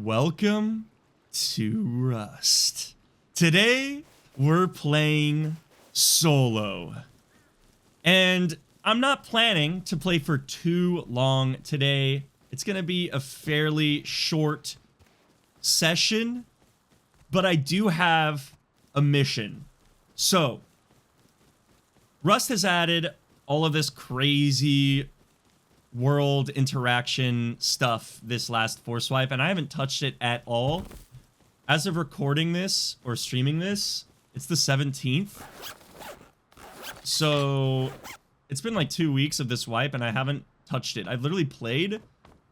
Welcome to Rust. Today, we're playing solo. And I'm not planning to play for too long today. It's gonna be a fairly short session, but I do have a mission. So, Rust has added all of this crazy world interaction stuff this last Force Wipe, and I haven't touched it at all. As of recording this, or streaming this, it's the 17th. So, it's been like 2 weeks of this wipe, and I haven't touched it. I've literally played,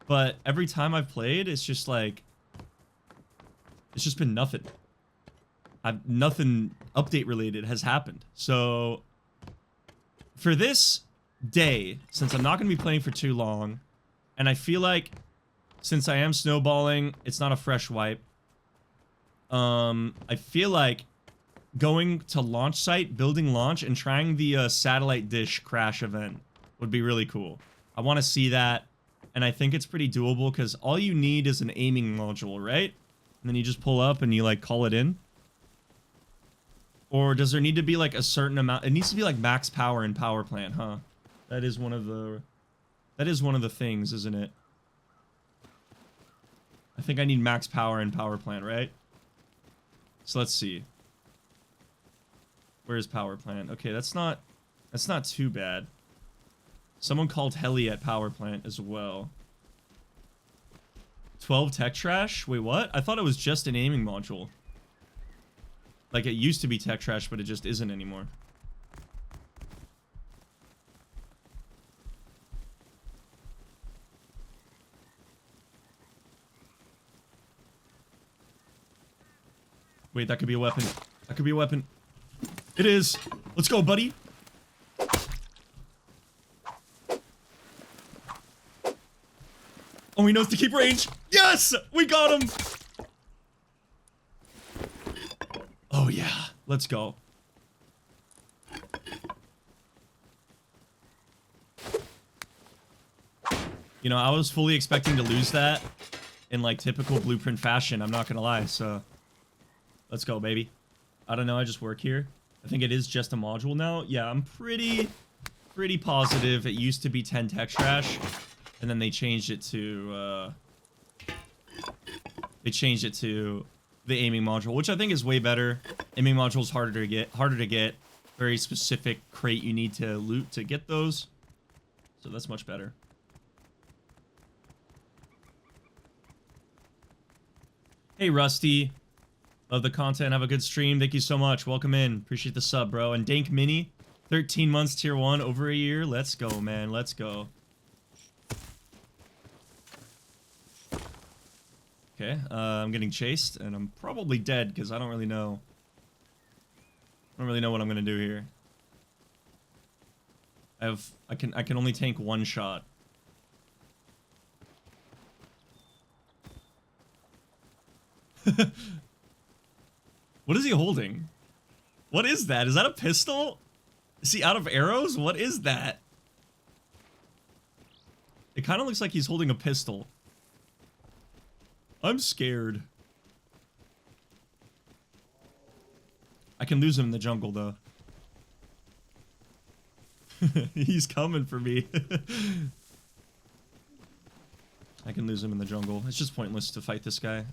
but every time I've played, it's just like... it's just been nothing. Nothing update related has happened. So, for this day, since I'm not going to be playing for too long, and I feel like since I am snowballing, it's not a fresh wipe. I feel like going to launch site, building launch, and trying the satellite dish crash event would be really cool. I want to see that, and I think it's pretty doable because all you need is an aiming module, right? And then you just pull up and you like call it in. Or does there need to be like a certain amount? It needs to be like max power in power plant, huh? That is one of the things, isn't it? I think I need max power in power plant, right? So let's see. Where's power plant? Okay, that's not too bad. Someone called heli at power plant as well. 12 tech trash? Wait, what? I thought it was just an aiming module. Like it used to be tech trash, but it just isn't anymore. Wait, that could be a weapon. That could be a weapon. It is. Let's go, buddy. Oh, he knows to keep range. Yes! We got him! Oh, yeah. Let's go. You know, I was fully expecting to lose that in, like, typical Blueprint fashion. I'm not gonna lie, so... let's go, baby. I don't know, I just work here. I think it is just a module now. Yeah, I'm pretty positive it used to be 10 tech trash, and then they changed it to, the aiming module, which I think is way better. Aiming module is harder to get. Very specific crate you need to loot to get those. So that's much better. Hey, Rusty. Love the content. Have a good stream. Thank you so much. Welcome in. Appreciate the sub, bro. And Dank Mini, 13 months tier 1, over a year. Let's go, man. Let's go. Okay, I'm getting chased, and I'm probably dead because I don't really know. I don't really know what I'm gonna do here. I can only tank one shot. What is he holding? What is that? Is that a pistol? Is he out of arrows? What is that? It kind of looks like he's holding a pistol. I'm scared. I can lose him in the jungle, though. He's coming for me. I can lose him in the jungle. It's just pointless to fight this guy.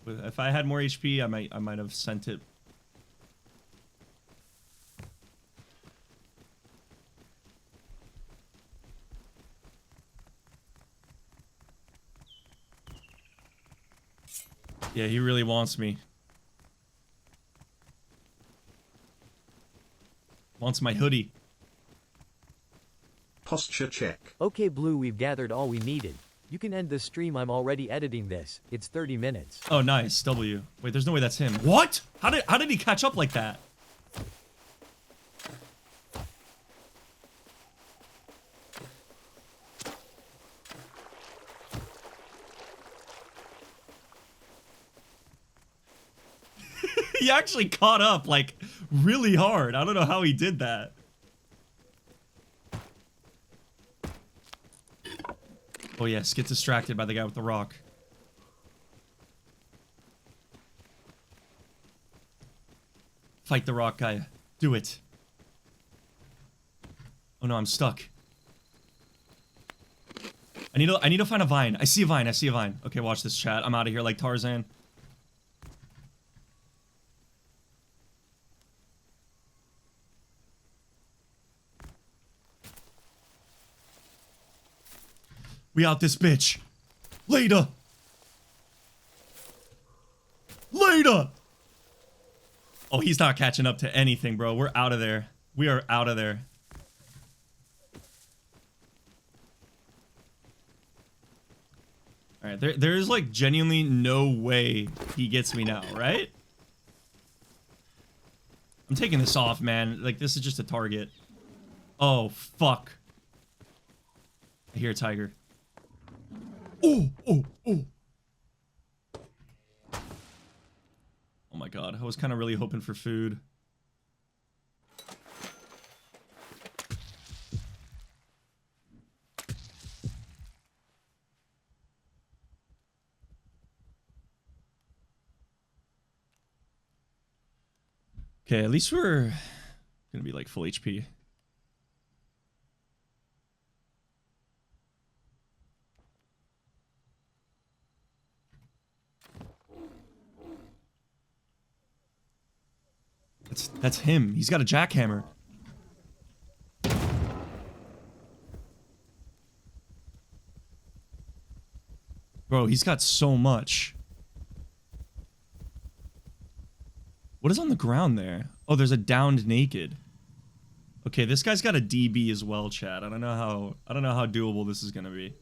If I had more HP, I might have sent it. Yeah, he really wants me. Wants my hoodie. Posture check. Okay, Blue, we've gathered all we needed. You can end the stream. I'm already editing this. It's 30 minutes. Oh, nice. W. Wait, there's no way that's him. What? How did he catch up like that? He actually caught up, like, really hard. I don't know how he did that. Oh yes, get distracted by the guy with the rock. Fight the rock guy. Do it. Oh no, I'm stuck. I need to find a vine. I see a vine. I see a vine. Okay, watch this, chat. I'm out of here like Tarzan. We out this bitch. Later. Later. Oh, he's not catching up to anything, bro. We're out of there. We are out of there. All right, there's like genuinely no way he gets me now, right? I'm taking this off, man. Like, this is just a target. Oh, fuck. I hear a tiger. Oh, oh, oh. Oh my god, I was kind of really hoping for food. Okay, at least we're gonna be like full HP. That's him. He's got a jackhammer. Bro, he's got so much. What is on the ground there? Oh, there's a downed naked. Okay, this guy's got a DB as well, chat. I don't know how doable this is gonna be.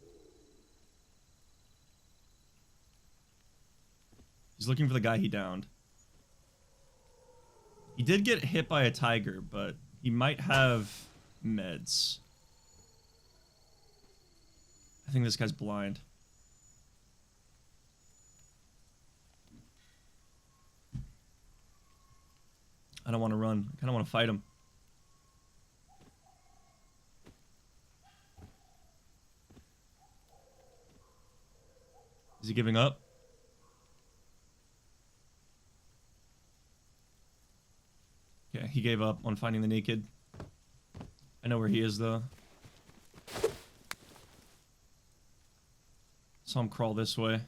He's looking for the guy he downed. He did get hit by a tiger, but he might have meds. I think this guy's blind. I don't want to run. I kind of want to fight him. Is he giving up? Yeah, he gave up on finding the naked. I know where he is, though. Saw him crawl this way.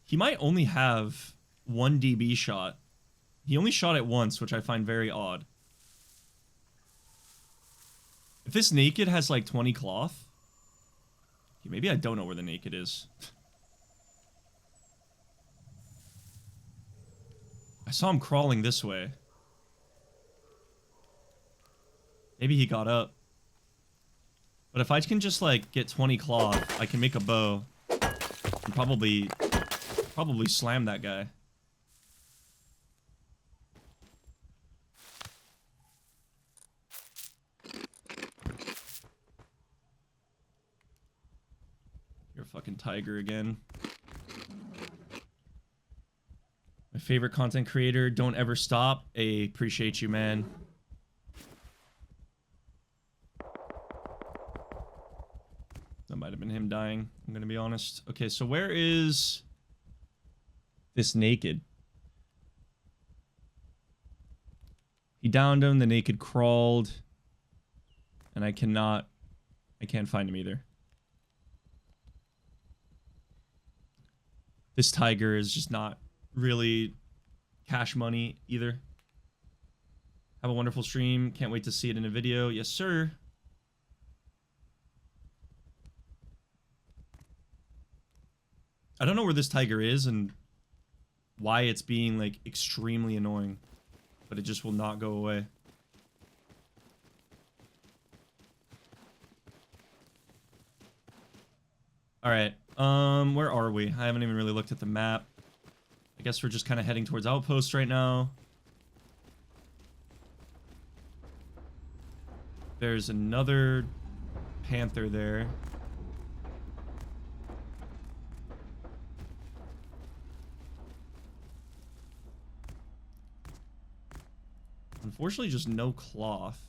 He might only have 1 DB shot. He only shot it once, which I find very odd. If this naked has like 20 cloth... Maybe I don't know where the naked is. I saw him crawling this way. Maybe he got up. But if I can just like get 20 cloth, I can make a bow. And probably slam that guy. You're a fucking tiger again. My favorite content creator, don't ever stop. I appreciate you, man. That might have been him dying, I'm gonna be honest. Okay, so where is this naked? He downed him, the naked crawled. And I can't find him either. This tiger is just not really cash money either. Have a wonderful stream. Can't wait to see it in a video. Yes, sir. I don't know where this tiger is and why it's being like extremely annoying, but it just will not go away. All right. Where are we? I haven't even really looked at the map. I guess we're just kind of heading towards outposts right now. There's another panther there. Unfortunately, just no cloth.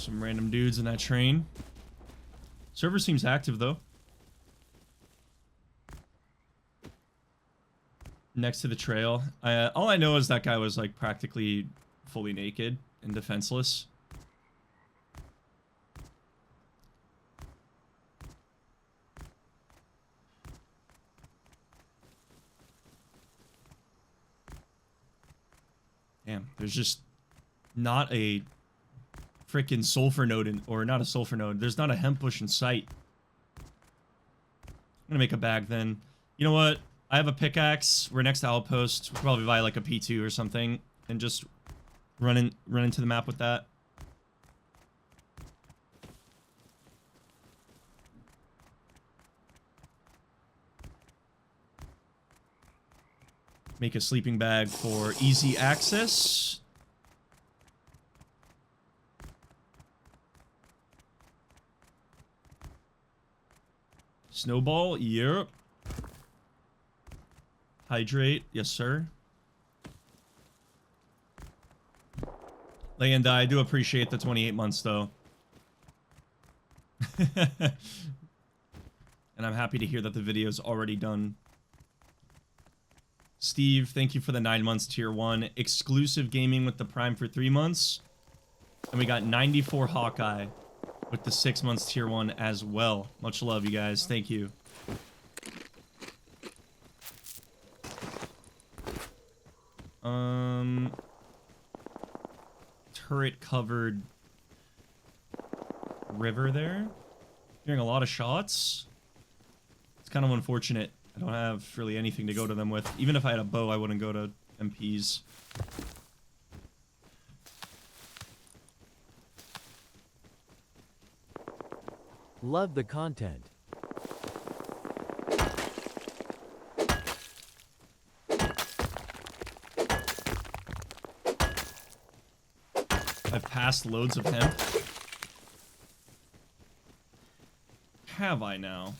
Some random dudes in that train. Server seems active though. Next to the trail. All I know is that guy was like practically fully naked and defenseless. Damn, there's just not a freaking sulfur node in, or not a sulfur node. There's not a hemp bush in sight. I'm gonna make a bag then. You know what? I have a pickaxe. We're next to outpost. We'll probably buy like a P2 or something and just run into the map with that. Make a sleeping bag for easy access. Snowball, yep. Hydrate, yes sir. Land, I do appreciate the 28 months though. And I'm happy to hear that the video's already done. Steve, thank you for the 9 months tier 1. Exclusive gaming with the Prime for 3 months. And we got 94 Hawkeye with the 6 months tier 1 as well. Much love, you guys. Thank you. Turret covered river there. Hearing a lot of shots. It's kind of unfortunate. I don't have really anything to go to them with. Even if I had a bow, I wouldn't go to MPs. Love the content. I've passed loads of hemp. Have I now?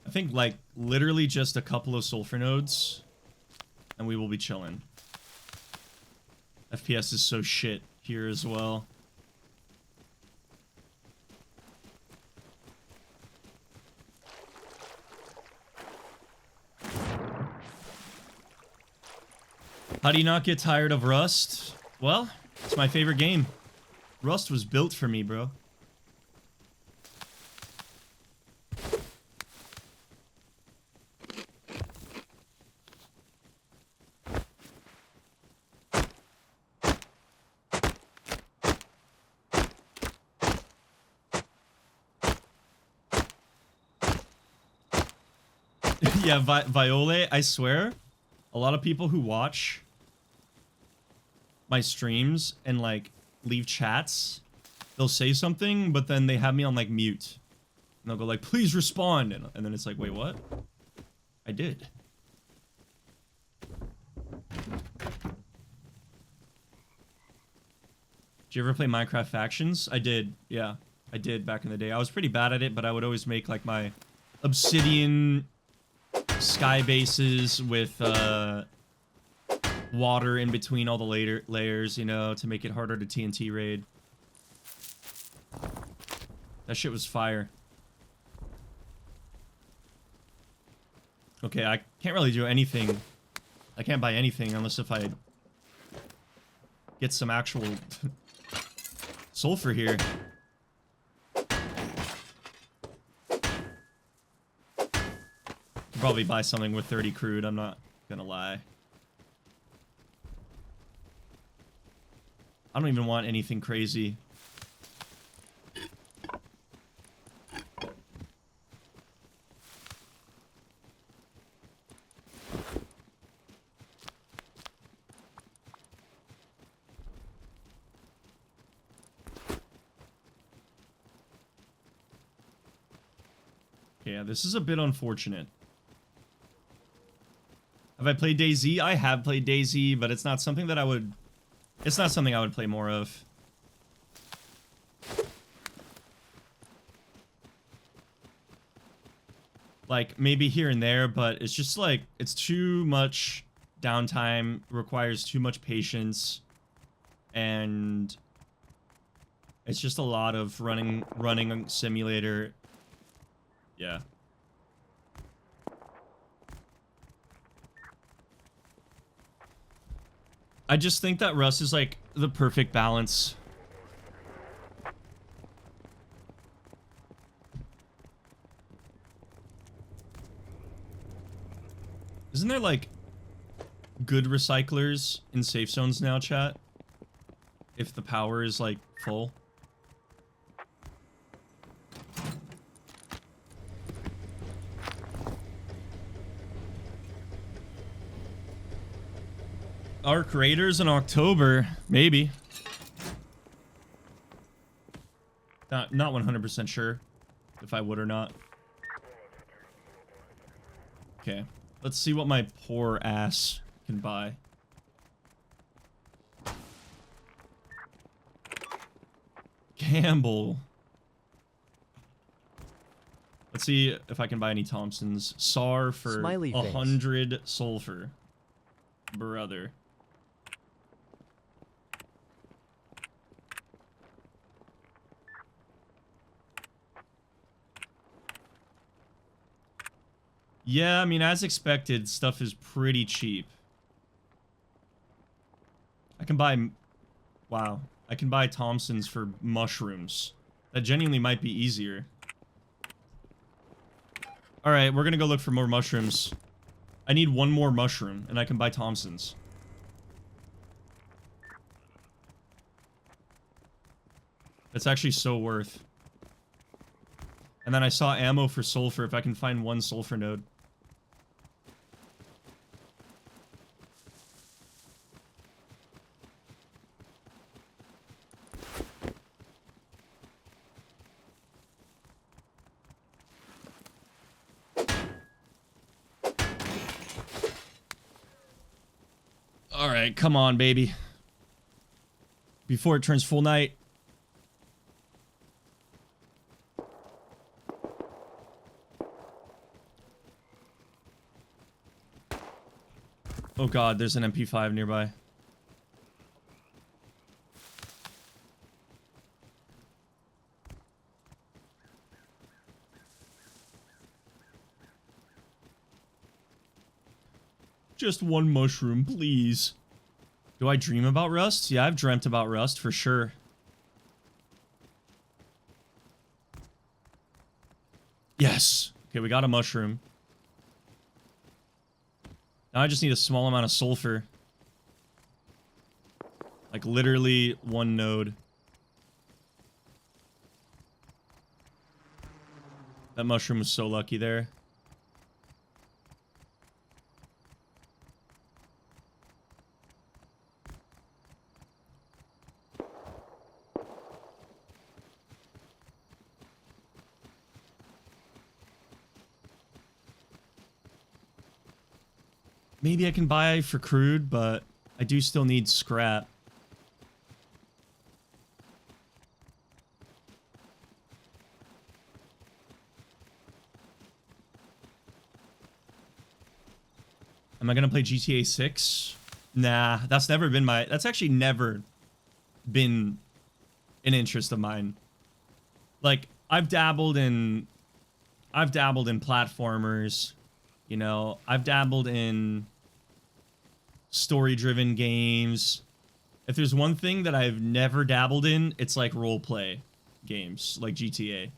I think, like, literally just a couple of sulfur nodes, and we will be chilling. FPS is so shit here as well. How do you not get tired of Rust? Well, it's my favorite game. Rust was built for me, bro. Yeah, Viole, I swear, a lot of people who watch my streams and, like, leave chats, they'll say something, but then they have me on, like, mute. And they'll go, like, please respond. And then it's like, wait, what? I did. Did you ever play Minecraft Factions? I did, yeah. I did back in the day. I was pretty bad at it, but I would always make, like, my obsidian sky bases with water in between all the later layers, you know, to make it harder to TNT raid. That shit was fire. Okay, I can't really do anything. I can't buy anything unless if I get some actual sulfur here. Probably buy something with 30 crude, I'm not gonna lie. I don't even want anything crazy. Yeah, this is a bit unfortunate. Have I played DayZ? I have played DayZ, but it's not something that I would... It's not something I would play more of. Like, maybe here and there, but it's just like, it's too much downtime, requires too much patience, and it's just a lot of running a simulator. Yeah. I just think that Rust is like the perfect balance. Isn't there like good recyclers in safe zones now, chat? If the power is like full. Our creators in October, maybe. Not 100% sure if I would or not. Okay, let's see what my poor ass can buy. Gamble. Let's see if I can buy any Thompsons. SAR for Smiley 100 sulfur. Brother. Yeah, I mean, as expected, stuff is pretty cheap. I can buy... Wow. I can buy Thompsons for mushrooms. That genuinely might be easier. Alright, we're gonna go look for more mushrooms. I need one more mushroom, and I can buy Thompsons. That's actually so worth. And then I saw ammo for sulfur, if I can find one sulfur node. Alright, come on, baby. Before it turns full night. Oh god, there's an MP5 nearby. Just one mushroom, please. Do I dream about Rust? Yeah, I've dreamt about Rust for sure. Yes. Okay, we got a mushroom. Now I just need a small amount of sulfur. Like literally one node. That mushroom was so lucky there. Maybe I can buy for crude, but I do still need scrap. Am I gonna play GTA 6? Nah, that's never been my... That's actually never been an interest of mine. Like, I've dabbled in platformers, you know. I've dabbled in story-driven games. If there's one thing that I've never dabbled in, it's like role-play games, like GTA.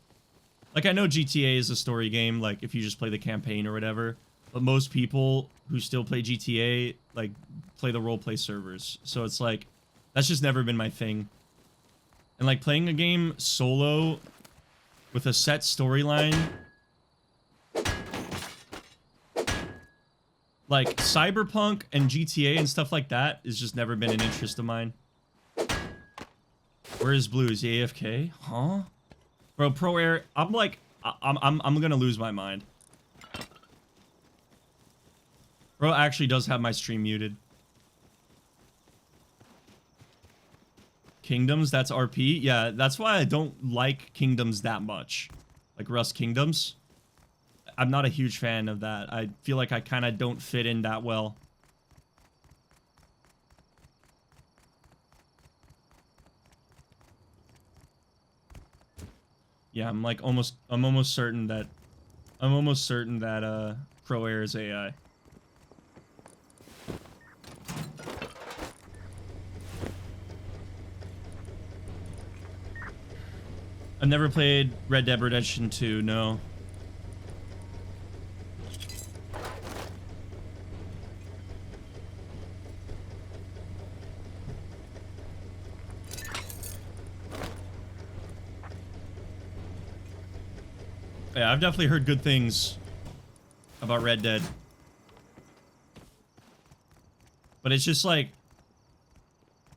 Like, I know GTA is a story game, like, if you just play the campaign or whatever, but most people who still play GTA, like, play the role-play servers. So it's like, that's just never been my thing. And, like, playing a game solo with a set storyline... Like, Cyberpunk and GTA and stuff like that has just never been an interest of mine. Where is Blue? Is he AFK? Huh? Bro, Pro Air, I'm like, I'm gonna lose my mind. Bro actually does have my stream muted. Kingdoms, that's RP? Yeah, that's why I don't like Kingdoms that much. Like Rust Kingdoms. I'm not a huge fan of that. I feel like I kind of don't fit in that well. Yeah, I'm almost certain that Crow Air is AI. I've never played Red Dead Redemption 2, no. Yeah, I've definitely heard good things about Red Dead. But it's just like,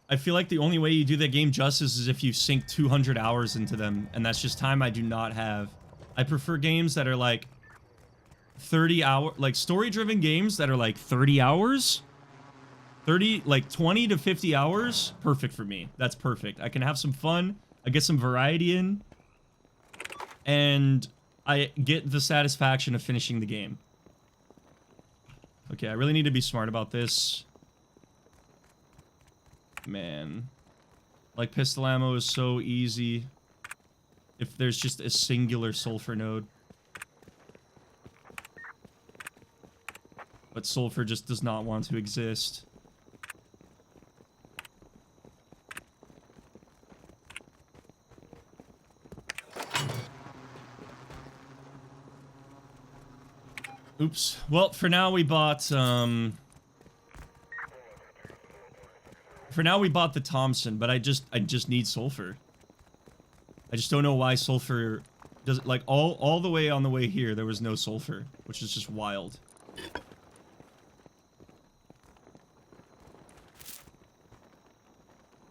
I feel like the only way you do that game justice is if you sink 200 hours into them, and that's just time I do not have. I prefer games that are like 30-hour, like story-driven games that are like 30 hours. 30, like 20 to 50 hours, perfect for me. That's perfect. I can have some fun, I get some variety in, and I get the satisfaction of finishing the game. Okay, I really need to be smart about this. Man. Like, pistol ammo is so easy if there's just a singular sulfur node. But sulfur just does not want to exist. Oops. Well, for now we bought, for now we bought the Thompson, but I just need sulfur. I just don't know why sulfur does, like, all the way on the way here, there was no sulfur, which is just wild.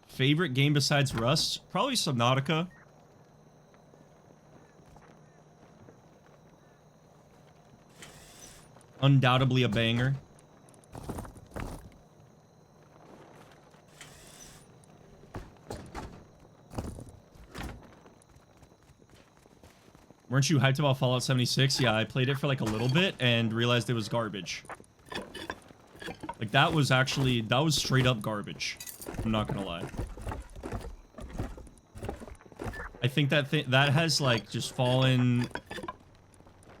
Favorite game besides Rust? Probably Subnautica. Undoubtedly a banger. Weren't you hyped about Fallout 76? Yeah, I played it for like a little bit and realized it was garbage. Like, that was straight up garbage. I'm not gonna lie. I think that has, like, just fallen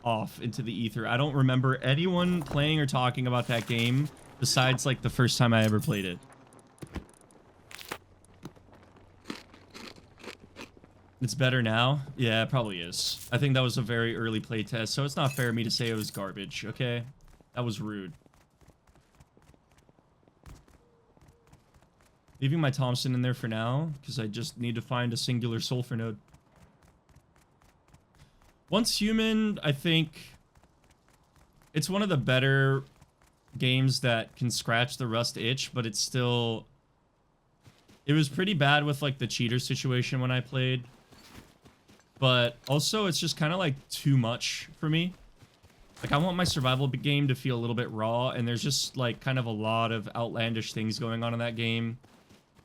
off into the ether. I don't remember anyone playing or talking about that game besides, like, the first time I ever played it. It's better now? Yeah, it probably is. I think that was a very early playtest, so it's not fair of me to say it was garbage, okay? That was rude. Leaving my Thompson in there for now, because I just need to find a singular sulfur node. Once Human, I think it's one of the better games that can scratch the Rust itch, but it's still... It was pretty bad with, like, the cheater situation when I played. But also, it's just kind of, like, too much for me. Like, I want my survival game to feel a little bit raw, and there's just, like, kind of a lot of outlandish things going on in that game.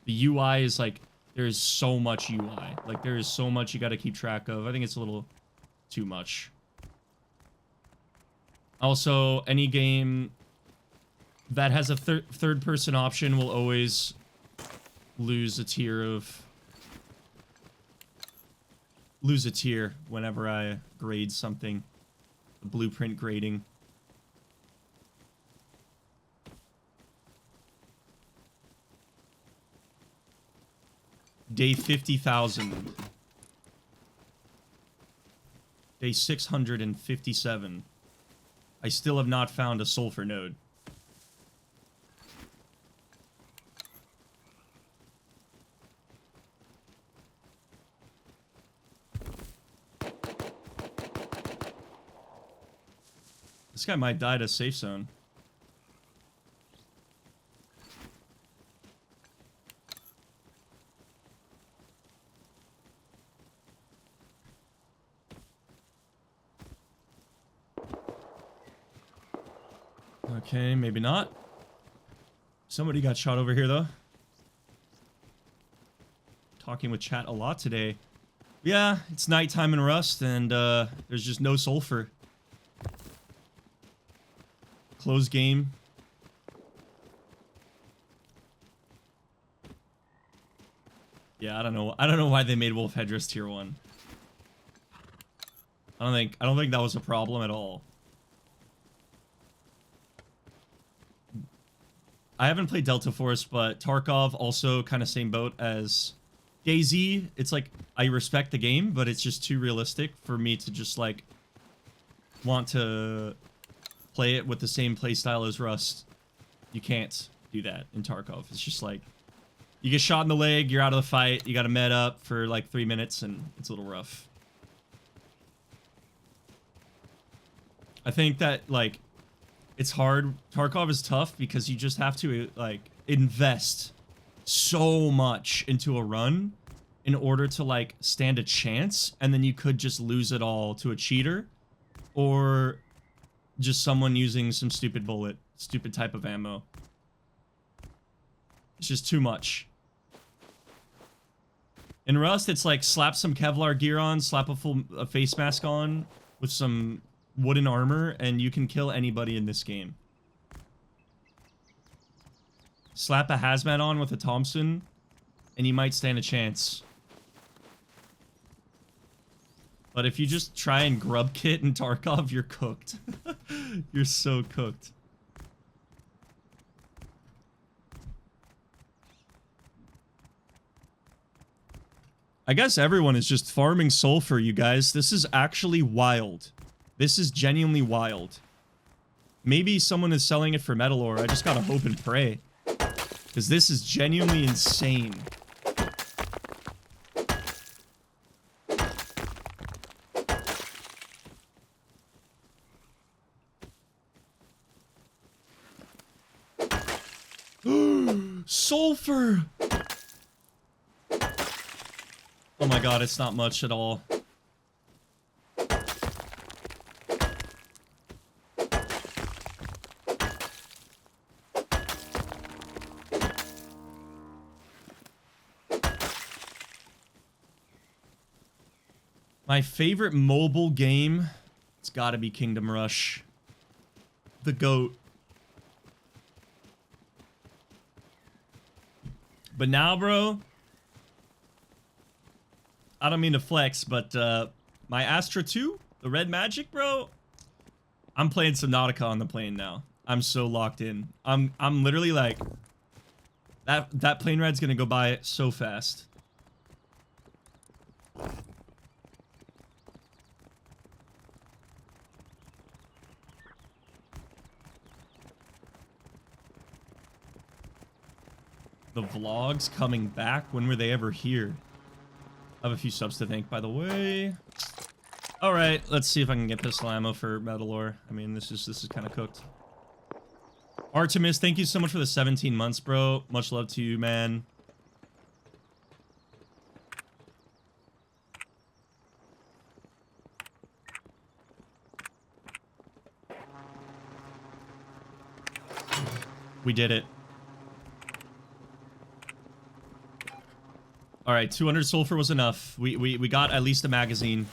The UI is, like, there is so much UI. Like, there is so much you gotta keep track of. I think it's a little too much. Also, any game that has a third-person option will always lose a tier whenever I grade something. The Blueprint grading. Day 50,000. Day 657. I still have not found a sulfur node. This guy might die at a safe zone. Okay, maybe not. Somebody got shot over here, though. Talking with chat a lot today. Yeah, it's nighttime in Rust, and there's just no sulfur. Close game. Yeah, I don't know. I don't know why they made Wolf Headdress tier 1. I don't think that was a problem at all. I haven't played Delta Force, but Tarkov also kind of same boat as DayZ. It's like I respect the game, but it's just too realistic for me to just like want to play it with the same playstyle as Rust. You can't do that in Tarkov. It's just like you get shot in the leg, you're out of the fight, you got to med up for like 3 minutes, and it's a little rough. I think that like it's hard. Tarkov is tough because you just have to like invest so much into a run in order to like stand a chance, and then you could just lose it all to a cheater or just someone using some stupid bullet, stupid type of ammo. It's just too much. In Rust, it's like slap some Kevlar gear on, slap a face mask on with some wooden armor, and you can kill anybody in this game. Slap a hazmat on with a Thompson, and you might stand a chance. But if you just try and grub kit in Tarkov, you're cooked. You're so cooked. I guess everyone is just farming sulfur, you guys. This is actually wild. This is genuinely wild. Maybe someone is selling it for metal ore. I just gotta hope and pray. Because this is genuinely insane. Sulfur! Oh my god, it's not much at all. My favorite mobile game, it's gotta be Kingdom Rush. The GOAT. But now, bro, I don't mean to flex, but my Astra 2, the Red Magic, bro, I'm playing Subnautica on the plane now. I'm so locked in. I'm literally like, that plane ride's gonna go by so fast. The vlogs coming back? When were they ever here? I have a few subs to thank, by the way. Alright, let's see if I can get pistol ammo for metal ore. I mean, this is kind of cooked. Artemis, thank you so much for the 17 months, bro. Much love to you, man. We did it. All right, 200 sulfur was enough. We got at least a magazine.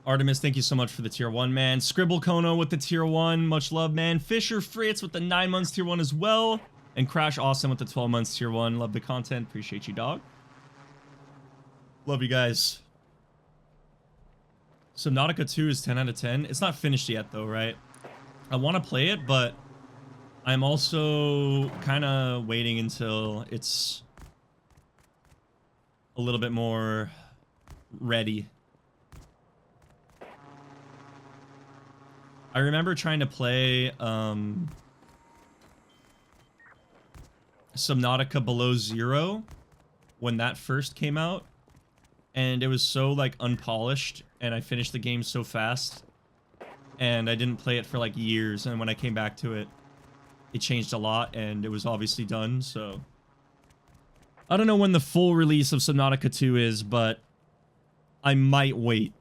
Artemis, thank you so much for the tier 1, man. Scribble Kono with the tier 1. Much love, man. Fisher Fritz with the 9 months tier 1 as well. And Crash Awesome with the 12 months tier 1. Love the content. Appreciate you, dog. Love you guys. Subnautica 2 is 10 out of 10. It's not finished yet, though, right? I want to play it, but I'm also kind of waiting until it's a little bit more ready. I remember trying to play Subnautica Below Zero when that first came out, and it was so like unpolished, and I finished the game so fast, and I didn't play it for like years, and when I came back to it, it changed a lot, and it was obviously done, so I don't know when the full release of Subnautica 2 is, but I might wait.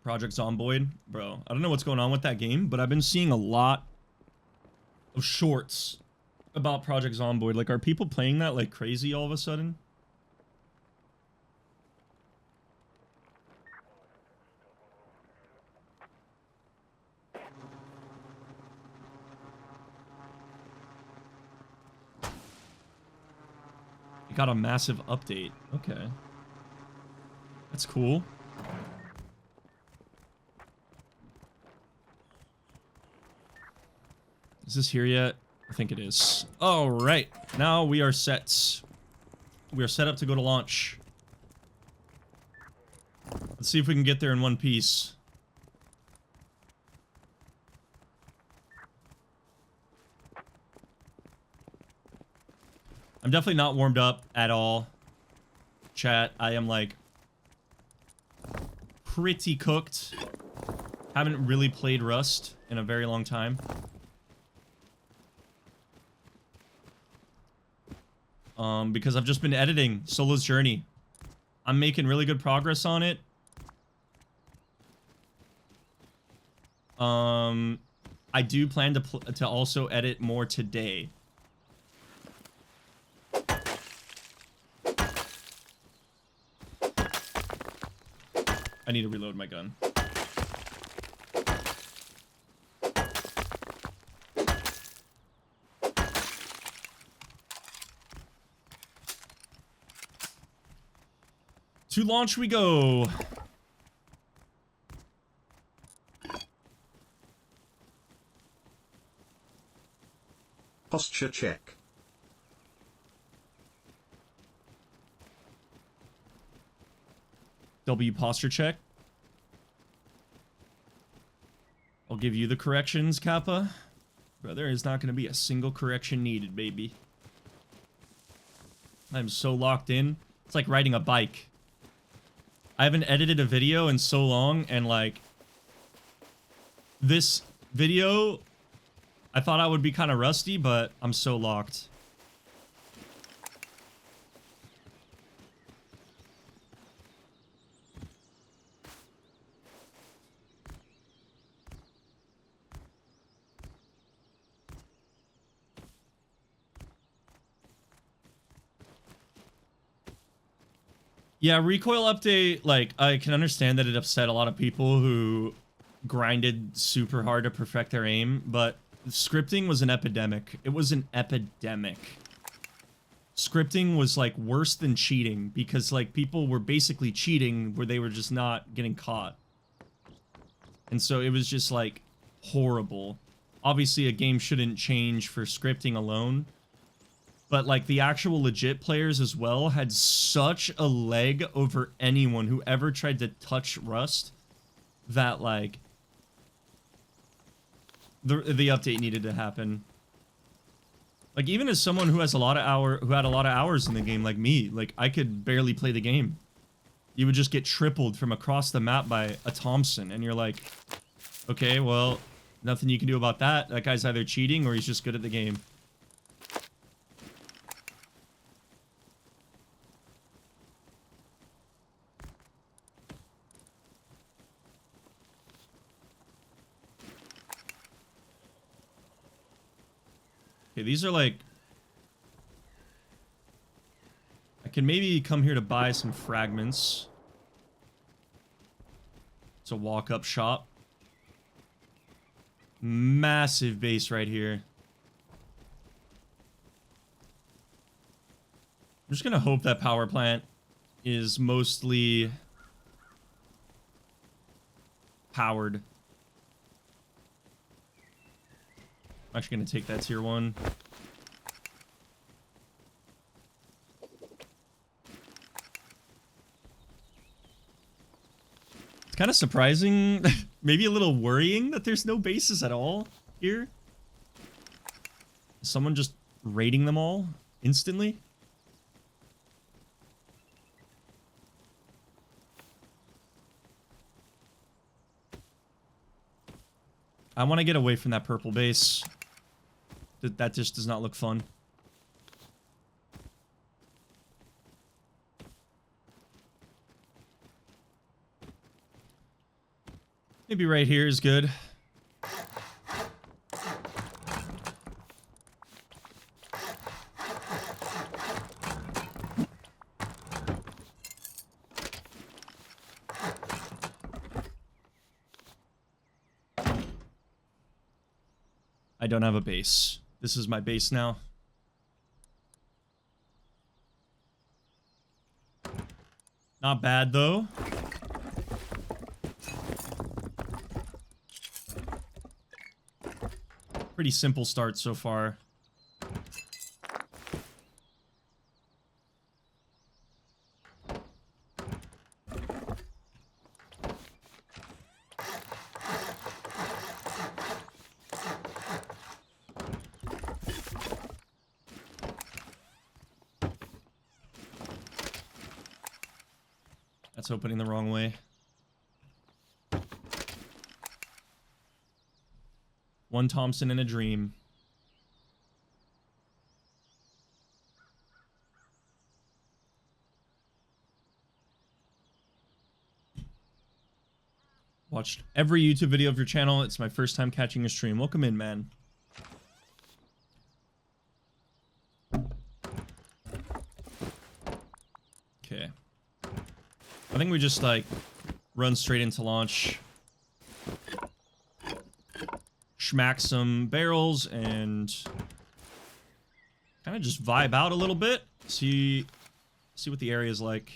Project Zomboid, bro. I don't know what's going on with that game, but I've been seeing a lot of shorts about Project Zomboid. Like, are people playing that like crazy all of a sudden? It got a massive update. Okay. That's cool. Is this here yet? I think it is. All right. Now we are set. We are set up to go to launch. Let's see if we can get there in one piece. I'm definitely not warmed up at all. Chat, I am like pretty cooked. Haven't really played Rust in a very long time. Because I've just been editing Solo's Journey. I'm making really good progress on it. I do plan to also edit more today. I need to reload my gun. To launch we go. Posture check. W posture check. I'll give you the corrections, Kappa. Brother, is not going to be a single correction needed, baby. I'm so locked in. It's like riding a bike. I haven't edited a video in so long, and like this video, I thought I would be kind of rusty, but I'm so locked. Yeah, recoil update, like, I can understand that it upset a lot of people who grinded super hard to perfect their aim, but scripting was an epidemic. It was an epidemic. Scripting was, like, worse than cheating, because, like, people were basically cheating where they were just not getting caught. And so it was just, like, horrible. Obviously, a game shouldn't change for scripting alone. But, like, the actual legit players as well had such a leg over anyone who ever tried to touch Rust that, like, the update needed to happen. Like, even as someone who has a lot of who had a lot of hours in the game, like me, like, I could barely play the game. You would just get tripled from across the map by a Thompson, and you're like, okay, well, nothing you can do about that. That guy's either cheating or he's just good at the game. Okay, these are like... I can maybe come here to buy some fragments. It's a walk-up shop. Massive base right here. I'm just gonna hope that power plant is mostly powered. I'm actually gonna take that tier 1. It's kind of surprising, maybe a little worrying that there's no bases at all here. Is someone just raiding them all instantly? I want to get away from that purple base. That just does not look fun. Maybe right here is good. I don't have a base. This is my base now. Not bad, though. Pretty simple start so far. That's opening the wrong way. One Thompson in a dream. Watched every YouTube video of your channel. It's my first time catching a stream. Welcome in, man. Okay. I think we just, like, run straight into launch. Schmack some barrels and kind of just vibe out a little bit. See what the area is like.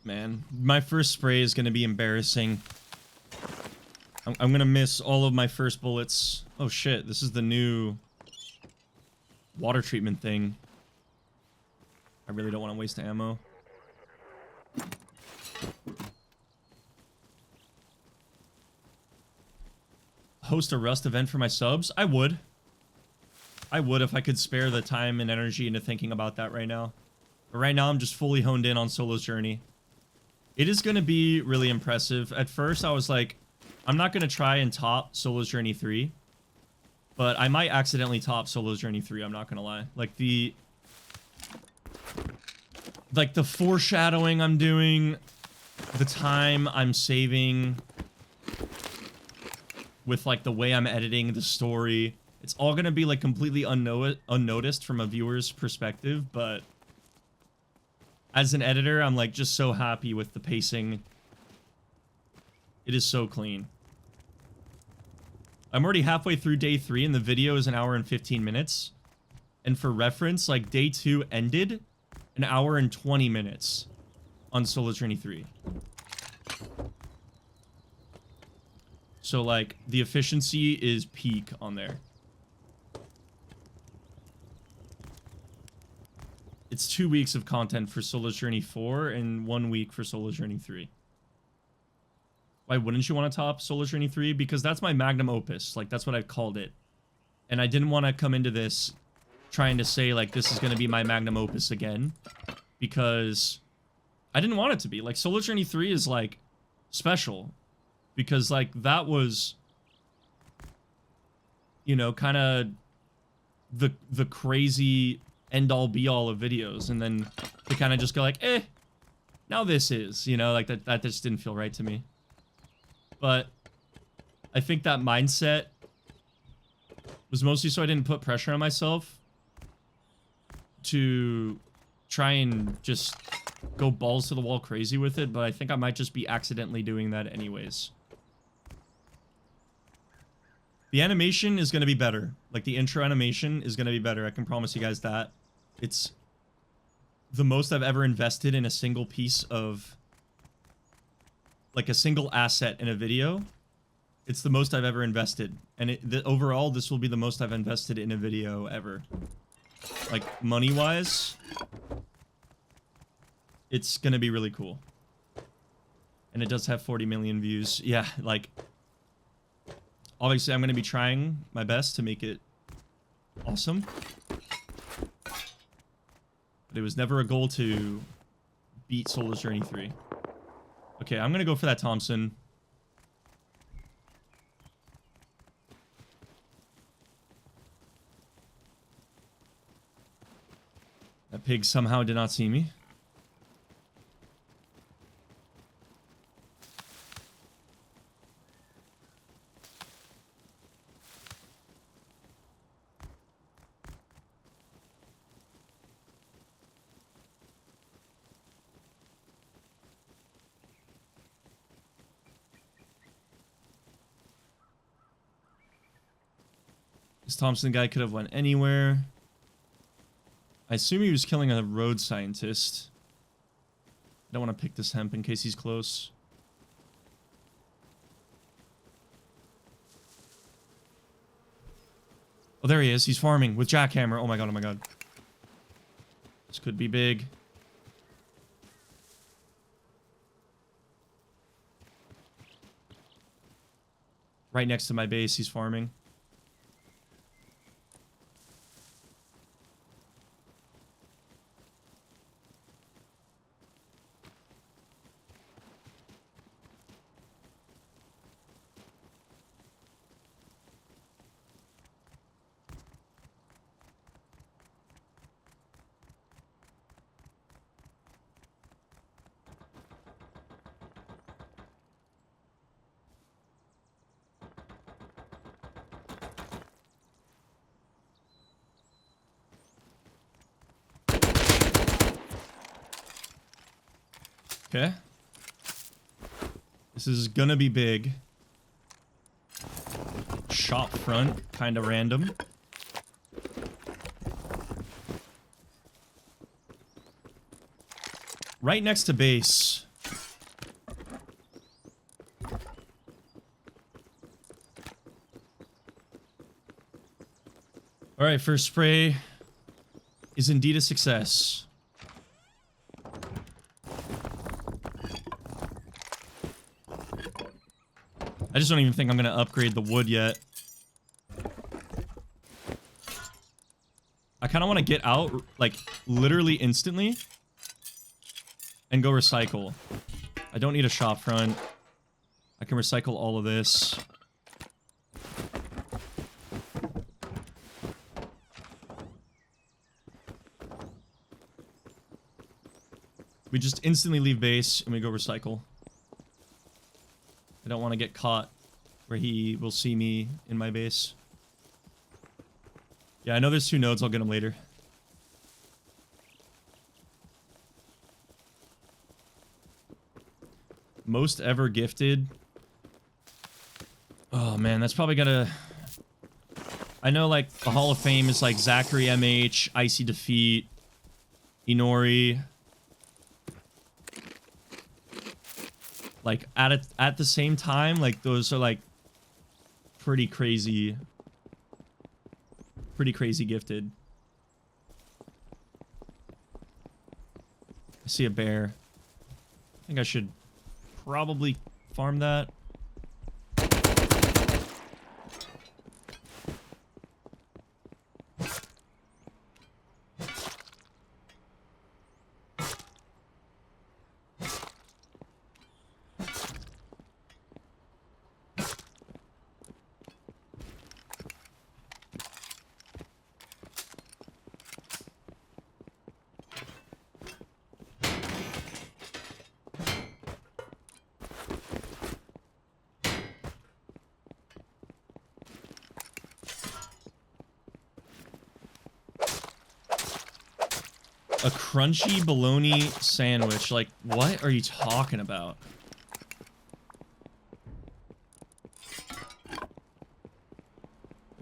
Man, my first spray is going to be embarrassing. I'm going to miss all of my first bullets. Oh shit, this is the new water treatment thing. I really don't want to waste ammo. Host a Rust event for my subs? I would. I would if I could spare the time and energy into thinking about that right now. But right now I'm just fully honed in on Solo's journey. It is going to be really impressive. At first I was like, I'm not going to try and top Solo's Journey 3. But I might accidentally top Solo's Journey 3, I'm not going to lie. Like the foreshadowing I'm doing, the time I'm saving with like the way I'm editing the story. It's all going to be like completely unnoticed from a viewer's perspective, but as an editor, I'm like just so happy with the pacing. It is so clean. I'm already halfway through day 3 and the video is 1 hour and 15 minutes. And for reference, like day 2 ended 1 hour and 20 minutes on Solo's Journey 3. So like the efficiency is peak on there. It's 2 weeks of content for Solo's Journey 4 and 1 week for Solo's Journey 3. Why wouldn't you want to top Solo's Journey 3? Because that's my magnum opus. Like, that's what I've called it. And I didn't want to come into this trying to say, like, this is going to be my magnum opus again. Because I didn't want it to be. Like, Solo's Journey 3 is, like, special. Because, like, that was, you know, kind of the crazy end-all be-all of videos. And then they kind of just go like, eh, now this is, you know, like, that just didn't feel right to me. But I think that mindset was mostly so I didn't put pressure on myself to try and just go balls to the wall crazy with it, but I think I might just be accidentally doing that anyways. The animation is going to be better. Like, the intro animation is going to be better. I can promise you guys that. It's the most I've ever invested in a single piece of... like a single asset in a video. It's the most I've ever invested. And overall, this will be the most I've invested in a video ever. Like, money-wise, it's gonna be really cool. And it does have 40 million views. Yeah, like, obviously I'm gonna be trying my best to make it awesome. But it was never a goal to beat Solo's Journey 3. Okay, I'm gonna go for that Thompson. That pig somehow did not see me. This Thompson guy could have went anywhere. I assume he was killing a road scientist. I don't want to pick this hemp in case he's close. Oh, there he is. He's farming with jackhammer. Oh my god, oh my god. This could be big. Right next to my base, he's farming. Okay. This is gonna be big. Shop front, kind of random. Right next to base. Alright, first spray is indeed a success. I just don't even think I'm gonna upgrade the wood yet. I kind of want to get out, like, literally instantly. And go recycle. I don't need a shop front. I can recycle all of this. We just instantly leave base and we go recycle. I don't want to get caught where he will see me in my base. Yeah, I know there's 2 nodes. I'll get them later. Most ever gifted. Oh, man. That's probably gonna... I know, like, the Hall of Fame is, like, Zachary MH, Icy Defeat, Inori... Like, at the same time, like, those are, like, pretty crazy gifted. I see a bear. I think I should probably farm that. A crunchy bologna sandwich. Like, what are you talking about?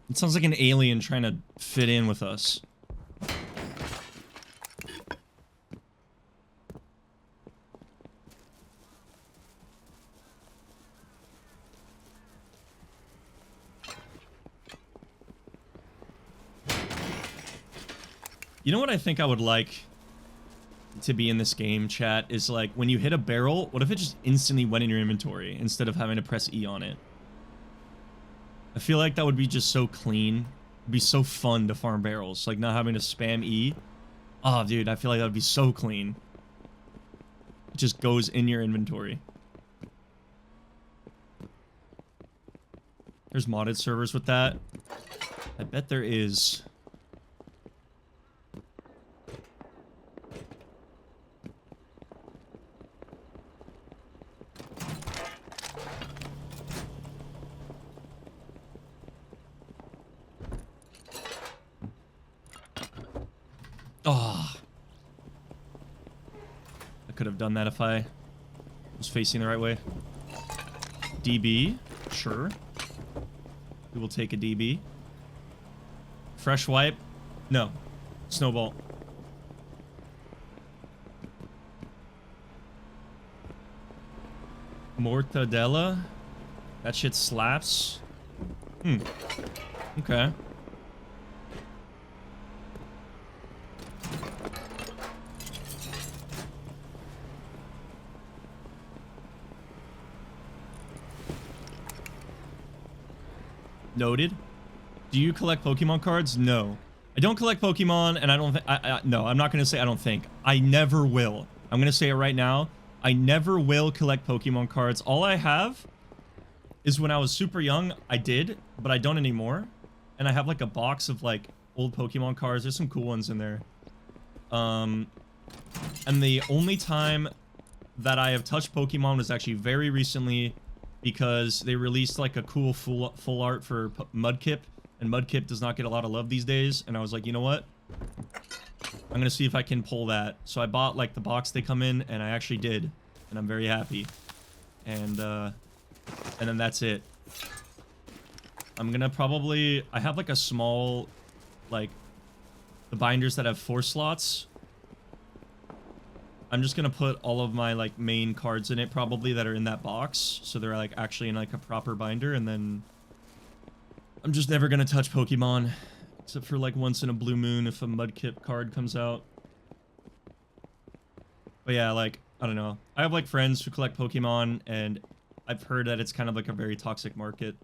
It sounds like an alien trying to fit in with us. You know what I think I would like to be in this game, chat, is like when you hit a barrel, what if it just instantly went in your inventory instead of having to press E on it? I feel like that would be just so clean. It'd be so fun to farm barrels, like not having to spam E. Oh, dude, I feel like that would be so clean. It just goes in your inventory. There's modded servers with that. I bet there is. Oh. I could have done that if I was facing the right way. DB, sure. We will take a DB. Fresh wipe? No. Snowball. Mortadella? That shit slaps. Okay. Noted. Do you collect Pokemon cards? No. I don't collect Pokemon, and I don't think... no, I'm not going to say I don't think. I never will. I'm going to say it right now. I never will collect Pokemon cards. All I have is when I was super young, I did, but I don't anymore. And I have, like, a box of, like, old Pokemon cards. There's some cool ones in there. And the only time that I have touched Pokemon was actually very recently, because they released like a cool full art for Mudkip, and Mudkip does not get a lot of love these days, and I was like, you know what? I'm gonna see if I can pull that. So I bought like the box they come in, and I actually did, and I'm very happy. And then that's it. I'm gonna probably... I have like a small, like, the binders that have 4 slots. I'm just gonna put all of my, like, main cards in it, probably, that are in that box. So they're, like, actually in, like, a proper binder, and then... I'm just never gonna touch Pokemon. Except for, like, once in a blue moon if a Mudkip card comes out. But yeah, like, I don't know. I have, like, friends who collect Pokemon, and I've heard that it's kind of, like, a very toxic market.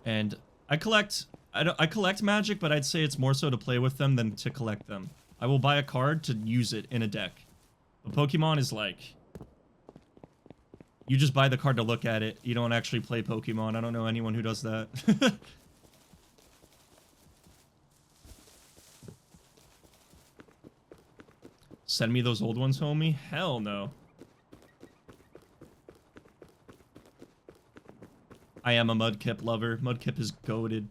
And I collect... I collect Magic, but I'd say it's more so to play with them than to collect them. I will buy a card to use it in a deck. But Pokemon is like... You just buy the card to look at it. You don't actually play Pokemon. I don't know anyone who does that. Send me those old ones, homie? Hell no. I am a Mudkip lover. Mudkip is goated.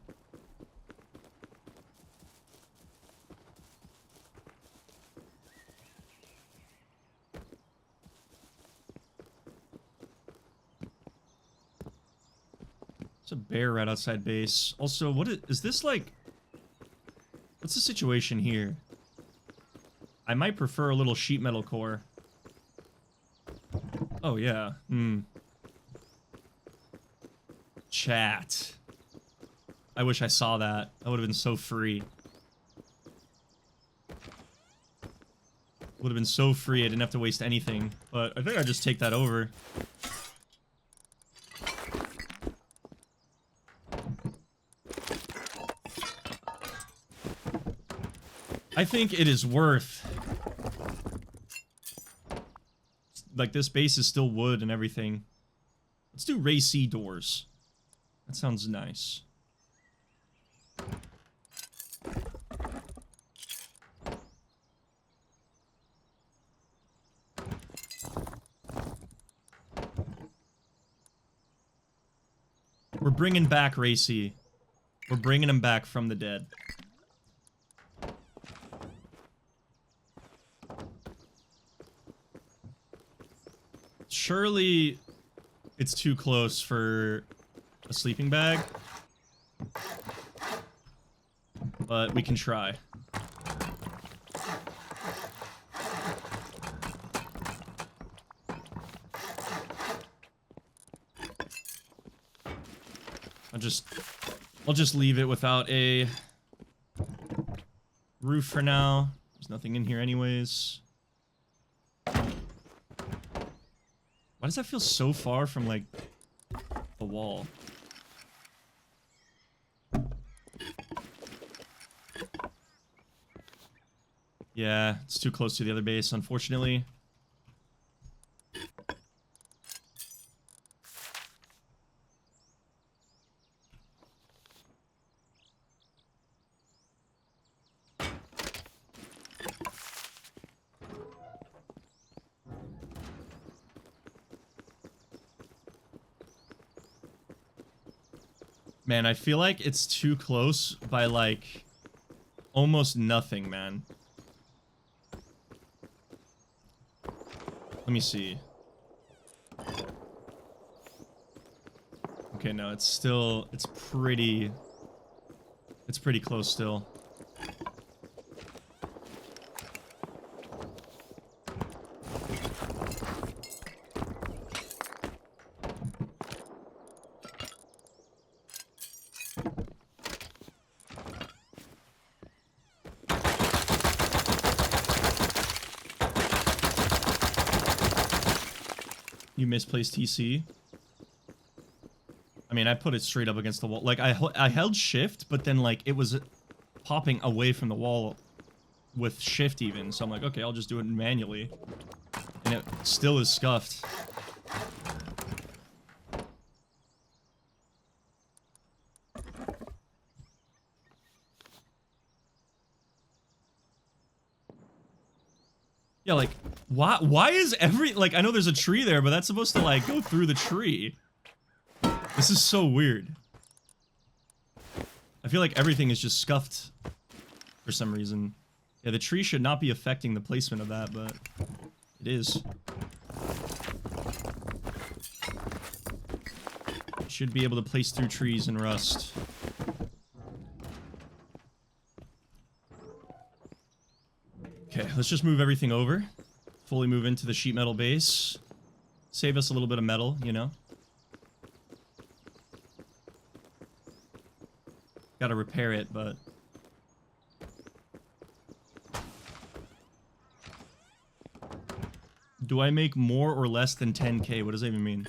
A bear right outside base. Also, what is this like? What's the situation here? I might prefer a little sheet metal core. Oh yeah. Chat. I wish I saw that. That would have been so free. Would have been so free. I didn't have to waste anything. But I think I'd just take that over. I think it is worth... Like, this base is still wood and everything. Let's do racy doors. That sounds nice. We're bringing back Racy. We're bringing him back from the dead. Surely it's too close for a sleeping bag, but we can try. I'll just leave it without a roof for now. There's nothing in here anyways. Why does that feel so far from, like, the wall? Yeah, it's too close to the other base, unfortunately. Man, I feel like it's too close by, like, almost nothing, man. Let me see. Okay, no, it's still, it's pretty close still. You misplaced TC. I mean, I put it straight up against the wall. Like, I held shift, but then, like, it was popping away from the wall with shift even. So I'm like, okay, I'll just do it manually. And it still is scuffed. Yeah, like, why is like, I know there's a tree there, but that's supposed to, like, go through the tree. This is so weird. I feel like everything is just scuffed for some reason. Yeah, the tree should not be affecting the placement of that, but it is. Should be able to place through trees in Rust. Okay, let's just move everything over. Fully move into the sheet metal base. Save us a little bit of metal, you know? Gotta repair it, but... Do I make more or less than 10k? What does that even mean?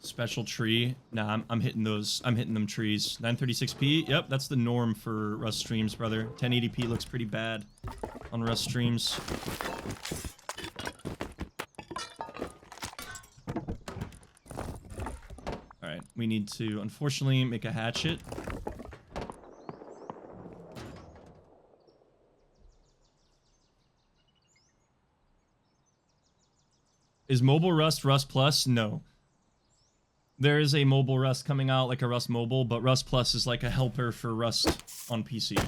Special tree. Nah, I'm hitting those. I'm hitting them trees. 936p. Yep, that's the norm for Rust streams, brother. 1080p looks pretty bad on Rust streams. Alright, we need to, unfortunately, make a hatchet. Is mobile Rust Rust Plus? No. There is a mobile Rust coming out, like a Rust Mobile, but Rust Plus is like a helper for Rust on PC.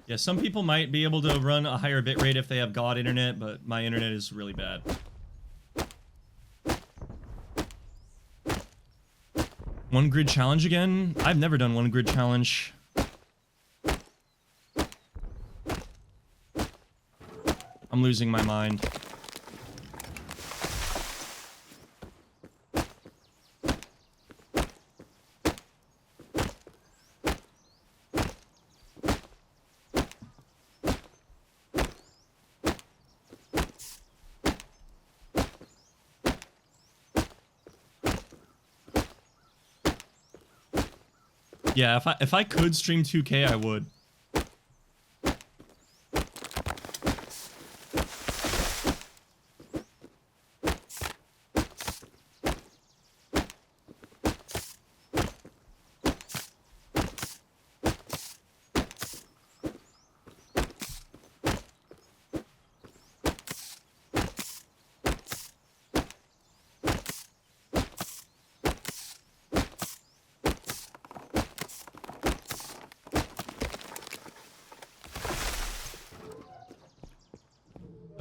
Yeah, some people might be able to run a higher bitrate if they have God internet, but my internet is really bad. One grid challenge again? I've never done one grid challenge. I'm losing my mind. Yeah, if I could stream 2K, I would.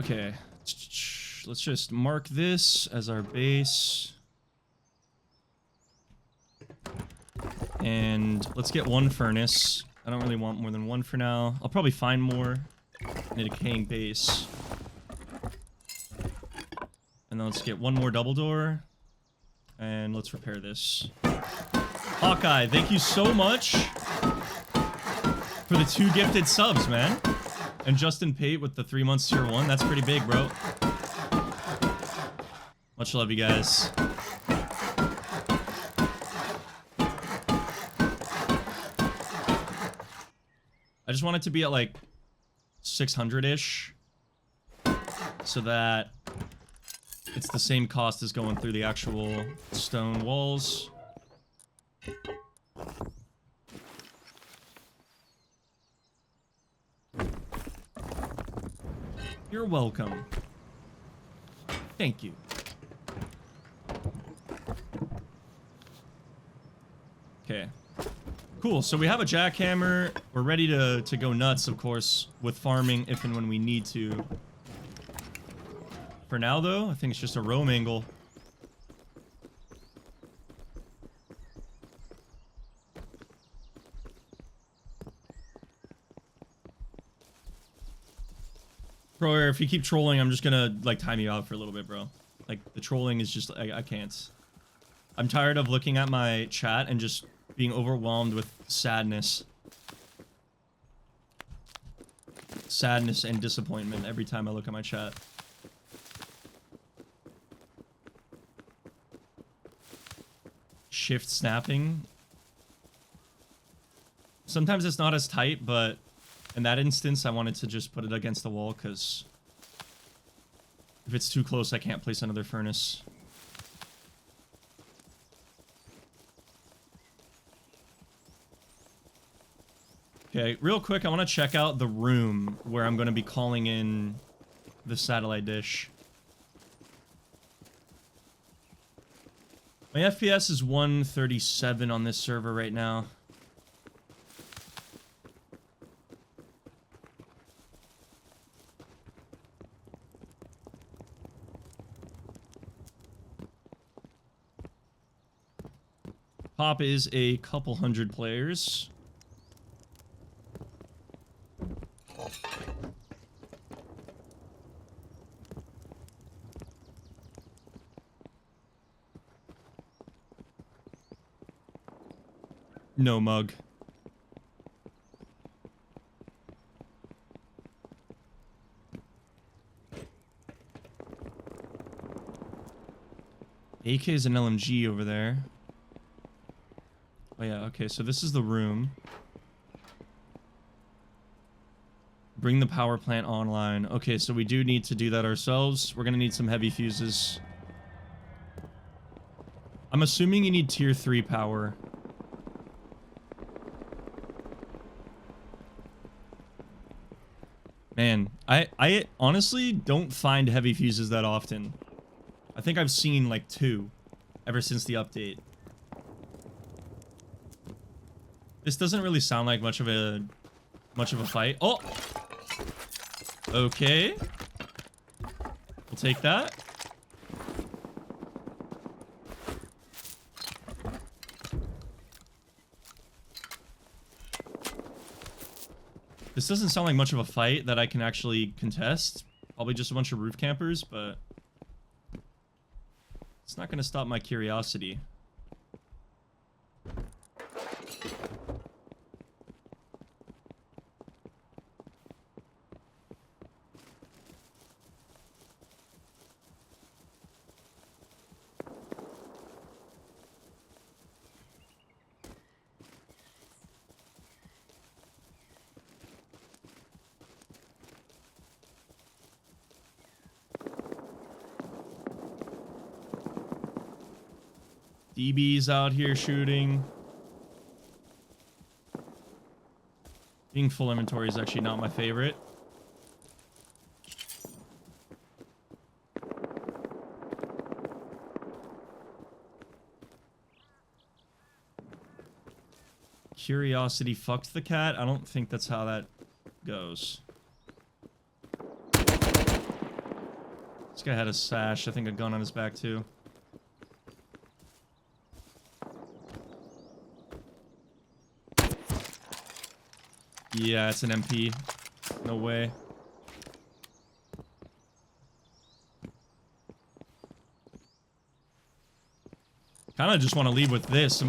Okay, let's just mark this as our base. And let's get one furnace. I don't really want more than one for now. I'll probably find more in a decaying base. And then let's get one more double door. And let's repair this. Hawkeye, thank you so much for the 2 gifted subs, man. And Justin Pate with the 3 months tier 1. That's pretty big, bro. Much love, you guys. I just want it to be at like 600-ish. So that it's the same cost as going through the actual stone walls. You're welcome. Thank you. Okay. Cool, so we have a jackhammer. We're ready to go nuts, of course, with farming if and when we need to. For now, though, I think it's just a roam angle. Bro, if you keep trolling, I'm just gonna, like, time you out for a little bit, bro. Like, the trolling is just, I can't. I'm tired of looking at my chat and just being overwhelmed with sadness. Sadness and disappointment every time I look at my chat. Shift snapping. Sometimes it's not as tight, but in that instance, I wanted to just put it against the wall, because if it's too close, I can't place another furnace. Okay, real quick, I want to check out the room where I'm going to be calling in the satellite dish. My FPS is 137 on this server right now. Pop is a couple hundred players. No mug. AK is an LMG over there. Oh yeah, okay, so this is the room. Bring the power plant online. Okay, so we do need to do that ourselves. We're gonna need some heavy fuses. I'm assuming you need tier 3 power. Man, I honestly don't find heavy fuses that often. I think I've seen like 2 ever since the update. This doesn't really sound like much of a fight. Oh! Okay. We'll take that. This doesn't sound like much of a fight that I can actually contest. Probably just a bunch of roof campers, but it's not going to stop my curiosity. DB's out here shooting. Being full inventory is actually not my favorite. Curiosity fucked the cat? I don't think that's how that goes. This guy had a sash, I think a gun on his back too. Yeah, it's an MP. No way. Kind of just want to leave with this.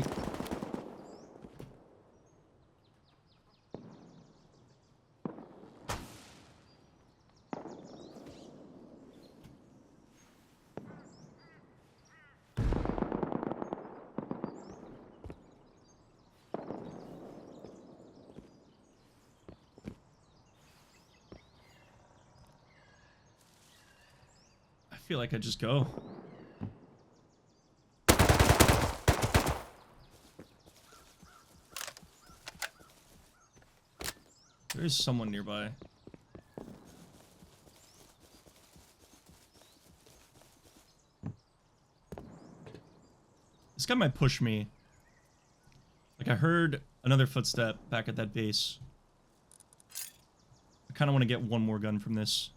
feel like I just go. There is someone nearby. This guy might push me. Like, I heard another footstep back at that base. I kind of want to get one more gun from this.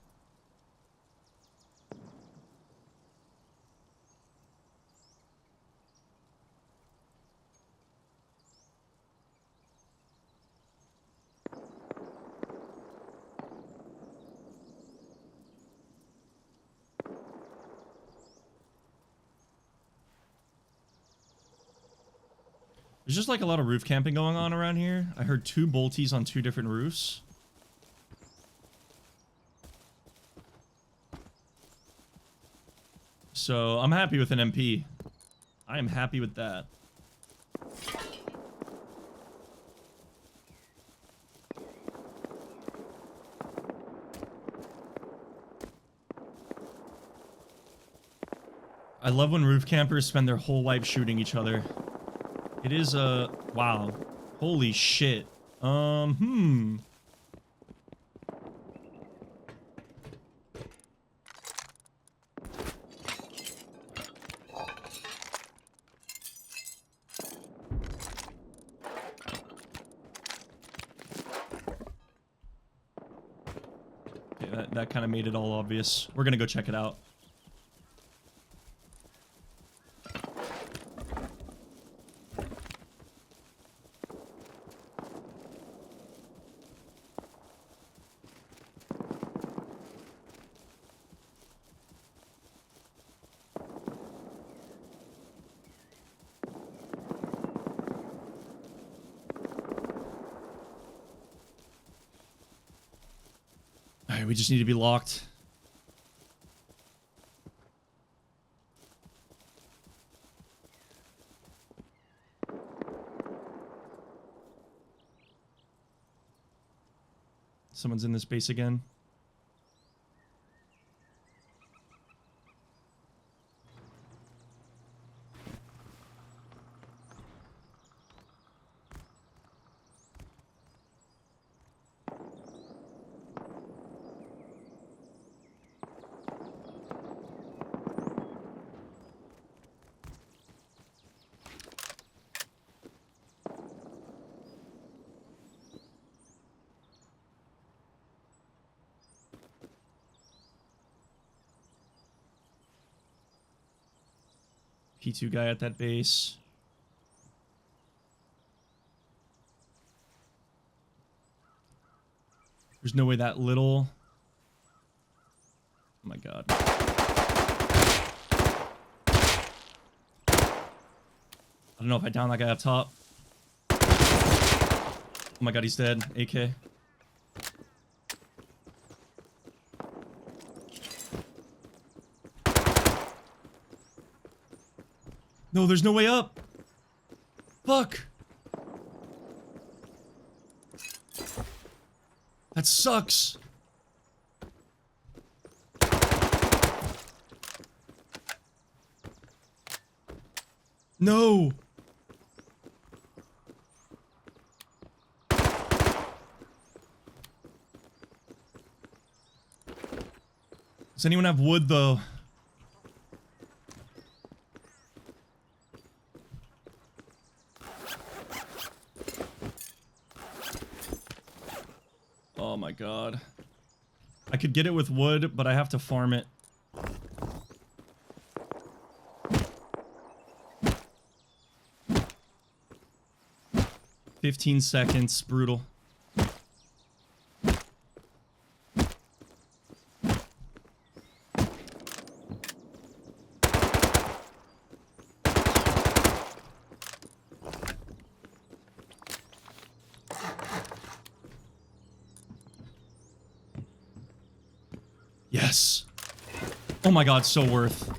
There's just like a lot of roof camping going on around here. I heard 2 bolties on 2 different roofs. So I'm happy with an MP. I am happy with that. I love when roof campers spend their whole life shooting each other. It is wow. Holy shit. Okay, that kind of made it all obvious. We're gonna go check it out. Alright, we just need to be locked. Someone's in this base again. P2 guy at that base. There's no way that little... Oh my god. I don't know if I down that guy up top. Oh my god, he's dead. AK. No, there's no way up. Fuck. That sucks. No. Does anyone have wood though? Oh my god. I could get it with wood, but I have to farm it. "15 seconds, brutal. Yes. Oh my god, so worth.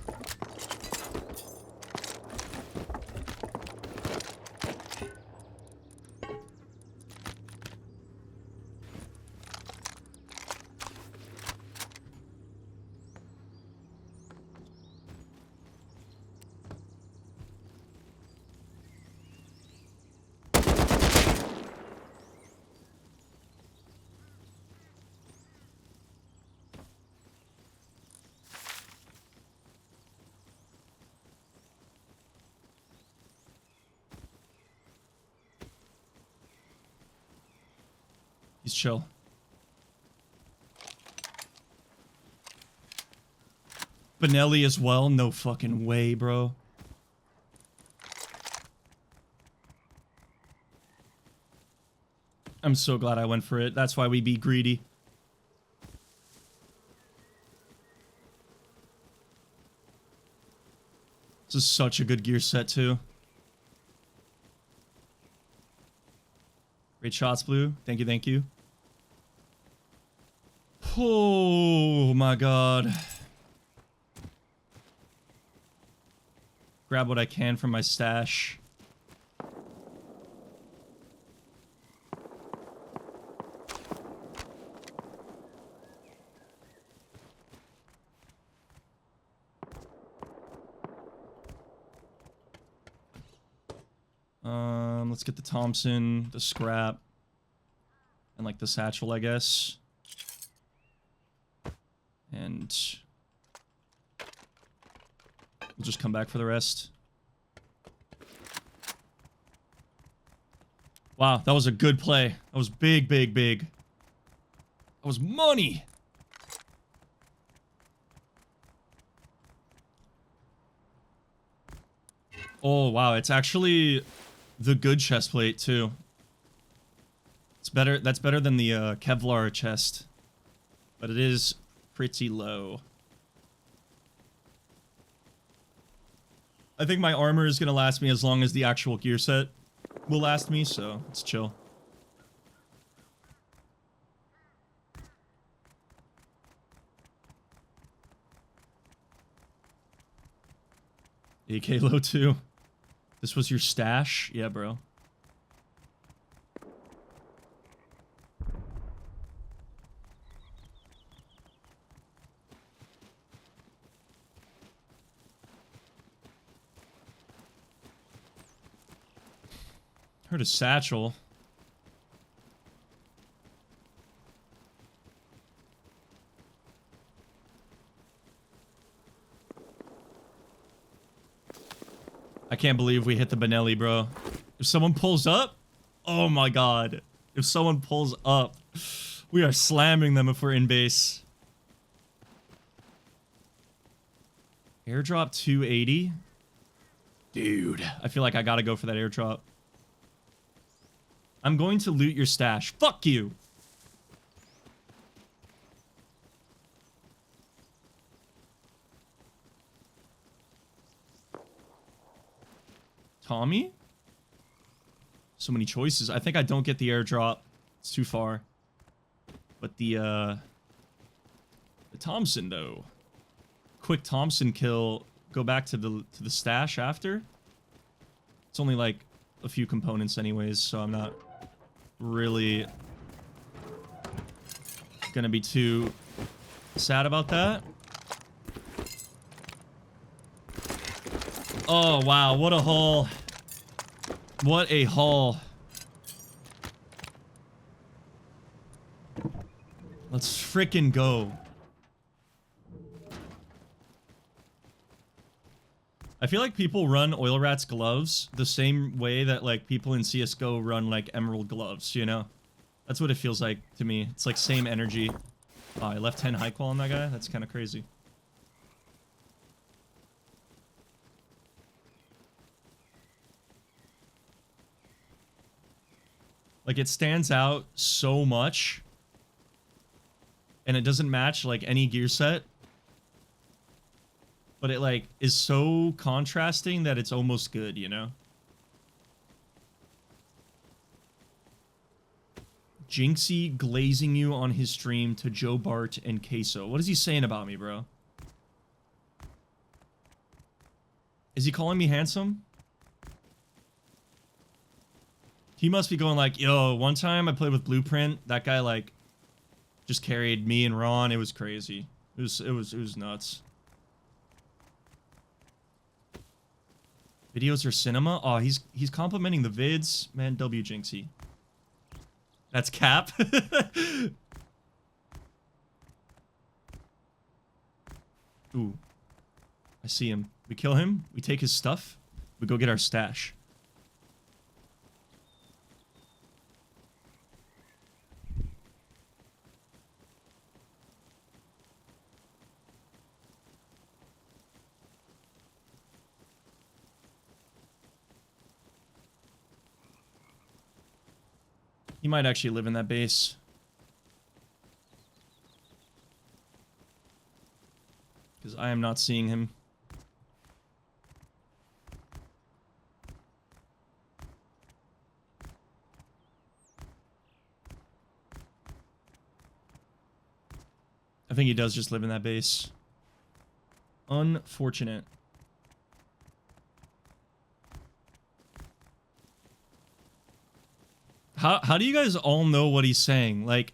He's chill. Benelli as well? No fucking way, bro. I'm so glad I went for it. That's why we be greedy. This is such a good gear set, too. Great shots, Blue. Thank you, thank you. Oh, my God. Grab what I can from my stash. Let's get the Thompson, the scrap, and like the satchel, I guess. And we'll just come back for the rest. Wow, that was a good play. That was big, big, big. That was money. Oh, wow, it's actually the good chest plate too. It's better. That's better than the Kevlar chest, but it is pretty low. I think my armor is gonna last me as long as the actual gear set will last me, so it's chill. AK low too. This was your stash? Yeah, bro. Heard a satchel. I can't believe we hit the Benelli, bro. If someone pulls up, oh my god. If someone pulls up, we are slamming them if we're in base. Airdrop 280? Dude, I feel like I gotta go for that airdrop. I'm going to loot your stash. Fuck you! Tommy? So many choices. I think I don't get the airdrop. It's too far. But the Thompson, though. Quick Thompson kill. Go back to the stash after. It's only like a few components anyways, so I'm not really gonna be too sad about that. Oh, wow. What a haul. What a haul. Let's frickin' go. I feel like people run Oil Rat's gloves the same way that, like, people in CSGO run, like, Emerald gloves, you know? That's what it feels like to me. It's, like, same energy. Oh, I left 10 high qual on that guy? That's kind of crazy. Like, it stands out so much. And it doesn't match, like, any gear set. But it, like, is so contrasting that it's almost good, you know? Jinxie glazing you on his stream to Joe Bart and Queso. What is he saying about me, bro? Is he calling me handsome? He must be going like, yo, one time I played with Blooprint. That guy, like, just carried me and Ron. It was crazy. It was nuts. Videos are cinema? Oh, he's complimenting the vids. Man, W Jinxie. That's cap. Ooh. I see him. We kill him. We take his stuff. We go get our stash. He might actually live in that base. Because I am not seeing him. I think he does just live in that base. Unfortunate. How do you guys all know what he's saying? Like,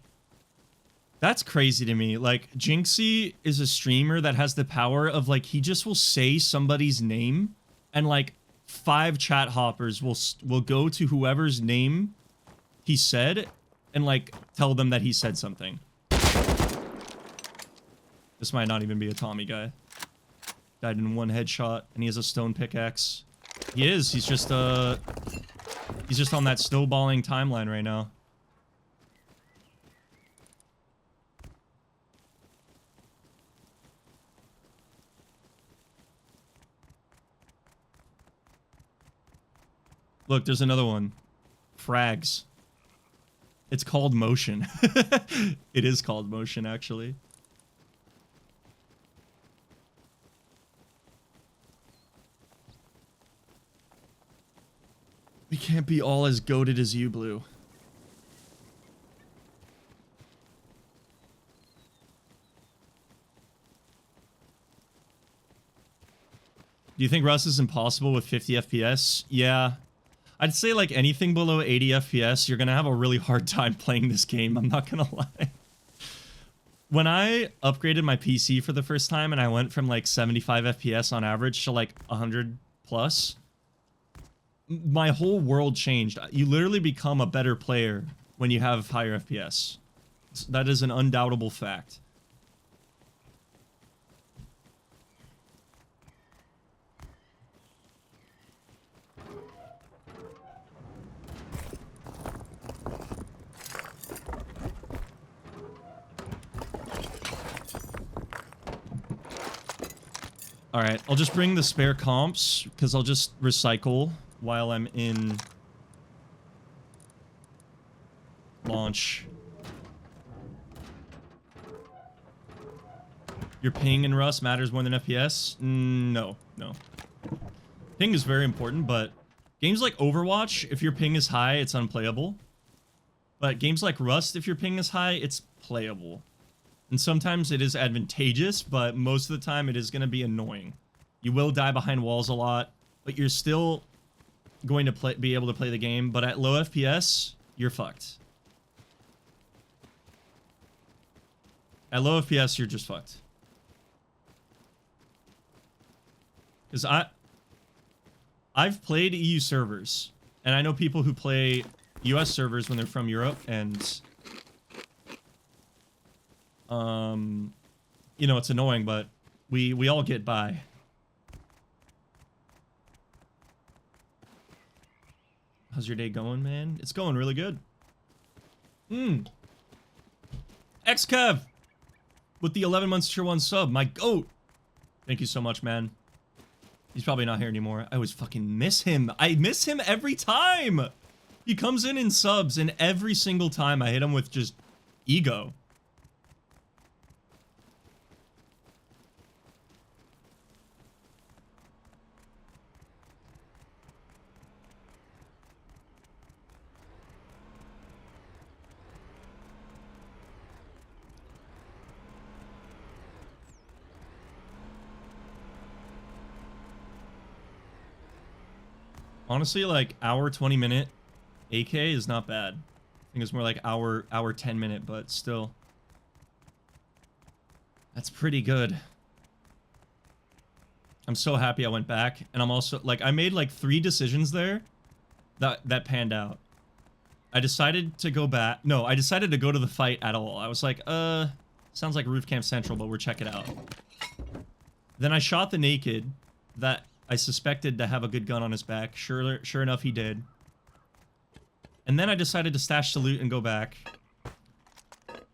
that's crazy to me. Like, Jinxie is a streamer that has the power of, like, he just will say somebody's name, and, like, 5 chat hoppers will go to whoever's name he said, and, like, tell them that he said something. This might not even be a Tommy guy. Died in 1 headshot, and he has a stone pickaxe. He is. He's just on that snowballing timeline right now. Look, there's another one. Frags. It's called motion. It is called motion, actually. We can't be all as goated as you, Blue. Do you think Rust is impossible with 50 FPS? Yeah. I'd say like anything below 80 FPS, you're gonna have a really hard time playing this game, I'm not gonna lie. When I upgraded my PC for the first time and I went from like 75 FPS on average to like 100 plus, my whole world changed. You literally become a better player when you have higher FPS. That is an undoubtable fact. Alright, I'll just bring the spare comps, because I'll just recycle while I'm in launch. Your ping in Rust matters more than FPS? No. Ping is very important, but games like Overwatch, if your ping is high, it's unplayable. But games like Rust, if your ping is high, it's playable. And sometimes it is advantageous, but most of the time it is going to be annoying. You will die behind walls a lot, but you're still going to be able to play the game. But at low FPS, you're fucked. At low FPS, you're just fucked. Because I've played EU servers, and I know people who play US servers when they're from Europe, and you know, it's annoying, but we all get by. How's your day going, man? It's going really good. XKev with the 11 months tier 1 sub. My goat. Thank you so much, man. He's probably not here anymore. I always fucking miss him. I miss him every time. He comes in subs, and every single time I hit him with just ego. Honestly, like, hour 20-minute AK is not bad. I think it's more like hour 10-minute, but still. That's pretty good. I'm so happy I went back, and I'm also, like, I made, like, 3 decisions there that panned out. I decided to go back. No, I decided to go to the fight at all. I was like, sounds like Roof Camp Central, but we're checking it out. Then I shot the naked that I suspected to have a good gun on his back. Sure enough, he did. And then I decided to stash the loot and go back.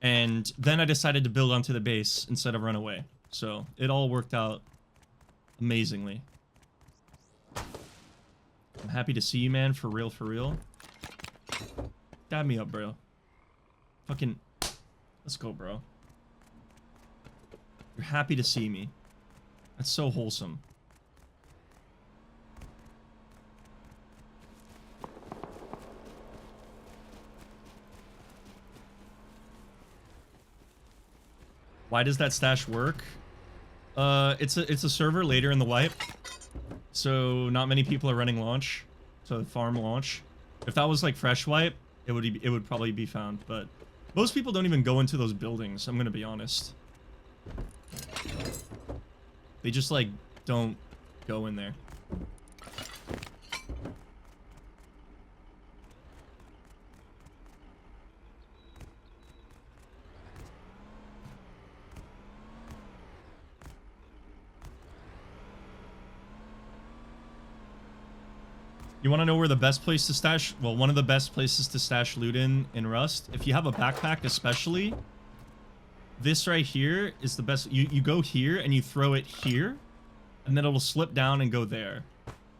And then I decided to build onto the base instead of run away. So it all worked out amazingly. I'm happy to see you, man. For real, for real. Dab me up, bro. Fucking... Let's go, bro. You're happy to see me. That's so wholesome. Why does that stash work? It's a server later in the wipe, so not many people are running launch, so farm launch. If that was like fresh wipe, it would probably be found, but most people don't even go into those buildings. I'm gonna be honest. They just like don't go in there. You want to know where the best place to stash? Well, one of the best places to stash loot in Rust. If you have a backpack especially, this right here is the best. You go here and you throw it here, and then it'll slip down and go there.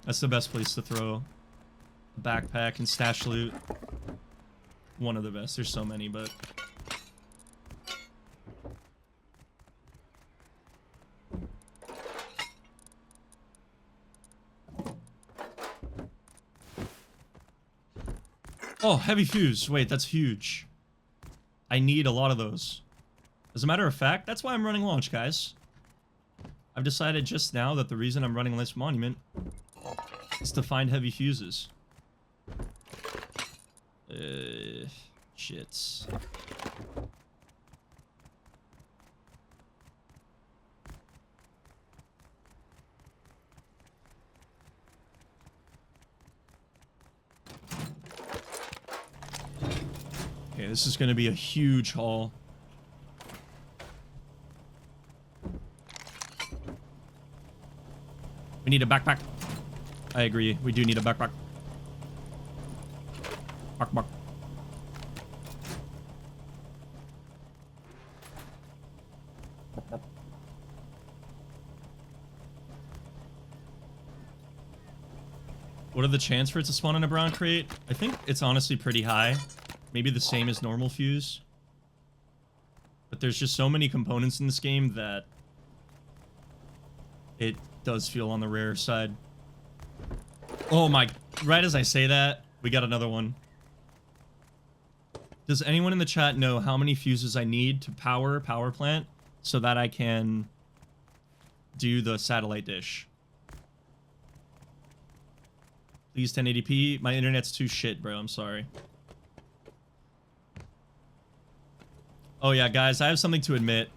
That's the best place to throw a backpack and stash loot. One of the best. There's so many, but... Oh, heavy fuse. Wait, that's huge. I need a lot of those. As a matter of fact, that's why I'm running launch, guys. I've decided just now that the reason I'm running this monument is to find heavy fuses. Shits. Okay, this is going to be a huge haul. We need a backpack. I agree. We do need a backpack. Backpack. What are the chances for it to spawn in a brown crate? I think it's honestly pretty high. Maybe the same as normal fuse. But there's just so many components in this game that it does feel on the rare side. Oh my, right as I say that, we got another one. Does anyone in the chat know how many fuses I need to power power plant so that I can do the satellite dish? Please 1080p. My internet's too shit, bro. I'm sorry. Oh yeah, guys, I have something to admit.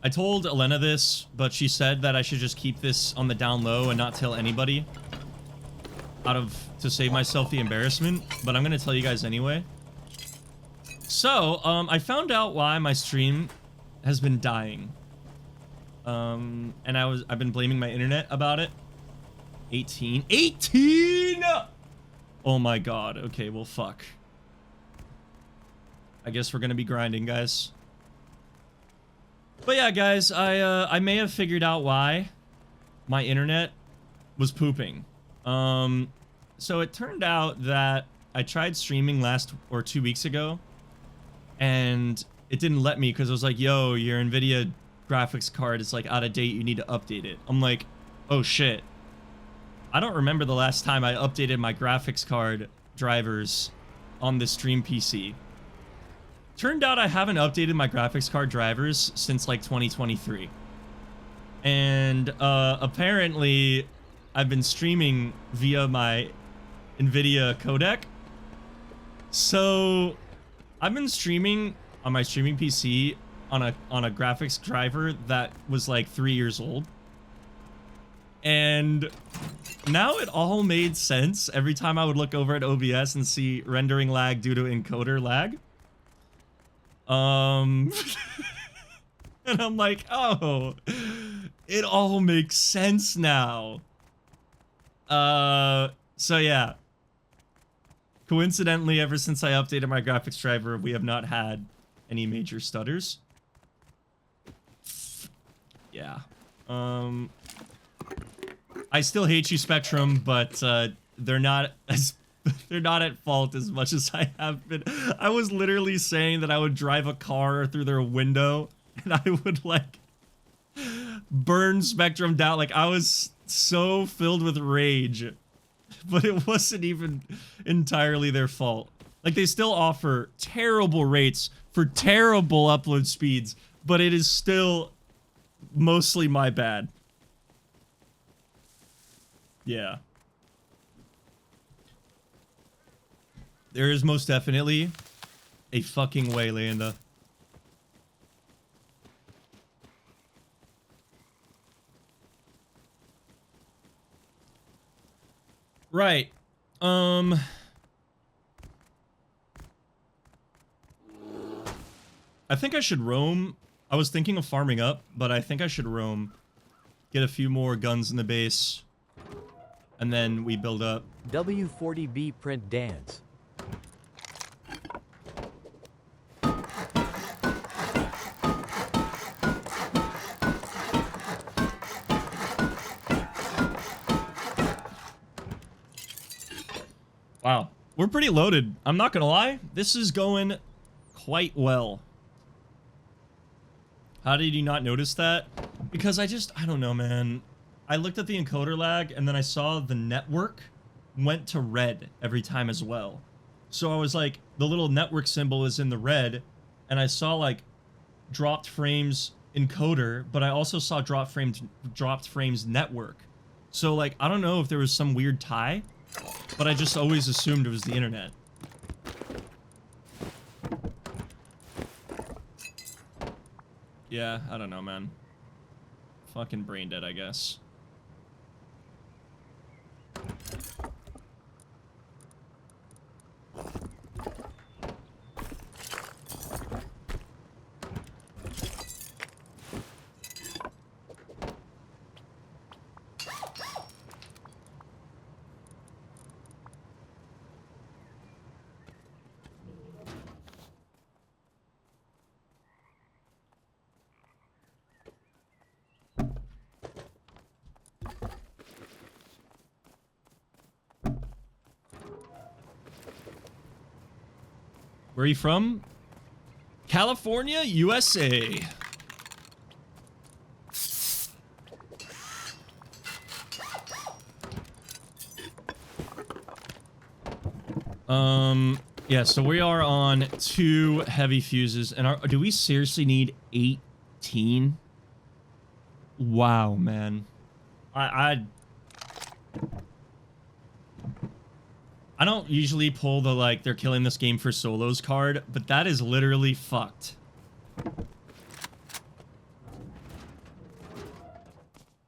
I told Elena this, but she said that I should just keep this on the down low and not tell anybody to save myself the embarrassment, but I'm gonna tell you guys anyway. So, I found out why my stream has been dying. And I've been blaming my internet about it. 18? Oh my god. Okay, well, fuck. I guess we're gonna be grinding, guys. But yeah, guys, I may have figured out why my internet was pooping. So it turned out that I tried streaming 2 weeks ago, and it didn't let me because it was like, yo, your NVIDIA graphics card is like out of date, you need to update it. I'm like, oh shit. I don't remember the last time I updated my graphics card drivers on the stream PC. Turned out I haven't updated my graphics card drivers since like 2023. And apparently I've been streaming via my NVIDIA codec. So I've been streaming on my streaming PC on a graphics driver that was like 3 years old. And now it all made sense every time I would look over at OBS and see rendering lag due to encoder lag. And I'm like, oh, it all makes sense now. So yeah. Coincidentally, ever since I updated my graphics driver, we have not had any major stutters. Yeah. I still hate you, Spectrum, but they're not as They're not at fault as much as I have been. I was literally saying that I would drive a car through their window and I would like burn Spectrum down. Like I was so filled with rage, but it wasn't even entirely their fault. Like they still offer terrible rates for terrible upload speeds, but it is still mostly my bad. Yeah. There is most definitely a fucking way, Leanda. Right. I think I should roam. I was thinking of farming up, but I think I should roam. Get a few more guns in the base. And then we build up. W40B print dance. Wow. We're pretty loaded. I'm not gonna lie. This is going quite well. How did you not notice that? Because I don't know, man. I looked at the encoder lag and then I saw the network went to red every time as well. So I was like, the little network symbol is in the red and I saw like dropped frames encoder, but I also saw dropped frames network. So like, I don't know if there was some weird tie, but I just always assumed it was the internet. Yeah, I don't know, man. Fucking brain dead, I guess. Where are you from? California, USA. Yeah, so we are on 2 heavy fuses, and do we seriously need 18? Wow, man. I don't usually pull the, like, they're killing this game for solos card, but that is literally fucked.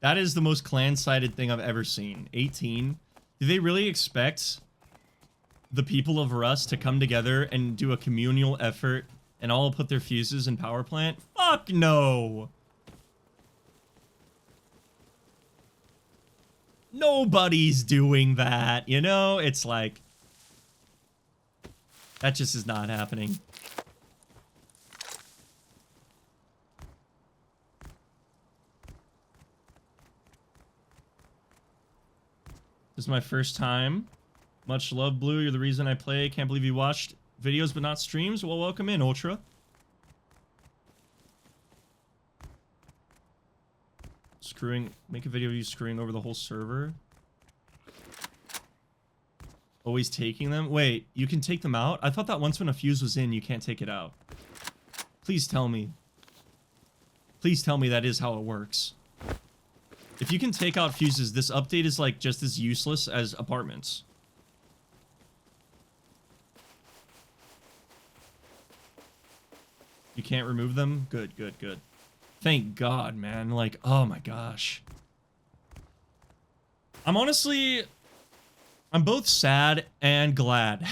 That is the most clan-sided thing I've ever seen. 18? Do they really expect the people of Rust to come together and do a communal effort and all put their fuses in power plant? Fuck no! Nobody's doing that, you know? It's like... that just is not happening. This is my first time. Much love, Blue. You're the reason I play. Can't believe you watched videos but not streams. Well, welcome in, Ultra. Make a video of you screwing over the whole server. Always taking them? Wait, you can take them out? I thought that once when a fuse was in, you can't take it out. Please tell me. Please tell me that is how it works. If you can take out fuses, this update is like just as useless as apartments. You can't remove them? Good, good, good. Thank God, man. Like, oh my gosh. I'm both sad and glad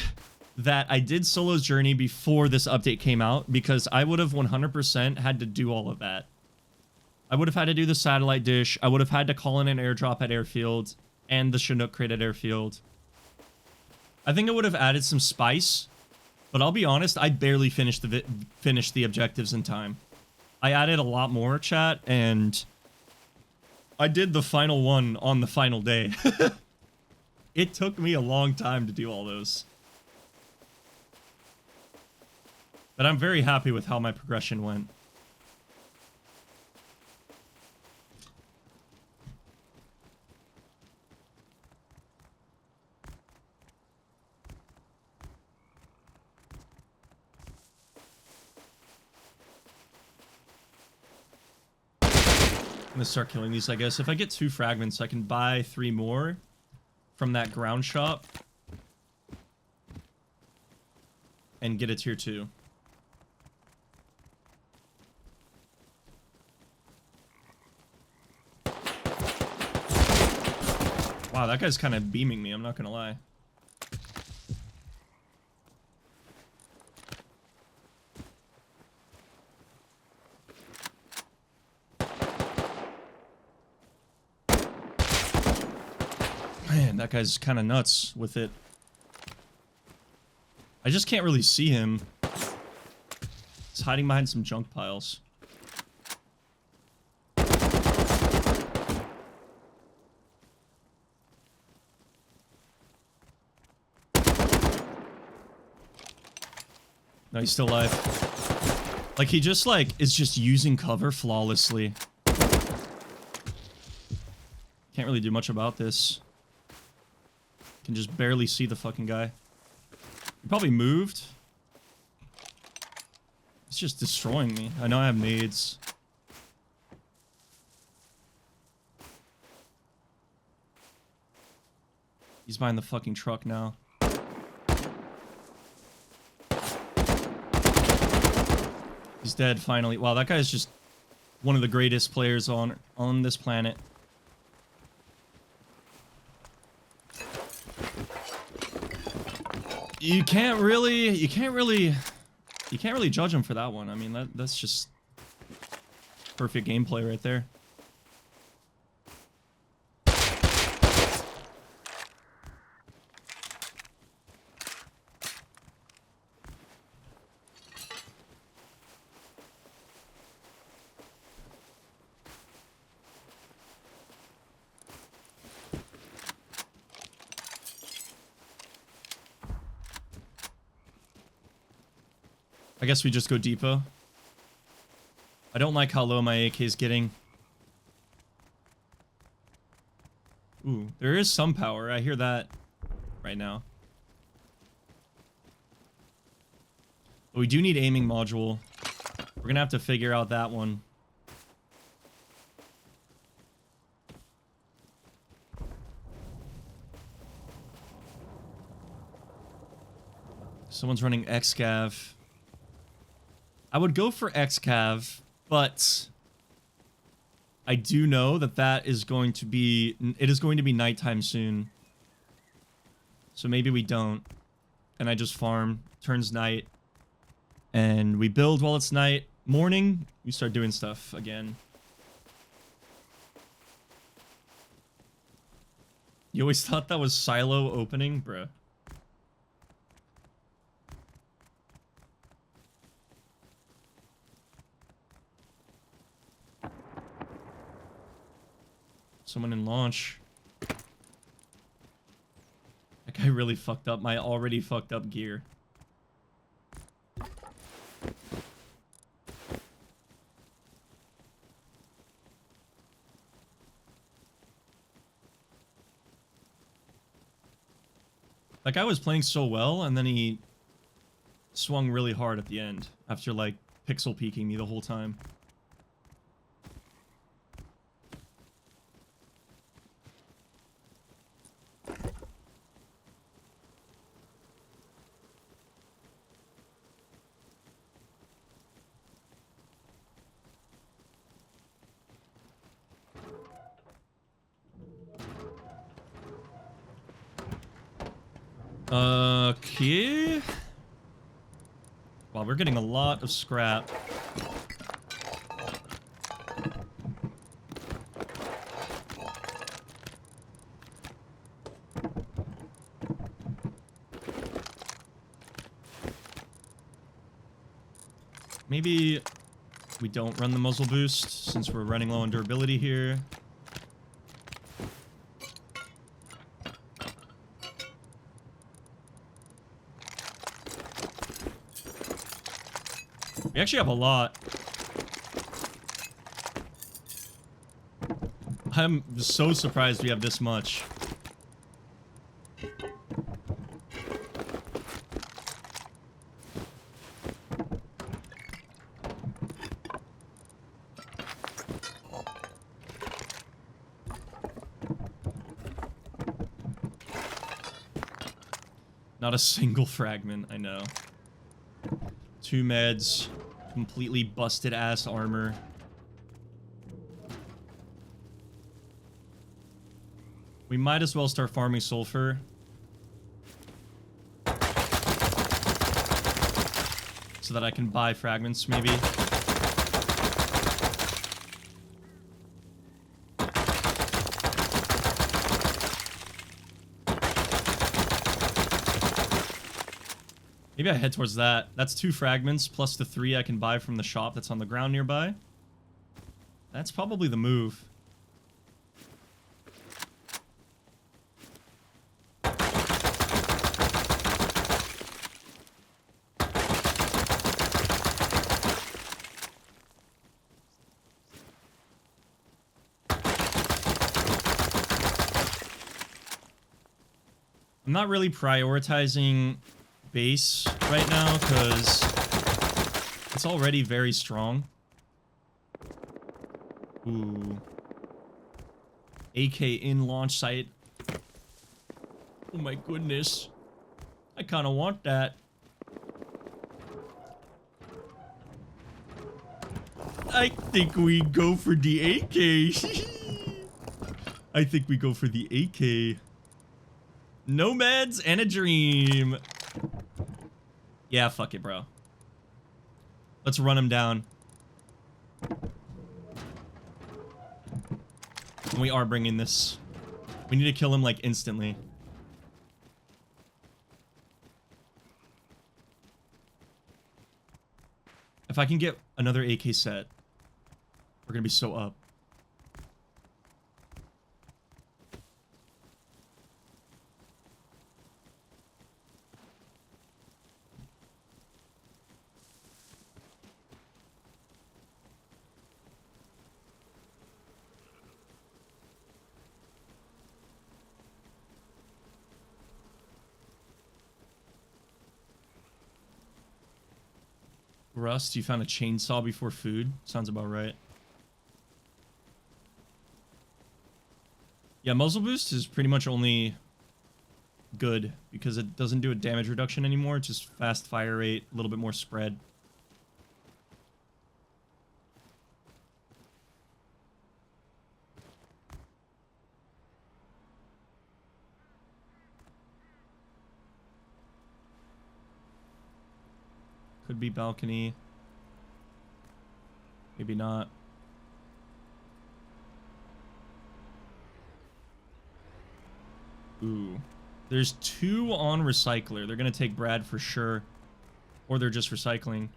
that I did Solo's Journey before this update came out, because I would have 100% had to do all of that. I would have had to do the satellite dish. I would have had to call in an airdrop at airfield and the Chinook crate at airfield. I think I would have added some spice, but I'll be honest, I barely finished the objectives in time. I added a lot more, chat, and I did the final one on the final day. It took me a long time to do all those. But I'm very happy with how my progression went. I'm gonna start killing these, I guess. If I get 2 fragments, I can buy 3 more from that ground shop and get a tier 2. Wow, that guy's kind of beaming me, I'm not gonna lie. Man, that guy's kind of nuts with it. I just can't really see him. He's hiding behind some junk piles. No, he's still alive. Like, he just, like, is just using cover flawlessly. Can't really do much about this. Can just barely see the fucking guy. He probably moved. It's just destroying me. I know I have nades. He's behind the fucking truck now. He's dead finally. Wow, that guy's just one of the greatest players on this planet. You can't really judge him for that one. I mean, that's just perfect gameplay right there. I guess we just go depot. I don't like how low my AK is getting. Ooh, there is some power. I hear that right now. But we do need aiming module. We're gonna have to figure out that one. Someone's running XCav. I would go for XCav, but I do know that it is going to be nighttime soon. So maybe we don't. And I just farm, turns night, and we build while it's night. Morning, we start doing stuff again. You always thought that was silo opening? Bruh. Someone in launch. That guy really fucked up my already fucked up gear. That guy was playing so well, and then he swung really hard at the end after, like, pixel peeking me the whole time. Okay. Wow, we're getting a lot of scrap. Maybe we don't run the muzzle boost since we're running low on durability here. We actually have a lot. I'm so surprised we have this much. Not a single fragment, I know. 2 meds, completely busted ass armor. We might as well start farming sulfur. So that I can buy fragments, maybe. Maybe I head towards that. That's 2 fragments, plus the 3 I can buy from the shop that's on the ground nearby. That's probably the move. I'm not really prioritizing base right now because it's already very strong. Ooh. AK in launch site. Oh my goodness. I kind of want that. I think we go for the AK. I think we go for the AK. Nomads and a dream. Yeah, fuck it, bro. Let's run him down. And we are bringing this. We need to kill him, like, instantly. If I can get another AK set, we're gonna be so up. Rust, you found a chainsaw before food? Sounds about right. Yeah, muzzle boost is pretty much only good because it doesn't do a damage reduction anymore. It's just fast fire rate, a little bit more spread. Could be balcony. Maybe not. Ooh. There's 2 on recycler. They're gonna take Brad for sure. Or they're just recycling.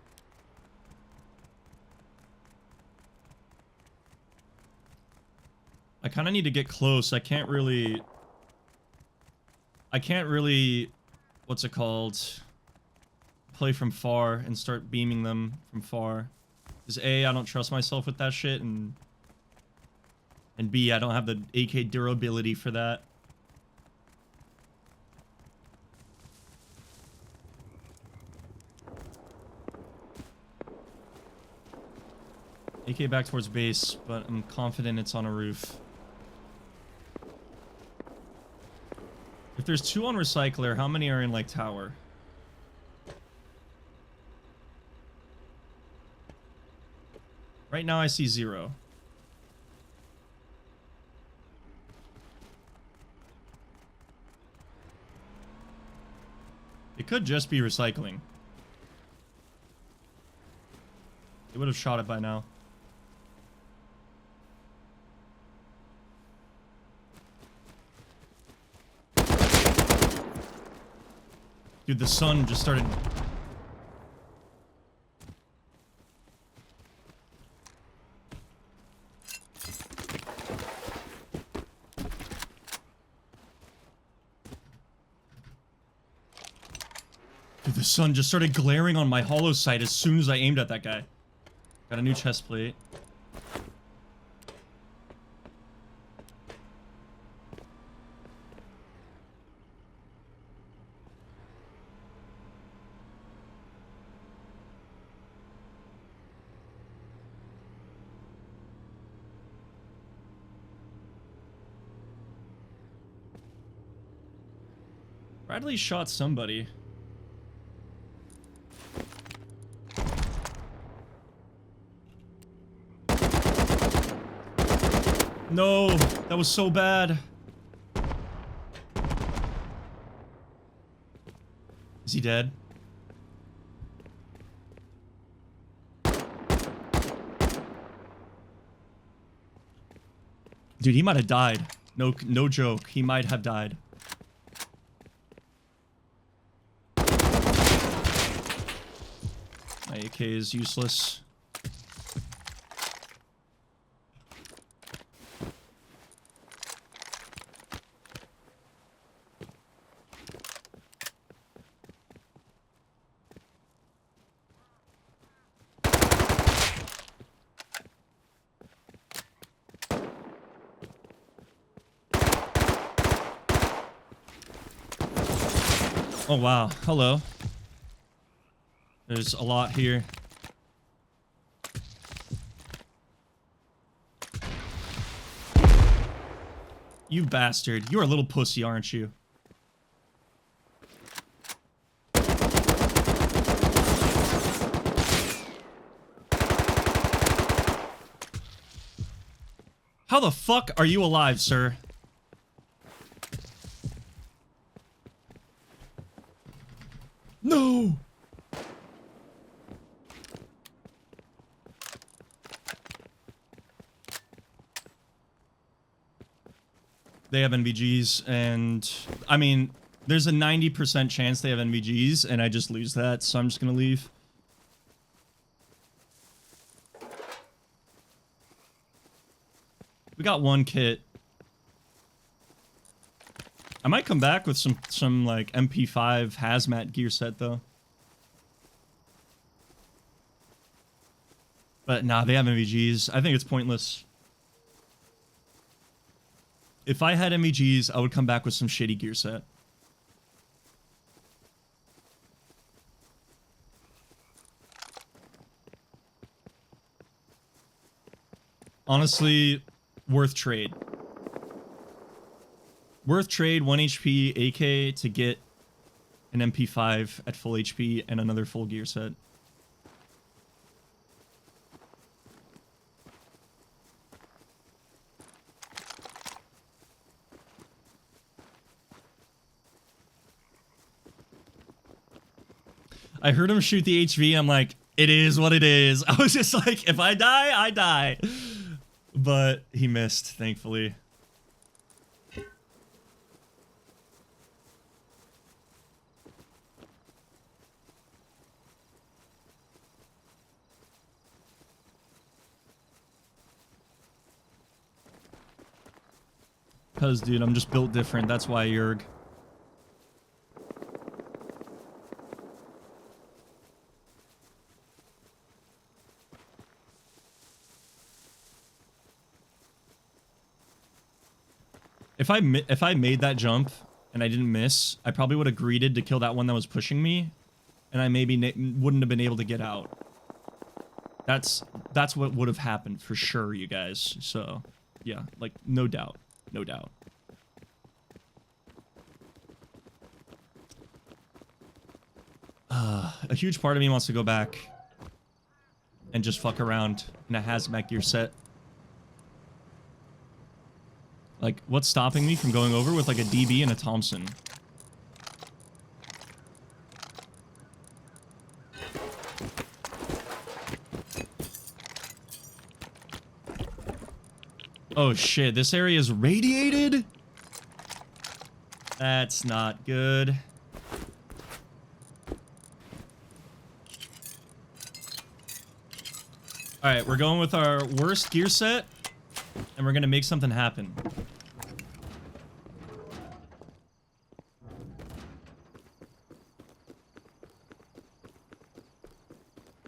I kind of need to get close. I can't really... What's it called? Play from far and start beaming them from far. Because A, I don't trust myself with that shit, and B, I don't have the AK durability for that. AK back towards base, but I'm confident it's on a roof. If there's 2 on recycler, how many are in, like, tower? Right now I see 0. It could just be recycling. They would have shot it by now. Dude, the sun just started... Dude, The sun just started glaring on my hollow sight as soon as I aimed at that guy. Got a new chest plate. Bradley shot somebody. No, that was so bad. Is he dead? Dude, he might have died. No joke. He might have died. My AK is useless. Oh wow, hello. There's a lot here. You bastard. You're a little pussy, aren't you? How the fuck are you alive, sir? No! They have NVGs, and I mean, there's a 90% chance they have NVGs, and I just lose that, so I'm just gonna leave. We got one kit. I might come back with some like MP5 hazmat gear set though. But nah, they have NVGs. I think it's pointless. If I had NVGs, I would come back with some shitty gear set. Honestly, worth trade. Worth trade 1 HP AK to get an MP5 at full HP and another full gear set. I heard him shoot the HV. I'm like, it is what it is. I was just like, if I die, I die. But he missed, thankfully. Cause, dude, I'm just built different. That's why, Yerg. If I made that jump and I didn't miss, I probably would have greeted to kill that one that was pushing me, and I maybe wouldn't have been able to get out. That's what would have happened for sure, you guys. So, yeah, like no doubt, no doubt. A huge part of me wants to go back and just fuck around in a hazmat gear set. Like, what's stopping me from going over with, like, a DB and a Thompson? Oh, shit. This area is radiated? That's not good. Alright, we're going with our worst gear set, and we're gonna make something happen.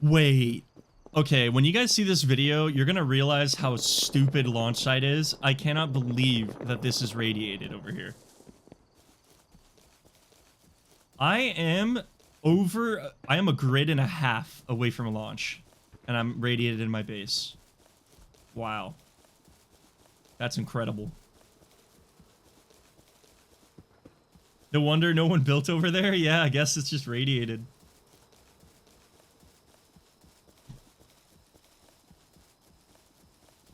Wait. Okay, when you guys see this video, you're gonna realize how stupid launch site is. I cannot believe that this is radiated over here. I am a grid and a half away from a launch. And I'm radiated in my base. Wow. That's incredible. No wonder no one built over there? Yeah, I guess it's just radiated.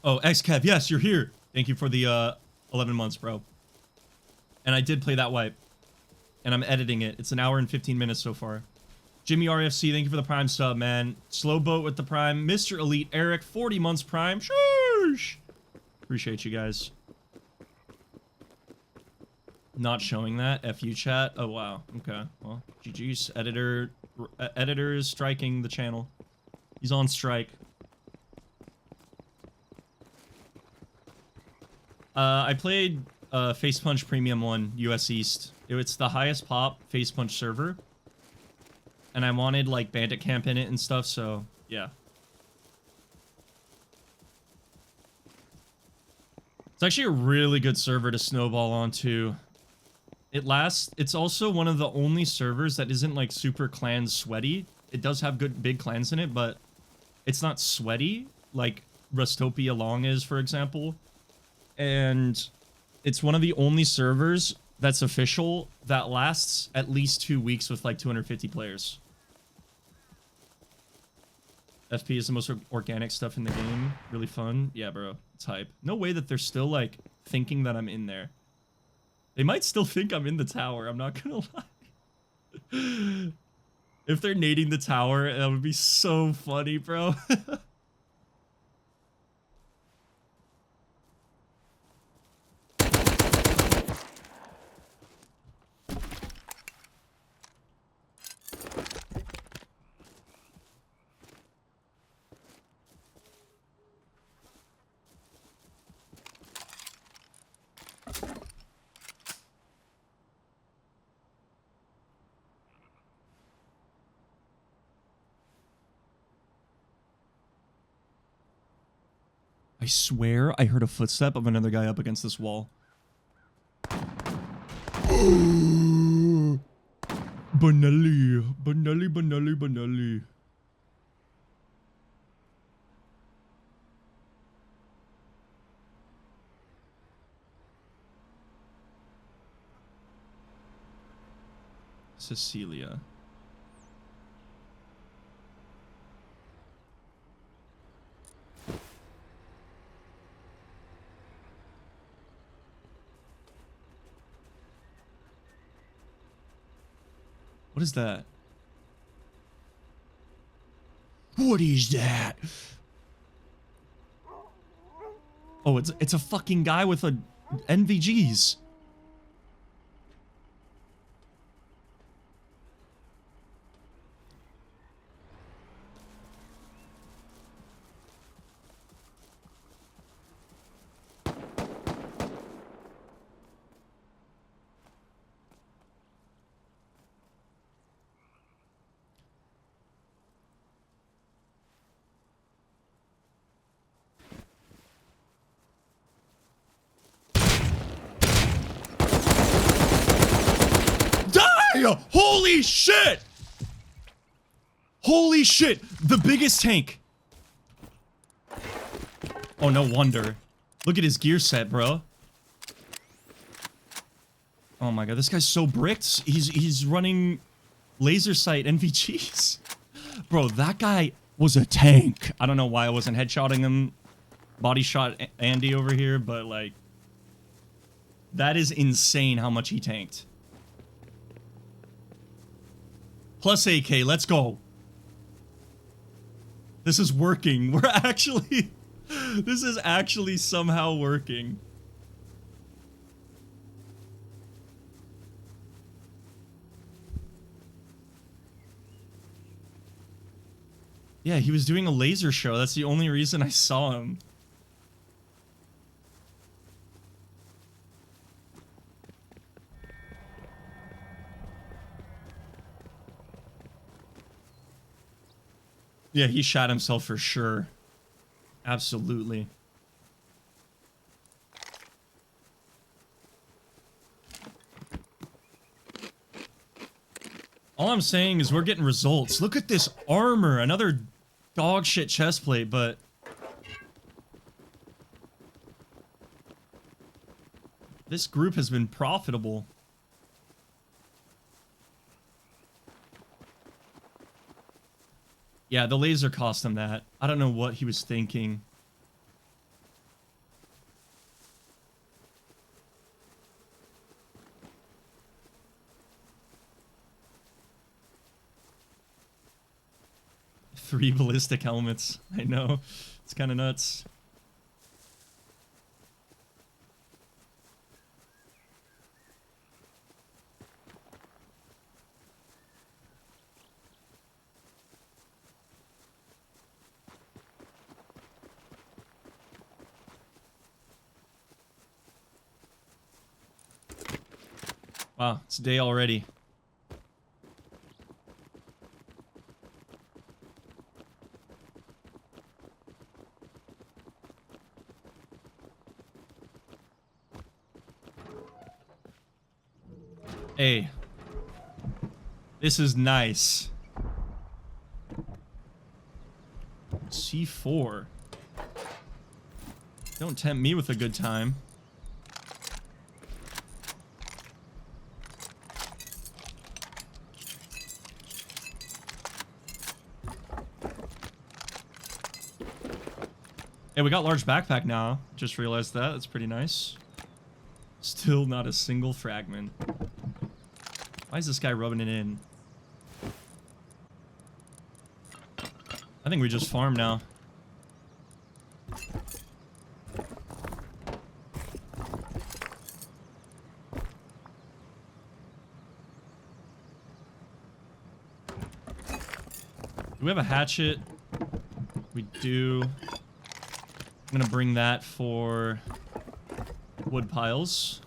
Oh, XCav, yes, you're here. Thank you for the 11 months, bro. And I did play that wipe. And I'm editing it. It's an hour and 15 minutes so far. Jimmy RFC, thank you for the Prime sub, man. Slow Boat with the Prime. Mr. Elite Eric, 40 months Prime. Sheesh. Appreciate you guys. Not showing that. FU chat. Oh, wow. Okay. Well, GG's. Editor is striking the channel. He's on strike. I played Face Punch Premium 1, US East. It's the highest pop Face Punch server. And I wanted, like, Bandit Camp in it and stuff, so, yeah. It's actually a really good server to snowball onto. It's also one of the only servers that isn't, like, super clan sweaty. It does have good, big clans in it, but it's not sweaty, like Rustopia Long is, for example. And it's one of the only servers that's official that lasts at least 2 weeks with, like, 250 players. FP is the most organic stuff in the game. Really fun. Yeah, bro. It's hype. No way that they're still, like, thinking that I'm in there. They might still think I'm in the tower. I'm not gonna lie. If they're nading the tower, that would be so funny, bro. I swear I heard a footstep of another guy up against this wall. Banelli. Banelli. Cecilia. What is that? What is that? Oh, it's a fucking guy with a NVGs. Holy shit! Holy shit! The biggest tank! Oh, no wonder. Look at his gear set, bro. Oh my god, this guy's so bricked. He's running laser sight NVGs. Bro, that guy was a tank. I don't know why I wasn't headshotting him. Body shot Andy over here, but like... that is insane how much he tanked. Plus AK, let's go. This is working. We're actually... this is actually somehow working. Yeah, he was doing a laser show. That's the only reason I saw him. Yeah, he shot himself for sure. Absolutely. All I'm saying is we're getting results. Look at this armor. Another dog shit chestplate, but... this group has been profitable. Yeah, the laser cost him that. I don't know what he was thinking. Three ballistic helmets. I know. It's kind of nuts. Wow, it's day already. Hey. This is nice. C4. Don't tempt me with a good time. Hey, we got large backpack now. Just realized that. That's pretty nice. Still not a single fragment. Why is this guy rubbing it in? I think we just farm now. Do we have a hatchet? We do. I'm gonna bring that for wood piles.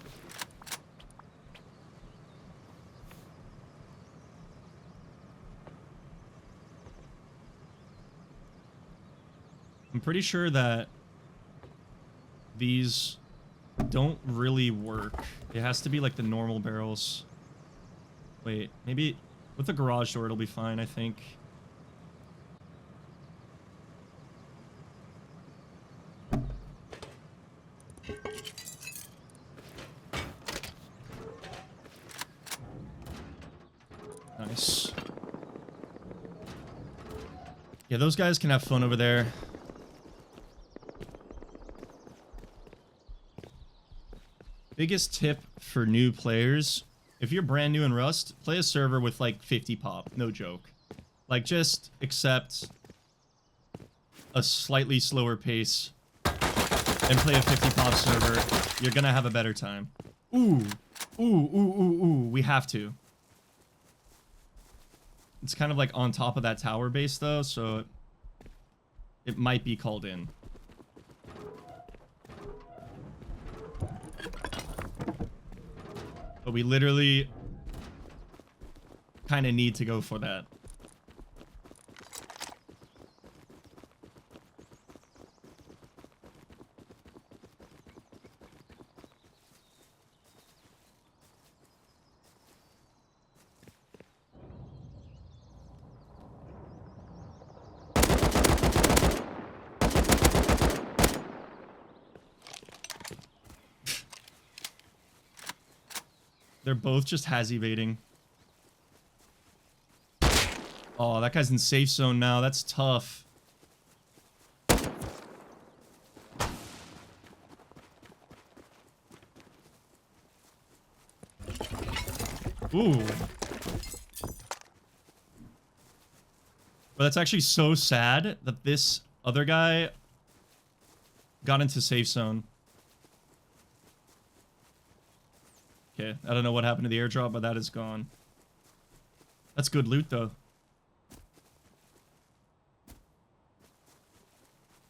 I'm pretty sure that these don't really work. It has to be like the normal barrels. Wait, maybe with the garage door it'll be fine, I think. Nice. Yeah, those guys can have fun over there. Biggest tip for new players, if you're brand new in Rust, play a server with like 50 pop, no joke. Like just accept a slightly slower pace and play a 50 pop server. You're gonna have a better time. Ooh, ooh, ooh, ooh, ooh, we have to. It's kind of like on top of that tower base though, so it might be called in. But we literally kind of need to go for that. They're both just has evading. Oh, that guy's in safe zone now. That's tough. Ooh. But that's actually so sad that this other guy got into safe zone. Okay, I don't know what happened to the airdrop, but that is gone. That's good loot, though.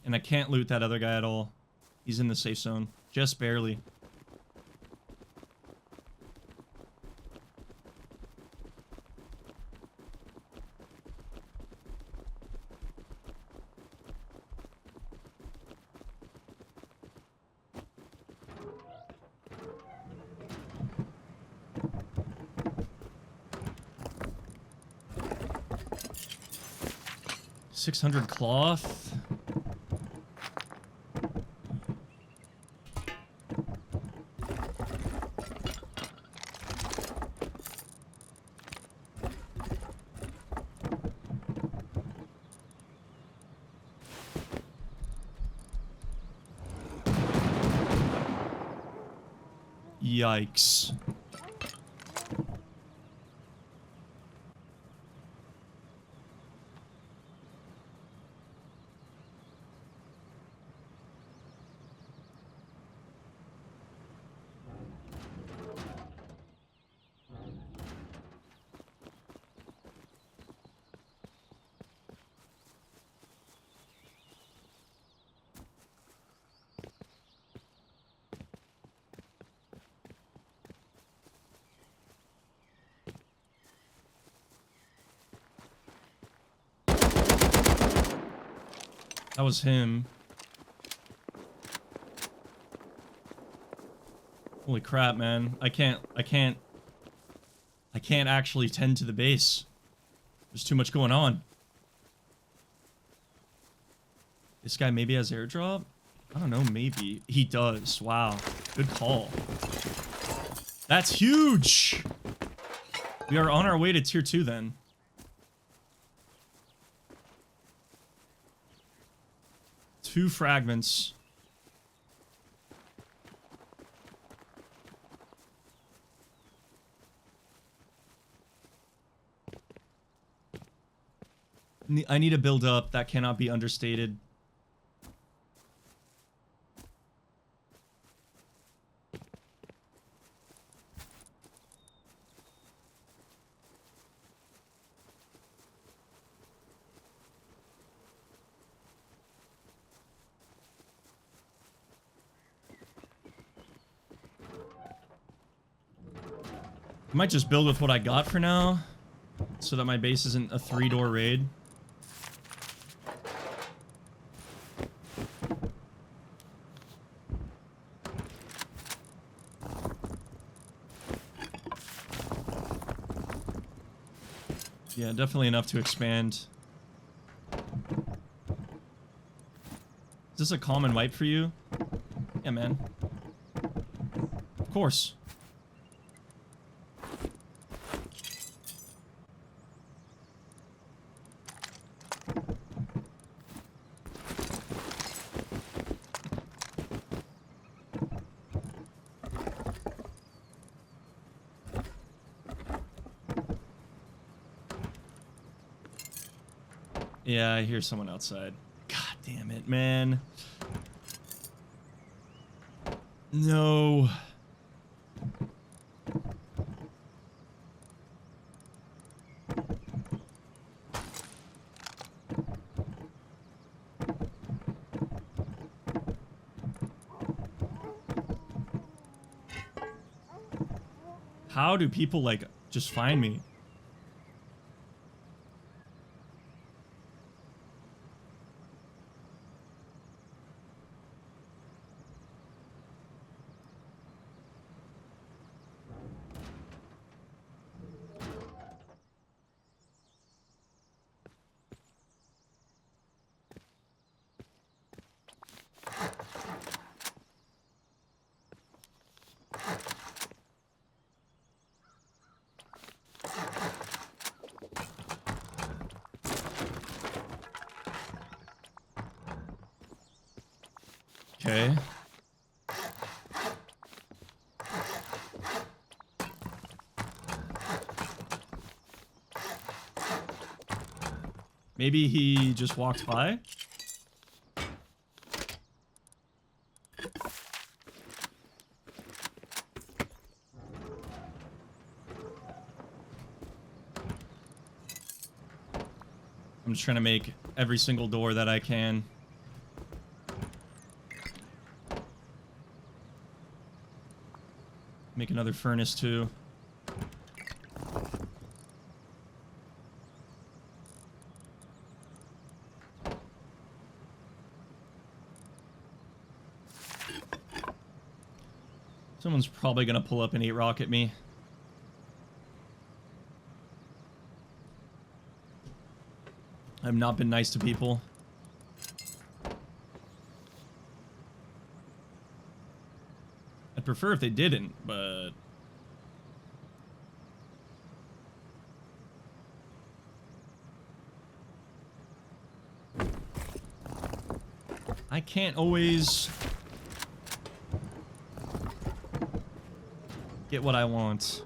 And I can't loot that other guy at all. He's in the safe zone. Just barely. 600 cloth. Yikes. That was him. Holy crap, man. I can't actually tend to the base. There's too much going on. This guy maybe has airdrop? I don't know, maybe. He does. Wow. Good call. That's huge! We are on our way to tier 2 then. Two fragments. I need to build up. That cannot be understated. I might just build with what I got for now, so that my base isn't a 3-door raid. Yeah, definitely enough to expand. Is this a common wipe for you? Yeah, man. Of course. Yeah, I hear someone outside. God damn it, man. No. How do people, like, just find me? Okay. Maybe he just walked by? I'm just trying to make every single door that I can. Make another furnace too. Someone's probably gonna pull up and 8-rock at me. I have have not been nice to people. I'd prefer if they didn't, but... I can't always get what I want.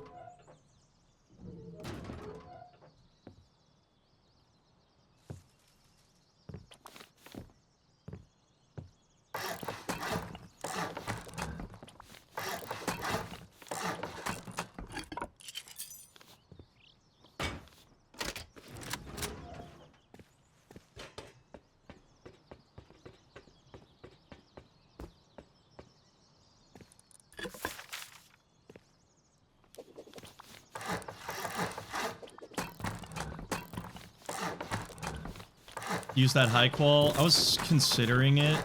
Use that high qual. I was considering it.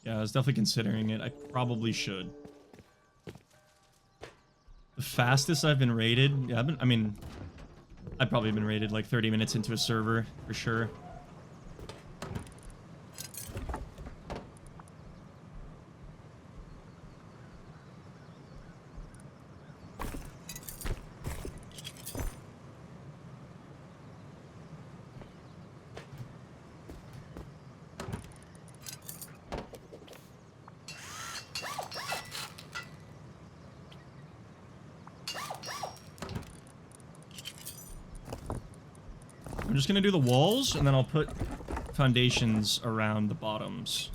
Yeah, I was definitely considering it. I probably should. The fastest I've been raided, yeah, I've probably been raided like 30 minutes into a server, for sure. I'm just gonna do the walls, and then I'll put foundations around the bottoms.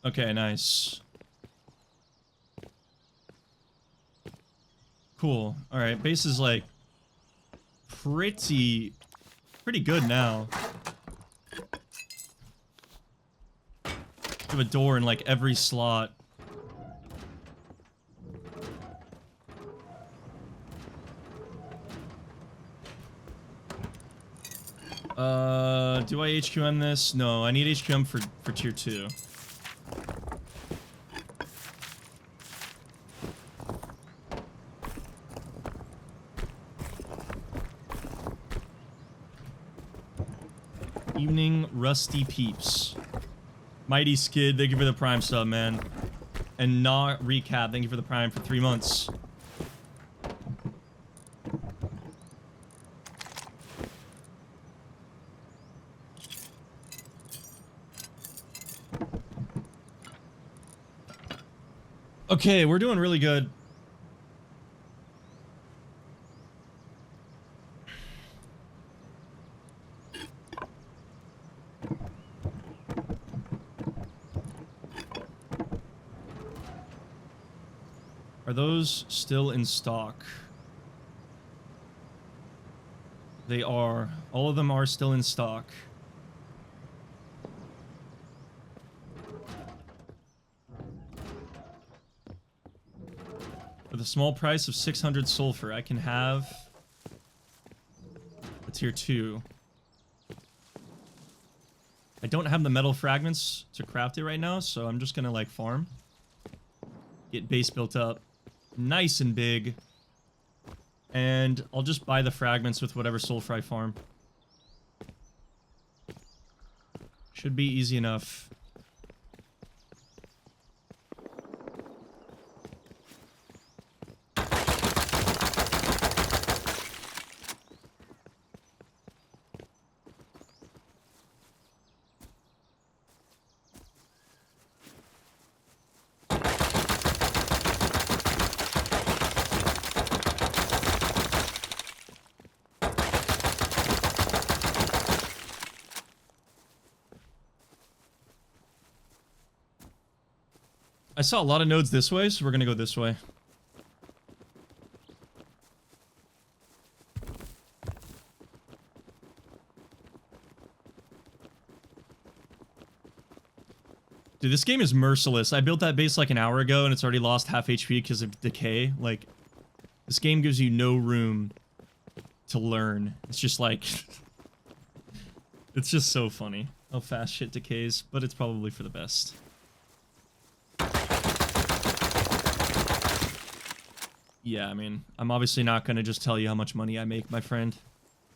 Okay, nice. Cool. Alright, base is like pretty good now. Have a door in like every slot. Do I HQM this? No, I need HQM for tier 2. Evening, Rusty Peeps. Mighty Skid, thank you for the Prime sub, man. And not Recap, thank you for the Prime for 3 months. Okay, we're doing really good. Are those still in stock? They are. All of them are still in stock. For the small price of 600 sulfur, I can have a tier 2. I don't have the metal fragments to craft it right now, so I'm just gonna like farm. Get base built up nice and big. And I'll just buy the fragments with whatever sulfur I farm. Should be easy enough. I saw a lot of nodes this way, so we're gonna go this way. Dude, this game is merciless. I built that base like an hour ago, and it's already lost half HP because of decay. Like, this game gives you no room to learn. It's just like... it's just so funny how fast shit decays, but it's probably for the best. Yeah, I mean, I'm obviously not going to just tell you how much money I make, my friend.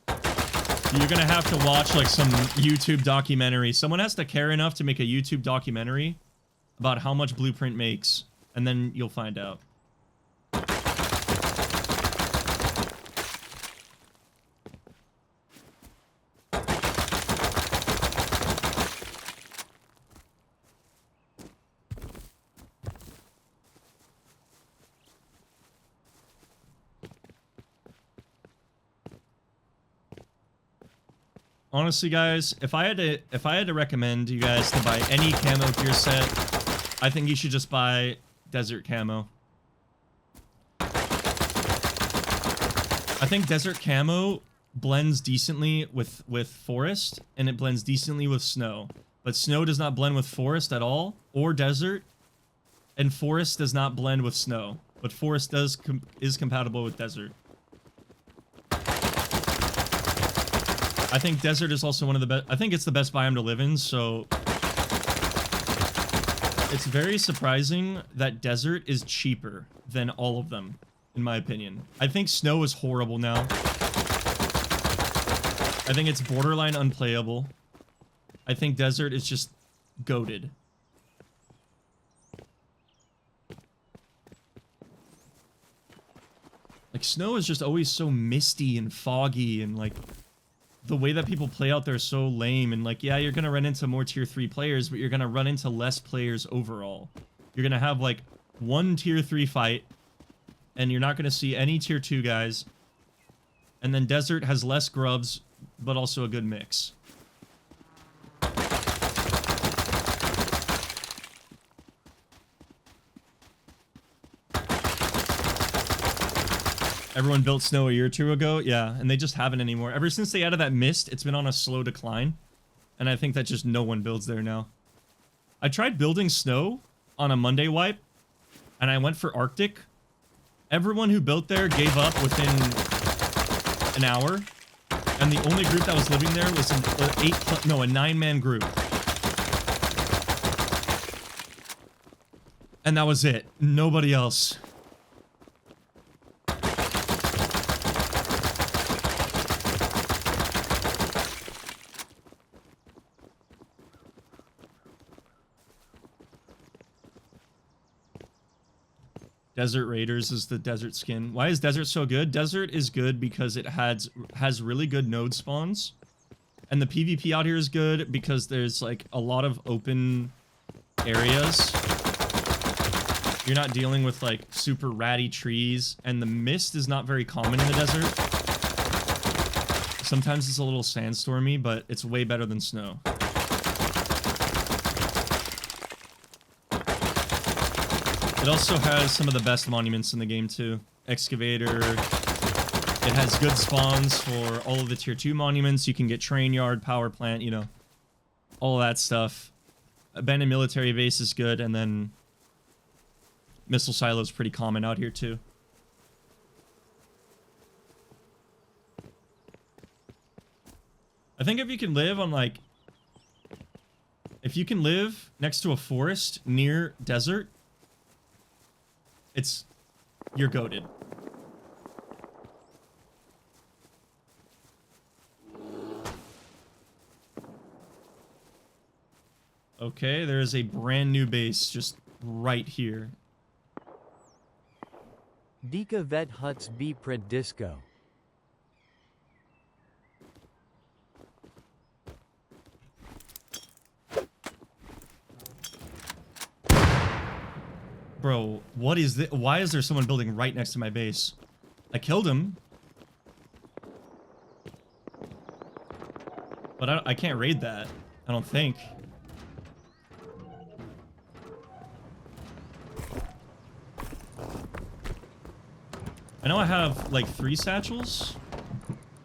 You're going to have to watch, like, some YouTube documentary. Someone has to care enough to make a YouTube documentary about how much Blooprint makes, and then you'll find out. Honestly, guys, if I had to recommend you guys to buy any camo gear set, I think you should just buy desert camo. I think desert camo blends decently with forest, and it blends decently with snow. But snow does not blend with forest at all, or desert, and forest does not blend with snow. But forest is compatible with desert. I think desert is also one of the best. I think it's the best biome to live in, so it's very surprising that desert is cheaper than all of them, in my opinion. I think snow is horrible now. I think it's borderline unplayable. I think desert is just goated. Like, snow is just always so misty and foggy, and like... the way that people play out there is so lame, and like, yeah, you're gonna run into more tier 3 players, but you're gonna run into less players overall. You're gonna have like one tier 3 fight, and you're not gonna see any tier 2 guys. And then desert has less grubs, but also a good mix. Everyone built snow a year or two ago, yeah, and they just haven't anymore. Ever since they added that mist, it's been on a slow decline, and I think that just no one builds there now. I tried building snow on a Monday wipe, and I went for Arctic. Everyone who built there gave up within an hour, and the only group that was living there was a 9-man group. And that was it. Nobody else. Desert Raiders is the desert skin. Why is desert so good? Desert is good because it has really good node spawns. And the PvP out here is good because there's like a lot of open areas. You're not dealing with like super ratty trees, and the mist is not very common in the desert. Sometimes it's a little sandstormy, but it's way better than snow. It also has some of the best monuments in the game too. Excavator. It has good spawns for all of the tier 2 monuments. You can get train yard, power plant, you know, all of that stuff. Abandoned military base is good, and then missile silo is pretty common out here too. I think if you can live on like... if you can live next to a forest near desert, you're goated. Okay, there is a brand new base just right here. Dika Vet Huts Blooprint Disco. Bro, what is this? Why is there someone building right next to my base? I killed him. But I can't raid that. I don't think. I know I have like 3 satchels.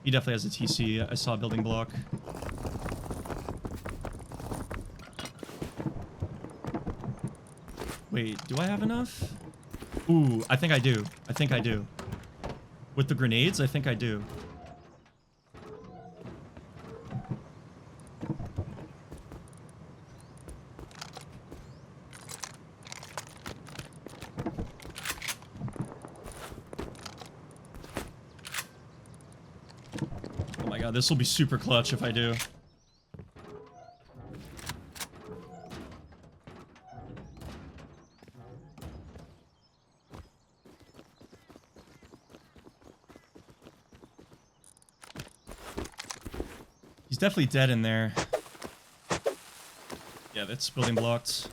He definitely has a TC. I saw a building block. Wait, do I have enough? Ooh, I think I do. I think I do. With the grenades, I think I do. Oh my god, this will be super clutch if I do. He's definitely dead in there. Yeah, that's building blocked.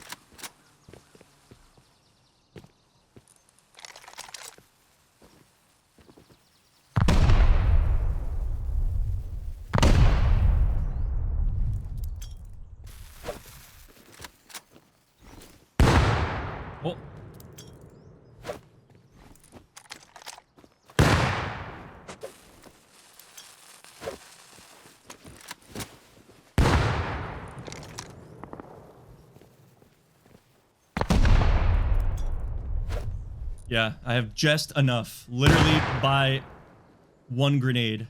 Oh. Yeah, I have just enough. Literally by 1 grenade.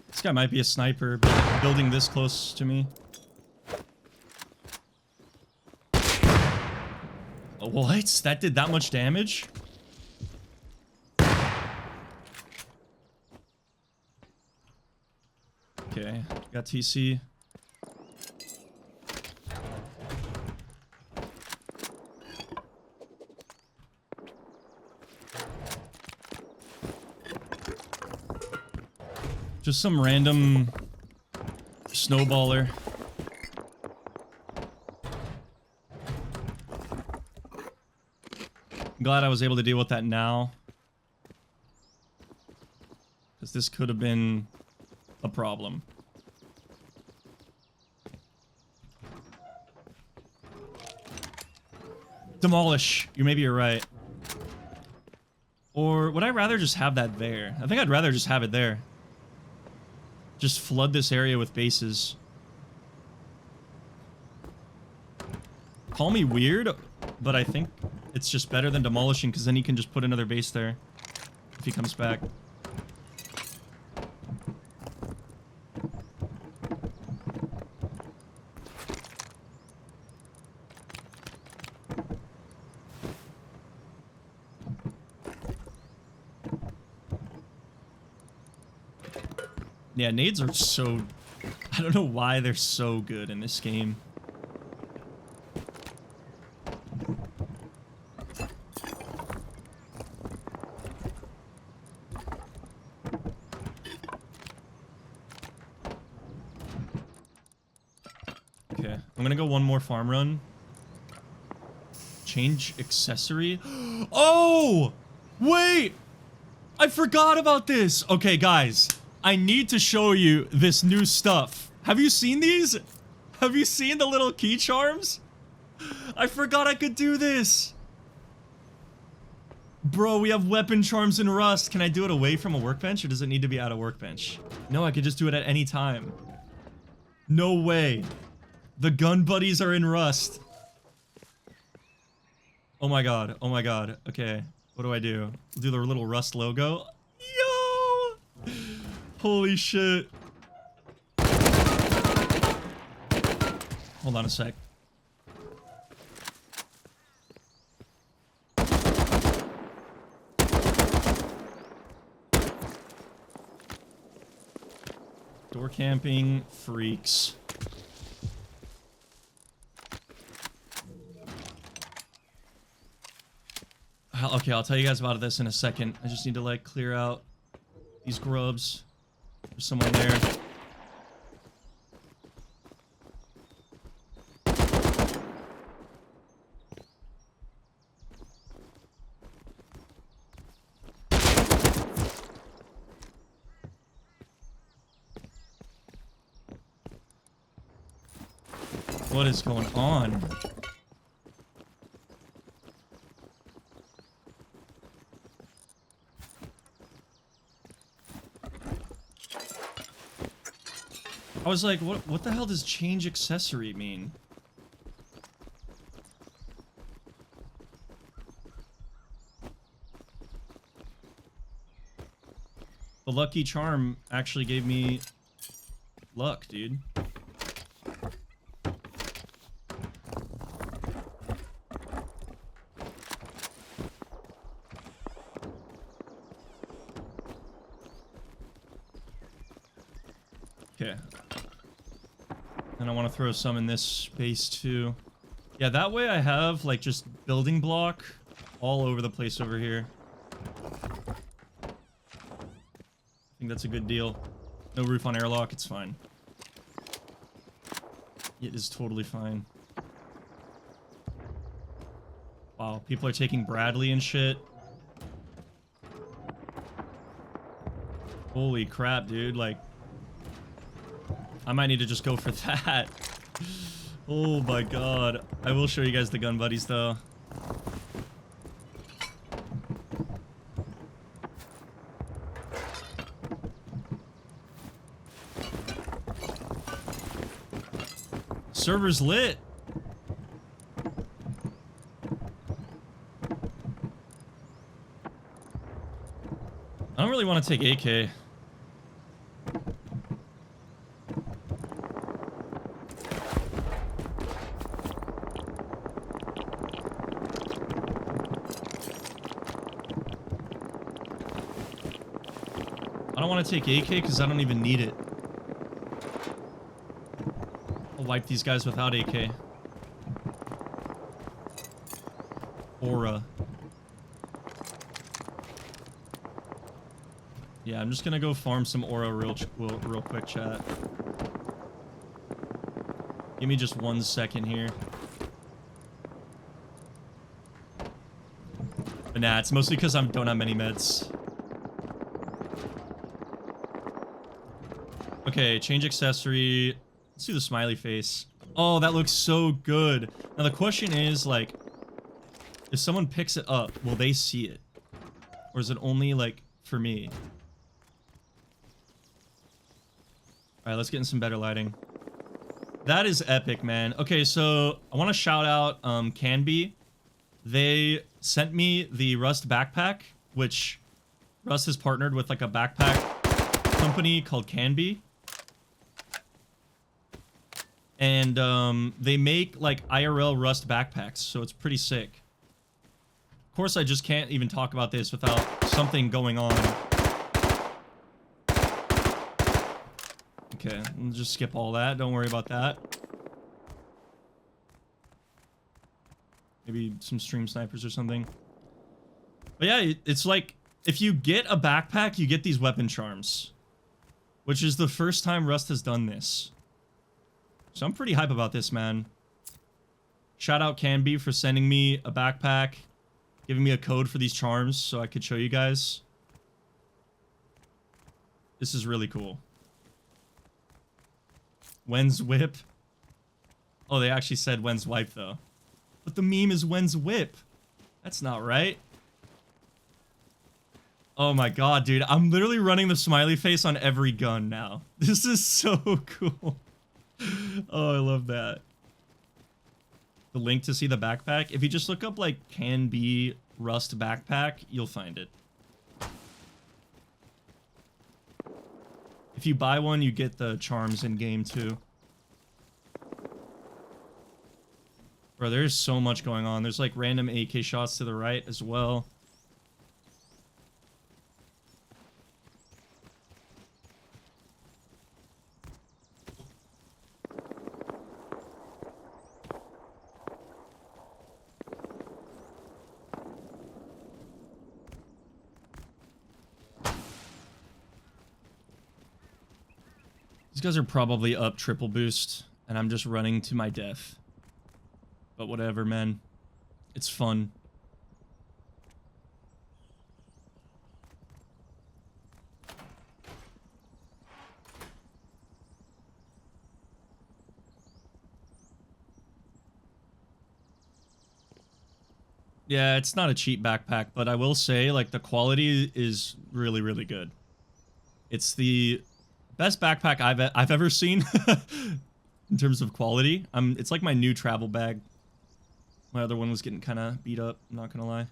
This guy might be a sniper, but building this close to me. Oh, what? That did that much damage? Okay, got TC. Just some random snowballer. I'm glad I was able to deal with that now. Because this could have been a problem. Demolish. Maybe you're right. Or would I rather just have that there? I think I'd rather just have it there. Just flood this area with bases. Call me weird, but I think it's just better than demolishing because then he can just put another base there if he comes back. Yeah, nades are so... I don't know why they're so good in this game. Okay, I'm gonna go one more farm run. Change accessory. Oh! Wait! I forgot about this! Okay, guys. I need to show you this new stuff. Have you seen these? Have you seen the little key charms? I forgot I could do this. Bro, we have weapon charms in Rust. Can I do it away from a workbench or does it need to be at a workbench? No, I could just do it at any time. No way. The gun buddies are in Rust. Oh my god. Oh my god. Okay. What do I do? Do the little Rust logo. Yo! Holy shit. Hold on a sec. Door camping freaks. Okay, I'll tell you guys about this in a second. I just need to like clear out these grubs. There's someone there. What is going on? I was like, what the hell does change accessory mean? The lucky charm actually gave me luck, dude. Okay. And I want to throw some in this space too. Yeah, that way I have like just building block all over the place over here. I think that's a good deal. No roof on airlock, it's fine. It is totally fine. Wow, people are taking Bradley and shit. Holy crap, dude, like... I might need to just go for that. Oh my god. I will show you guys the gun buddies though. Server's lit. I don't really want to take AK. I don't want to take AK because I don't even need it. I'll wipe these guys without AK. Aura. Yeah, I'm just gonna go farm some aura real quick, chat. Give me just 1 second here. But nah, it's mostly because I don't have many meds. Okay, change accessory. Let's do the smiley face. Oh, that looks so good. Now the question is, like, if someone picks it up, will they see it? Or is it only, like, for me? Alright, let's get in some better lighting. That is epic, man. Okay, so I want to shout out Canby. They sent me the Rust backpack, which Rust has partnered with, like, a backpack company called Canby. And they make like IRL Rust backpacks, so it's pretty sick. Of course, I just can't even talk about this without something going on. Okay, we'll just skip all that. Don't worry about that. Maybe some stream snipers or something. But yeah, it's like, if you get a backpack, you get these weapon charms. Which is the first time Rust has done this. So I'm pretty hype about this, man. Shout out Canby for sending me a backpack, giving me a code for these charms so I could show you guys. This is really cool. When's whip? Oh, they actually said when's wipe, though. But the meme is when's whip. That's not right. Oh my god, dude. I'm literally running the smiley face on every gun now. This is so cool. Oh, I love that. The link to see the backpack. If you just look up, like, Can Be Rust backpack, you'll find it. If you buy one, you get the charms in game too. Bro, there's so much going on. There's like random AK shots to the right as well. These guys are probably up triple boost, and I'm just running to my death. But whatever, man. It's fun. Yeah, it's not a cheap backpack, but I will say, like, the quality is really, really good. It's the best backpack I've ever seen in terms of quality. It's like my new travel bag. My other one was getting kind of beat up, I'm not gonna lie.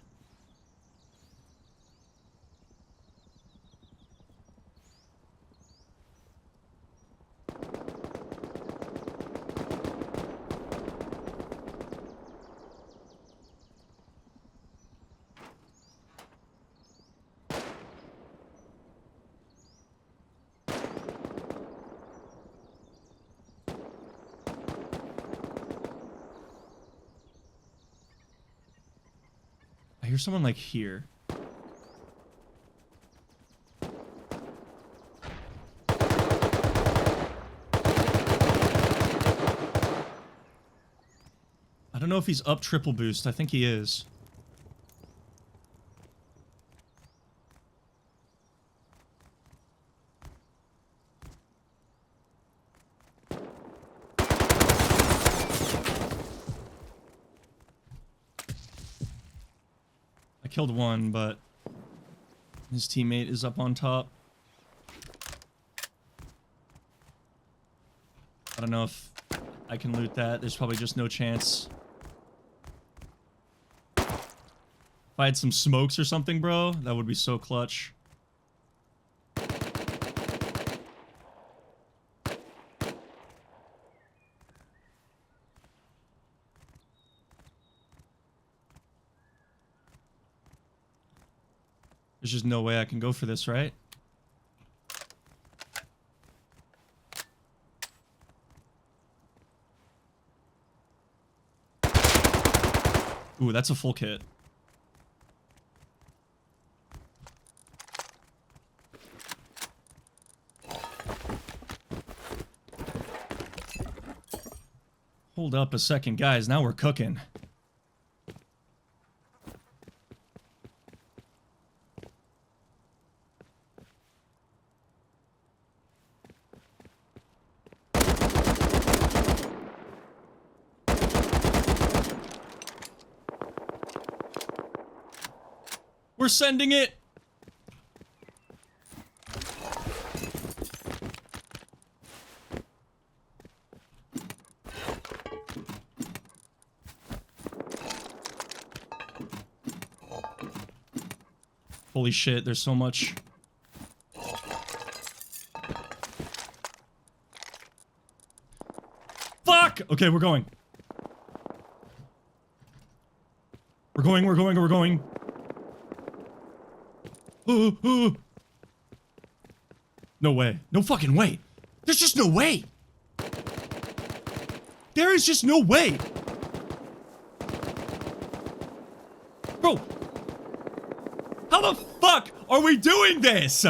I hear someone like here. I don't know if he's up triple boost. I think he is. I killed one, but his teammate is up on top. I don't know if I can loot that. There's probably just no chance. If I had some smokes or something, bro, that would be so clutch. There's just no way I can go for this, right? Ooh, that's a full kit. Hold up a second, guys. Now we're cooking. We're sending it. Holy shit, there's so much. Fuck! Okay, we're going. We're going. Ooh. No way. No fucking way. There's just no way. There is just no way. Bro. How the fuck are we doing this?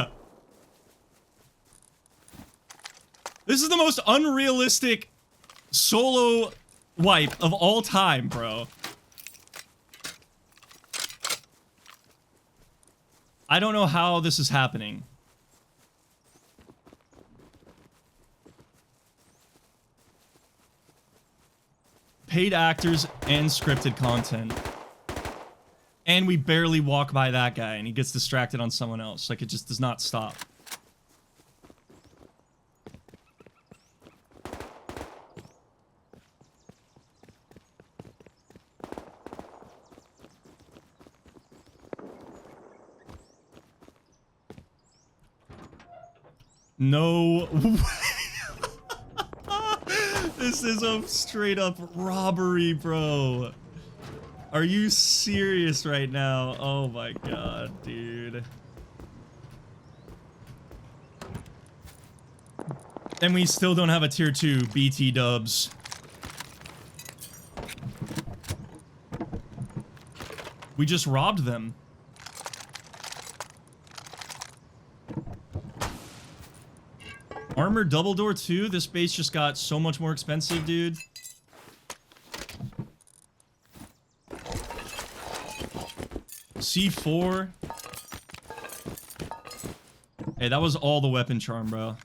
This is the most unrealistic solo wipe of all time, bro. I don't know how this is happening. Paid actors and scripted content. And we barely walk by that guy and he gets distracted on someone else. Like, it just does not stop. No way. This is a straight up robbery, bro. Are you serious right now? Oh my god, dude. And we still don't have a tier 2 BT dubs. We just robbed them. Armor double door too? This base just got so much more expensive, dude. C4. Hey, that was all the weapon charm, bro.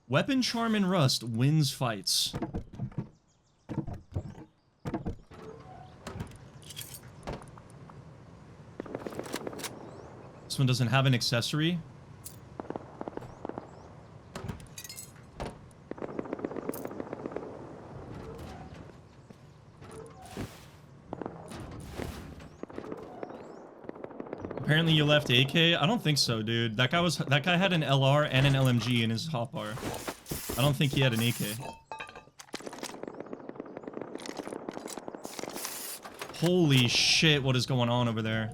Weapon charm and rust wins fights. This one doesn't have an accessory. Apparently you left AK? I don't think so, dude. That guy had an LR and an LMG in his hotbar. I don't think he had an AK. Holy shit, what is going on over there?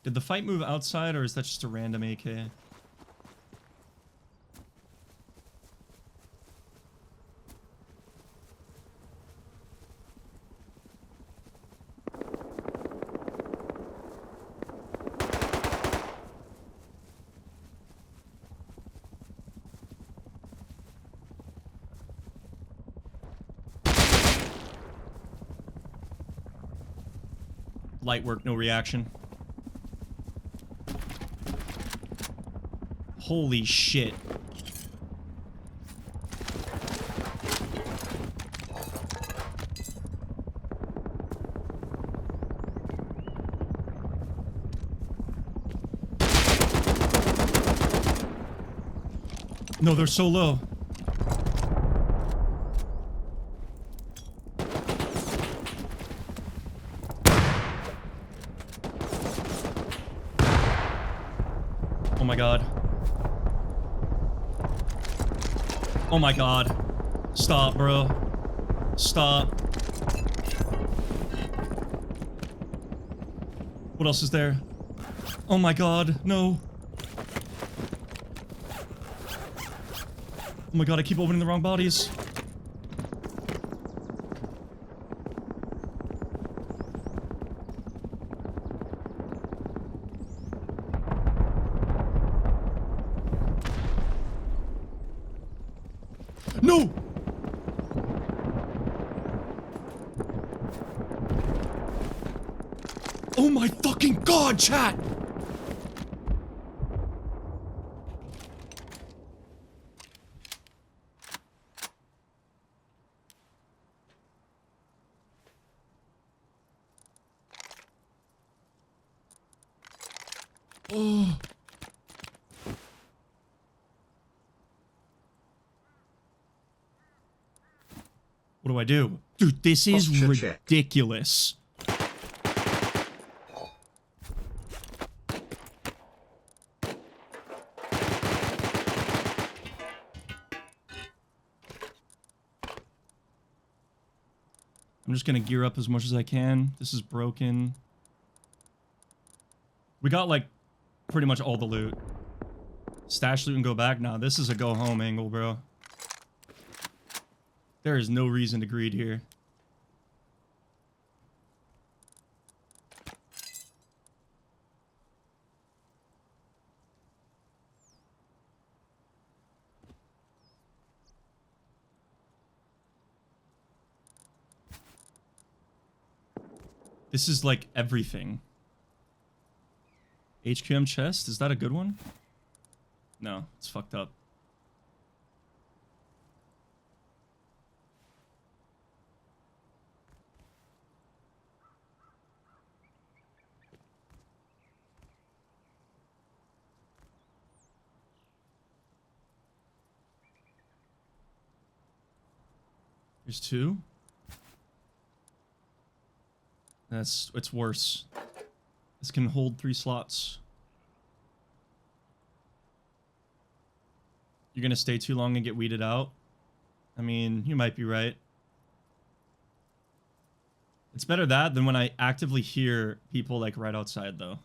Did the fight move outside, or is that just a random AK? Light work, no reaction. Holy shit. No, they're so low. Oh my god. Oh my god. Stop, bro. Stop. What else is there? Oh my god, no. Oh my god, I keep opening the wrong bodies. No! Oh my fucking god, chat! Oh. What do I do? Dude, this is ridiculous. I'm just gonna gear up as much as I can. This is broken. We got, like, pretty much all the loot. Stash loot and go back? Nah, this is a go home angle, bro. There is no reason to greed here. This is like everything. HQM chest? Is that a good one? No, it's fucked up. There's two. It's worse. This can hold 3 slots. You're gonna stay too long and get weeded out? I mean, you might be right. It's better that than when I actively hear people, like, right outside, though.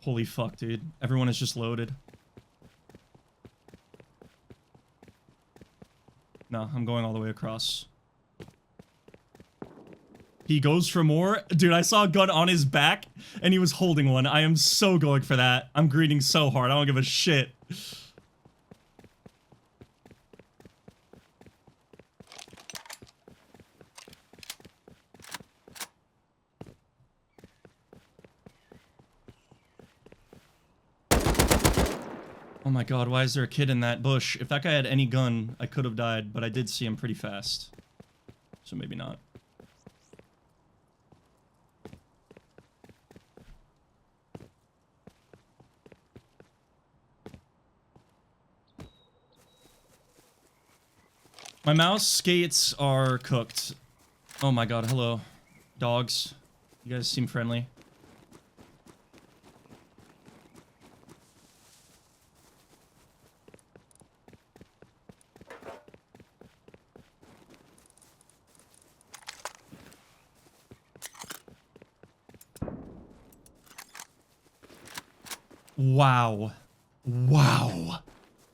Holy fuck, dude. Everyone is just loaded. No, I'm going all the way across. He goes for more. Dude, I saw a gun on his back, and he was holding one. I am so going for that. I'm greeting so hard. I don't give a shit. Oh my god, why is there a kid in that bush? If that guy had any gun, I could have died, but I did see him pretty fast. So maybe not. My mouse skates are cooked. Oh my god, hello. Dogs. You guys seem friendly. Wow. Wow.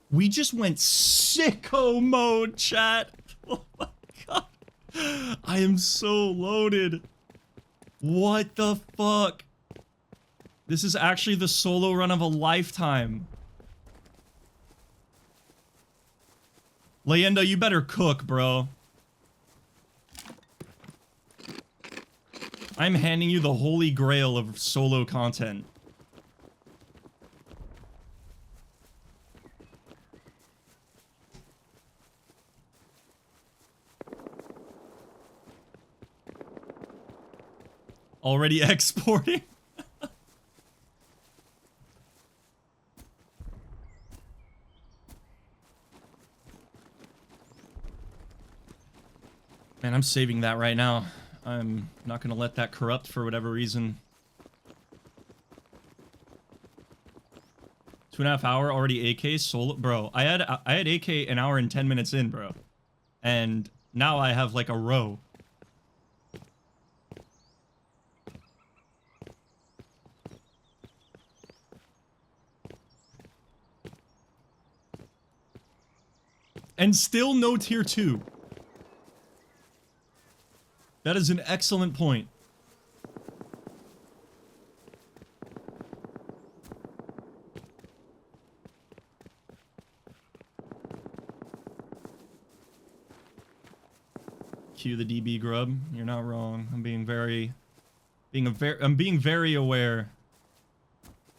We just went sicko mode, chat. Oh my god. I am so loaded. What the fuck? This is actually the solo run of a lifetime. Leyenda, you better cook, bro. I'm handing you the holy grail of solo content. Already exporting? Man, I'm saving that right now. I'm not gonna let that corrupt for whatever reason. 2.5 hour already AK solo, bro. I had AK an hour and 10 minutes in, bro, and now I have like a row. And still no tier 2. That is an excellent point. Cue the DB grub. You're not wrong. I'm being very aware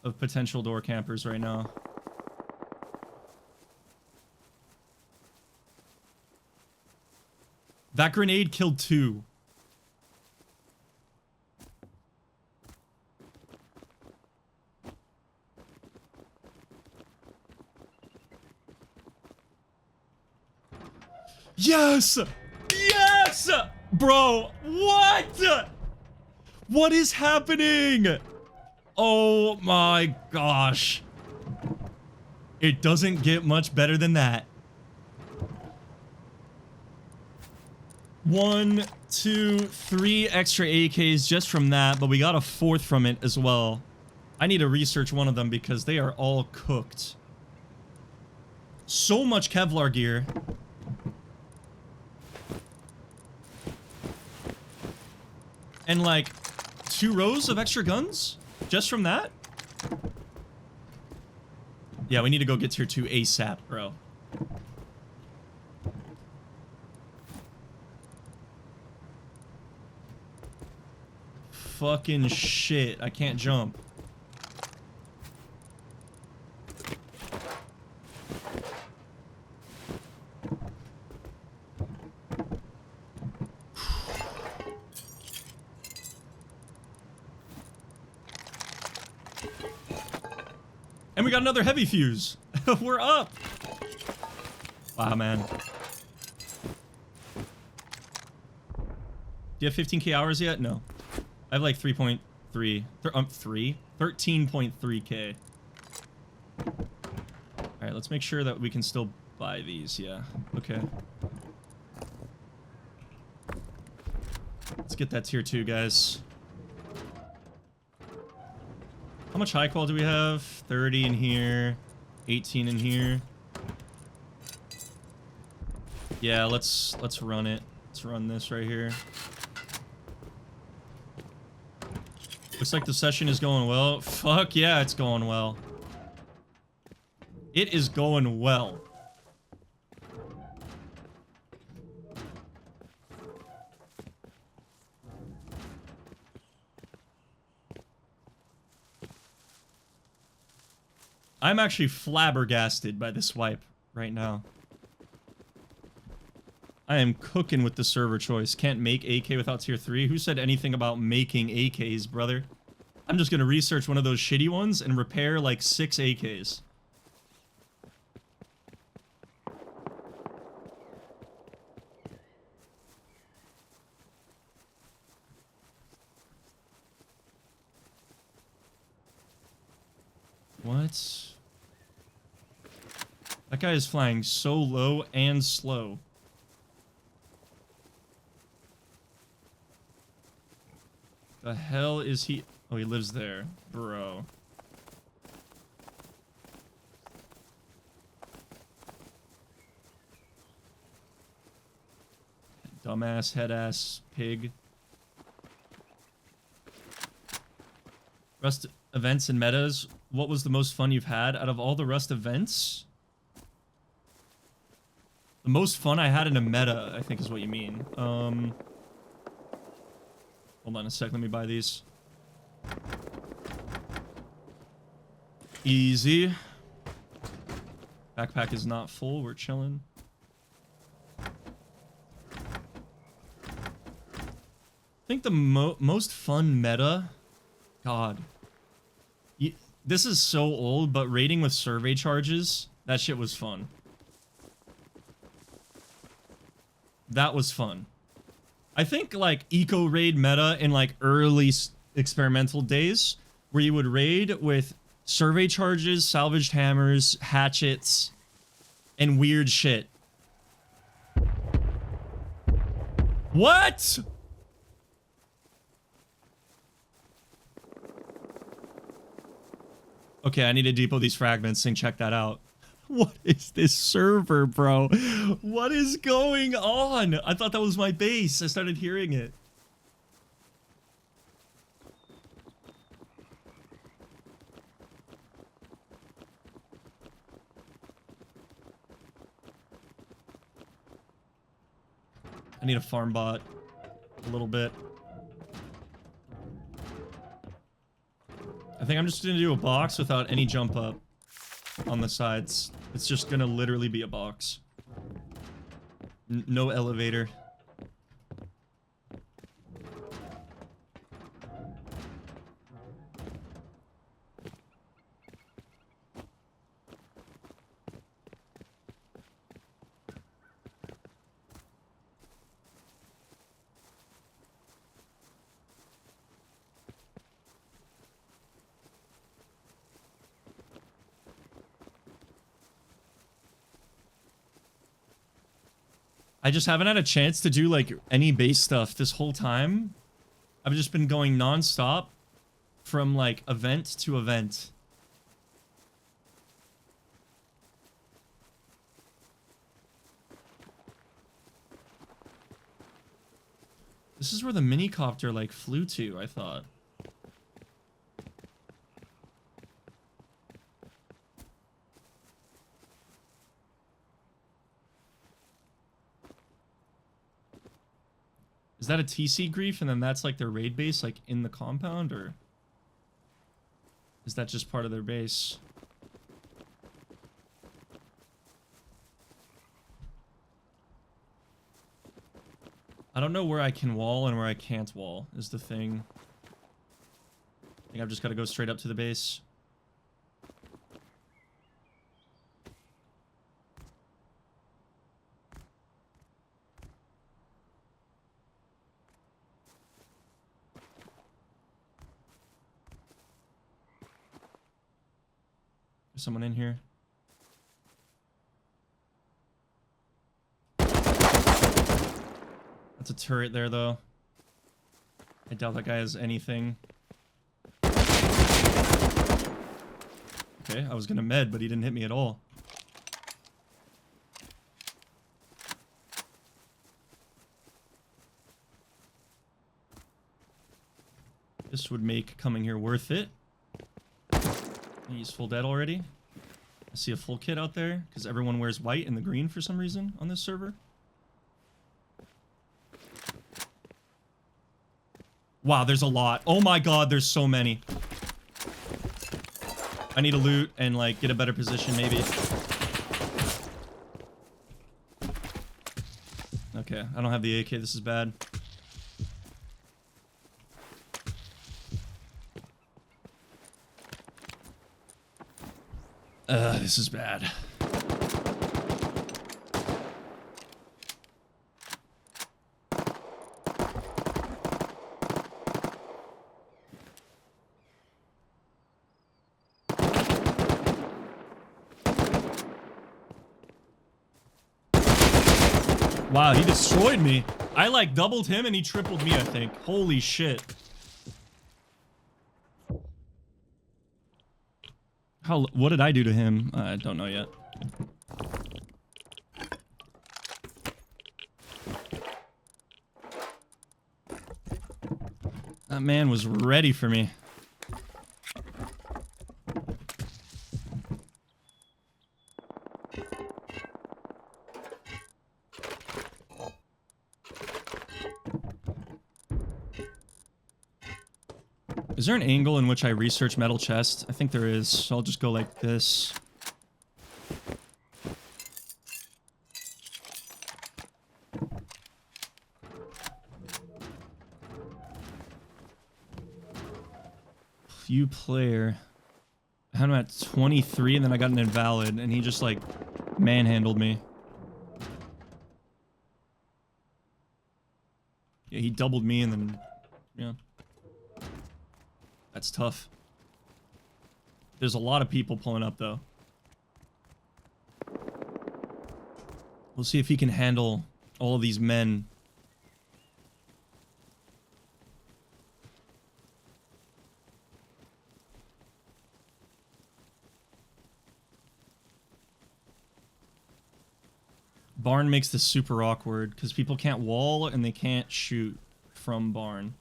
of potential door campers right now. That grenade killed 2. Yes! Yes! Bro, what? What is happening? Oh my gosh. It doesn't get much better than that. 1, 2, 3 extra AKs just from that, but we got a 4th from it as well. I need to research one of them because they are all cooked. So much Kevlar gear. And like 2 rows of extra guns just from that? Yeah, we need to go get tier 2 ASAP, bro. Fucking shit, I can't jump. And we got another heavy fuse. We're up. Wow, man. Do you have 15k hours yet? No. I have like 13.3k. Alright, let's make sure that we can still buy these, yeah. Okay. Let's get that tier 2, guys. How much high qual do we have? 30 in here, 18 in here. Yeah, let's run it. Let's run this right here. Looks like the session is going well. Fuck yeah, it's going well. It is going well. I'm actually flabbergasted by this wipe right now. I am cooking with the server choice. Can't make AK without tier 3. Who said anything about making AKs, brother? I'm just gonna research one of those shitty ones and repair like 6 AKs. What? That guy is flying so low and slow. The hell is he? Oh, he lives there. Bro. Dumbass, head-ass, pig. Rust events and metas. What was the most fun you've had out of all the Rust events? The most fun I had in a meta, I think is what you mean. Hold on a sec, let me buy these. Easy. Backpack is not full, we're chilling. I think the most fun meta... God. This is so old, but raiding with survey charges, that shit was fun. That was fun. I think like eco raid meta in like early experimental days where you would raid with survey charges, salvaged hammers, hatchets, and weird shit. What? Okay, I need to depot these fragments and check that out. What is this server, bro? What is going on? I thought that was my base. I started hearing it. I need a farm bot a little bit. I think I'm just gonna do a box without any jump up on the sides. It's just gonna literally be a box. No elevator. I just haven't had a chance to do like any base stuff this whole time. I've just been going non-stop from like event to event. This is where the minicopter like flew to, I thought. Is that a TC grief and then that's like their raid base like in the compound, or is that just part of their base? I don't know where I can wall and where I can't wall is the thing. I think I've just got to go straight up to the base. There's someone in here. That's a turret there, though. I doubt that guy has anything. Okay, I was gonna med, but he didn't hit me at all. This would make coming here worth it. He's full dead already. I see a full kit out there, because everyone wears white and the green for some reason on this server. Wow, there's a lot. Oh my god, there's so many. I need to loot and, like, get a better position, maybe. Okay, I don't have the AK. This is bad. This is bad. Wow, he destroyed me. I, like, doubled him and he tripled me, I think. Holy shit. What did I do to him? I don't know yet. That man was ready for me. Is there an angle in which I research metal chest? I think there is, so I'll just go like this. Few player. I had him at 23 and then I got an invalid and he just like manhandled me. Yeah, he doubled me and then, yeah. That's tough. There's a lot of people pulling up, though. We'll see if he can handle all of these men. Barn makes this super awkward, because people can't wall and they can't shoot from barn.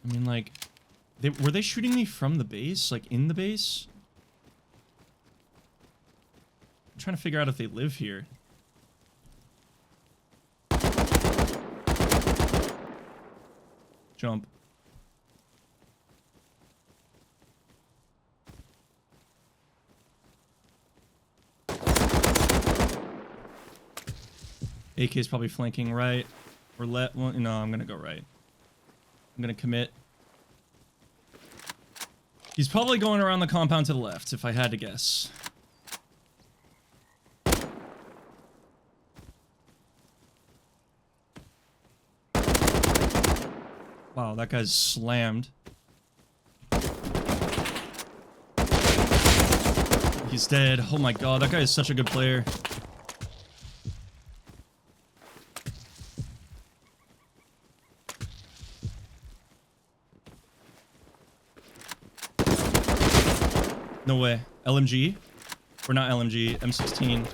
I mean, like, were they shooting me from the base? Like, in the base? I'm trying to figure out if they live here. Jump. AK is probably flanking right. Or left. Well, no, I'm gonna go right. I'm gonna commit. He's probably going around the compound to the left, if I had to guess. Wow, that guy's slammed. He's dead. Oh my god, that guy is such a good player. No way. LMG? Or not LMG, M16.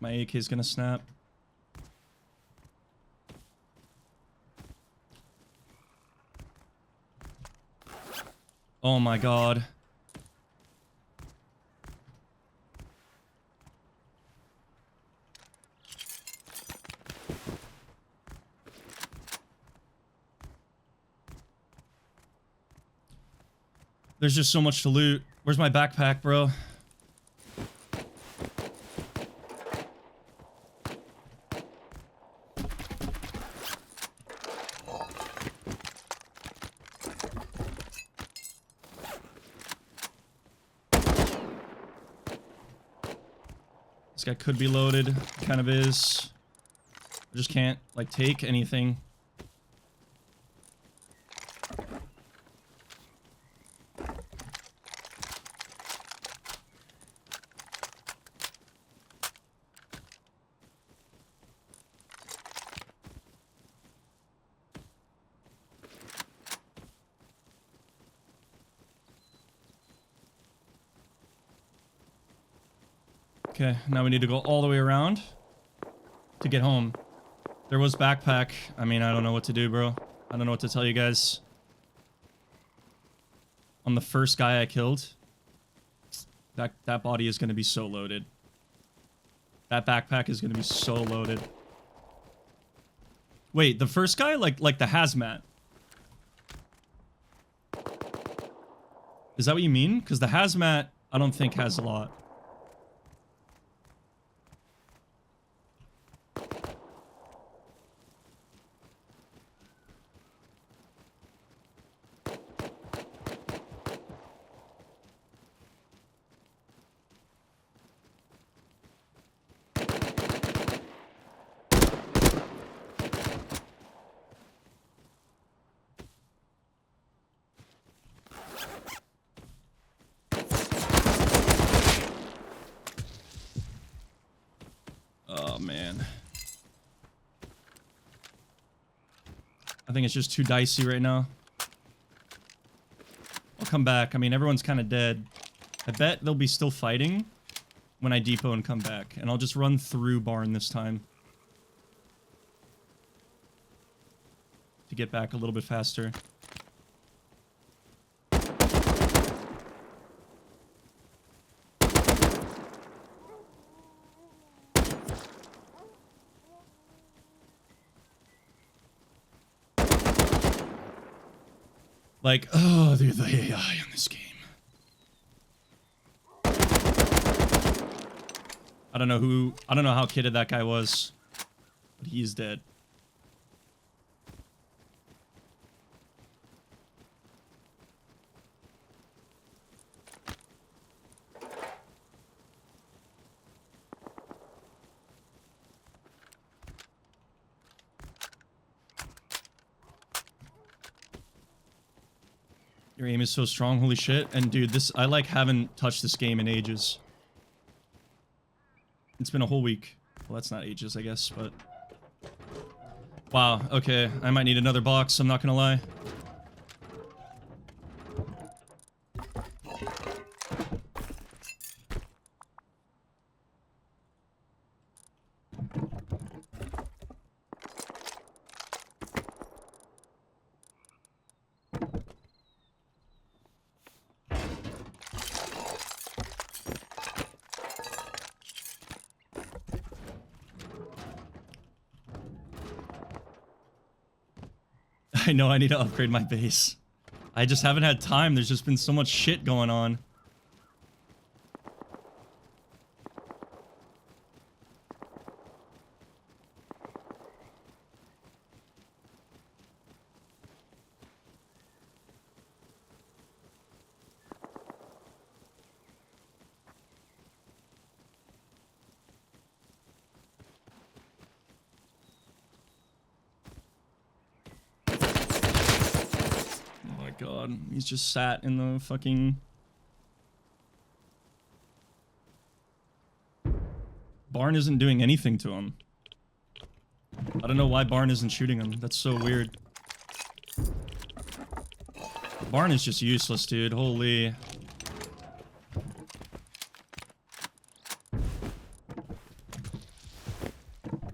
My AK is gonna snap. Oh my god. There's just so much to loot. Where's my backpack, bro? This guy could be loaded. Kind of is. I just can't, like, take anything. Okay, now we need to go all the way around to get home. There was backpack. I mean, I don't know what to do, bro. I don't know what to tell you guys. On the first guy I killed, that body is going to be so loaded. That backpack is going to be so loaded. Wait, the first guy? Like the hazmat. Is that what you mean? Because the hazmat, I don't think has a lot. Oh, man. I think it's just too dicey right now. I'll come back. I mean, everyone's kind of dead. I bet they'll be still fighting when I depot and come back. And I'll just run through barn this time. To get back a little bit faster. Like, oh, the AI in this game. I don't know how kitted that guy was, but he's dead. Your aim is so strong, holy shit. And dude, I like haven't touched this game in ages. It's been a whole week. Well, that's not ages, I guess, but... Wow, okay. I might need another box, I'm not gonna lie. I know I need to upgrade my base. I just haven't had time. There's just been so much shit going on. God, he's just sat in the fucking... Barn isn't doing anything to him. I don't know why Barn isn't shooting him. That's so weird. Barn is just useless, dude. Holy...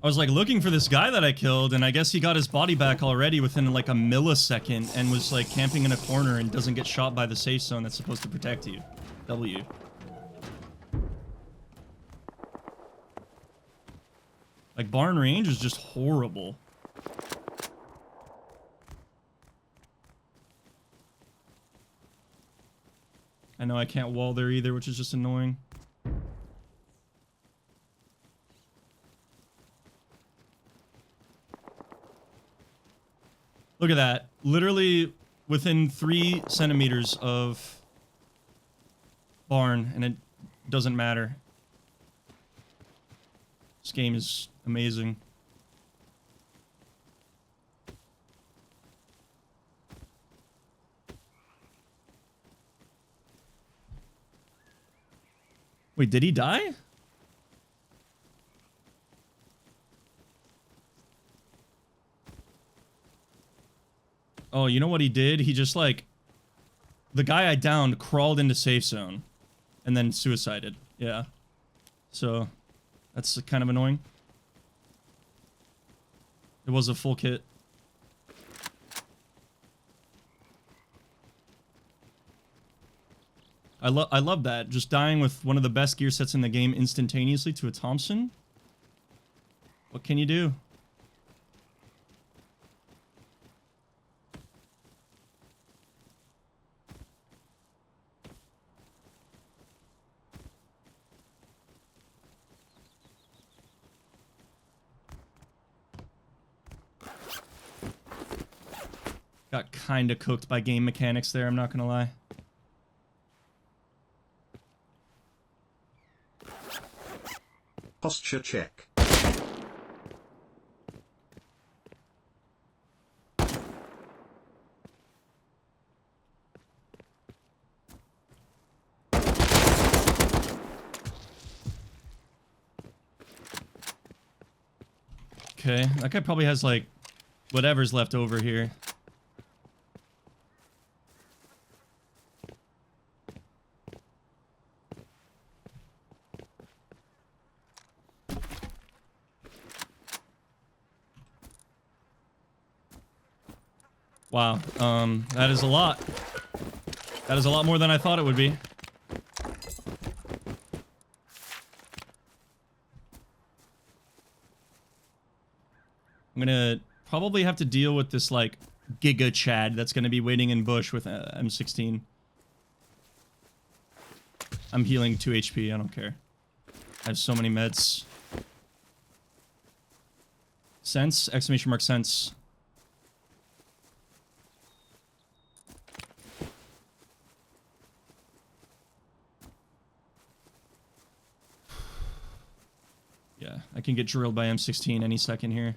I was like looking for this guy that I killed, and I guess he got his body back already within like a millisecond and was like camping in a corner and doesn't get shot by the safe zone that's supposed to protect you. W. Like, barn range is just horrible. And know I can't wall there either, which is just annoying. Look at that. Literally within 3 centimeters of barn, and it doesn't matter. This game is amazing. Wait, did he die? Oh, you know what he did? He just like... The guy I downed crawled into safe zone. And then suicided. Yeah. So, that's kind of annoying. It was a full kit. I love that. Just dying with one of the best gear sets in the game instantaneously to a Thompson. What can you do? Got kinda cooked by game mechanics there, I'm not gonna lie. Posture check. Okay, that guy probably has like whatever's left over here. Wow, that is a lot. That is a lot more than I thought it would be. I'm gonna probably have to deal with this, like, Giga Chad that's gonna be waiting in bush with M16. I'm healing 2 HP, I don't care. I have so many meds. Sense? Exclamation mark sense. Yeah, I can get drilled by M16 any second here.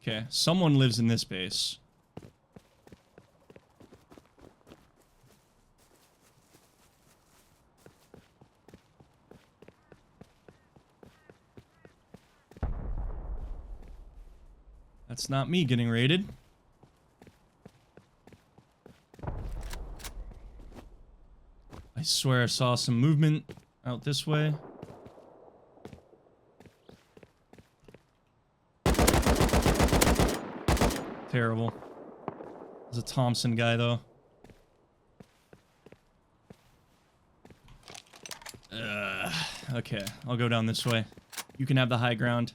Okay, someone lives in this base. That's not me getting raided. I swear I saw some movement out this way. Terrible. There's a Thompson guy, though. Okay, I'll go down this way. You can have the high ground.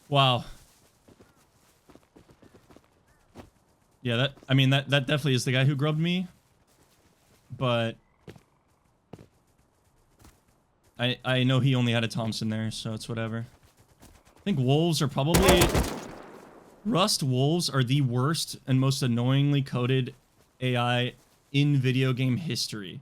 Wow. Yeah, that definitely is the guy who grubbed me. But I know he only had a Thompson there, so it's whatever. I think wolves are probably... Rust wolves are the worst and most annoyingly coded AI in video game history.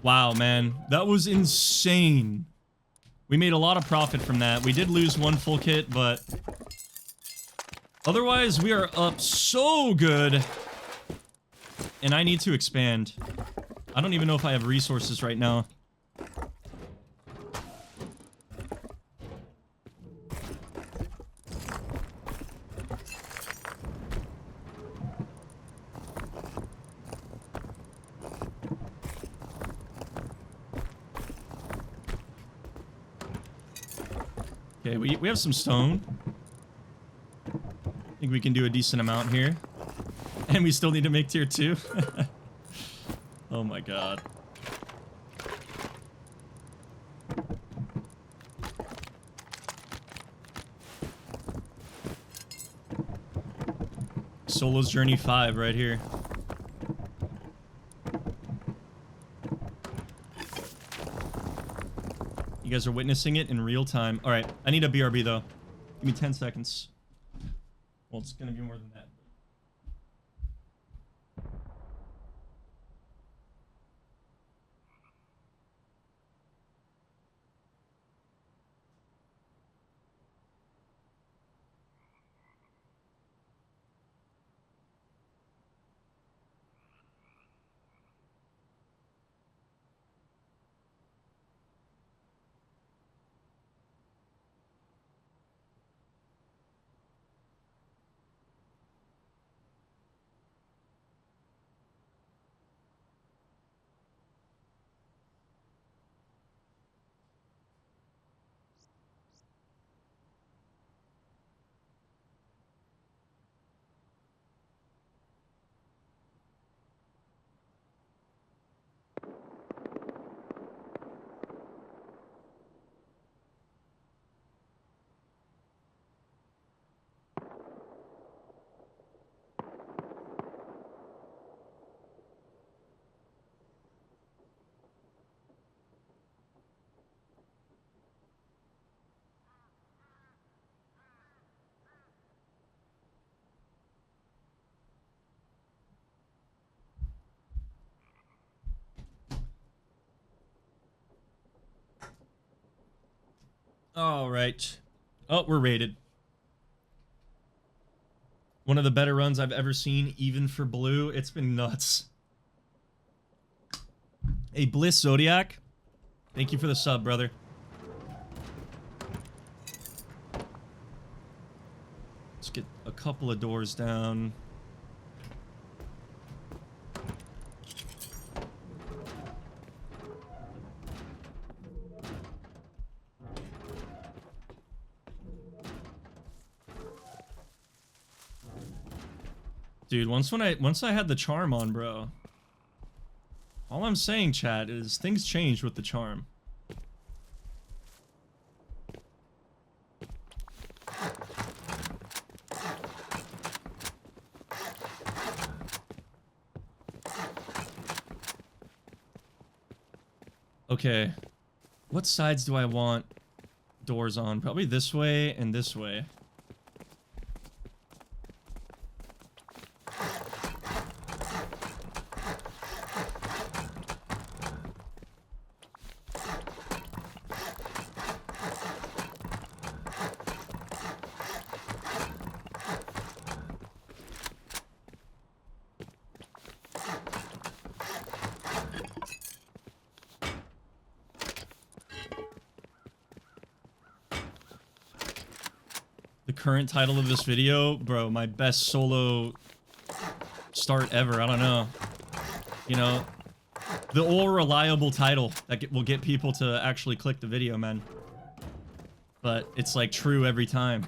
Wow, man. That was insane. We made a lot of profit from that. We did lose one full kit, but otherwise we are up so good. And I need to expand. I don't even know if I have resources right now. Okay, we have some stone. I think we can do a decent amount here. And we still need to make tier 2. Oh my god. Solo's Journey 5 right here. You guys are witnessing it in real time. Alright, I need a BRB though. Give me 10 seconds. Well, it's gonna be more than that. All right. Oh, we're rated. One of the better runs I've ever seen, even for blue. It's been nuts. Hey, Bliss Zodiac. Thank you for the sub, brother. Let's get a couple of doors down. Dude, once I had the charm on, bro. All I'm saying, chat, is things changed with the charm. Okay. What sides do I want doors on? Probably this way and this way. Current title of this video, bro, my best solo start ever. I don't know, you know, the all reliable title that will get people to actually click the video, man. But it's like true every time.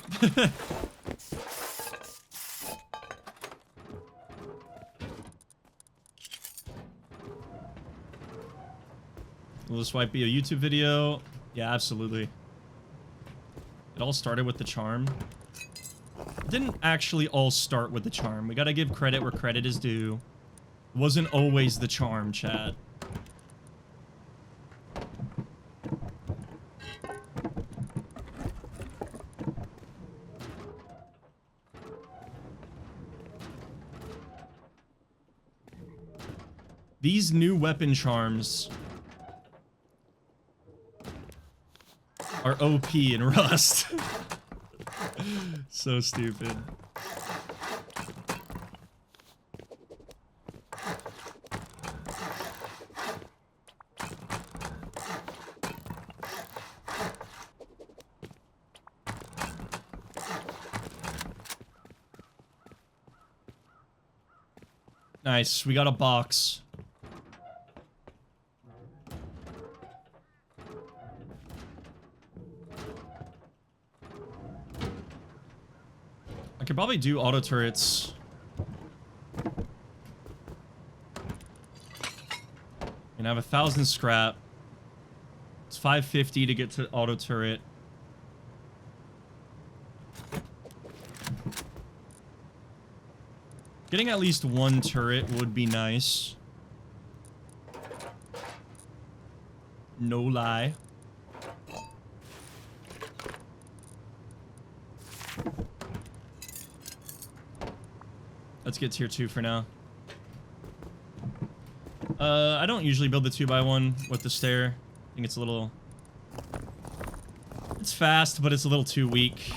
Will this wipe be a YouTube video? Yeah, absolutely. It all started with the charm. It didn't actually all start with the charm. We gotta give credit where credit is due. It wasn't always the charm, chat. These new weapon charms are OP in Rust. So stupid. Nice, we got a box. I could probably do auto turrets. And I have 1,000 scrap. It's 550 to get to auto turret. Getting at least one turret would be nice. No lie. Let's get tier 2 for now. I don't usually build the 2x1 with the stair. I think it's a little... It's fast, but it's a little too weak.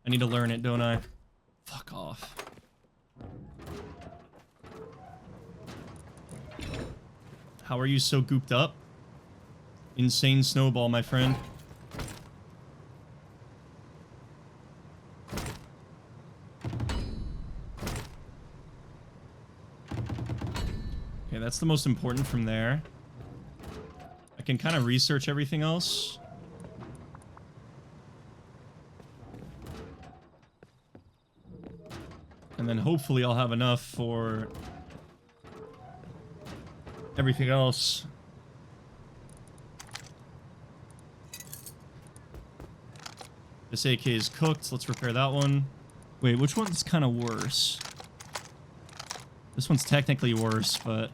I need to learn it, don't I? Fuck off. How are you so gooped up? Insane snowball, my friend. Okay, that's the most important from there. I can kind of research everything else. And then hopefully I'll have enough for everything else. This AK is cooked. Let's repair that one. Wait, which one's kind of worse? This one's technically worse, but...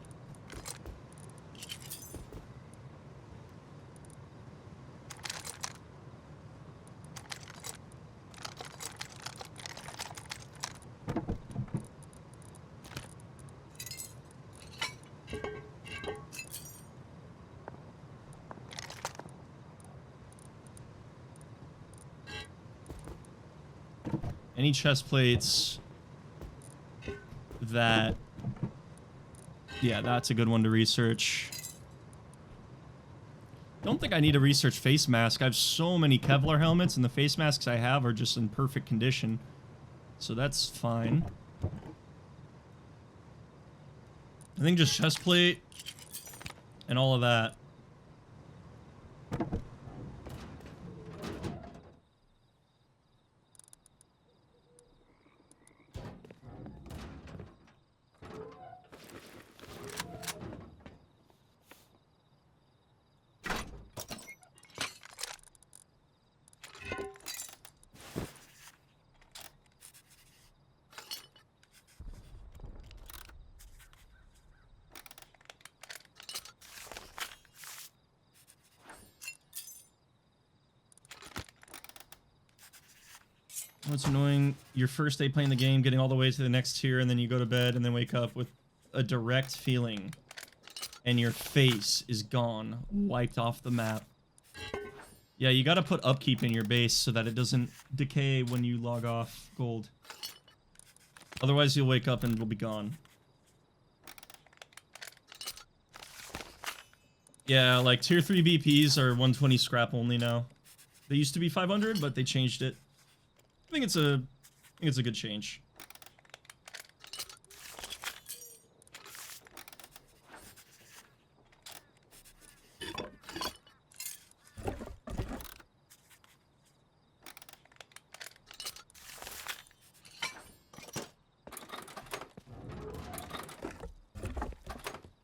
Any chest plates that... Yeah, that's a good one to research. Don't think I need to research face mask. I have so many Kevlar helmets, and the face masks I have are just in perfect condition. So that's fine. I think just chest plate and all of that. What's annoying? Your first day playing the game, getting all the way to the next tier, and then you go to bed and then wake up with a direct feeling. And your face is gone, wiped off the map. Yeah, you gotta put upkeep in your base so that it doesn't decay when you log off gold. Otherwise you'll wake up and it'll be gone. Yeah, like tier 3 VPs are 120 scrap only now. They used to be 500, but they changed it. I think it's a good change.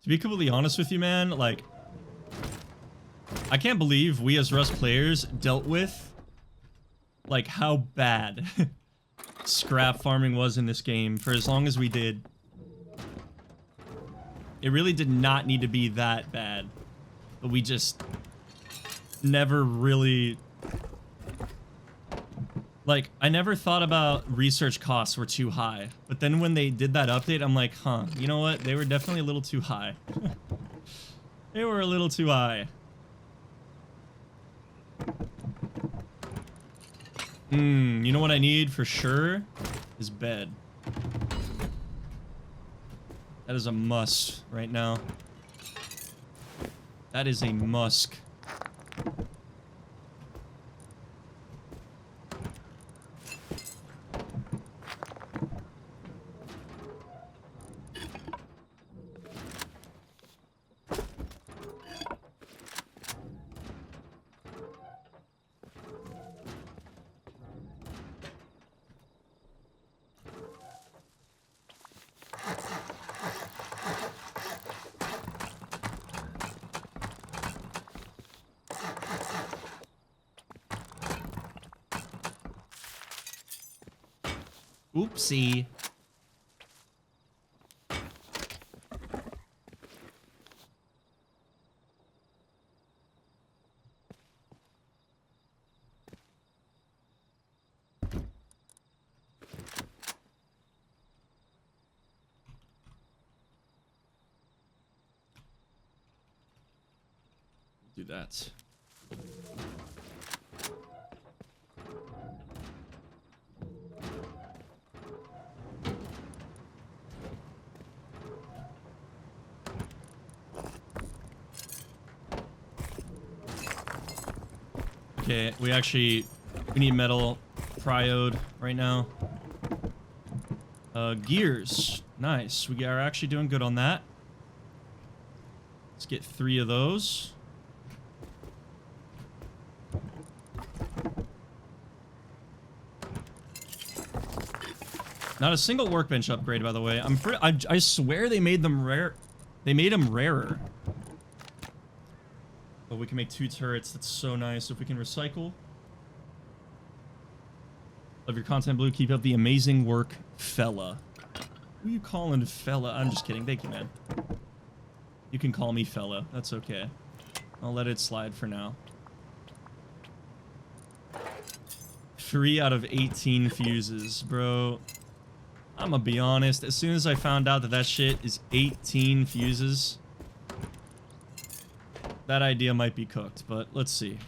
To be completely honest with you, man, like, I can't believe we as Rust players dealt with, like, how bad scrap farming was in this game for as long as we did. It really did not need to be that bad, but we just never really... Like, I never thought about research costs were too high, but then when they did that update, I'm like, huh, you know what? They were definitely a little too high. They were a little too high. You know what I need for sure? Is bed. That is a must right now. That is a must. Oopsie. Do that. Okay, we need metal priode right now. Gears. Nice. We are actually doing good on that. Let's get 3 of those. Not a single workbench upgrade, by the way. I swear they made them rare. They made them rarer. But we can make 2 turrets. That's so nice. If we can recycle. Love your content, Blue. Keep up the amazing work, fella. Who you calling fella? I'm just kidding. Thank you, man. You can call me fella. That's okay. I'll let it slide for now. 3 out of 18 fuses, bro. I'm gonna be honest. As soon as I found out that that shit is 18 fuses, that idea might be cooked, but let's see.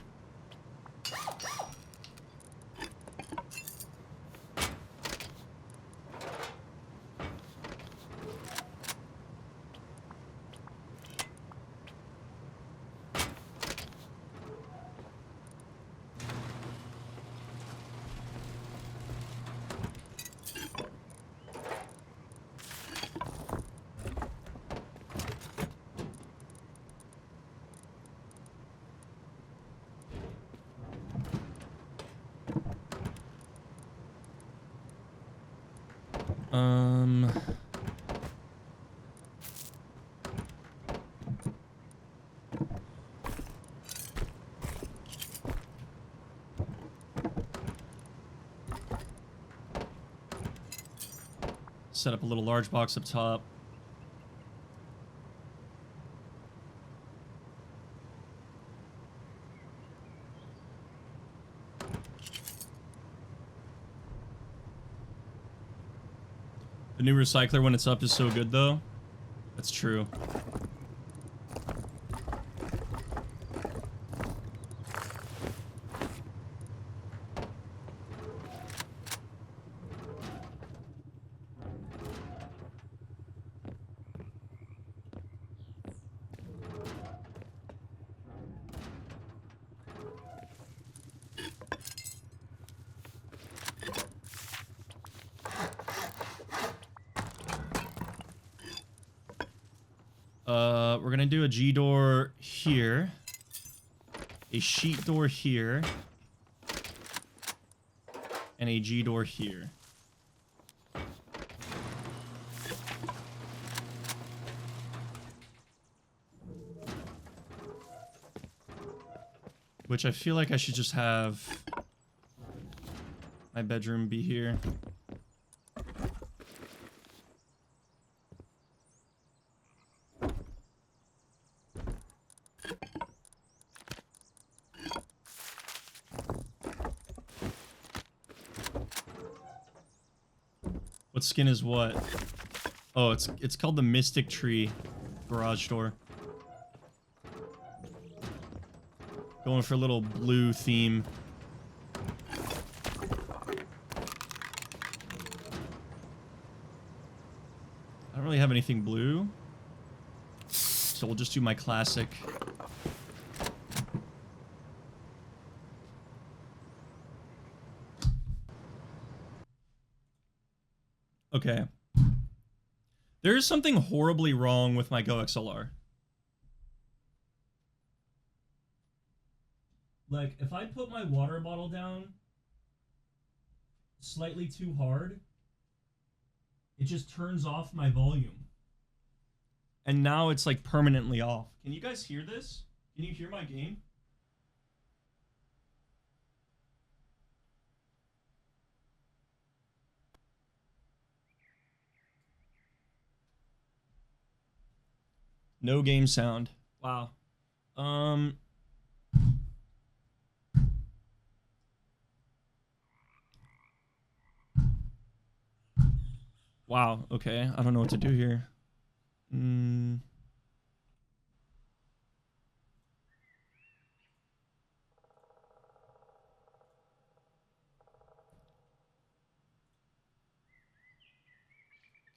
Set up a little large box up top. The new recycler when it's up is so good though. That's true. We're gonna do a G door here, a sheet door here, and a G door here. Which I feel like I should just have my bedroom be here. What skin is what? Oh, it's called the Mystic Tree garage door. Going for a little blue theme. I don't really have anything blue, so we'll just do my classic. Okay. There is something horribly wrong with my Go XLR. Like, if I put my water bottle down slightly too hard, it just turns off my volume. And now it's like permanently off. Can you guys hear this? Can you hear my game? No game sound. Wow. Wow, okay. I don't know what to do here.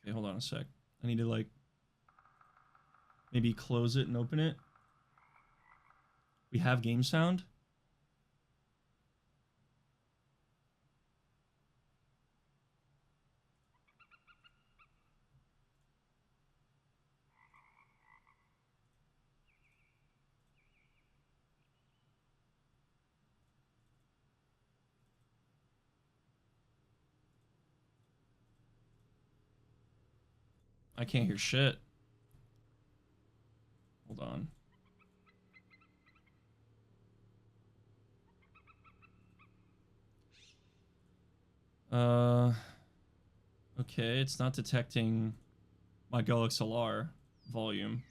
Okay, hold on a sec. I need to, like, maybe close it and open it. We have game sound. I can't hear shit. Hold on. Okay, it's not detecting my Go XLR volume.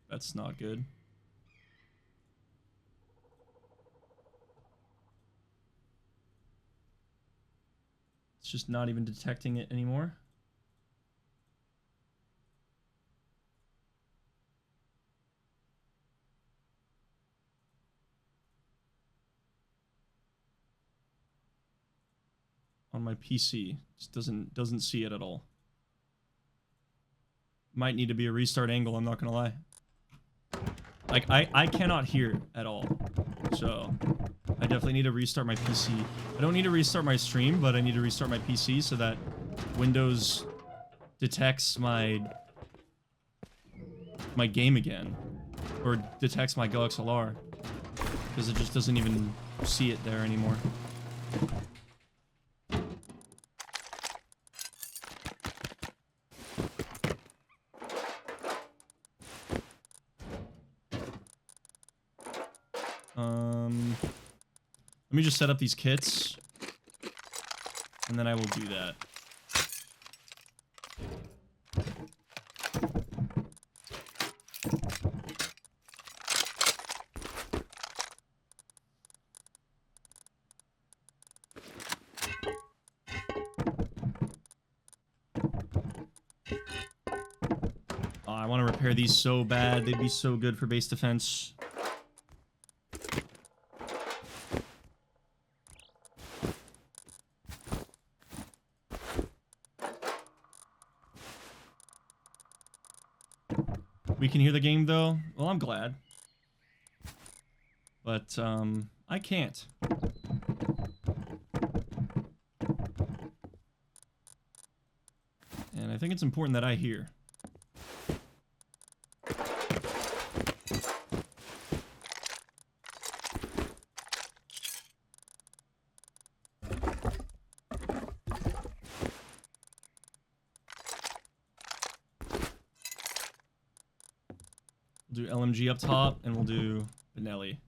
That's not good. It's just not even detecting it anymore. On my PC, just doesn't see it at all. Might need to be a restart angle, I'm not gonna lie. Like, I cannot hear at all. So, I definitely need to restart my PC. I don't need to restart my stream, but I need to restart my PC so that Windows detects my game again. Or detects my Go XLR. Because it just doesn't even see it there anymore. Let me just set up these kits, and then I will do that. Oh, I want to repair these so bad. They'd be so good for base defense. We can hear the game though. Well, I'm glad. But, I can't. And I think it's important that I hear. We'll do LMG up top, and we'll do Benelli.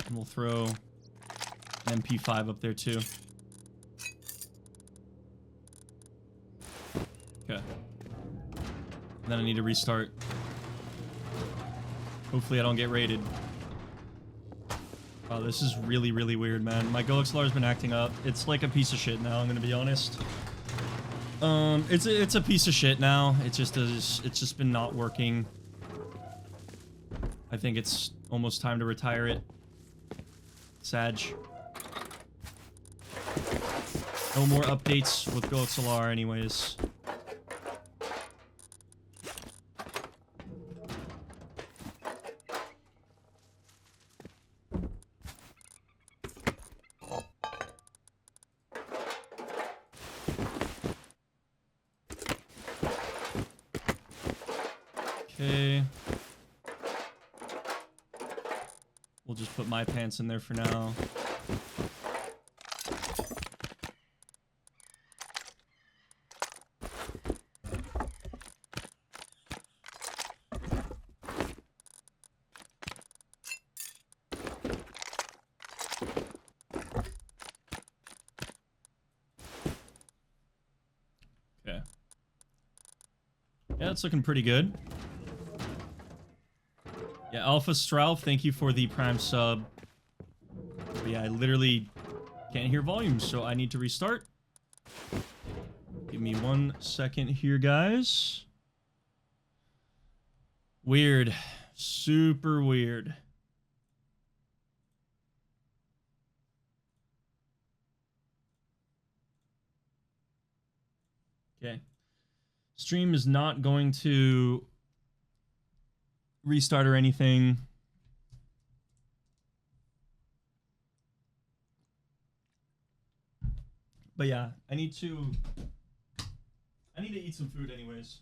And we'll throw an MP5 up there too. And then I need to restart. Hopefully I don't get raided. Wow, this is really, really weird, man. My GoXLR's been acting up. It's like a piece of shit now, I'm gonna be honest. It's a piece of shit now. It's just been not working. I think it's almost time to retire it. Sag. No more updates with GoXLR anyways. Okay. We'll just put my pants in there for now. Okay. Yeah, it's looking pretty good. Yeah, Alpha Stralf, thank you for the Prime sub. But yeah, I literally can't hear volume, so I need to restart. Give me 1 second here, guys. Weird. Super weird. Okay. Stream is not going to restart or anything. But yeah, I need to eat some food anyways.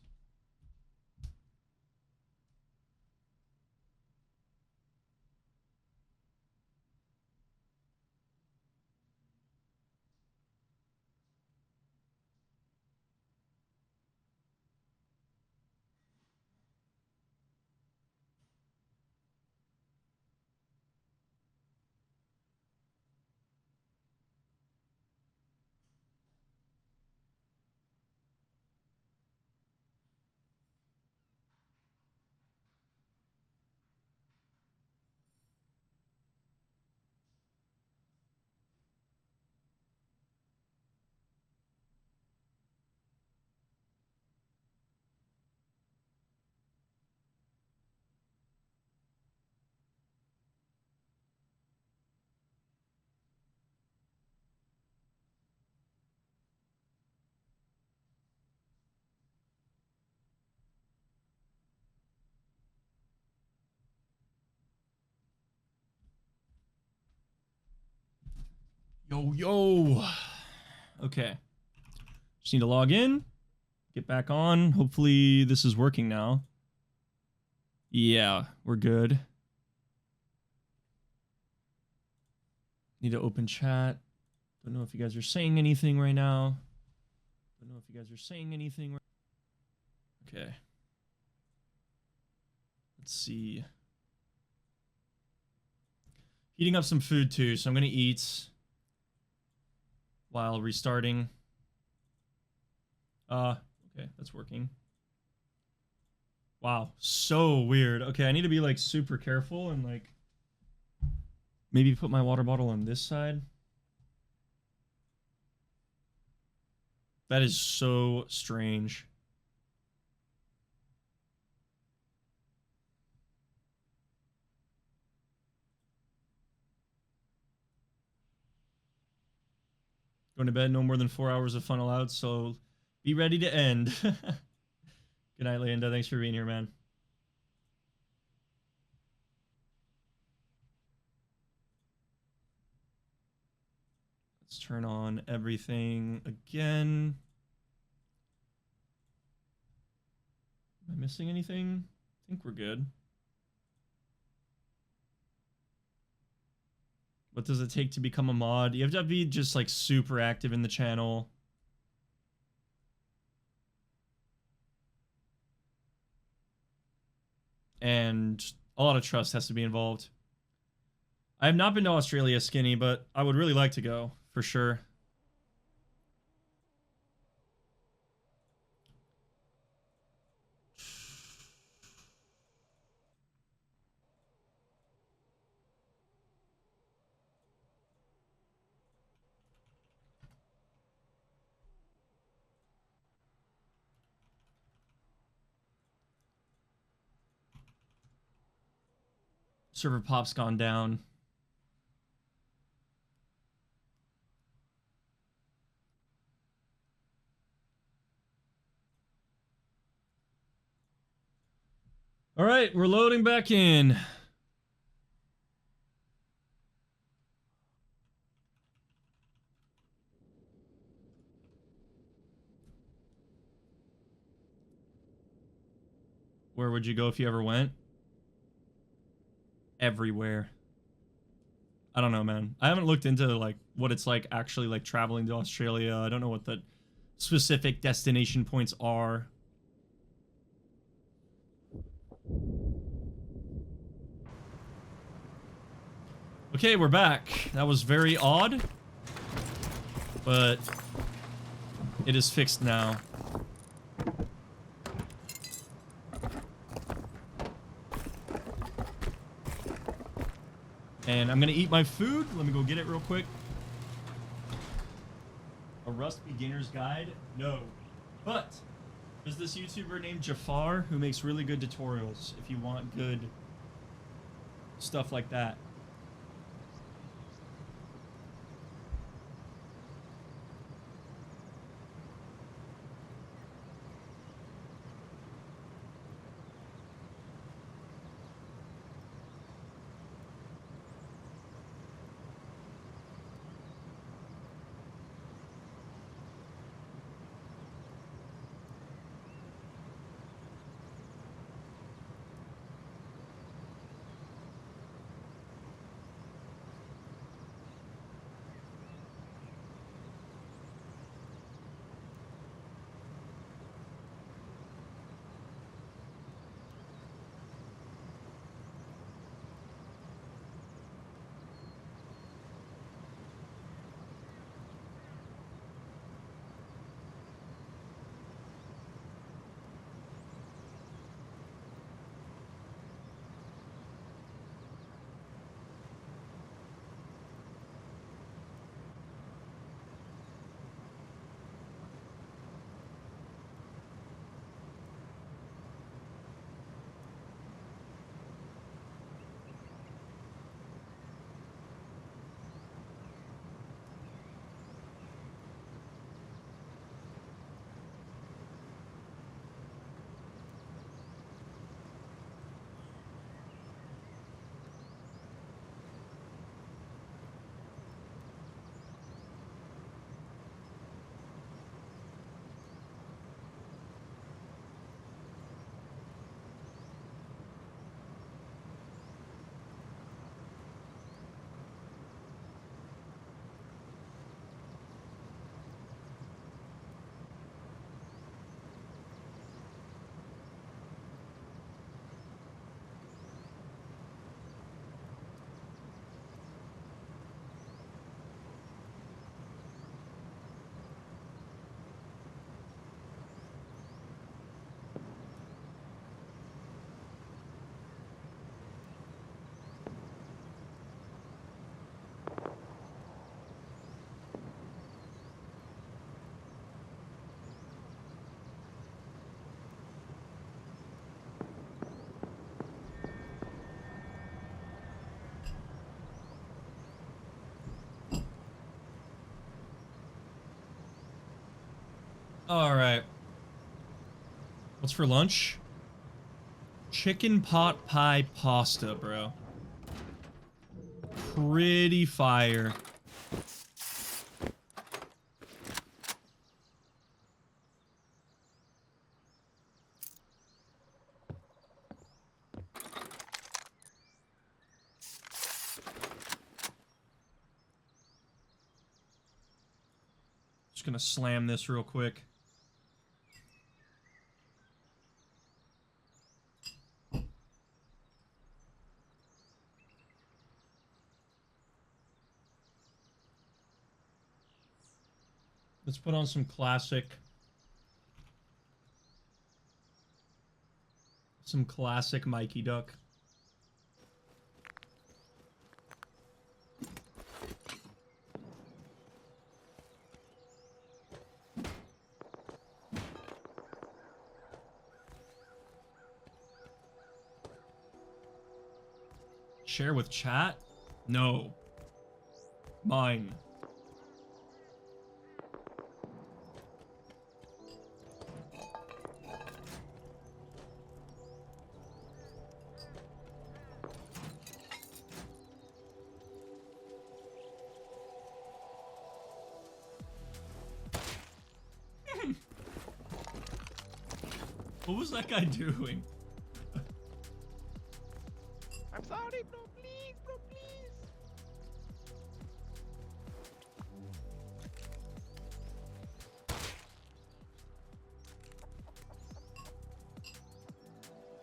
Yo. Okay. Just need to log in. Get back on. Hopefully this is working now. Yeah, we're good. Need to open chat. Don't know if you guys are saying anything right now. Okay. Let's see. Heating up some food too, so I'm gonna eat while restarting. Okay, that's working. Wow, so weird. Okay, I need to be like super careful and like maybe put my water bottle on this side. That is so strange. Going to bed, no more than 4 hours of fun allowed, so be ready to end. Good night, Linda. Thanks for being here, man. Let's turn on everything again. Am I missing anything? I think we're good. What does it take to become a mod? You have to be just like super active in the channel. And a lot of trust has to be involved. I have not been to Australia, Skinny, but I would really like to go, for sure. Server pop's gone down. All right, we're loading back in. Where would you go if you ever went? Everywhere. I don't know, man. I haven't looked into like what it's like actually like traveling to Australia. I don't know what the specific destination points are. Okay, we're back. That was very odd, but it is fixed now. And I'm gonna eat my food. Let me go get it real quick. A Rust beginner's guide? No. But there's this YouTuber named Jafar who makes really good tutorials if you want good stuff like that. All right. What's for lunch? Chicken pot pie pasta, bro. Pretty fire. Just gonna slam this real quick. Let's put on some classic Mikey Duck. Share with chat? No. Mine. What was that guy doing? I'm sorry, bro. Please, bro. Please.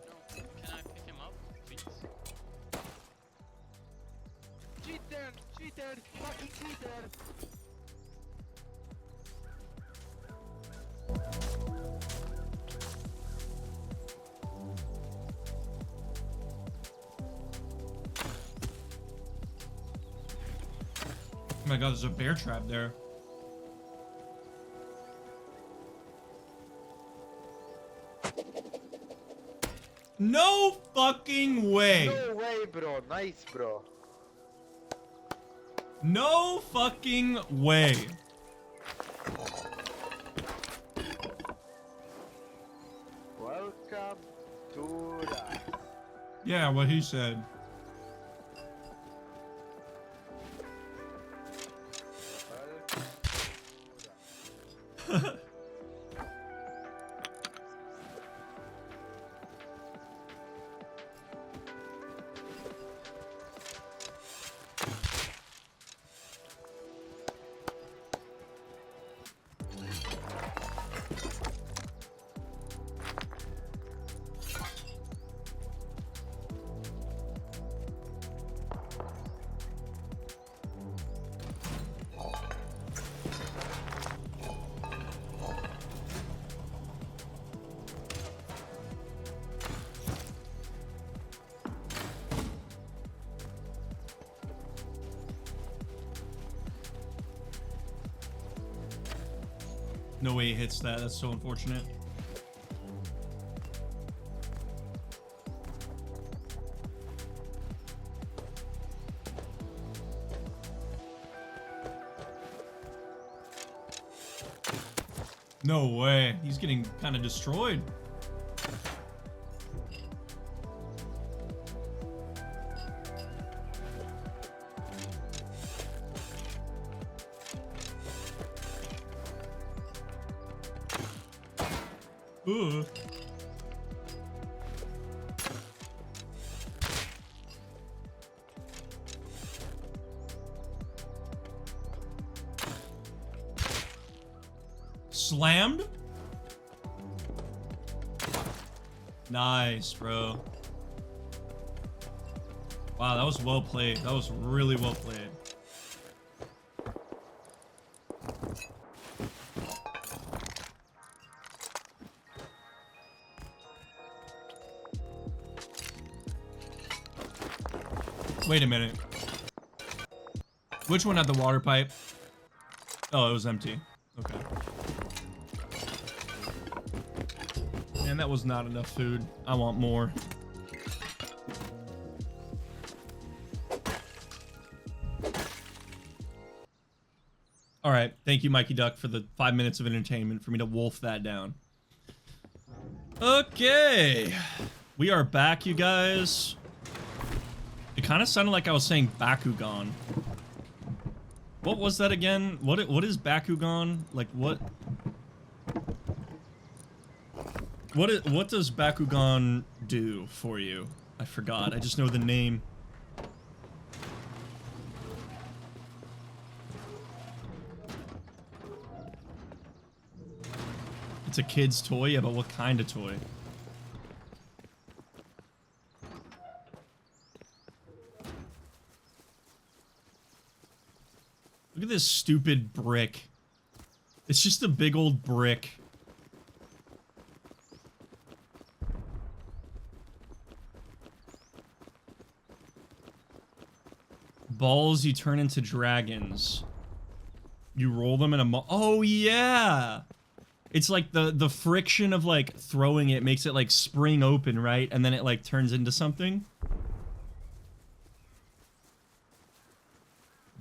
No, can I pick him up, please? Cheater! Cheater! Fucking cheater! Oh my god, there's a bear trap there. No fucking way! No way, bro. Nice, bro. No fucking way. Welcome to the... Yeah, what he said. Welcome to the... No way he hits that. That's so unfortunate. No way. He's getting kind of destroyed. Ooh. Slammed? Nice, bro. Wow, that was well played. That was really well played. Wait a minute. Which one had the water pipe? Oh, it was empty. Okay. Man, that was not enough food. I want more. All right. Thank you, Mikey Duck, for the 5 minutes of entertainment for me to wolf that down. Okay. We are back, you guys. It kind of sounded like I was saying Bakugan. What was that again? What is Bakugan? Like what does Bakugan do for you? I forgot. I just know the name. It's a kid's toy, yeah, but what kind of toy? Look at this stupid brick. It's just a big old brick. Balls you turn into dragons. You roll them in a oh yeah! It's like the friction of like throwing it makes it like spring open, right? And then it like turns into something.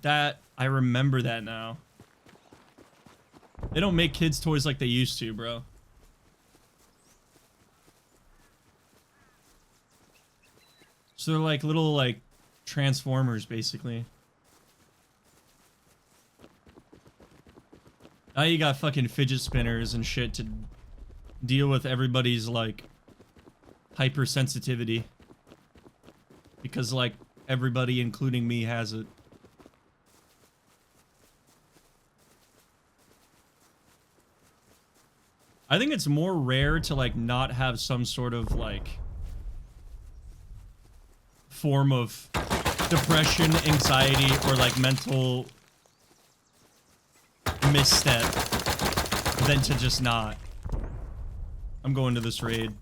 That, I remember that now. They don't make kids' toys like they used to, bro. So they're like little, like, Transformers, basically. Now you got fucking fidget spinners and shit to deal with everybody's, like, hypersensitivity. Because, like, everybody, including me, has it. I think it's more rare to, like, not have some sort of, like, form of depression, anxiety, or, like, mental misstep than to just not. I'm going to this raid.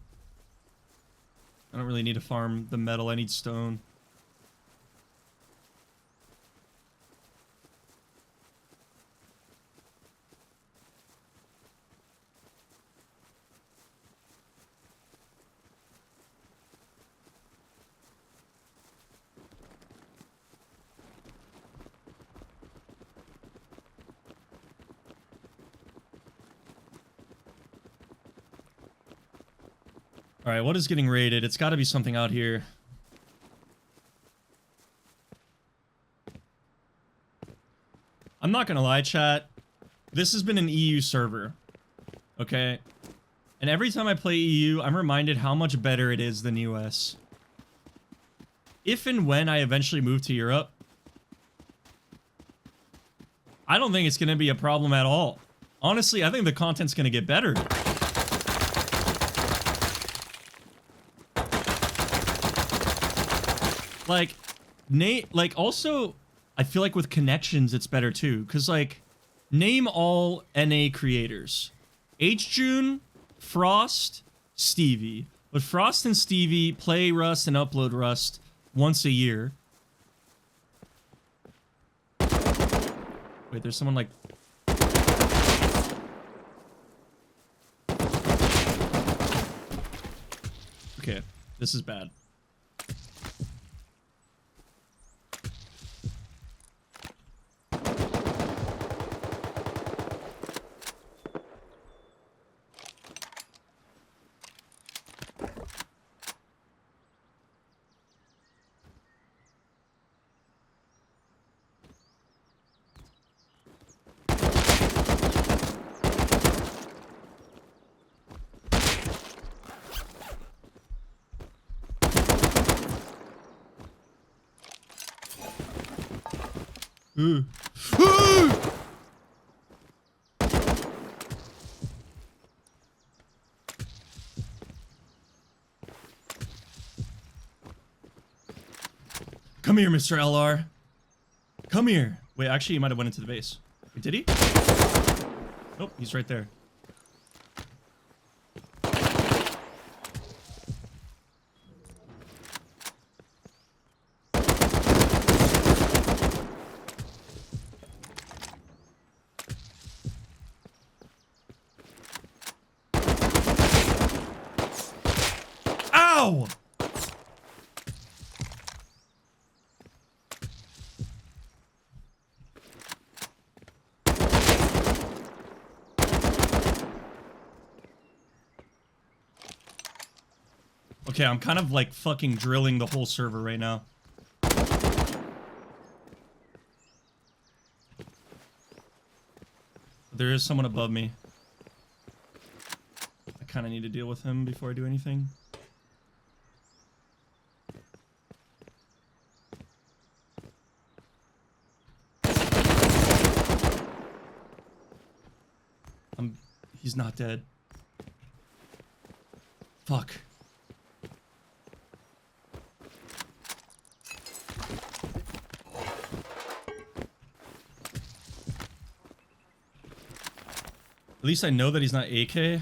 I don't really need to farm the metal, I need stone. Alright, what is getting raided? It's gotta be something out here. I'm not gonna lie, chat. This has been an EU server. Okay? And every time I play EU, I'm reminded how much better it is than US. If and when I eventually move to Europe, I don't think it's gonna be a problem at all. Honestly, I think the content's gonna get better. Like, also, I feel like with connections, it's better too. Because, like, name all NA creators. H-June, Frost, Stevie. But Frost and Stevie play Rust and upload Rust once a year. Wait, there's someone, like... Okay, this is bad. Ooh. Ooh! Come here, Mr. LR. Come here. Wait, actually, he might have went into the base. Wait, did he? Nope, he's right there. Ow! Okay, I'm kind of like fucking drilling the whole server right now. There is someone above me. I kind of need to deal with him before I do anything. He's not dead. Fuck. At least I know that he's not AK.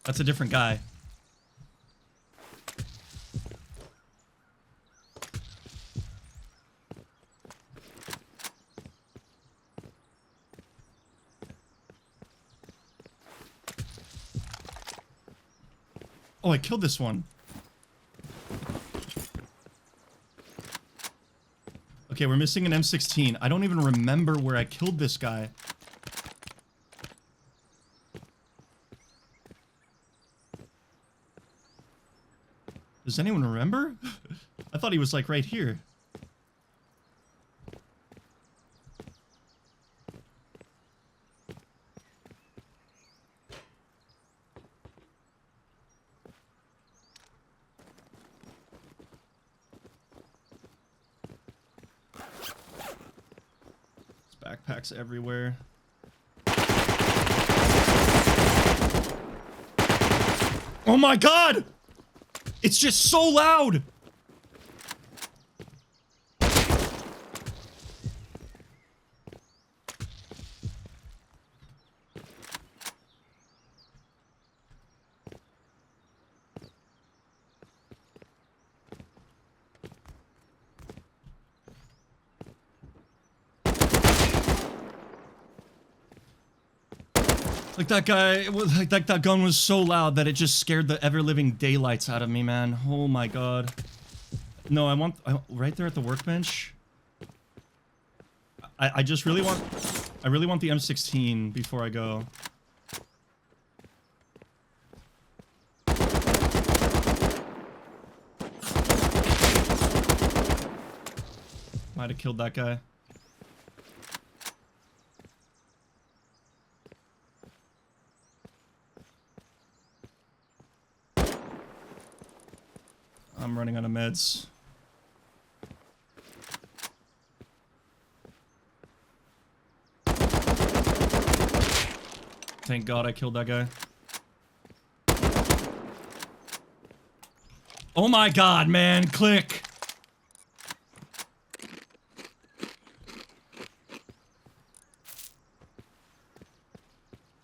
That's a different guy. Oh, I killed this one. Okay, we're missing an M16. I don't even remember where I killed this guy. Does anyone remember? I thought he was like right here. There's backpacks everywhere. Oh my god! It's just so loud! Like that guy, it was like that gun was so loud that it just scared the ever-living daylights out of me, man. Oh my god. No, I want right there at the workbench. I just really want, I really want the M16 before I go. Might have killed that guy. I'm running out of meds. Thank God I killed that guy. Oh my God, man, click.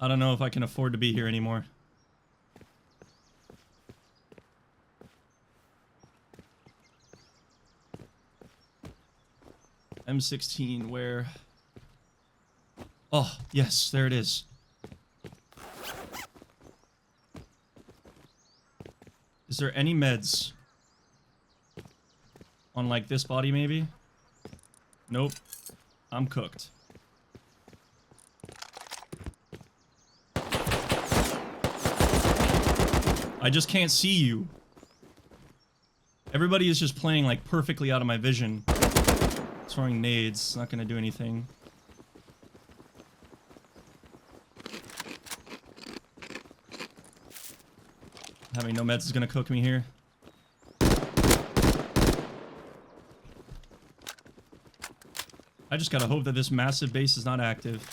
I don't know if I can afford to be here anymore. M16, where? Oh, yes, there it is. Is there any meds? On, like, this body, maybe? Nope. I'm cooked. I just can't see you. Everybody is just playing, like, perfectly out of my vision. Throwing nades, it's not gonna do anything. Having no meds is gonna cook me here. I just gotta hope that this massive base is not active.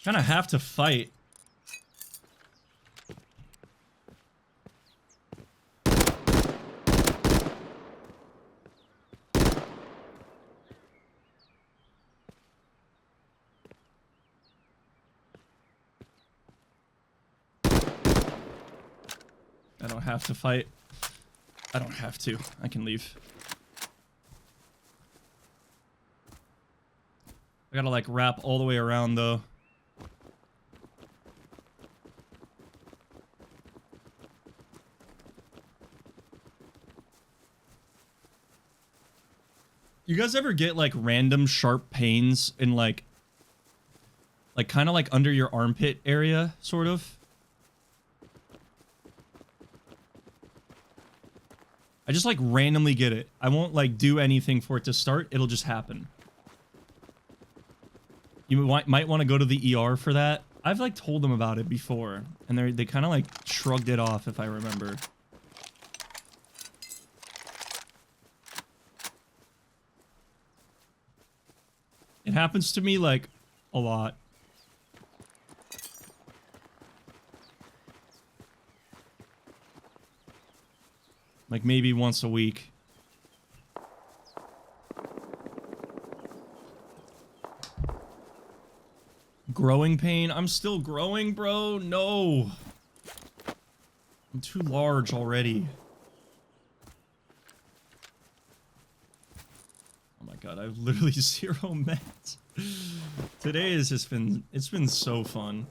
Kinda have to fight. I don't have to fight. I don't have to. I can leave. I gotta like wrap all the way around though. You guys ever get like random sharp pains in like kind of like under your armpit area, sort of? I just like randomly get it. I won't like do anything for it to start. It'll just happen. You might want to go to the ER for that. I've like told them about it before, and they kind of like shrugged it off, if I remember. It happens to me like a lot. Like maybe once a week. growing pain. I'm still growing, bro. No. I'm too large already. Oh my god, I have literally 0 meds. Today has just been, it's been so fun.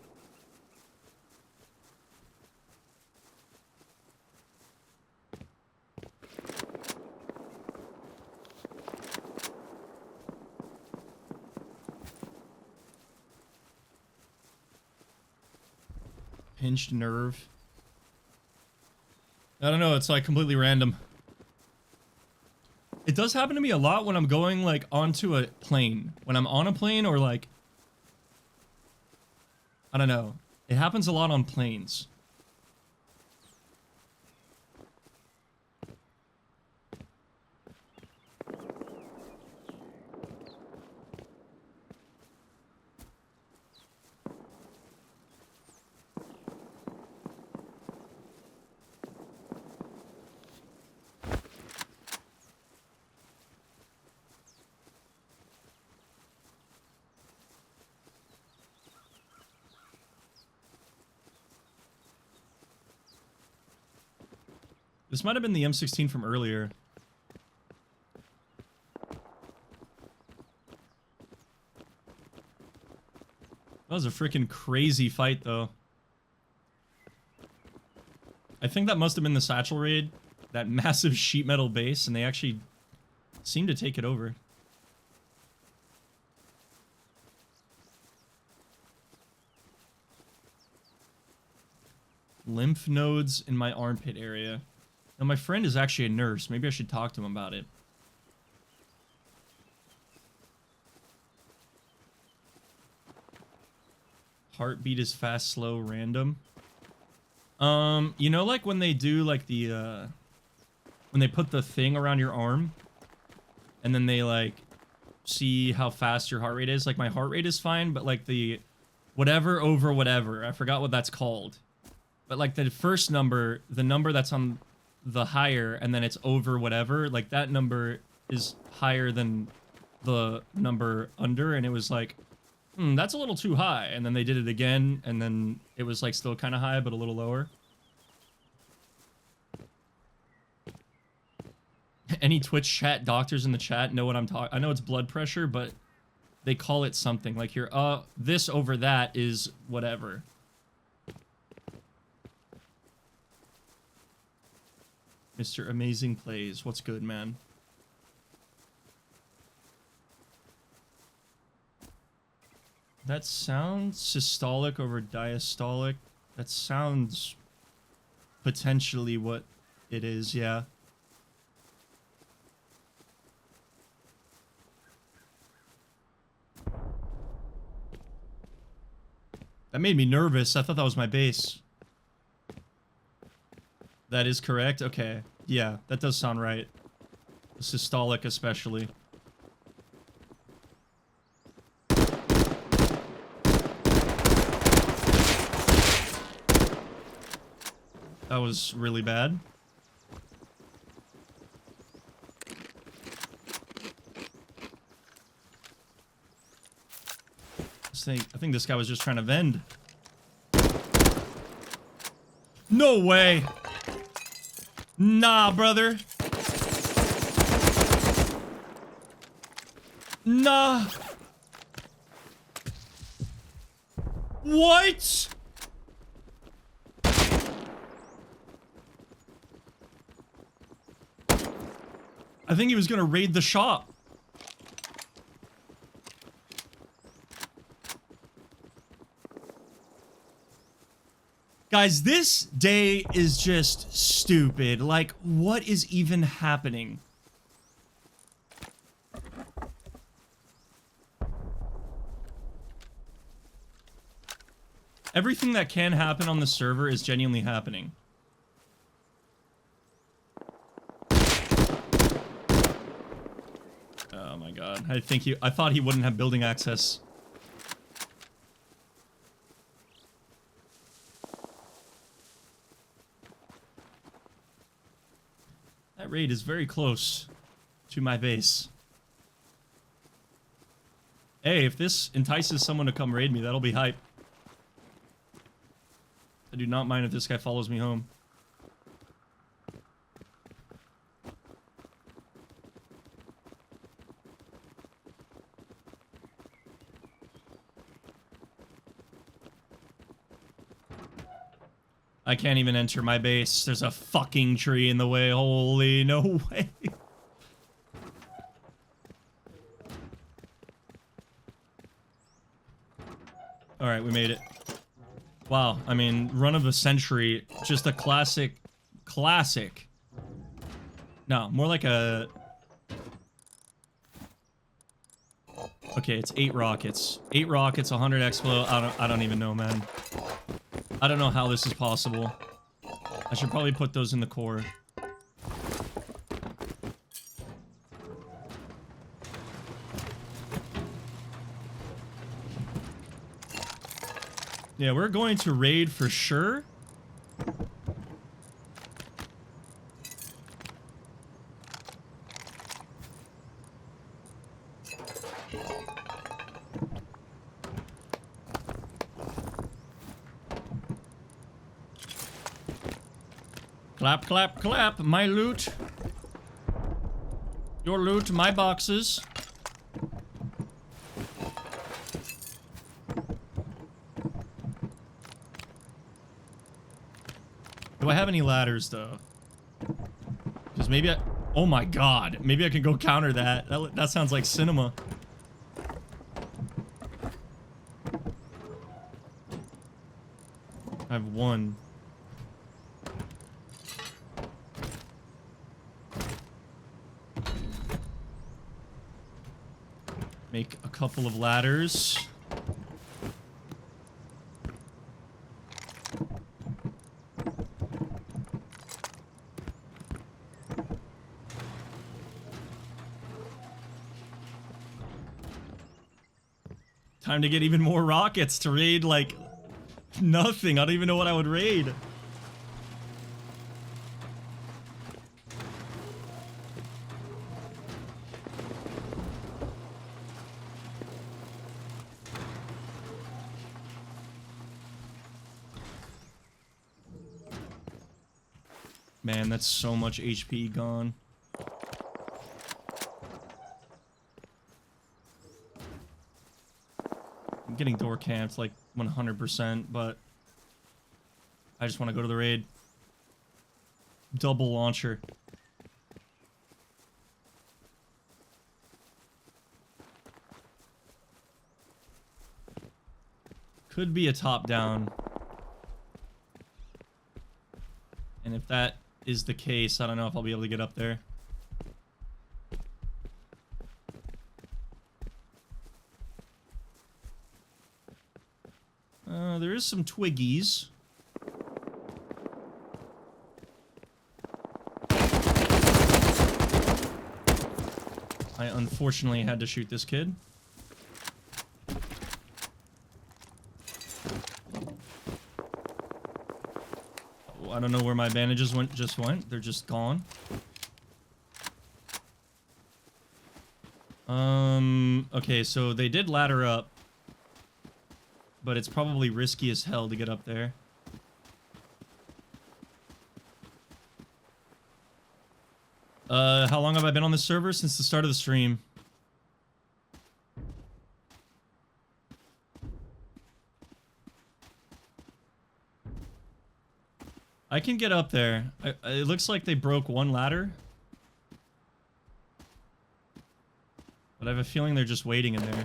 Pinched nerve. I don't know, it's like completely random. It does happen to me a lot when I'm going like onto a plane. When I'm on a plane or like, I don't know. It happens a lot on planes. This might have been the M16 from earlier. That was a freaking crazy fight, though. I think that must have been the Satchel Raid, that massive sheet metal base, and they actually seemed to take it over. Lymph nodes in my armpit area. Now, my friend is actually a nurse. Maybe I should talk to him about it. Heartbeat is fast, slow, random. You know, like when they do like the, when they put the thing around your arm, and then they like see how fast your heart rate is. Like my heart rate is fine, but like the whatever over whatever, I forgot what that's called. But like the first number, the number that's on the higher, and then it's over whatever, like that number is higher than the number under, and it was like, that's a little too high. And then they did it again, and then it was like still kind of high, but a little lower. Any Twitch chat doctors in the chat know what I'm talking. I know it's blood pressure, but they call it something like here. This over that is whatever. Mr. Amazing Plays. What's good, man? That sounds systolic over diastolic. That sounds potentially what it is, yeah. That made me nervous. I thought that was my base. That is correct? Okay. Yeah, that does sound right. The systolic especially. That was really bad. I think this guy was just trying to vend. No way! Nah, brother. Nah. What? I think he was gonna raid the shop. Guys, this day is just stupid. Like, what is even happening? Everything that can happen on the server is genuinely happening. Oh my god. I thought he wouldn't have building access. That raid is very close to my base. Hey, if this entices someone to come raid me, that'll be hype. I do not mind if this guy follows me home. I can't even enter my base. There's a fucking tree in the way. Holy no way. Alright, we made it. Wow, I mean, run of the century. Just a classic. No, more like a... Okay, it's 8 rockets. 8 rockets, 100 explode. I don't even know, man. I don't know how this is possible. I should probably put those in the core. Yeah, we're going to raid for sure. Clap, clap, clap. My loot. Your loot, my boxes. Do I have any ladders, though? Because maybe I... Oh my god. Maybe I can go counter that. That sounds like cinema. I have 1. Make a couple of ladders. Time to get even more rockets to raid, like, nothing. I don't even know what I would raid. Man, that's so much HP gone. I'm getting door camped like 100%, but I just want to go to the raid. Double launcher. Could be a top down. And if that is the case, I don't know if I'll be able to get up there. There is some twiggies. I unfortunately had to shoot this kid. I don't know where my bandages just went. They're just gone. Okay, so they did ladder up. But it's probably risky as hell to get up there. How long have I been on this server? Since the start of the stream. I can get up there. It looks like they broke 1 ladder. But I have a feeling they're just waiting in there.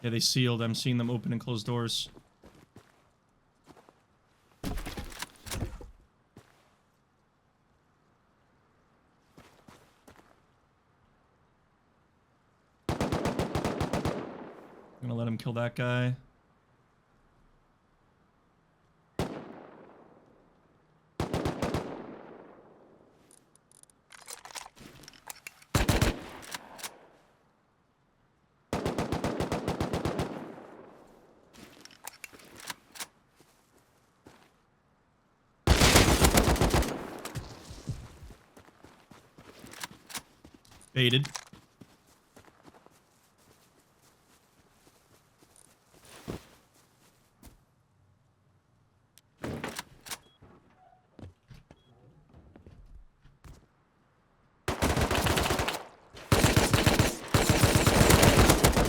Yeah, they sealed. I'm seeing them open and close doors. I'm gonna let him kill that guy. Baited.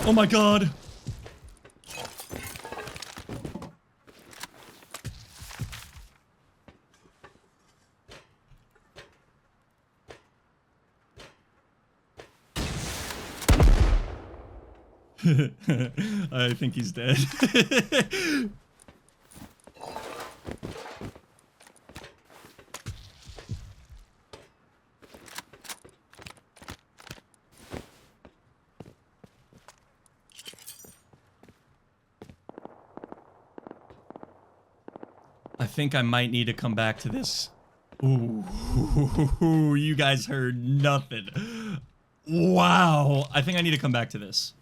Oh my god. I think he's dead. I think I might need to come back to this. Ooh, you guys heard nothing. Wow. I think I need to come back to this.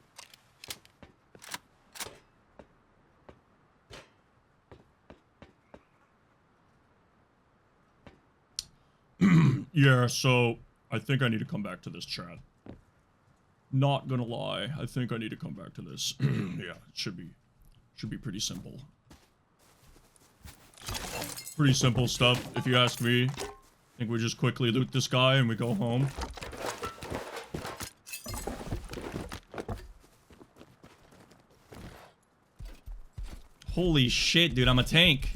Yeah, so I think I need to come back to this, chat. Not gonna lie, I think I need to come back to this. Yeah, it should be pretty simple. Pretty simple stuff, if you ask me. I think we just quickly loot this guy and we go home. Holy shit, dude, I'm a tank.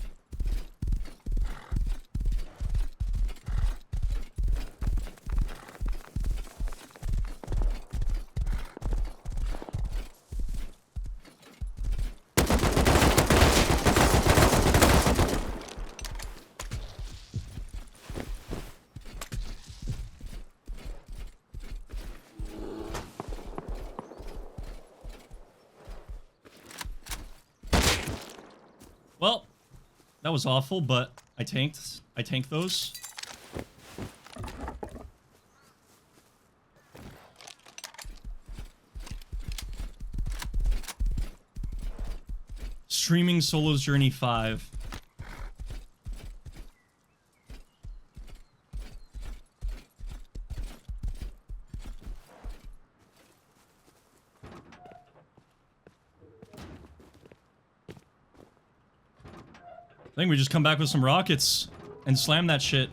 Well, that was awful, but I tanked those. Streaming Solo's Journey 5. I think we just come back with some rockets and slam that shit.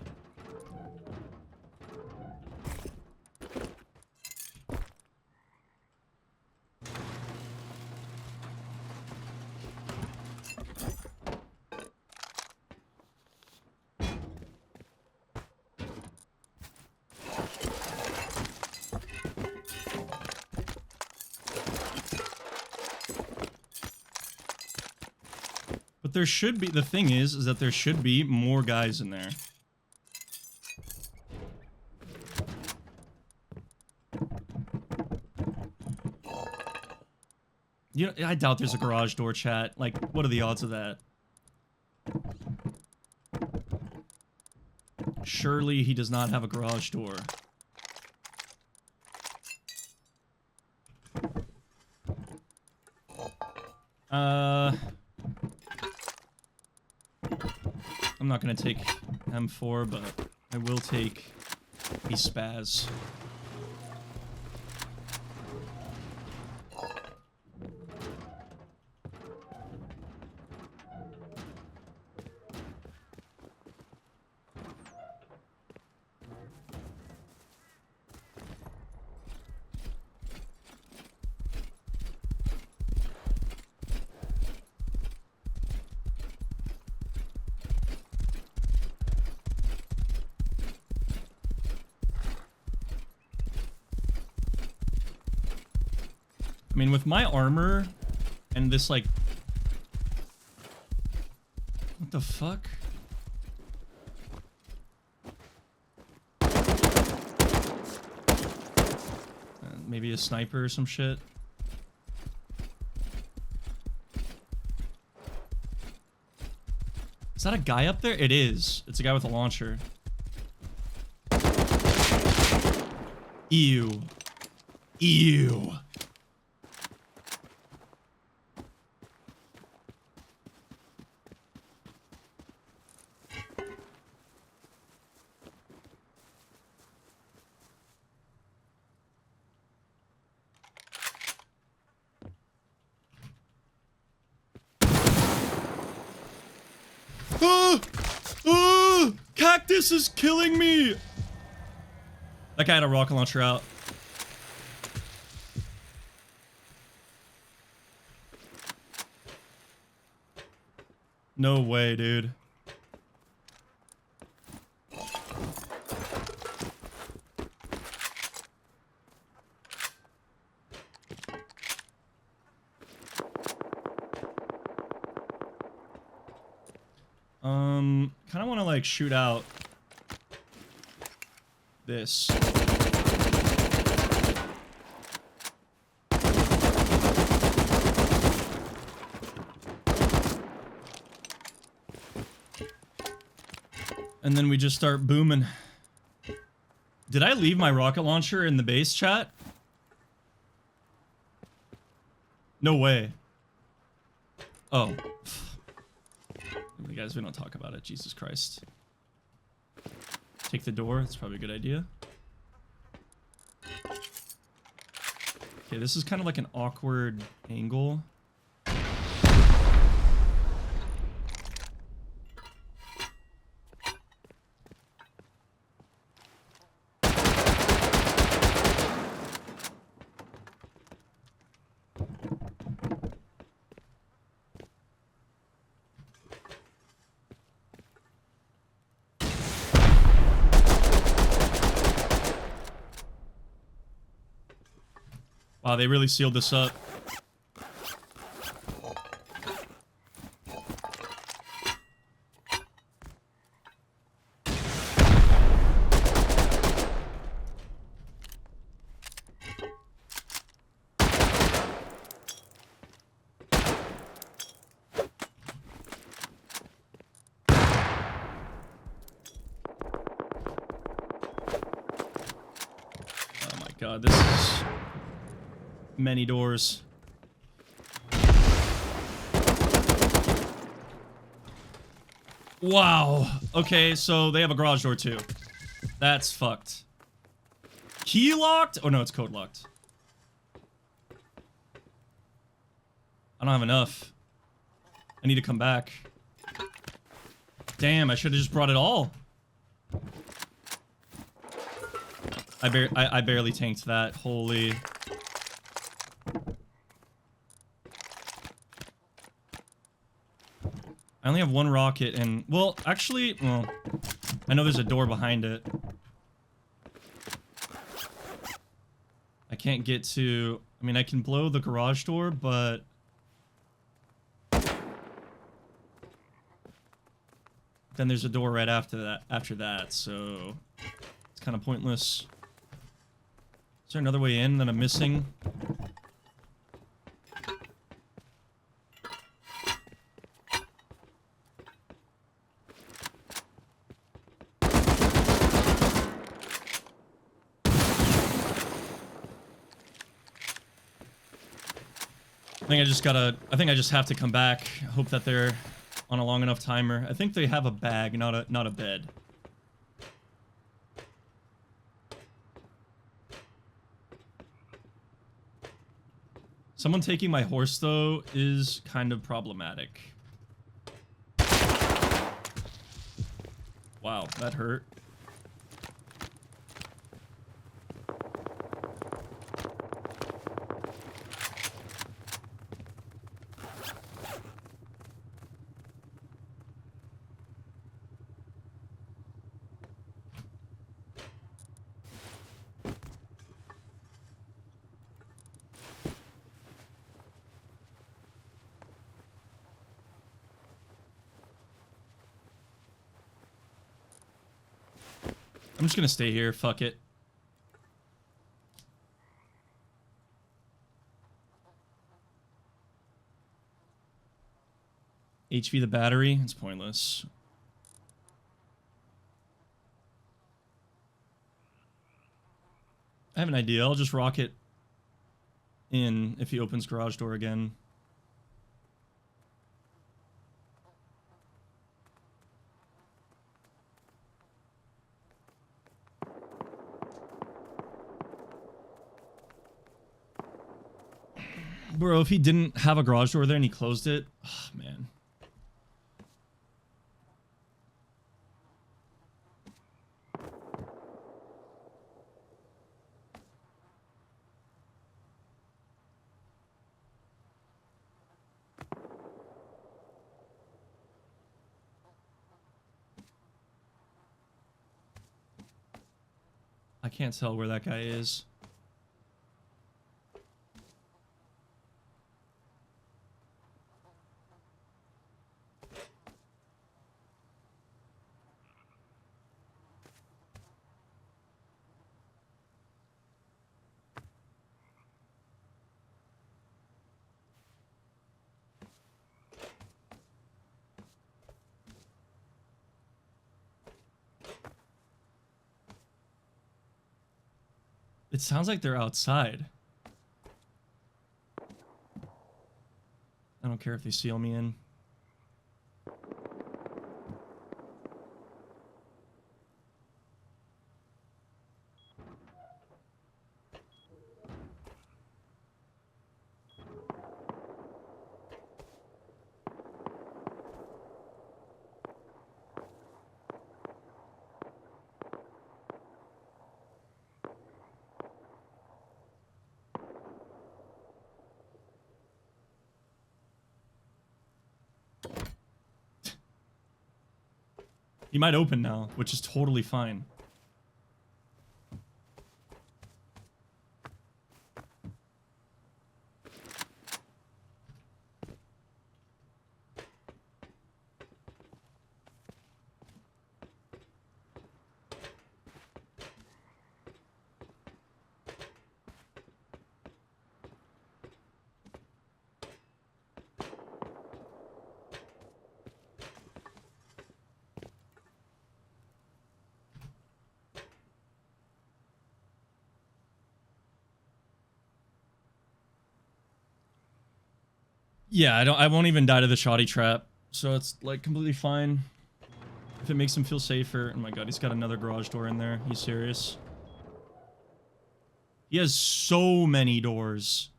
But there should be, the thing is that there should be more guys in there. You know, I doubt there's a garage door, chat. Like, what are the odds of that? Surely he does not have a garage door. I'm not gonna take M4, but I will take a spaz. I mean, with my armor and this, like... What the fuck? Maybe a sniper or some shit. Is that a guy up there? It is. It's a guy with a launcher. Ew. Ew. Cactus is killing me! That guy had a rocket launcher out. No way, dude. Kind of want to like shoot out this. And then we just start booming. Did I leave my rocket launcher in the base, chat? No way. Oh. Guys, we don't talk about it. Jesus Christ. Take the door. That's probably a good idea. Okay, this is kind of like an awkward angle. Wow, they really sealed this up. Oh my god, this is many doors. Wow. Okay, so they have a garage door too. That's fucked. Key locked? Oh no, it's code locked. I don't have enough. I need to come back. Damn, I should have just brought it all. I barely tanked that. Holy. I only have one rocket and, well, actually, well, I know there's a door behind it. I can't get to, I mean, I can blow the garage door, but then there's a door right after that, so it's kind of pointless. Is there another way in that I'm missing? I think I just have to come back. Hope that they're on a long enough timer. I think they have a bag, not a bed. Someone taking my horse, though, is kind of problematic. Wow, that hurt. I'm just gonna stay here, fuck it. HV the battery, it's pointless. I have an idea, I'll just rocket in if he opens garage door again. Bro, if he didn't have a garage door there and he closed it, oh, man. can't tell where that guy is. It sounds like they're outside. I don't care if they seal me in. He might open now, which is totally fine. Yeah, I won't even die to the shoddy trap, so it's like completely fine. If it makes him feel safer. Oh my god, he's got another garage door in there. He's serious. He has so many doors.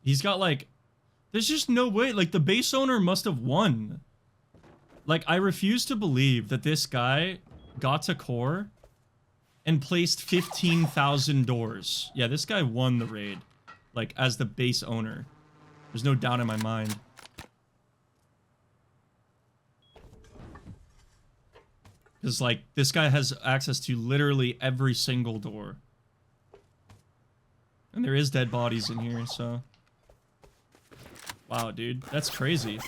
He's got like, there's just no way, like the base owner must have won. Like I refuse to believe that this guy got to core and placed 15,000 doors. Yeah, this guy won the raid, like as the base owner. There's no doubt in my mind. Because like this guy has access to literally every single door. And there is dead bodies in here, so. Wow, dude, that's crazy.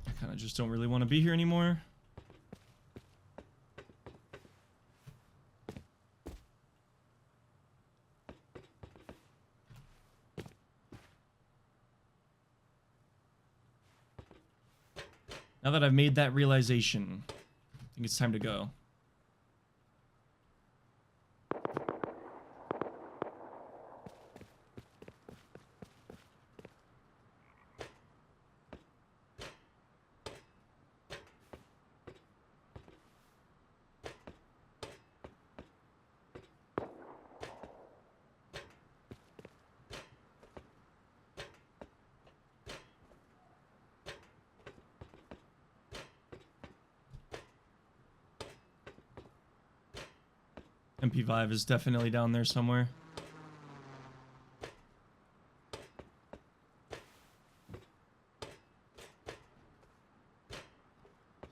I kind of just don't really want to be here anymore. Now that I've made that realization, I think it's time to go. MP Vive is definitely down there somewhere.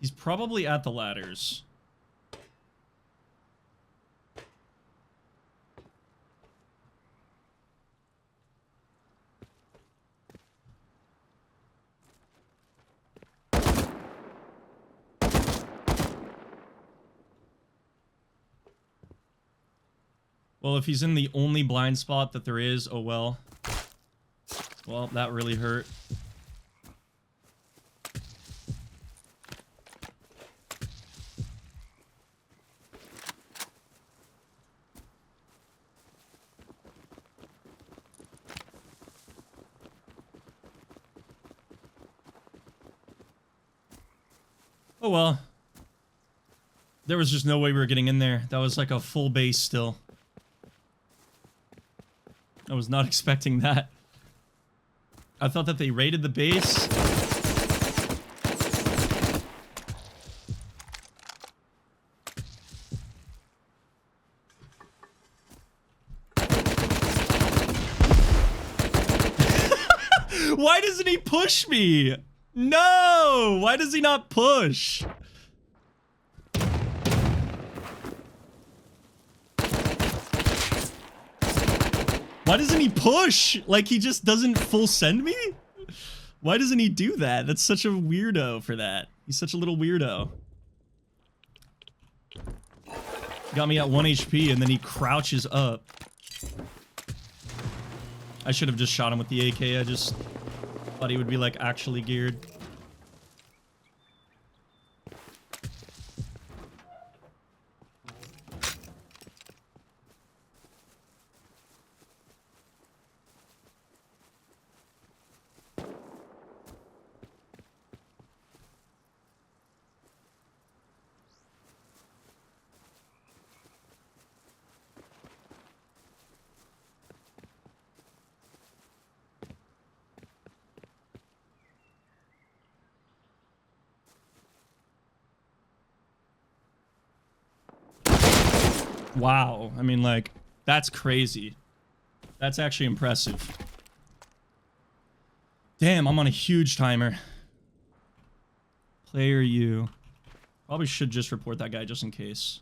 He's probably at the ladders. Well, if he's in the only blind spot that there is, oh well. Well, that really hurt. Oh well. There was just no way we were getting in there. That was like a full base still. I was not expecting that. I thought that they raided the base. Why doesn't he push me? No! Why does he not push? Why doesn't he push? Like he just doesn't full send me? Why doesn't he do that? That's such a weirdo for that. He's such a little weirdo. Got me at 1 HP and then he crouches up. I should have just shot him with the AK. I just thought he would be like actually geared. Wow. I mean, like, that's crazy. That's actually impressive. Damn, I'm on a huge timer. Player U. Probably should just report that guy just in case.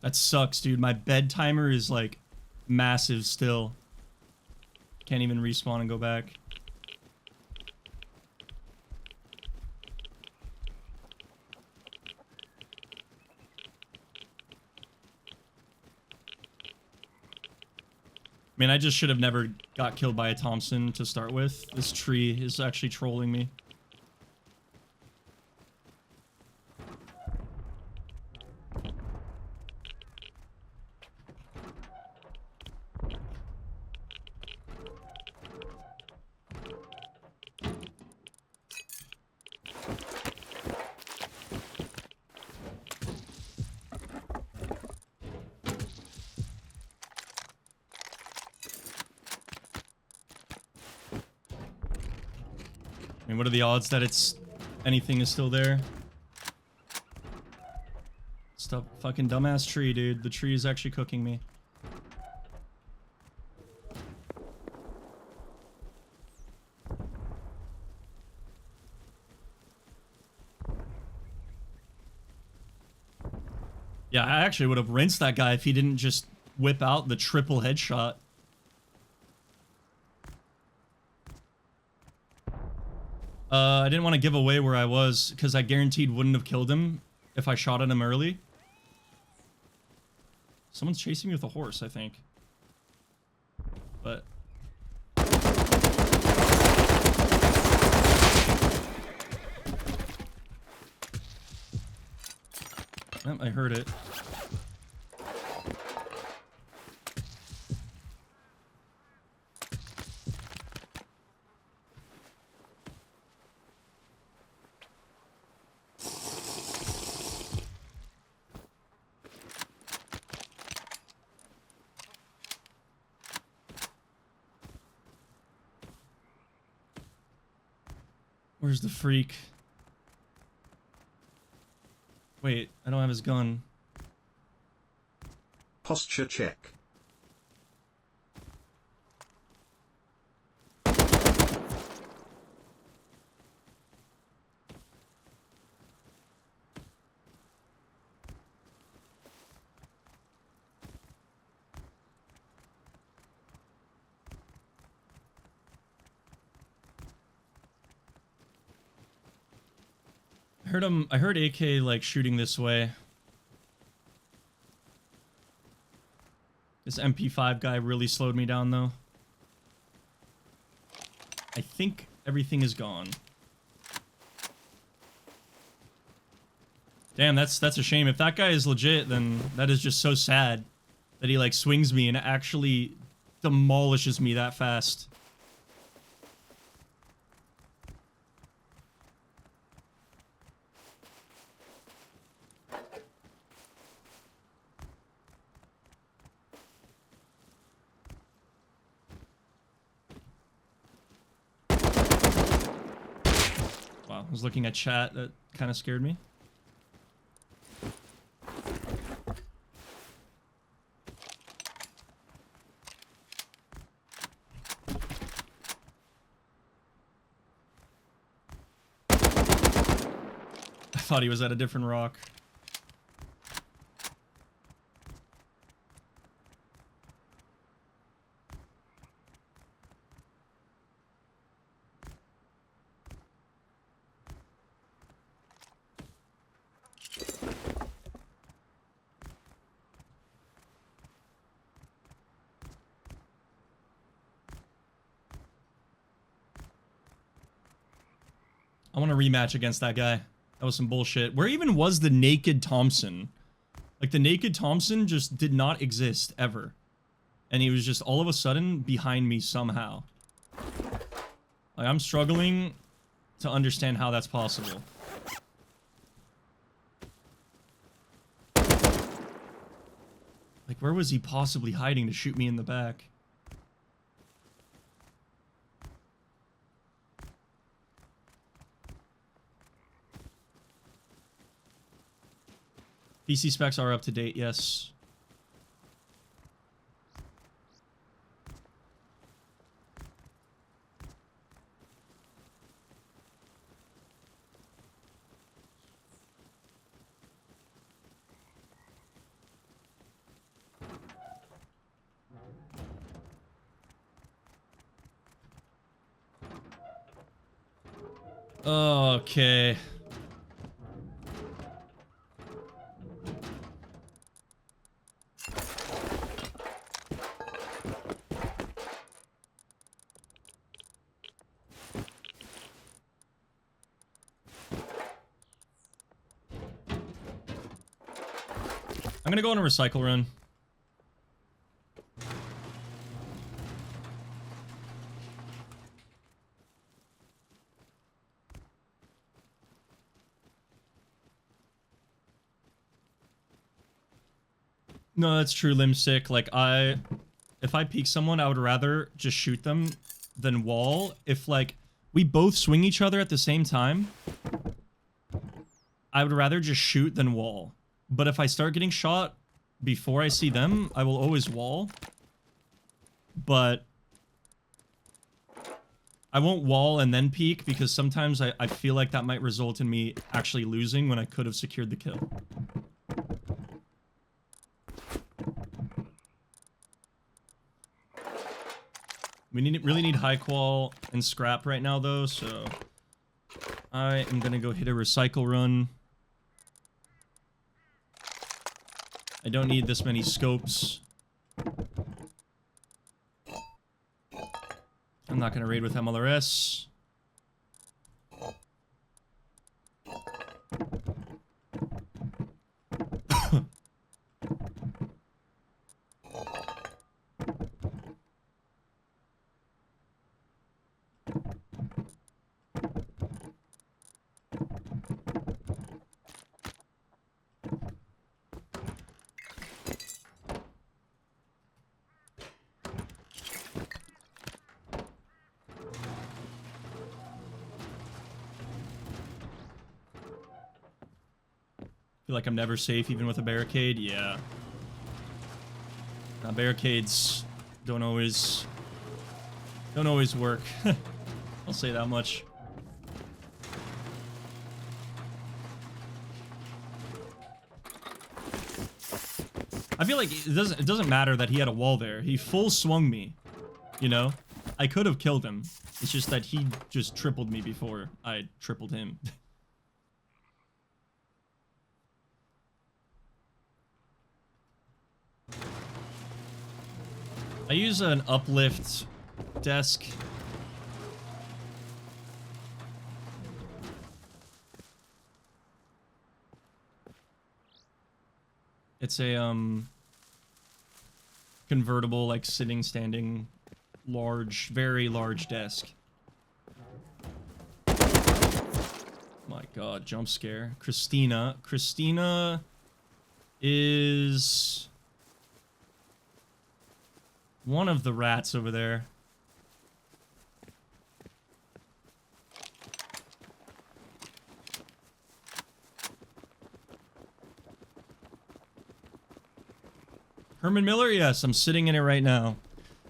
That sucks, dude. My bed timer is like massive still. Can't even respawn and go back. I mean, I just should have never got killed by a Thompson to start with. This tree is actually trolling me. I mean, what are the odds that anything is still there? It's a fucking dumbass tree, dude. The tree is actually cooking me. Yeah, I actually would have rinsed that guy if he didn't just whip out the triple headshot. I didn't want to give away where I was because I guaranteed wouldn't have killed him if I shot at him early. Someone's chasing me with a horse, I think. But... Oh, I heard it. Where's the freak? Wait, I don't have his gun. Posture check. I heard AK like shooting this way. This MP5 guy really slowed me down, though. I think everything is gone. Damn, that's a shame. If that guy is legit, then that is just so sad that he, like, swings me and actually demolishes me that fast. Wow, I was looking at chat. That kind of scared me. I thought he was at a different rock. I want a rematch against that guy. That was some bullshit. Where even was the naked Thompson? Like, the naked Thompson just did not exist ever. And he was just all of a sudden behind me somehow. Like, I'm struggling to understand how that's possible. Like, where was he possibly hiding to shoot me in the back? PC specs are up to date, yes. Okay. I'm gonna go on a recycle run. No, that's true, Limsick. Like, if I peek someone, I would rather just shoot them than wall. If, like, we both swing each other at the same time, I would rather just shoot than wall. But if I start getting shot before I see them, I will always wall. But I won't wall and then peek, because sometimes I feel like that might result in me actually losing when I could have secured the kill. We really need high qual and scrap right now, though, so I am gonna go hit a recycle run. I don't need this many scopes. I'm not gonna raid with MLRS. Feel like I'm never safe even with a barricade. Yeah. Barricades don't always work. I'll say that much. I feel like it doesn't matter that he had a wall there. He full swung me, you know? I could have killed him. It's just that he just tripled me before I tripled him. I use an uplift desk. It's a convertible, like sitting, standing, large, very large desk. My god, jump scare. Christina. Christina is one of the rats over there. Herman Miller? Yes, I'm sitting in it right now.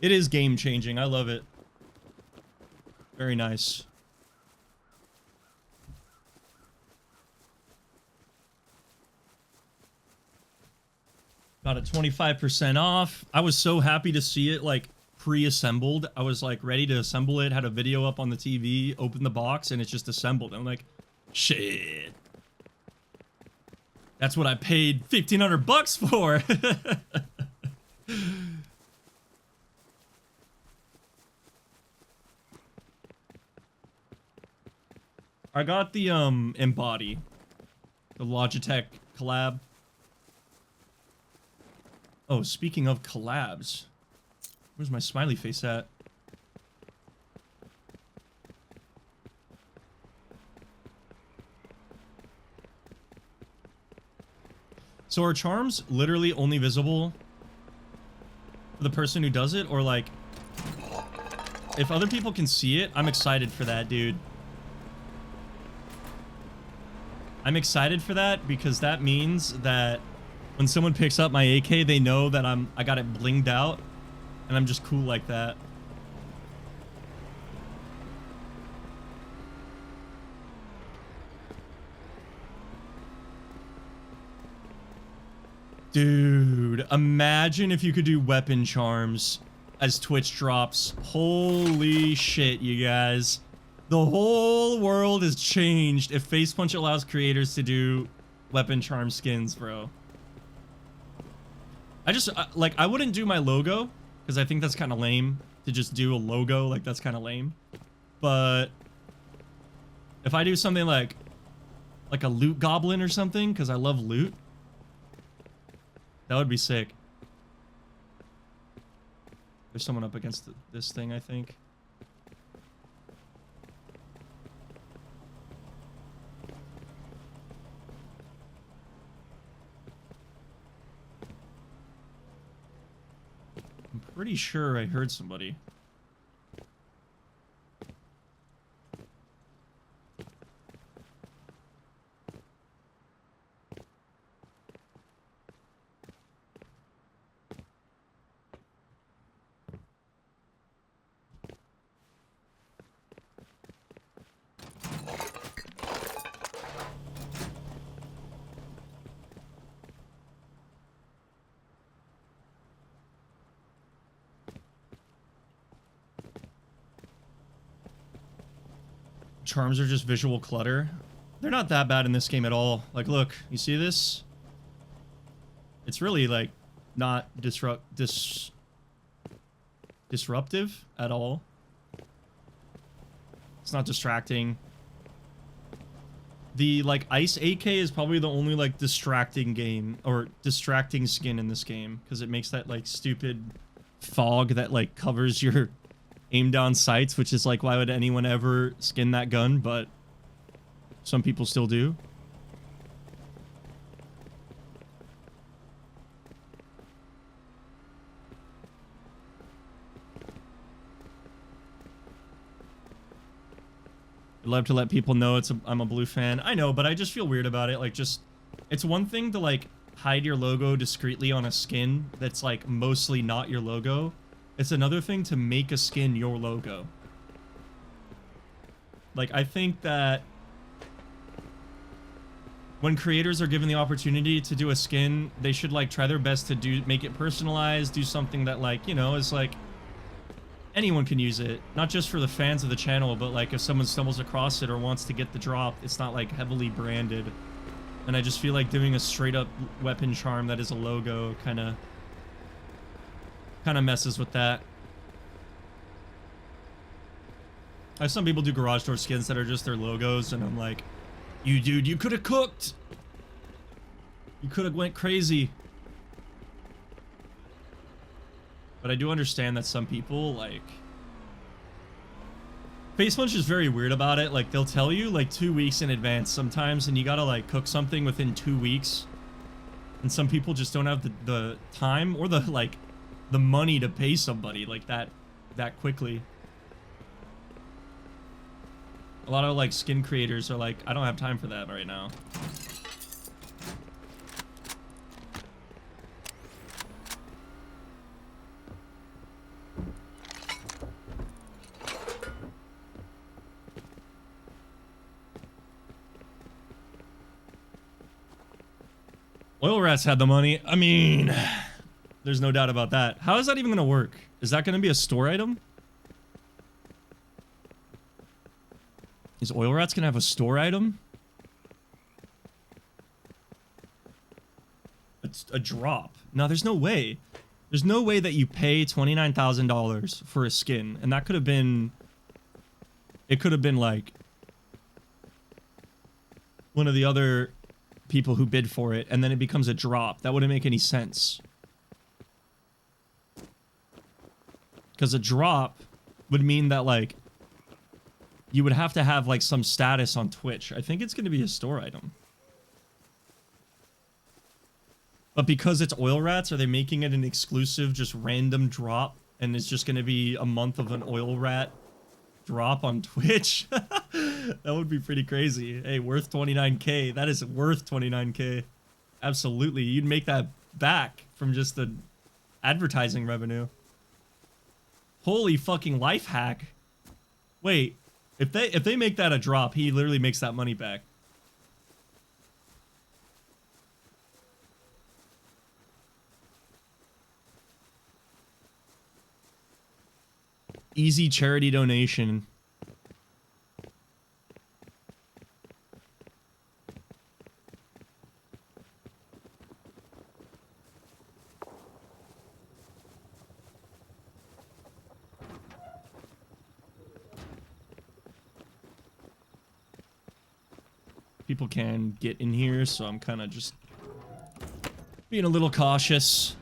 It is game changing. I love it. Very nice. Got it 25% off. I was so happy to see it like pre-assembled. I was like ready to assemble it, had a video up on the TV, opened the box, and it's just assembled. I'm like, shit. That's what I paid 1,500 bucks for. I got the Embody, the Logitech collab. Oh, speaking of collabs, where's my smiley face at? So are charms literally only visible for the person who does it, or like, if other people can see it? I'm excited for that, dude. I'm excited for that because that means that when someone picks up my AK, they know that I got it blinged out, and I'm just cool like that. Dude, imagine if you could do weapon charms as Twitch drops. Holy shit, you guys. The whole world has changed if Facepunch allows creators to do weapon charm skins, bro. Like, I wouldn't do my logo, because I think that's kind of lame to just do a logo. Like, that's kind of lame. But if I do something like a loot goblin or something, because I love loot, that would be sick. There's someone up against this thing, I think. I'm pretty sure I heard somebody. Charms are just visual clutter. They're not that bad in this game at all. Like, look, you see this? It's really, like, not disruptive at all. It's not distracting. The, like, Ice AK is probably the only, like, distracting skin in this game. Because it makes that, like, stupid fog that, like, covers your aim down sights, which is like, why would anyone ever skin that gun? But some people still do. I'd love to let people know I'm a blue fan. I know, but I just feel weird about it. Like, just, it's one thing to like hide your logo discreetly on a skin that's like mostly not your logo. It's another thing to make a skin your logo. Like, I think that when creators are given the opportunity to do a skin, they should, like, try their best to make it personalized, do something that, like, you know, is, like, anyone can use it. Not just for the fans of the channel, but, like, if someone stumbles across it or wants to get the drop, it's not, like, heavily branded. And I just feel like doing a straight-up weapon charm that is a logo kind of Kind of messes with that. I have some people do garage door skins that are just their logos, and I'm like, you dude, you could have cooked. You could have went crazy. But I do understand that some people, like... Facepunch is very weird about it. Like, they'll tell you, like, 2 weeks in advance sometimes, and you gotta, like, cook something within 2 weeks. And some people just don't have the time or the, like, the money to pay somebody, like, that quickly. A lot of, like, skin creators are like, I don't have time for that right now. Oil Rats had the money. I mean, there's no doubt about that. How is that even going to work? Is that going to be a store item? Is Oil Rats going to have a store item? It's a drop. No, there's no way. There's no way that you pay $29,000 for a skin. And that could have been... It could have been like... one of the other... people who bid for it, and then it becomes a drop. That wouldn't make any sense. Because a drop would mean that, like, you would have to have, like, some status on Twitch. I think it's going to be a store item. But because it's Oil Rats, are they making it an exclusive, just random drop? And it's just going to be a month of an Oil Rat drop on Twitch? That would be pretty crazy. Hey, worth 29k. That is worth 29k. Absolutely. You'd make that back from just the advertising revenue. Holy fucking life hack. Wait, if they make that a drop, he literally makes that money back. Easy charity donation. People can get in here, so I'm kind of just being a little cautious.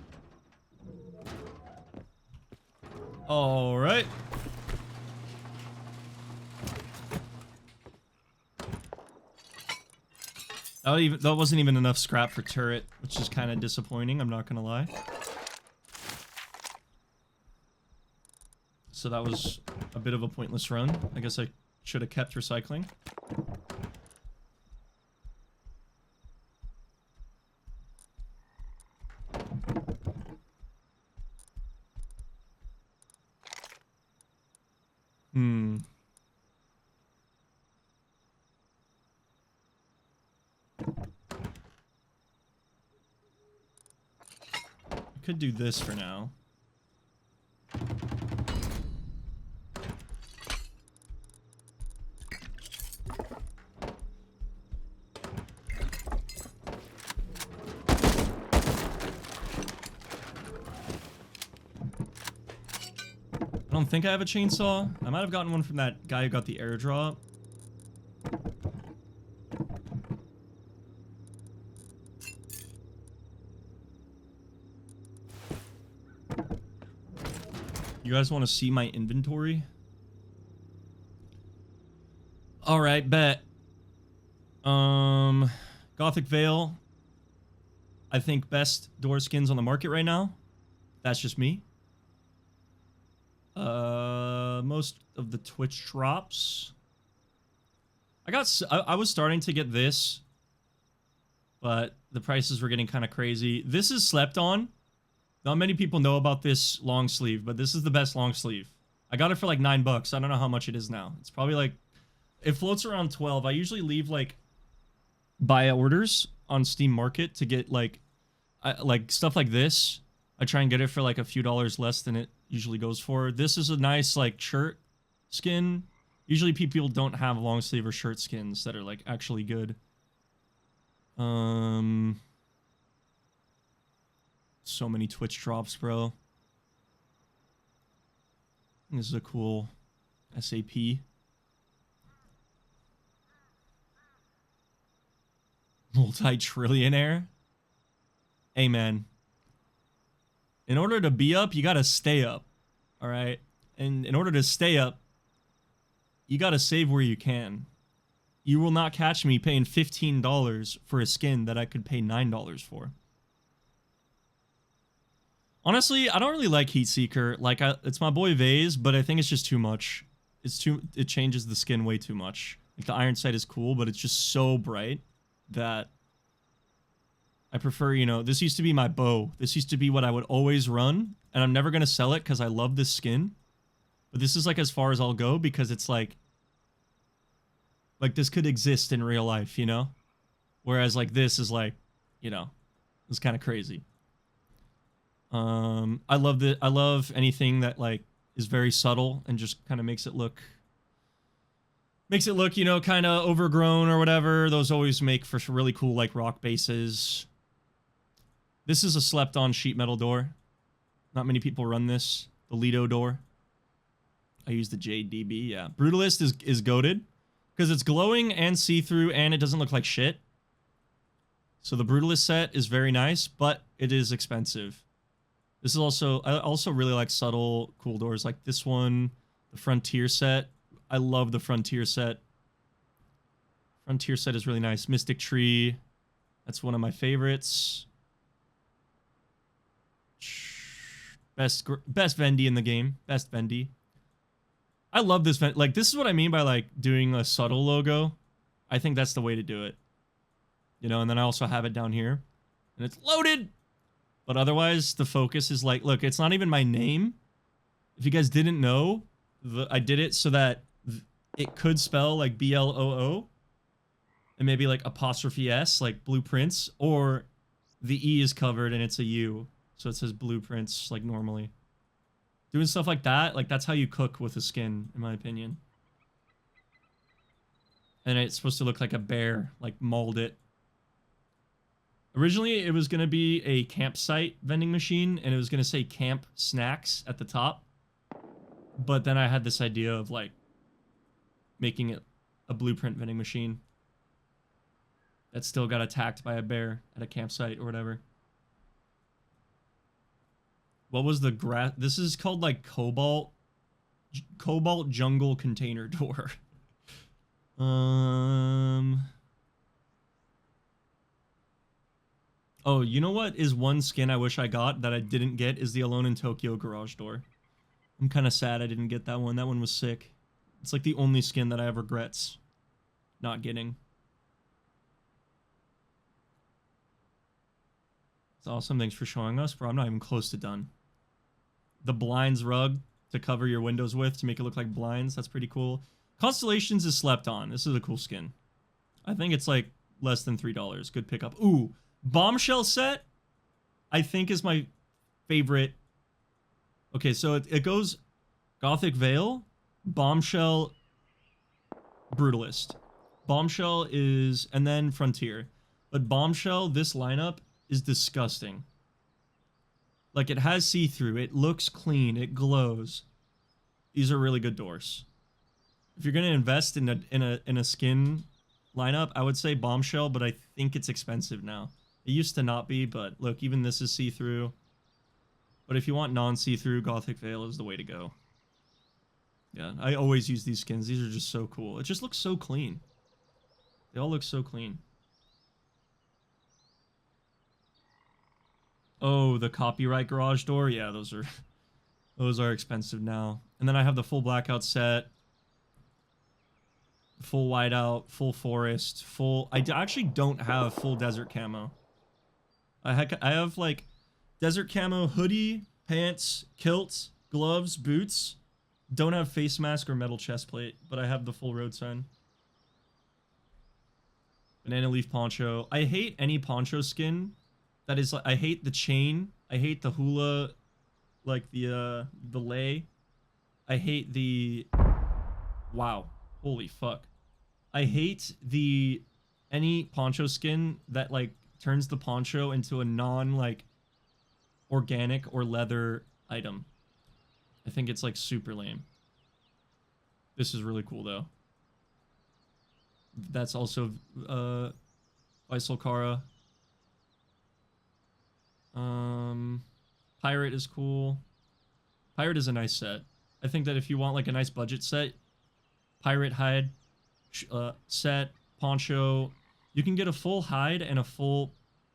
All right. That wasn't even enough scrap for turret, which is kind of disappointing, I'm not gonna lie. So that was a bit of a pointless run. I guess I should have kept recycling. Could do this for now. I don't think I have a chainsaw. I might have gotten one from that guy who got the airdrop. You guys want to see my inventory? All right, bet. Gothic Veil. I think best door skins on the market right now. That's just me. Most of the Twitch drops. I was starting to get this, but the prices were getting kind of crazy. This is slept on. Not many people know about this long sleeve, but this is the best long sleeve. I got it for like $9. I don't know how much it is now. It's probably like, it floats around 12. I usually leave like buy orders on Steam Market to get like stuff like this. I try and get it for like a few dollars less than it usually goes for. This is a nice like shirt skin. Usually people don't have long sleeve or shirt skins that are like actually good. So many Twitch drops, bro. This is a cool SAP. Multi-trillionaire. Hey, man. In order to be up, you gotta stay up. All right? And in order to stay up, you gotta save where you can. You will not catch me paying $15 for a skin that I could pay $9 for. Honestly, I don't really like Heatseeker. Like, it's my boy Vase, but I think it's just too much. It changes the skin way too much. Like, the Iron Sight is cool, but it's just so bright that I prefer, you know, this used to be my bow. This used to be what I would always run, and I'm never going to sell it because I love this skin. But this is, like, as far as I'll go because it's, like, this could exist in real life, you know? Whereas, like, this is, like, you know, it's kind of crazy. I love anything that, like, is very subtle and just kind of makes it look, you know, kind of overgrown or whatever. Those always make for really cool, like, rock bases. This is a slept-on sheet metal door. Not many people run this. The Lido door. I use the JDB, yeah. Brutalist is goated because it's glowing and see-through and it doesn't look like shit. So the Brutalist set is very nice, but it is expensive. This is also, I also really like subtle, cool doors like this one, the Frontier set. I love the Frontier set. Frontier set is really nice. Mystic Tree, that's one of my favorites. Best Vendy in the game. Best Vendy. I love this. Like, this is what I mean by, like, doing a subtle logo. I think that's the way to do it. You know, and then I also have it down here. And it's loaded! But otherwise, the focus is like, look, it's not even my name. If you guys didn't know, I did it so that it could spell like BLOO. And maybe like apostrophe S, like Blueprints. Or the E is covered and it's a U. So it says Blueprints, like normally. Doing stuff like that, like that's how you cook with a skin, in my opinion. And it's supposed to look like a bear, like mold it. Originally, it was going to be a campsite vending machine, and it was going to say Camp Snacks at the top. But then I had this idea of, like, making it a Blueprint vending machine that still got attacked by a bear at a campsite or whatever. What was the grass? This is called, like, Cobalt Jungle Container Door. Oh, you know what is one skin I wish I got that I didn't get is the Alone in Tokyo garage door. I'm kind of sad I didn't get that one. That one was sick. It's like the only skin that I have regrets not getting. It's awesome. Thanks for showing us, bro. I'm not even close to done. The blinds rug to cover your windows with to make it look like blinds. That's pretty cool. Constellations is slept on. This is a cool skin. I think it's like less than $3. Good pickup. Ooh. Bombshell set, I think, is my favorite. Okay, so it goes Gothic Veil, Bombshell, Brutalist. Bombshell is, and then Frontier. But Bombshell, this lineup, is disgusting. Like, it has see-through, it looks clean, it glows. These are really good doors. If you're going to invest in a skin lineup, I would say Bombshell, but I think it's expensive now. It used to not be, but look, even this is see-through. But if you want non-see-through, Gothic Veil is the way to go. Yeah, I always use these skins. These are just so cool. It just looks so clean. They all look so clean. Oh, the copyright garage door? Yeah, those are expensive now. And then I have the full blackout set. Full whiteout, full forest, full... I actually don't have full desert camo. I have, like, desert camo hoodie, pants, kilt, gloves, boots. Don't have face mask or metal chest plate, but I have the full road sign. Banana leaf poncho. I hate any poncho skin that is, like, I hate the chain. I hate the hula, like, the lay. I hate the... Wow. Holy fuck. I hate any poncho skin that, like, turns the poncho into a non, like, organic or leather item. I think it's like super lame. This is really cool though. That's also Isolcara. Pirate is cool. Pirate is a nice set. I think that if you want like a nice budget set, Pirate hide set, poncho, you can get a full hide and a full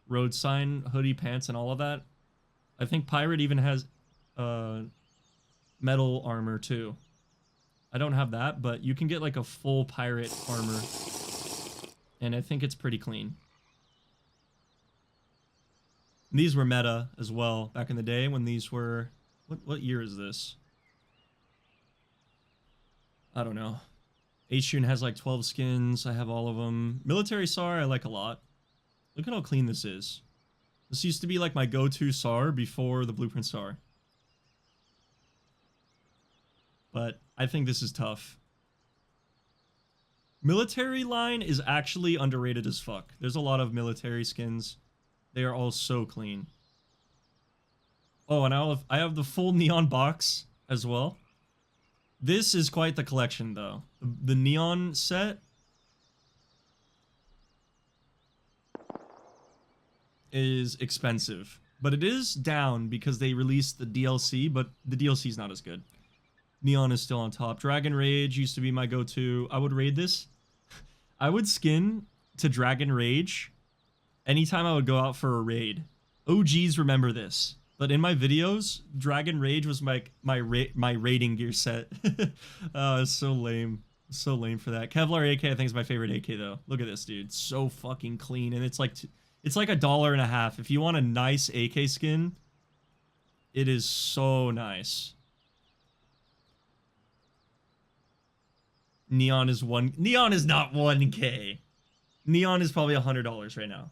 road sign, hoodie, pants, and all of that. I think Pirate even has metal armor too. I don't have that, but you can get like a full Pirate armor, and I think it's pretty clean. These were meta as well back in the day when these were... What year is this? I don't know. H-Tune has like 12 skins. I have all of them. Military SAR I like a lot. Look at how clean this is. This used to be like my go-to SAR before the Blooprint SAR. But I think this is tough. Military line is actually underrated as fuck. There's a lot of military skins. They are all so clean. Oh, and I have the full neon box as well. This is quite the collection, though. The neon set is expensive, but it is down because they released the DLC, but the DLC is not as good. Neon is still on top. Dragon Rage used to be my go-to. I would raid this. I would skin to Dragon Rage anytime I would go out for a raid. OGs remember this. But in my videos, Dragon Rage was my raiding gear set. Oh, it's so lame. So lame for that. Kevlar AK I think is my favorite AK though. Look at this, dude. So fucking clean, and it's like $1.50. If you want a nice AK skin, it is so nice. Neon is not 1K. Neon is probably $100 right now.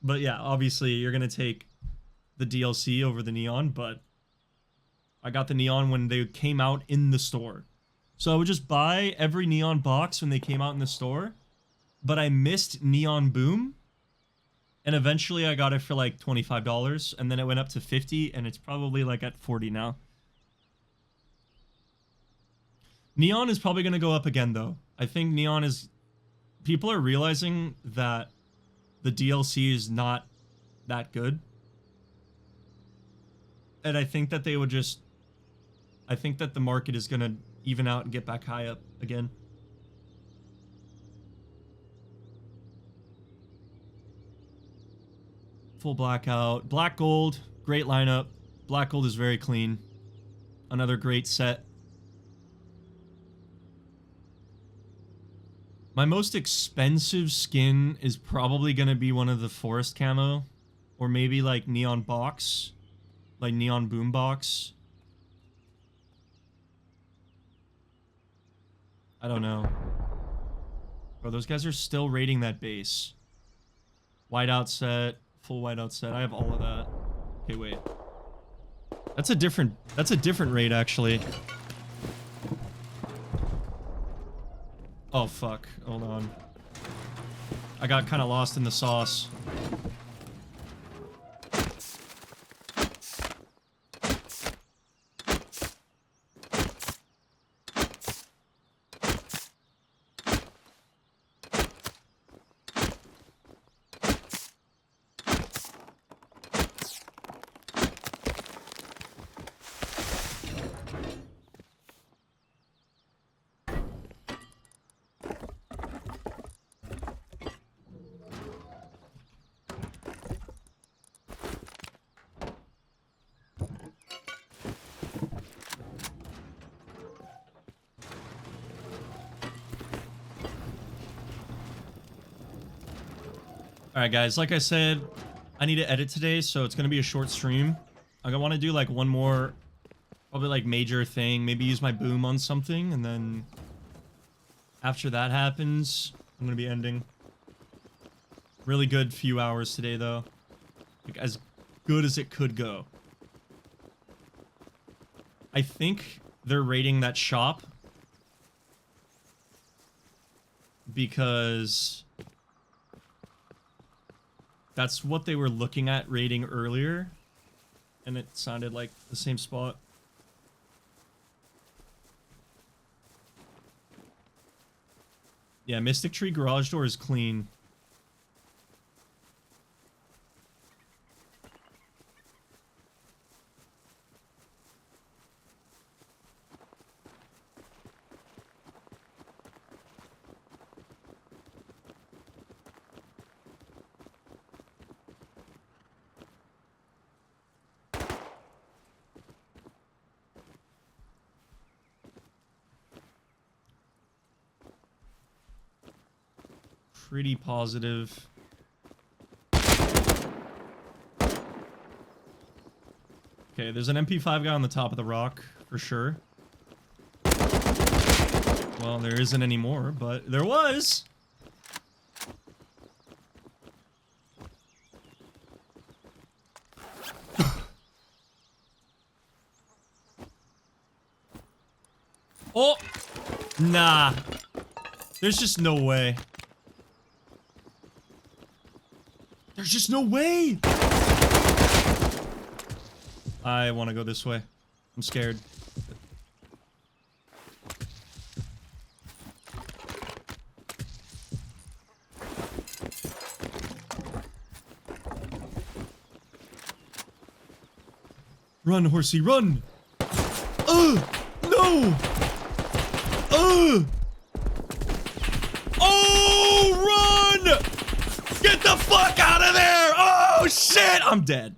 But yeah, obviously you're gonna take the DLC over the neon, but I got the neon when they came out in the store. So I would just buy every neon box when they came out in the store, but I missed Neon Boom, and eventually I got it for like $25, and then it went up to $50, and it's probably like at $40 now. Neon is probably going to go up again though. I think neon is... People are realizing that the DLC is not that good. And I think that they would just... I think that the market is going to even out and get back high up again. Full blackout. Black gold. Great lineup. Black gold is very clean. Another great set. My most expensive skin is probably going to be one of the forest camo. Or maybe like neon box. Like neon boom box. I don't know. Bro, those guys are still raiding that base. Whiteout set. Full whiteout set. I have all of that. Okay, wait. That's a different raid, actually. Oh, fuck. Hold on. I got kind of lost in the sauce. Alright guys, like I said, I need to edit today, so it's going to be a short stream. I want to do like one more, probably like major thing, maybe use my boom on something, and then after that happens, I'm going to be ending. Really good few hours today though. Like as good as it could go. I think they're raiding that shop because that's what they were looking at raiding earlier, and it sounded like the same spot. Yeah, Mystic Tree garage door is clean. Pretty positive. Okay, there's an MP5 guy on the top of the rock, for sure. Well, there isn't anymore, but there was! Oh! Nah. There's just no way. There's just no way! I want to go this way. I'm scared. Run, horsey, run! No! Oh, run! Get the fuck out of there! Oh, shit! I'm dead.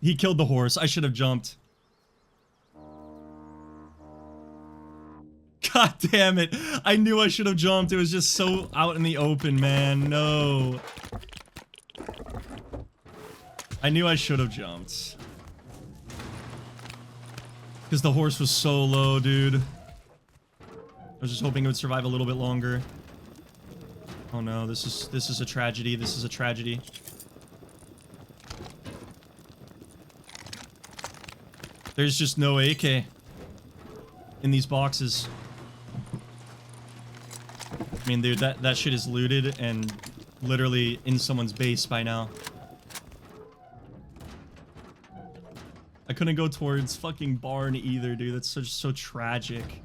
He killed the horse. I should have jumped. God damn it. I knew I should have jumped. It was just so out in the open, man. No. I knew I should have jumped. Because the horse was so low, dude. I was just hoping it would survive a little bit longer. Oh no, this is a tragedy. This is a tragedy. There's just no AK in these boxes. I mean, dude, that shit is looted and literally in someone's base by now. I couldn't go towards fucking barn either, dude. That's so tragic.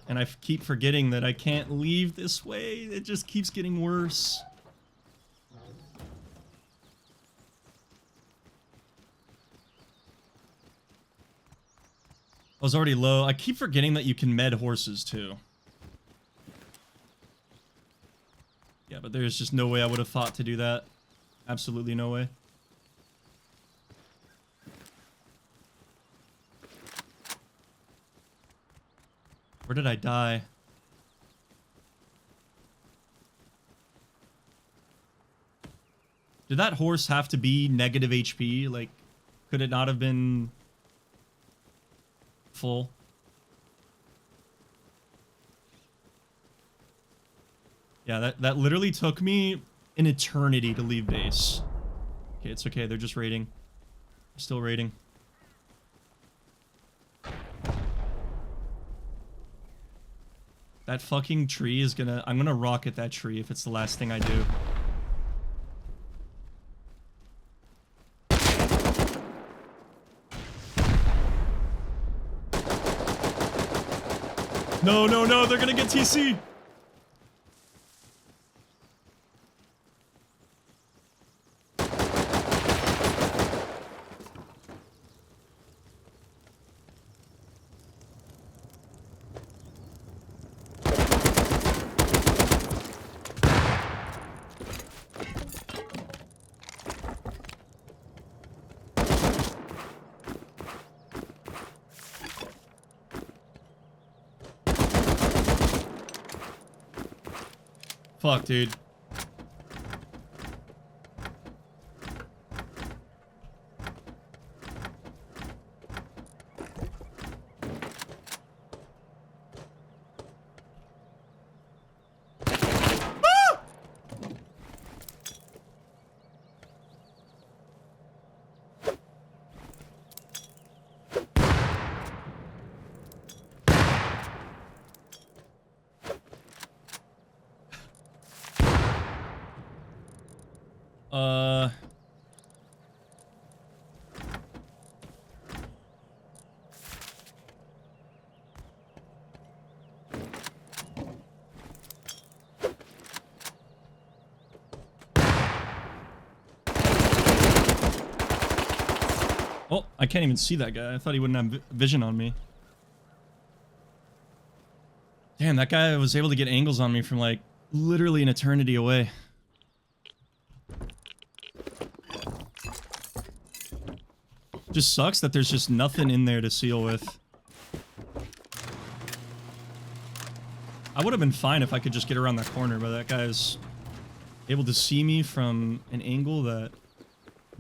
And I keep forgetting that I can't leave this way. It just keeps getting worse. I was already low. I keep forgetting that you can med horses too. Yeah, but there's just no way I would have thought to do that. Absolutely no way. Where did I die? Did that horse have to be negative HP? Like, could it not have been full? Yeah, that literally took me an eternity to leave base. Okay, it's okay. They're just raiding. Still raiding. That fucking tree is gonna... I'm gonna rocket that tree if it's the last thing I do. No, no, no, they're gonna get TC! Fuck, dude. Oh, I can't even see that guy. I thought he wouldn't have vision on me. Damn, that guy was able to get angles on me from like literally an eternity away. Just sucks that there's just nothing in there to seal with. I would have been fine if I could just get around that corner, but that guy's able to see me from an angle that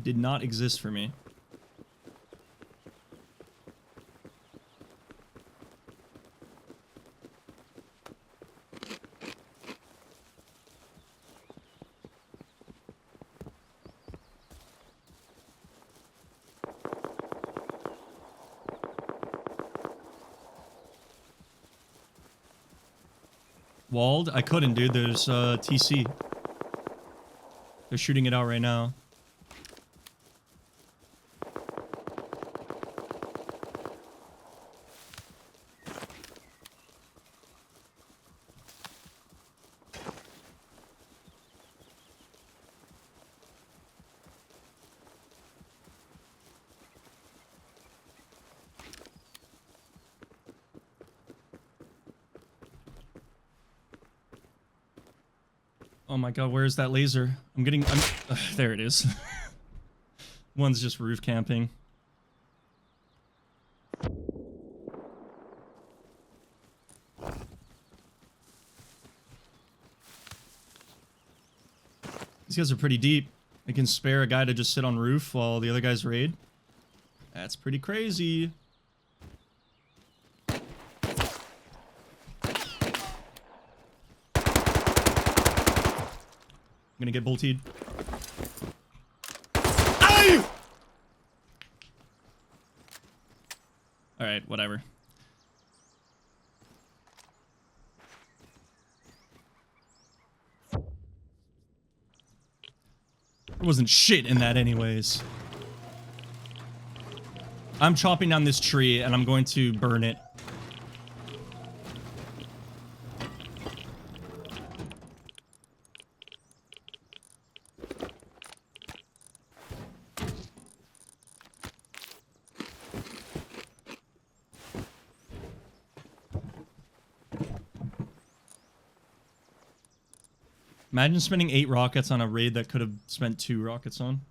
did not exist for me. Walled? I couldn't, dude. There's TC. They're shooting it out right now. Oh my god, where's that laser? There it is. One's just roof camping. These guys are pretty deep. They can spare a guy to just sit on roof while the other guys raid. That's pretty crazy. I'm gonna get bolted. Aye! Alright, whatever. There wasn't shit in that anyways. I'm chopping down this tree and I'm going to burn it. Imagine spending 8 rockets on a raid that could have spent 2 rockets on.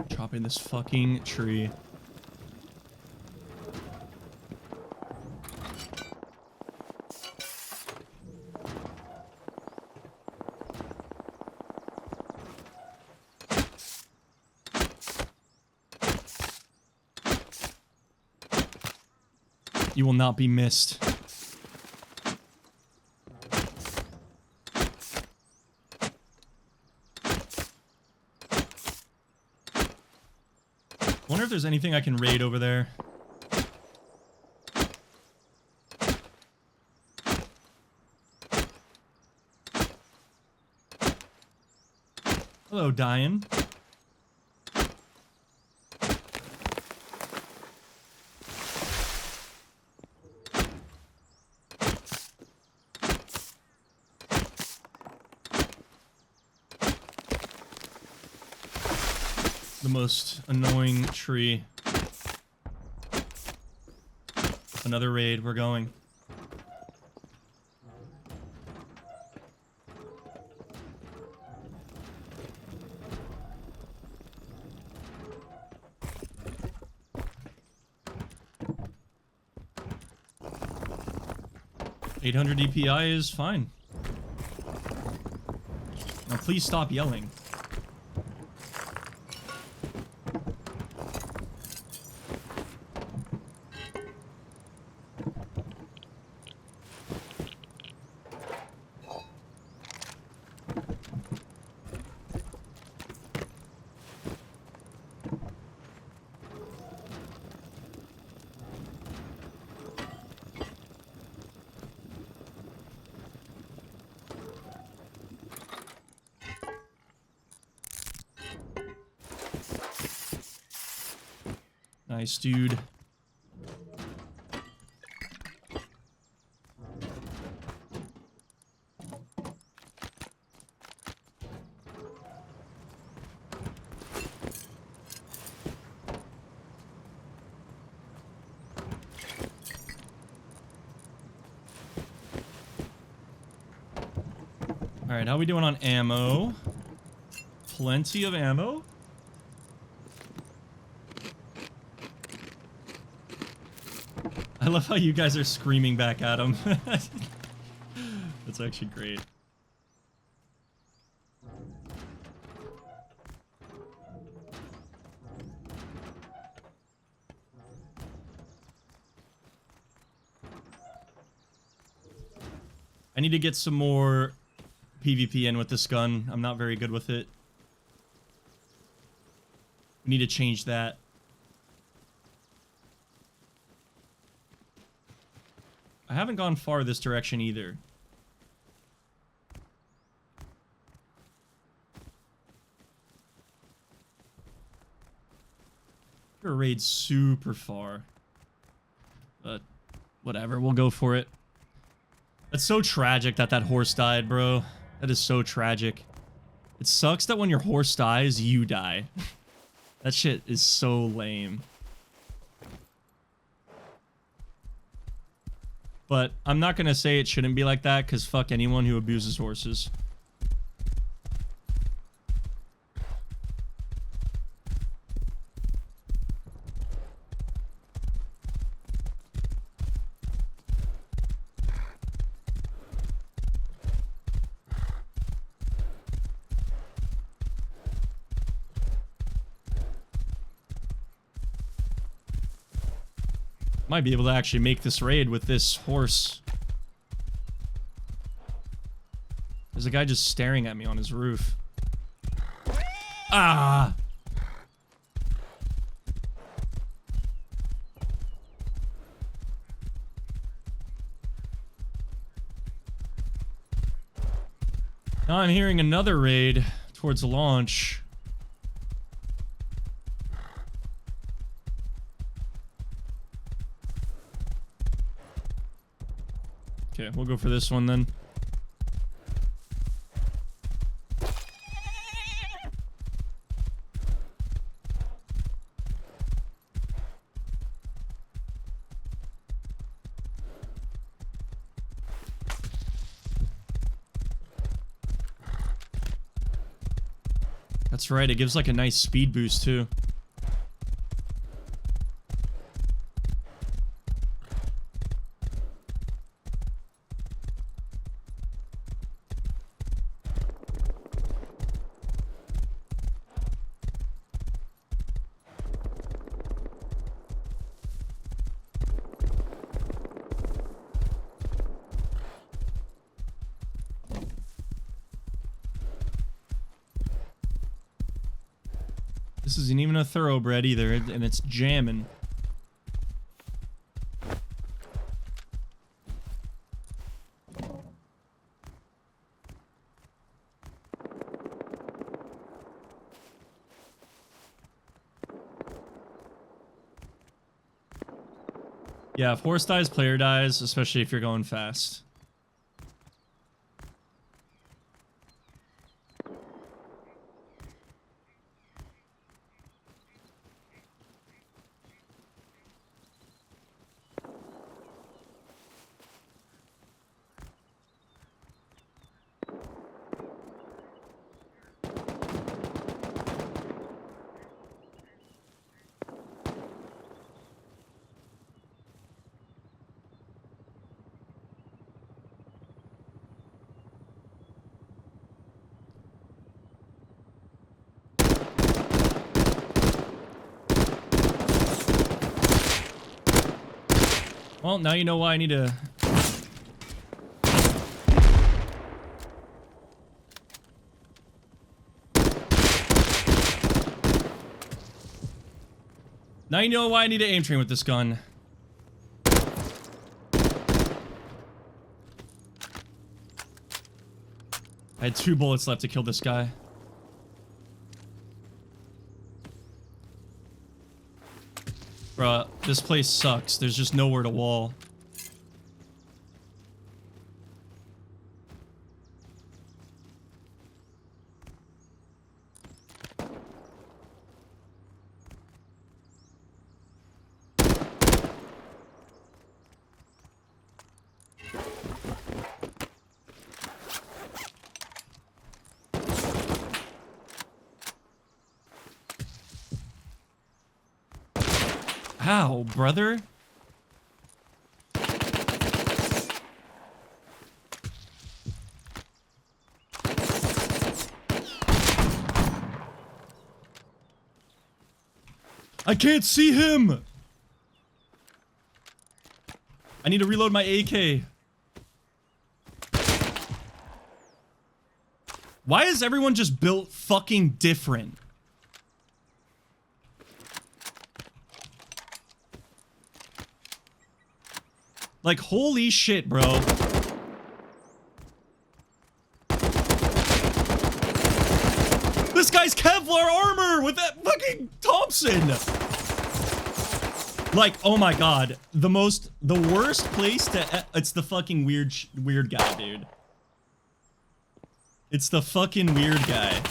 Chopping this fucking tree. You will not be missed. Wonder if there's anything I can raid over there. Hello, Diane. The most annoying tree. Another raid, we're going. $800 DPI is fine. Now please stop yelling. Nice, dude. Alright, how we doing on ammo? Plenty of ammo? I love how you guys are screaming back at him. That's actually great. I need to get some more PvP in with this gun. I'm not very good with it. We need to change that. I haven't gone far this direction either. Your raid's super far. But whatever, we'll go for it. It's so tragic that that horse died, bro. That is so tragic. It sucks that when your horse dies, you die. That shit is so lame. But I'm not gonna say it shouldn't be like that, because fuck anyone who abuses horses. Might be able to actually make this raid with this horse. There's a guy just staring at me on his roof. Ah! Now I'm hearing another raid towards the launch. Okay, we'll go for this one then. That's right, it gives like a nice speed boost too. This isn't even a thoroughbred either, and it's jamming. Yeah, if horse dies, player dies, especially if you're going fast. Well, now you know why I need to... Now you know why I need to aim train with this gun. I had 2 bullets left to kill this guy. Bruh, this place sucks. There's just nowhere to wall. How, brother? I can't see him! I need to reload my AK. Why is everyone just built fucking different? Like, holy shit, bro. This guy's Kevlar armor with that fucking Thompson. Like, oh my god. The worst place to, it's the fucking weird guy, dude. It's the fucking weird guy.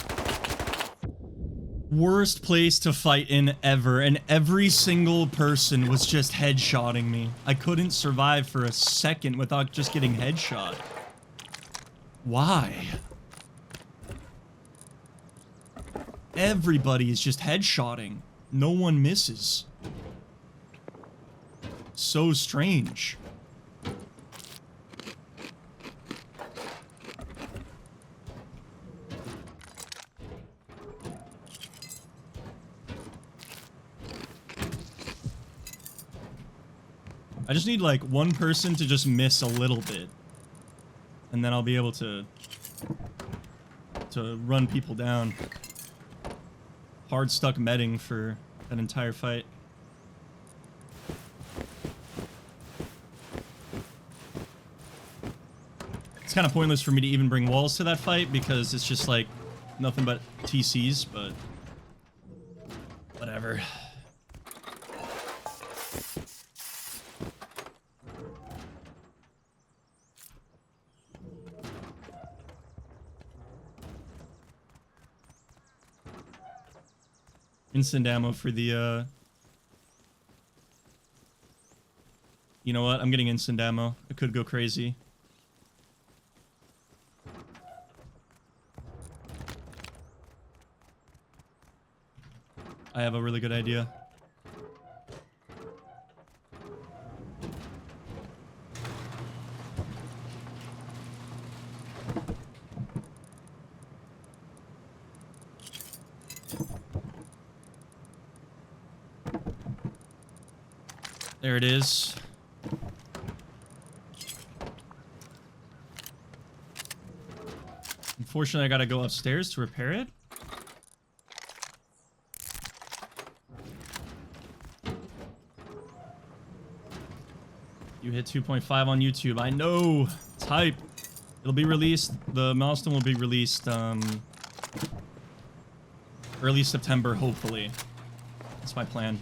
Worst place to fight in ever, and every single person was just headshotting me. I couldn't survive for a second without just getting headshot. Why? Everybody is just headshotting. No one misses. So strange. I just need like one person to just miss a little bit. And then I'll be able to run people down. Hard stuck medding for an entire fight. It's kind of pointless for me to even bring walls to that fight because it's just like nothing but TCs, but whatever. Instant ammo for the, you know what? I'm getting instant ammo. I could go crazy. I have a really good idea. There it is. Unfortunately, I gotta go upstairs to repair it. You hit 2.5 on YouTube. I know. It's hype. It'll be released. The milestone will be released early September, hopefully. That's my plan.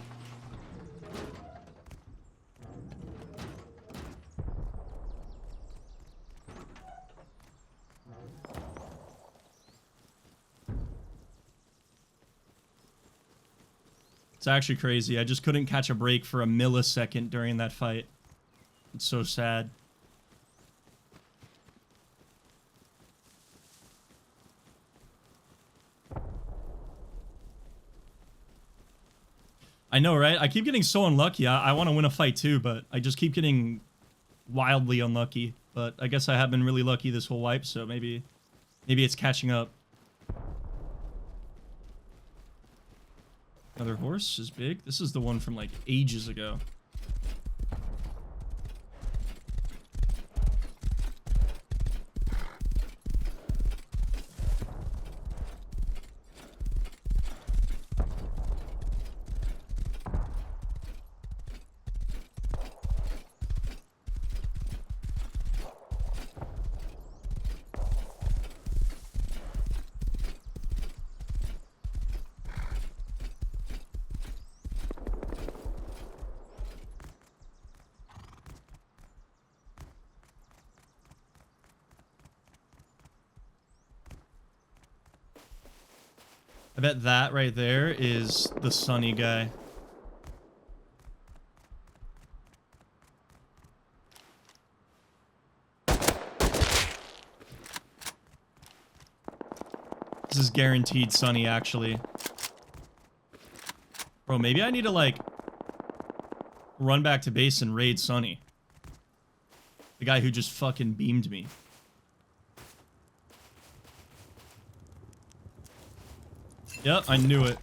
It's actually crazy. I just couldn't catch a break for a millisecond during that fight. It's so sad. I know, right? I keep getting so unlucky. I want to win a fight too, but I just keep getting wildly unlucky. But I guess I have been really lucky this whole wipe, so maybe it's catching up. Another horse is big. This is the one from like ages ago. I bet that right there is the sunny guy. This is guaranteed sunny, actually. Bro, maybe I need to, like, run back to base and raid Sunny. The guy who just fucking beamed me. Yep, I knew it.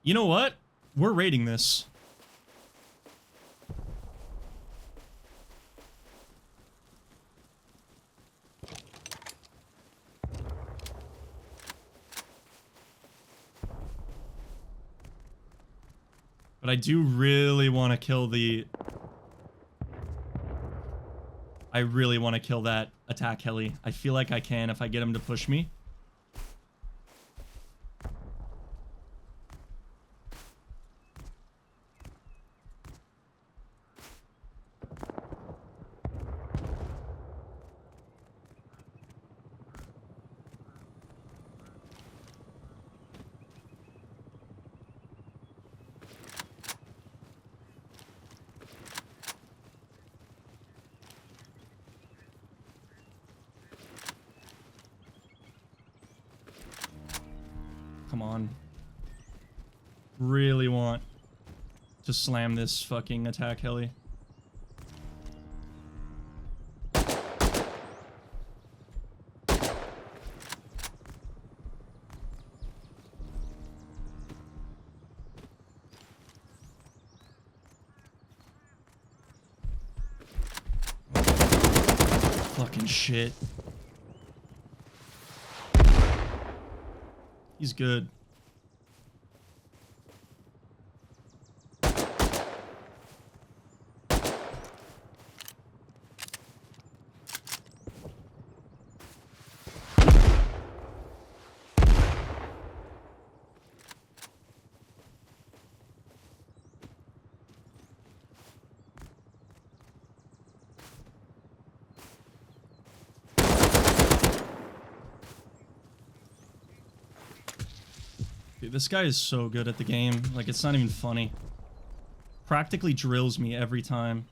You know what? We're raiding this. But I do really want to kill the... I really want to kill that attack heli. I feel like I can if I get him to push me. Come on. Really want to slam this fucking attack heli. Fucking shit. He's good. Dude, this guy is so good at the game. Like, it's not even funny. Practically drills me every time.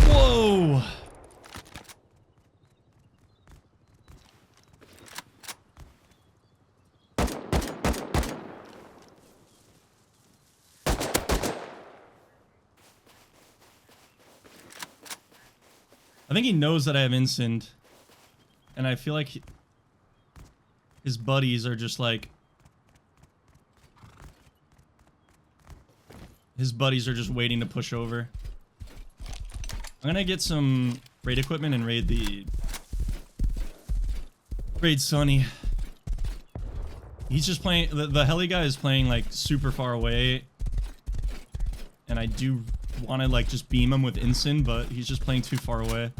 Whoa! I think he knows that I have instant, and I feel like his buddies are just like... His buddies are just waiting to push over. I'm gonna get some raid equipment and raid the... Raid Sunny. He's just playing... The heli guy is playing like super far away. And I do want to like just beam him with instant, but he's just playing too far away.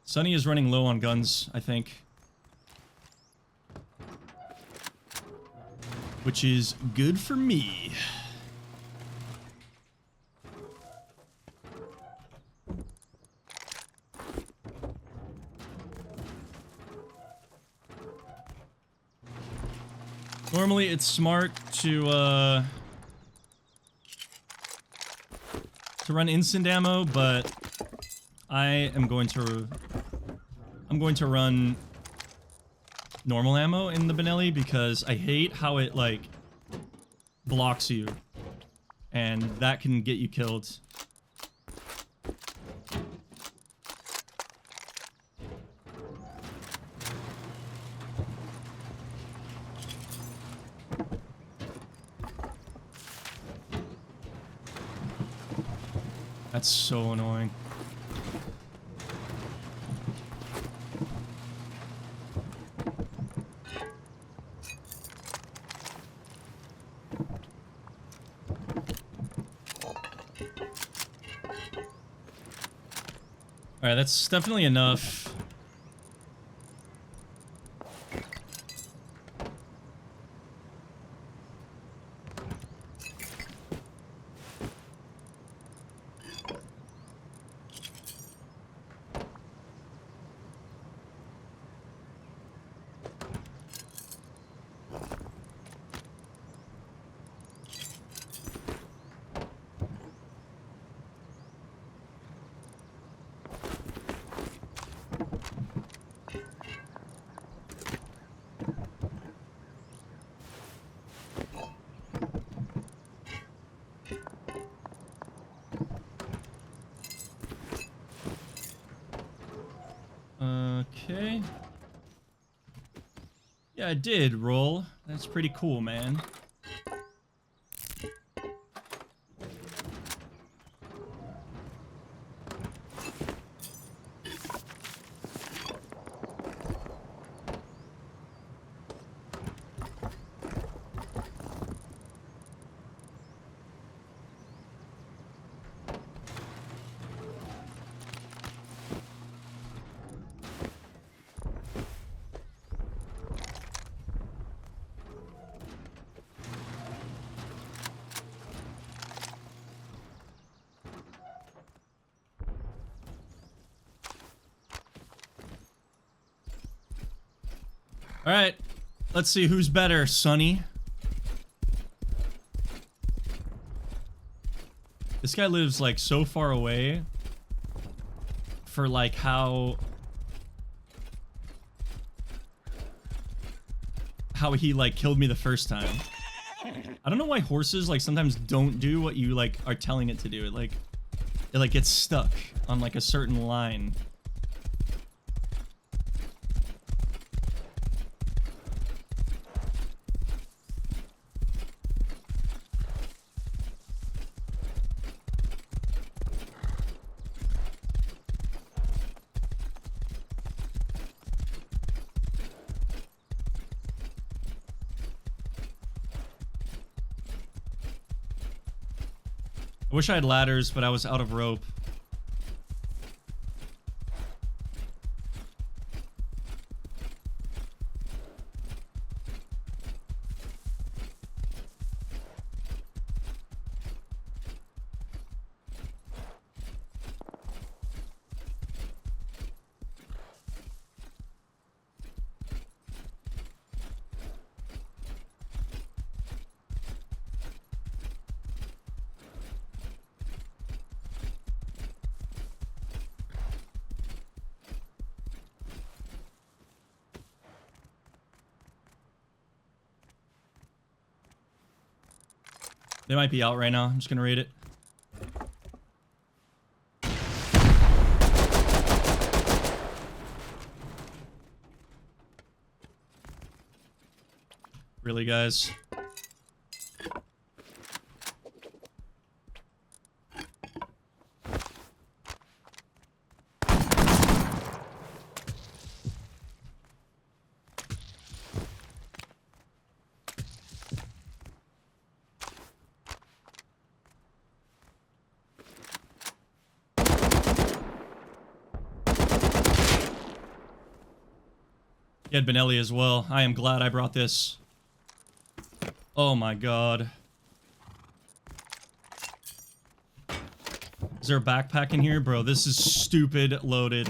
Sunny is running low on guns, I think. Which is good for me. Normally it's smart to run instant ammo, but I'm going to run normal ammo in the Benelli because I hate how it like blocks you, and that can get you killed. That's so annoying. Alright, that's definitely enough. Okay. Yeah, I did roll. That's pretty cool, man. Alright, let's see who's better, Sonny. This guy lives, like, so far away for, like, how he, like, killed me the first time. I don't know why horses, like, sometimes don't do what you, like, are telling it to do. It, like, gets stuck on, like, a certain line. I wish I had ladders, but I was out of rope. They might be out right now. I'm just gonna raid it. Really, guys? He had Benelli as well. I am glad I brought this. Oh my god. Is there a backpack in here? Bro, this is stupid loaded.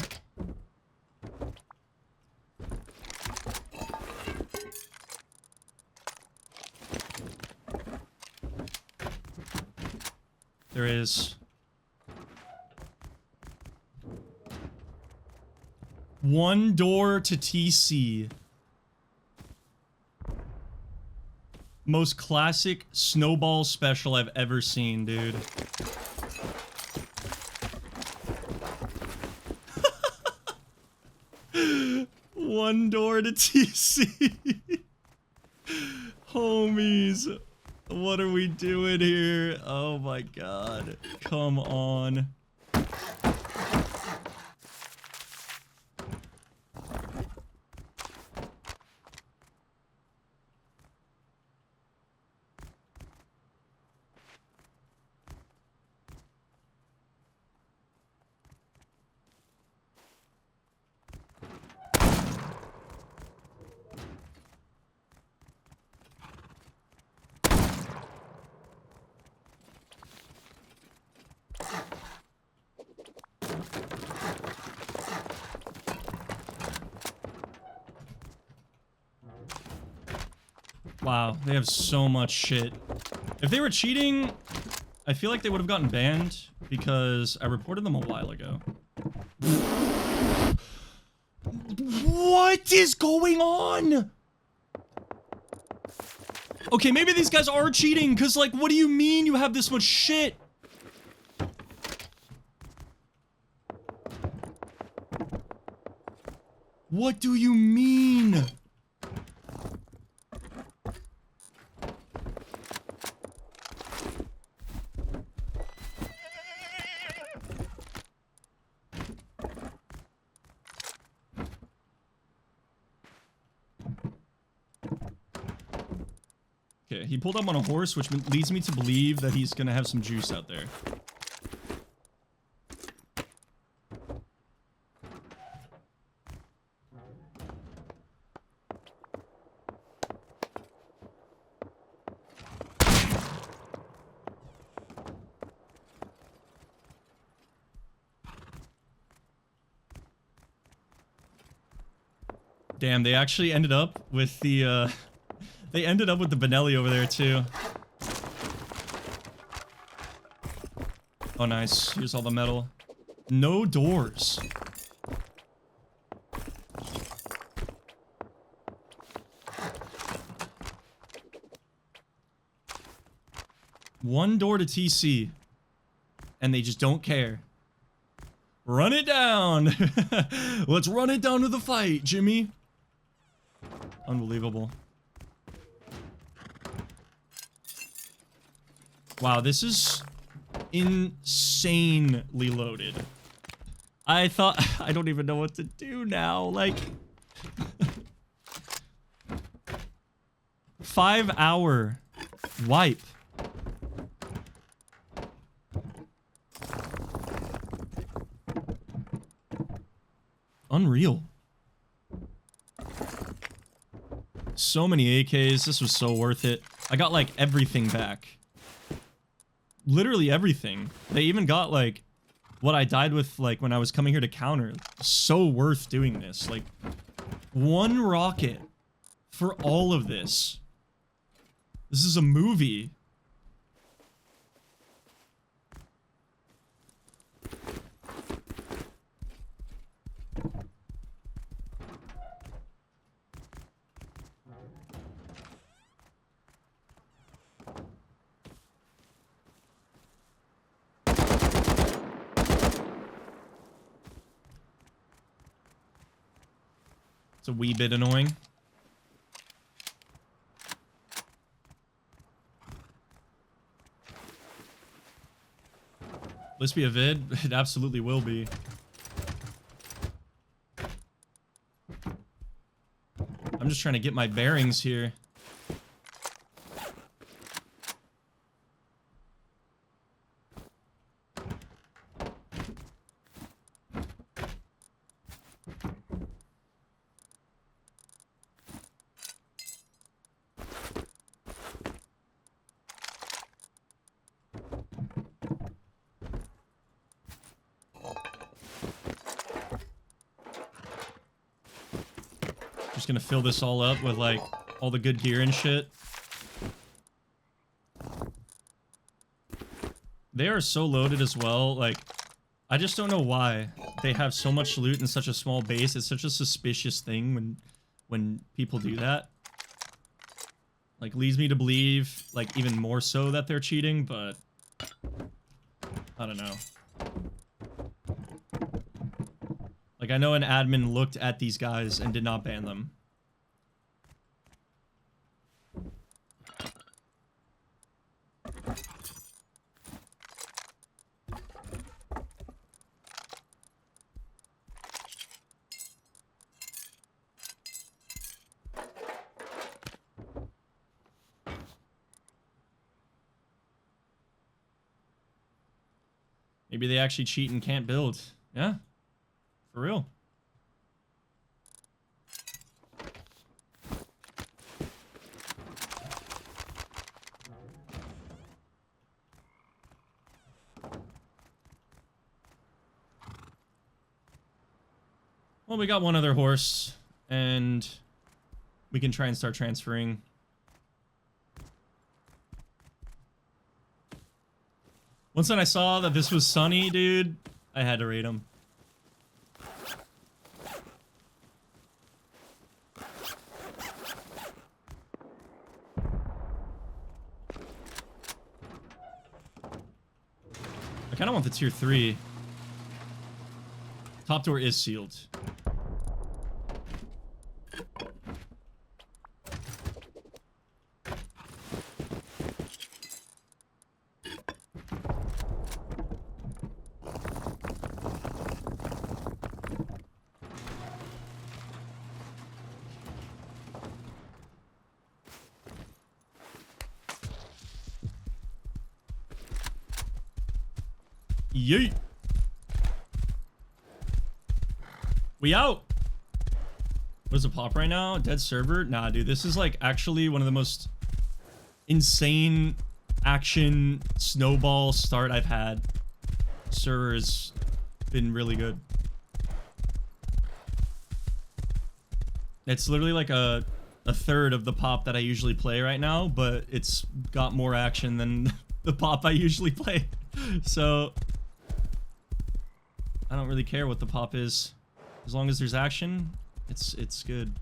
There is. One door to TC. Most classic snowball special I've ever seen, dude. One door to TC. Homies. What are we doing here? Oh my god. Come on. Wow, they have so much shit. If they were cheating, I feel like they would have gotten banned because I reported them a while ago. What is going on? Okay, maybe these guys are cheating, because, like, what do you mean you have this much shit? What do you mean? Okay, he pulled up on a horse, which leads me to believe that he's gonna have some juice out there. Damn, they actually ended up with the, they ended up with the Benelli over there, too. Oh, nice. Here's all the metal. No doors. One door to TC. And they just don't care. Run it down! Let's run it down to the fight, Jimmy. Unbelievable. Wow, this is insanely loaded. I thought... I don't even know what to do now. Like... 5-hour wipe. Unreal. So many AKs. This was so worth it. I got, like, everything back. Literally everything. They even got, like, what I died with, like, when I was coming here to counter. So worth doing this. Like, one rocket for all of this. This is a movie. It's a wee bit annoying. Will this be a vid? It absolutely will be. I'm just trying to get my bearings here. Just gonna fill this all up with, like, all the good gear and shit. They are so loaded as well, like, I just don't know why they have so much loot in such a small base. It's such a suspicious thing when people do that. Like, leads me to believe, like, even more so that they're cheating, but I don't know. Like, I know an admin looked at these guys and did not ban them. Maybe they actually cheat and can't build. Yeah, for real. Well, we got one other horse, and we can try and start transferring. Once then I saw that this was Sunny, dude, I had to raid him. I kind of want the tier 3. Top door is sealed. Yeet. We out. What is a pop right now? Dead server? Nah, dude, this is like actually one of the most insane action snowball start I've had. Server has been really good. It's literally like a third of the pop that I usually play right now, but it's got more action than the pop I usually play. So I don't really care what the pop is. As long as there's action, it's good.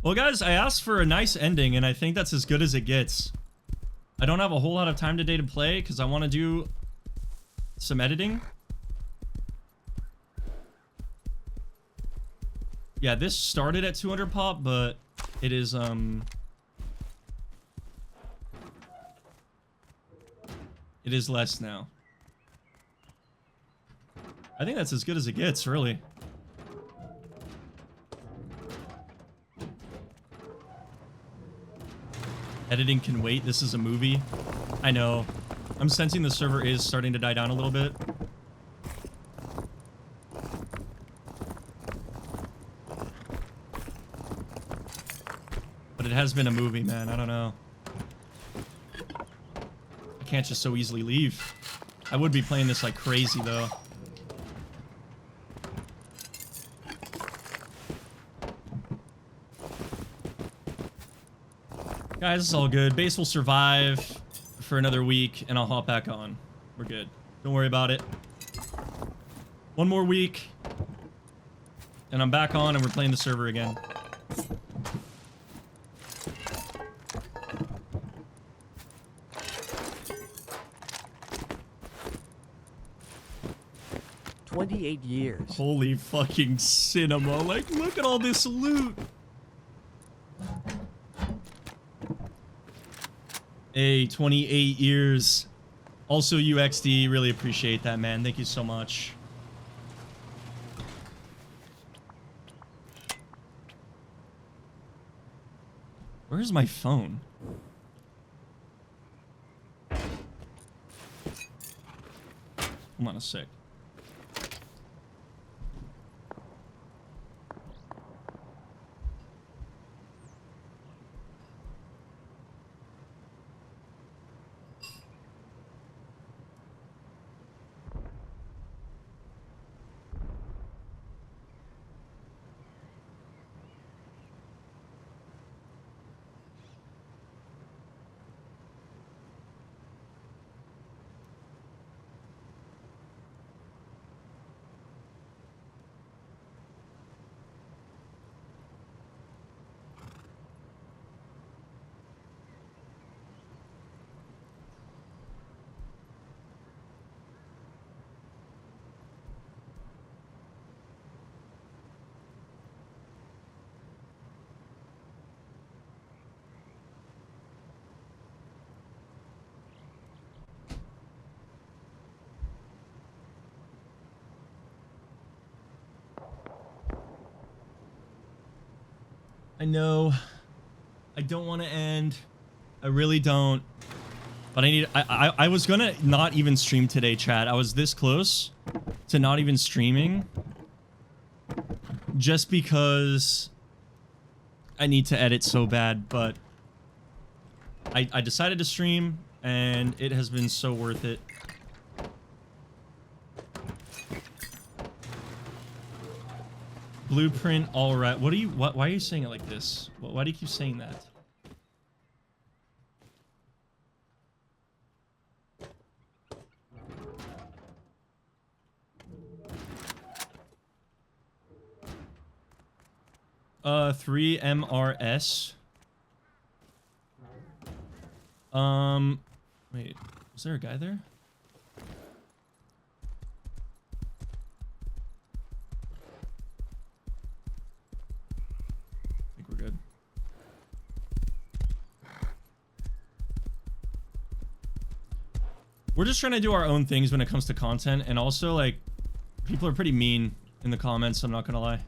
Well, guys, I asked for a nice ending, and I think that's as good as it gets. I don't have a whole lot of time today to play, because I want to do some editing. Yeah, this started at 200 pop, but it is, it is less now. I think that's as good as it gets, really. Editing can wait. This is a movie. I know. I'm sensing the server is starting to die down a little bit. But it has been a movie, man. I don't know. I can't just so easily leave. I would be playing this like crazy, though. Guys, it's all good. Base will survive for another week, and I'll hop back on. We're good. Don't worry about it. One more week, and I'm back on, and we're playing the server again. $28. Holy fucking cinema. Like, look at all this loot. Hey, 28 years. Also, UXD, really appreciate that, man. Thank you so much. Where's my phone? Hold on a sec. I know. I don't want to end. I really don't. But I was gonna not even stream today, chat. I was this close to not even streaming. Just because I need to edit so bad, but I decided to stream, and it has been so worth it. Blueprint, all right. Why are you saying it like this? Why do you keep saying that? Uh, 3 MRS. Wait, was there a guy there? I think we're good. We're just trying to do our own things when it comes to content, and also, like, people are pretty mean in the comments, I'm not gonna lie.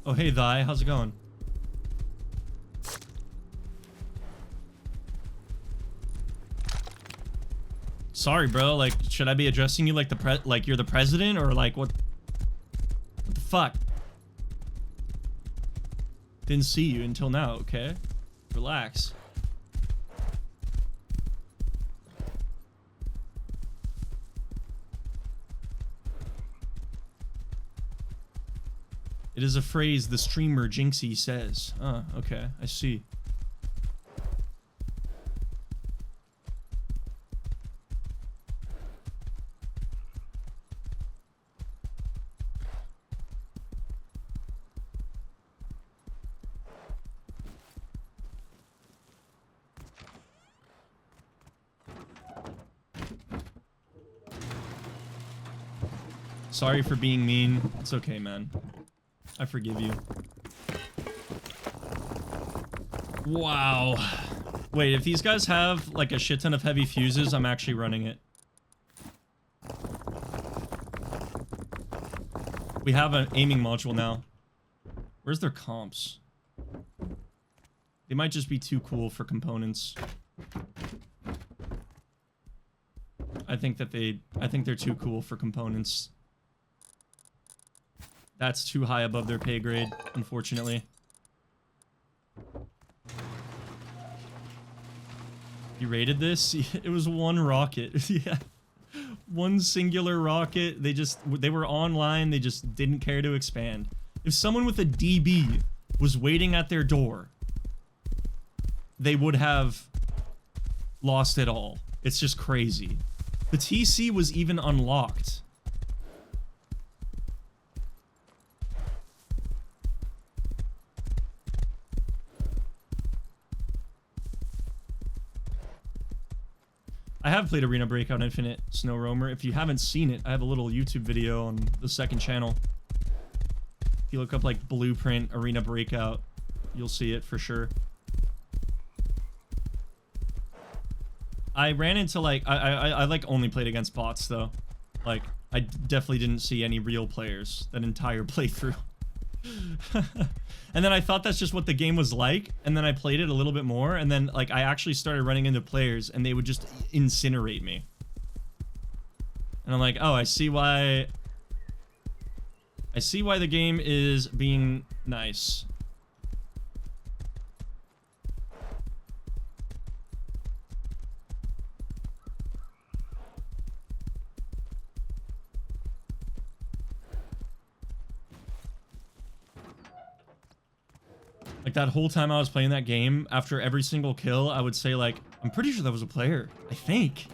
Oh, hey, Thy, how's it going? Sorry, bro. Like, should I be addressing you like like you're the president, or like what the fuck? Didn't see you until now, okay? Relax. It is a phrase the streamer Jinxie says. Okay, I see. Sorry for being mean. It's okay, man. I forgive you. Wow. Wait, if these guys have like a shit ton of heavy fuses, I'm actually running it. We have an aiming module now. Where's their comps? They might just be too cool for components. I think they're too cool for components. That's too high above their pay grade, unfortunately. You rated this? It was one rocket. Yeah. One singular rocket. They were online, they just didn't care to expand. If someone with a DB was waiting at their door, they would have lost it all. It's just crazy. The TC was even unlocked. I have played Arena Breakout Infinite Snow Roamer. If you haven't seen it, I have a little YouTube video on the second channel. If you look up like Blueprint Arena Breakout, you'll see it for sure. I ran into like I like only played against bots though. Like I definitely didn't see any real players that entire playthrough. And then I thought that's just what the game was like, and then I played it a little bit more, and then like I actually started running into players and they would just incinerate me. And I'm like, oh, I see why the game is being nice. Like that whole time I was playing that game, after every single kill, I would say like, I'm pretty sure that was a player. I think.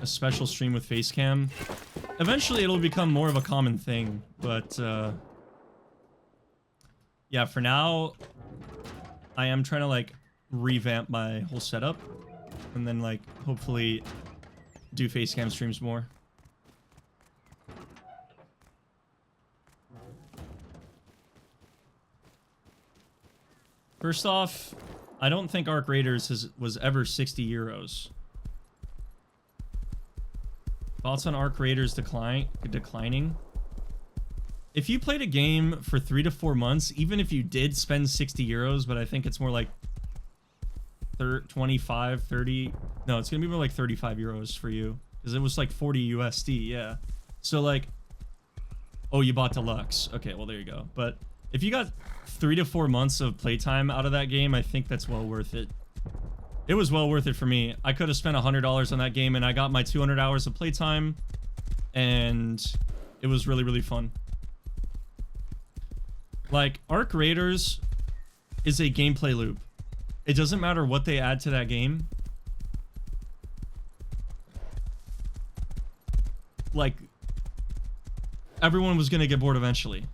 A special stream with facecam. Eventually it'll become more of a common thing, but yeah, for now, I am trying to like revamp my whole setup. and then like hopefully do facecam streams more. First off, I don't think Arc Raiders was ever 60 euros. Thoughts on Arc Raiders declining? If you played a game for 3 to 4 months, even if you did spend 60 euros, but I think it's more like 25, 30. No, it's going to be more like 35 euros for you. Because it was like 40 USD, yeah. So like, oh, you bought Deluxe. Okay, well, there you go. But if you got 3 to 4 months of playtime out of that game, I think that's well worth it. It was well worth it for me. I could have spent $100 on that game, and I got my 200 hours of playtime, and it was really, really fun. Like, Arc Raiders is a gameplay loop. It doesn't matter what they add to that game. Like, everyone was going to get bored eventually.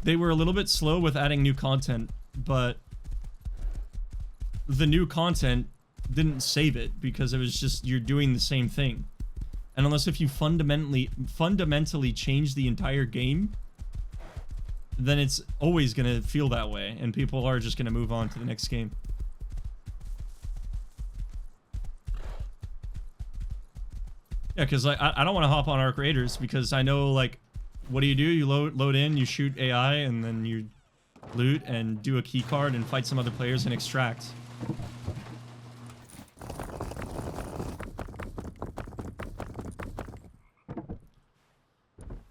They were a little bit slow with adding new content, but the new content didn't save it because it was just you're doing the same thing. And unless if you fundamentally change the entire game, then it's always going to feel that way, and people are just going to move on to the next game. Yeah, because like, I don't want to hop on Arc Raiders because I know, like, what do? You load in, you shoot AI, and then you loot and do a key card and fight some other players and extract.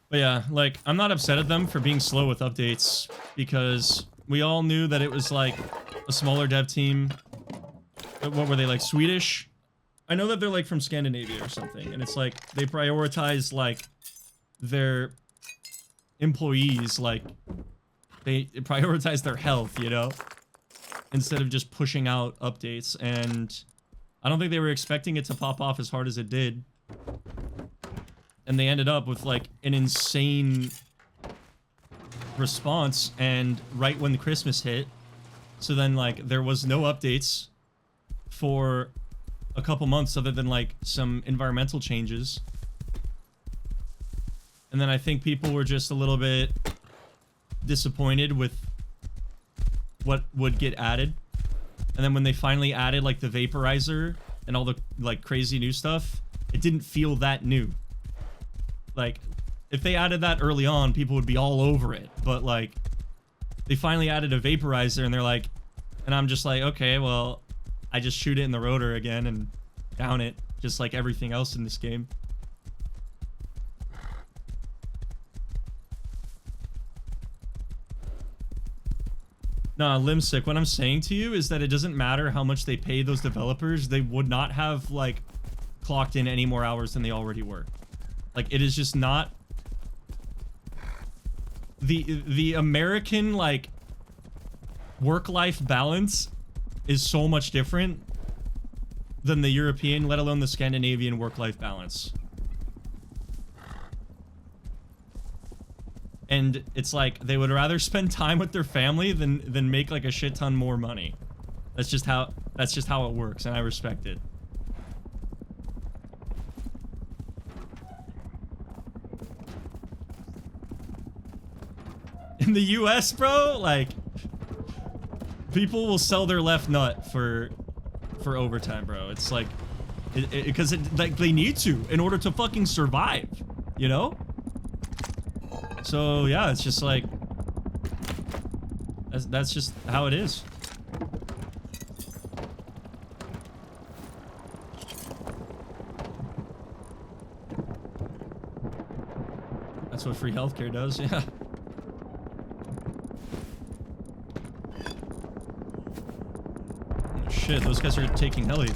But yeah, like, I'm not upset at them for being slow with updates because we all knew that it was like a smaller dev team. What were they, like, Swedish? I know that they're like from Scandinavia or something, and it's like they prioritize like their employees, like they prioritize their health, you know, instead of just pushing out updates. And I don't think they were expecting it to pop off as hard as it did. And they ended up with like an insane response, and right when the Christmas hit, so then like there was no updates for a couple months other than like some environmental changes. And then I think people were just a little bit disappointed with what would get added. And then when they finally added like the vaporizer and all the like crazy new stuff, it didn't feel that new. Like, if they added that early on, people would be all over it. But like, they finally added a vaporizer, and they're like, and I'm just like, okay, well, I just shoot it in the rotor again and down it, just like everything else in this game. Nah, Limsick, what I'm saying to you is that it doesn't matter how much they pay those developers, they would not have, like, clocked in any more hours than they already were. Like, it is just not... The American, like, work-life balance is so much different than the European, let alone the Scandinavian work-life balance. And it's like they would rather spend time with their family than make like a shit ton more money. That's just how it works, and I respect it. In the US, bro, like, people will sell their left nut for overtime, bro. It's like, because like they need to in order to fucking survive, you know? So yeah, it's just like, that's just how it is. That's what free healthcare does, yeah. Oh, shit, those guys are taking heli.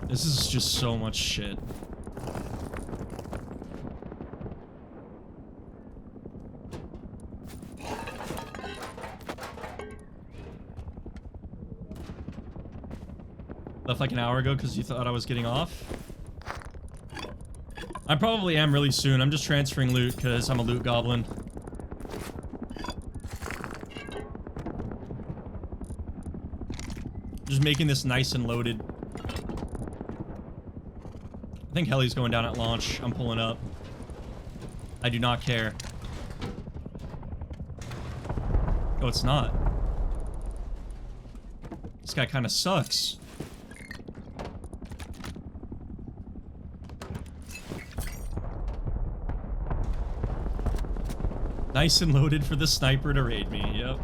This is just so much shit. Left like an hour ago because you thought I was getting off? I probably am really soon. I'm just transferring loot because I'm a loot goblin. Just making this nice and loaded. I think heli's going down at launch. I'm pulling up. I do not care. Oh, it's not. This guy kind of sucks. Nice and loaded for the sniper to raid me. Yep.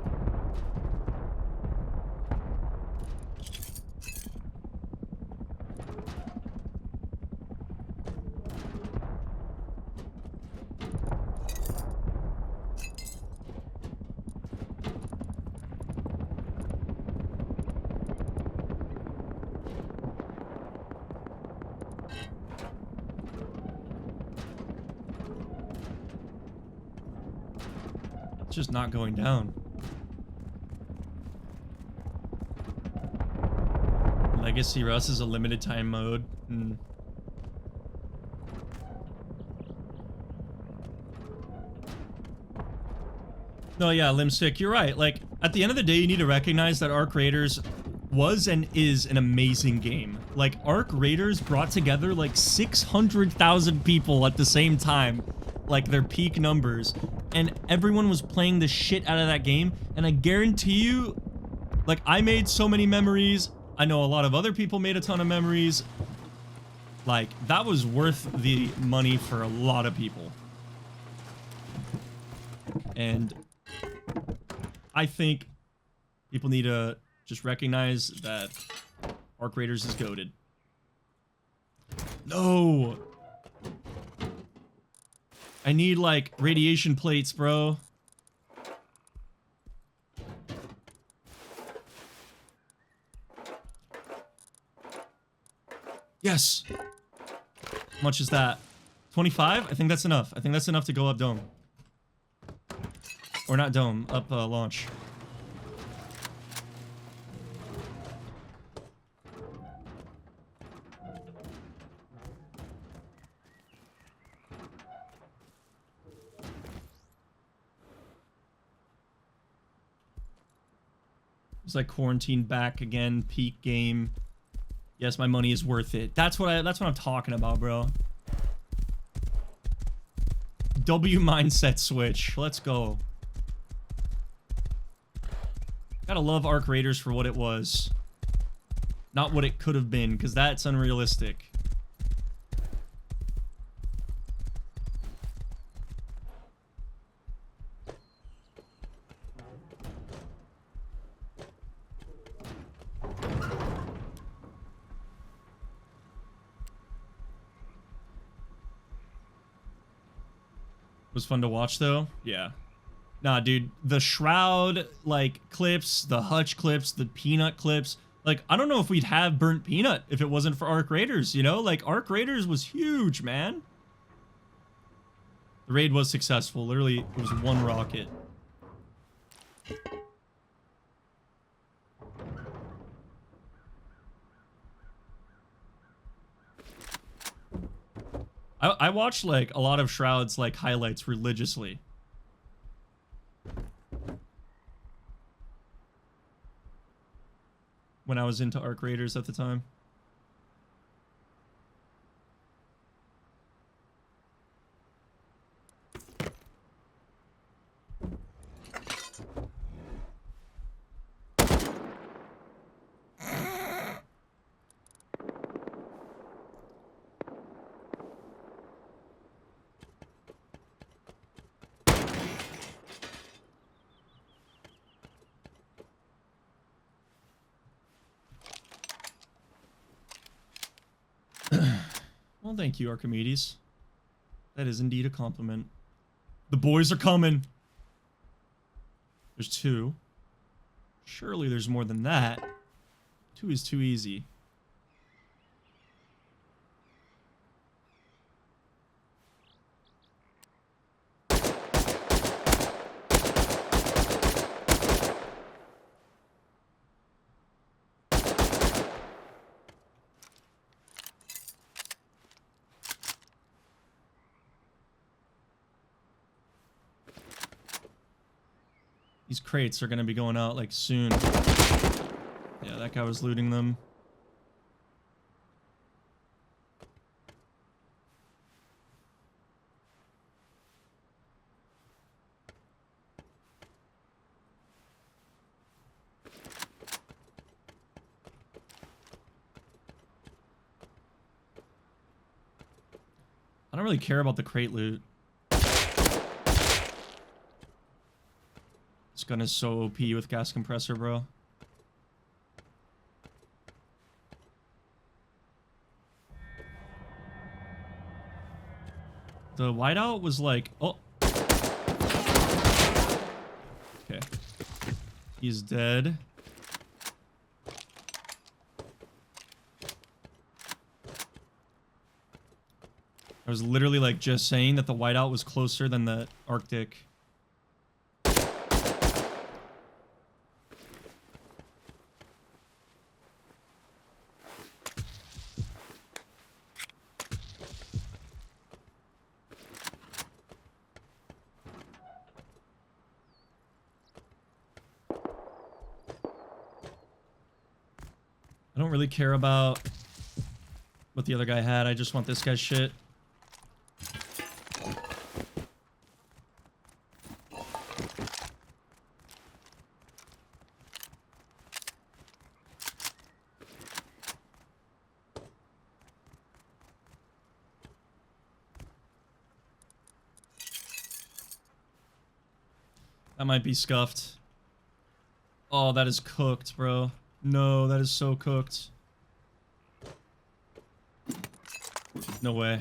Just not going down. Legacy Rust is a limited time mode. No, yeah, Limstick, you're right. Like, at the end of the day, you need to recognize that Arc Raiders was and is an amazing game. Like, Arc Raiders brought together like 600,000 people at the same time. Like, their peak numbers. And everyone was playing the shit out of that game. And I guarantee you, like, I made so many memories. I know a lot of other people made a ton of memories. Like, that was worth the money for a lot of people. And I think people need to just recognize that Arc Raiders is goated. No! I need, like, radiation plates, bro. Yes! How much is that? 25? I think that's enough. I think that's enough to go up dome. Or not dome, up launch. It's like quarantine back again, peak game. Yes, my money is worth it. That's what I'm talking about, bro. W mindset switch. Let's go. Gotta love Arc Raiders for what it was. Not what it could have been, because that's unrealistic. Was fun to watch though. Yeah. Nah, dude, the Shroud like clips, the Hutch clips, the Peanut clips, like I don't know if we'd have Burnt Peanut if it wasn't for Arc Raiders, you know? Like Arc Raiders was huge, man. The raid was successful. Literally, it was one rocket. I watched like a lot of Shroud's like highlights religiously. When I was into Arc Raiders at the time. Well, thank you, Archimedes. That is indeed a compliment. The boys are coming. There's 2. Surely there's more than that. 2 is too easy. These crates are gonna be going out like soon. Yeah, that guy was looting them. I don't really care about the crate loot. This gun is so OP with gas compressor, bro. The whiteout was like, oh. Okay. He's dead. I was literally like just saying that the whiteout was closer than the Arctic. I don't really care about what the other guy had. I just want this guy's shit. That might be scuffed. Oh, that is cooked, bro. No, that is so cooked. No way.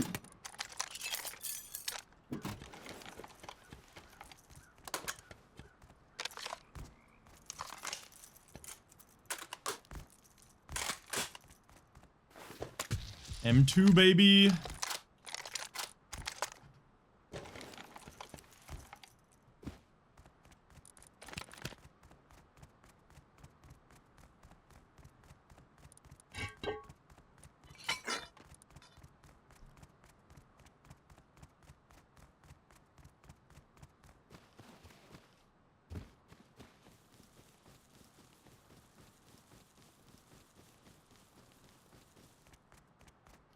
M2, baby.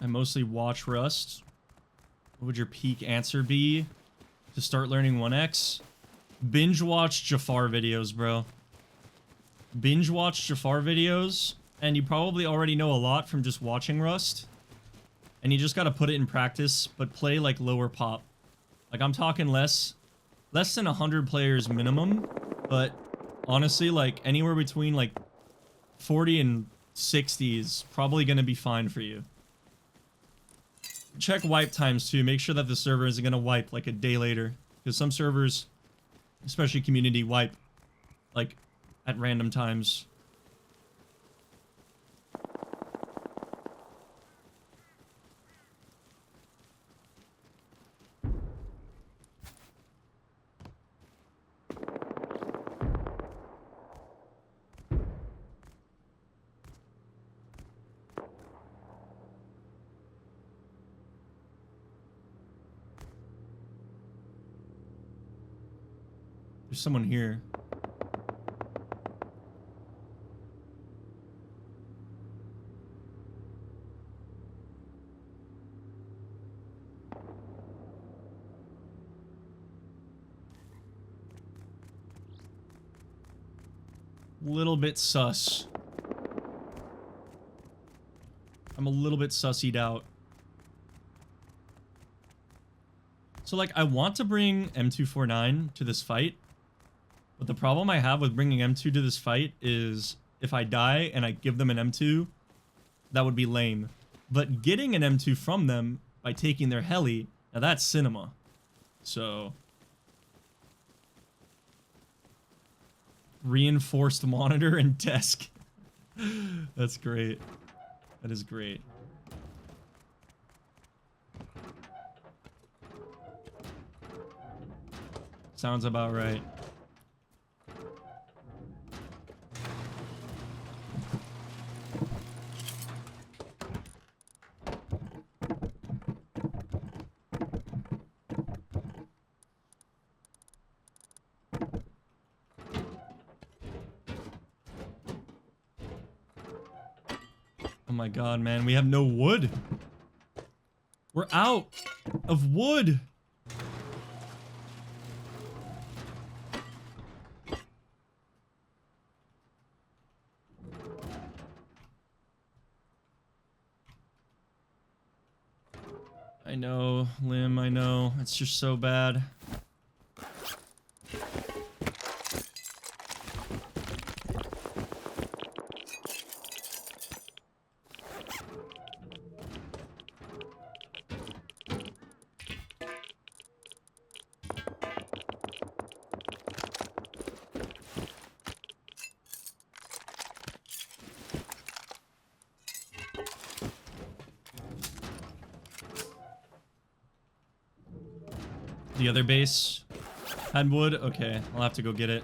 I mostly watch Rust. What would your peak answer be to start learning 1x? Binge watch Jafar videos, bro. Binge watch Jafar videos, and you probably already know a lot from just watching Rust. And you just gotta put it in practice, but play like lower pop. Like I'm talking less than 100 players minimum, but honestly, like anywhere between like 40 and 60 is probably gonna be fine for you. Check wipe times too. Make sure that the server isn't gonna wipe like a day later, because some servers, especially community, wipe like at random times. There's someone here. Little bit sus. I'm a little bit sussied out. So like I want to bring M249 to this fight. But the problem I have with bringing M2 to this fight is if I die and I give them an M2, that would be lame. But getting an M2 from them by taking their heli, now that's cinema. So reinforced monitor and desk. That's great. That is great. Sounds about right. Oh my god, man. We have no wood. We're out of wood. I know, Lim, I know. It's just so bad. The other base had wood? Okay, I'll have to go get it.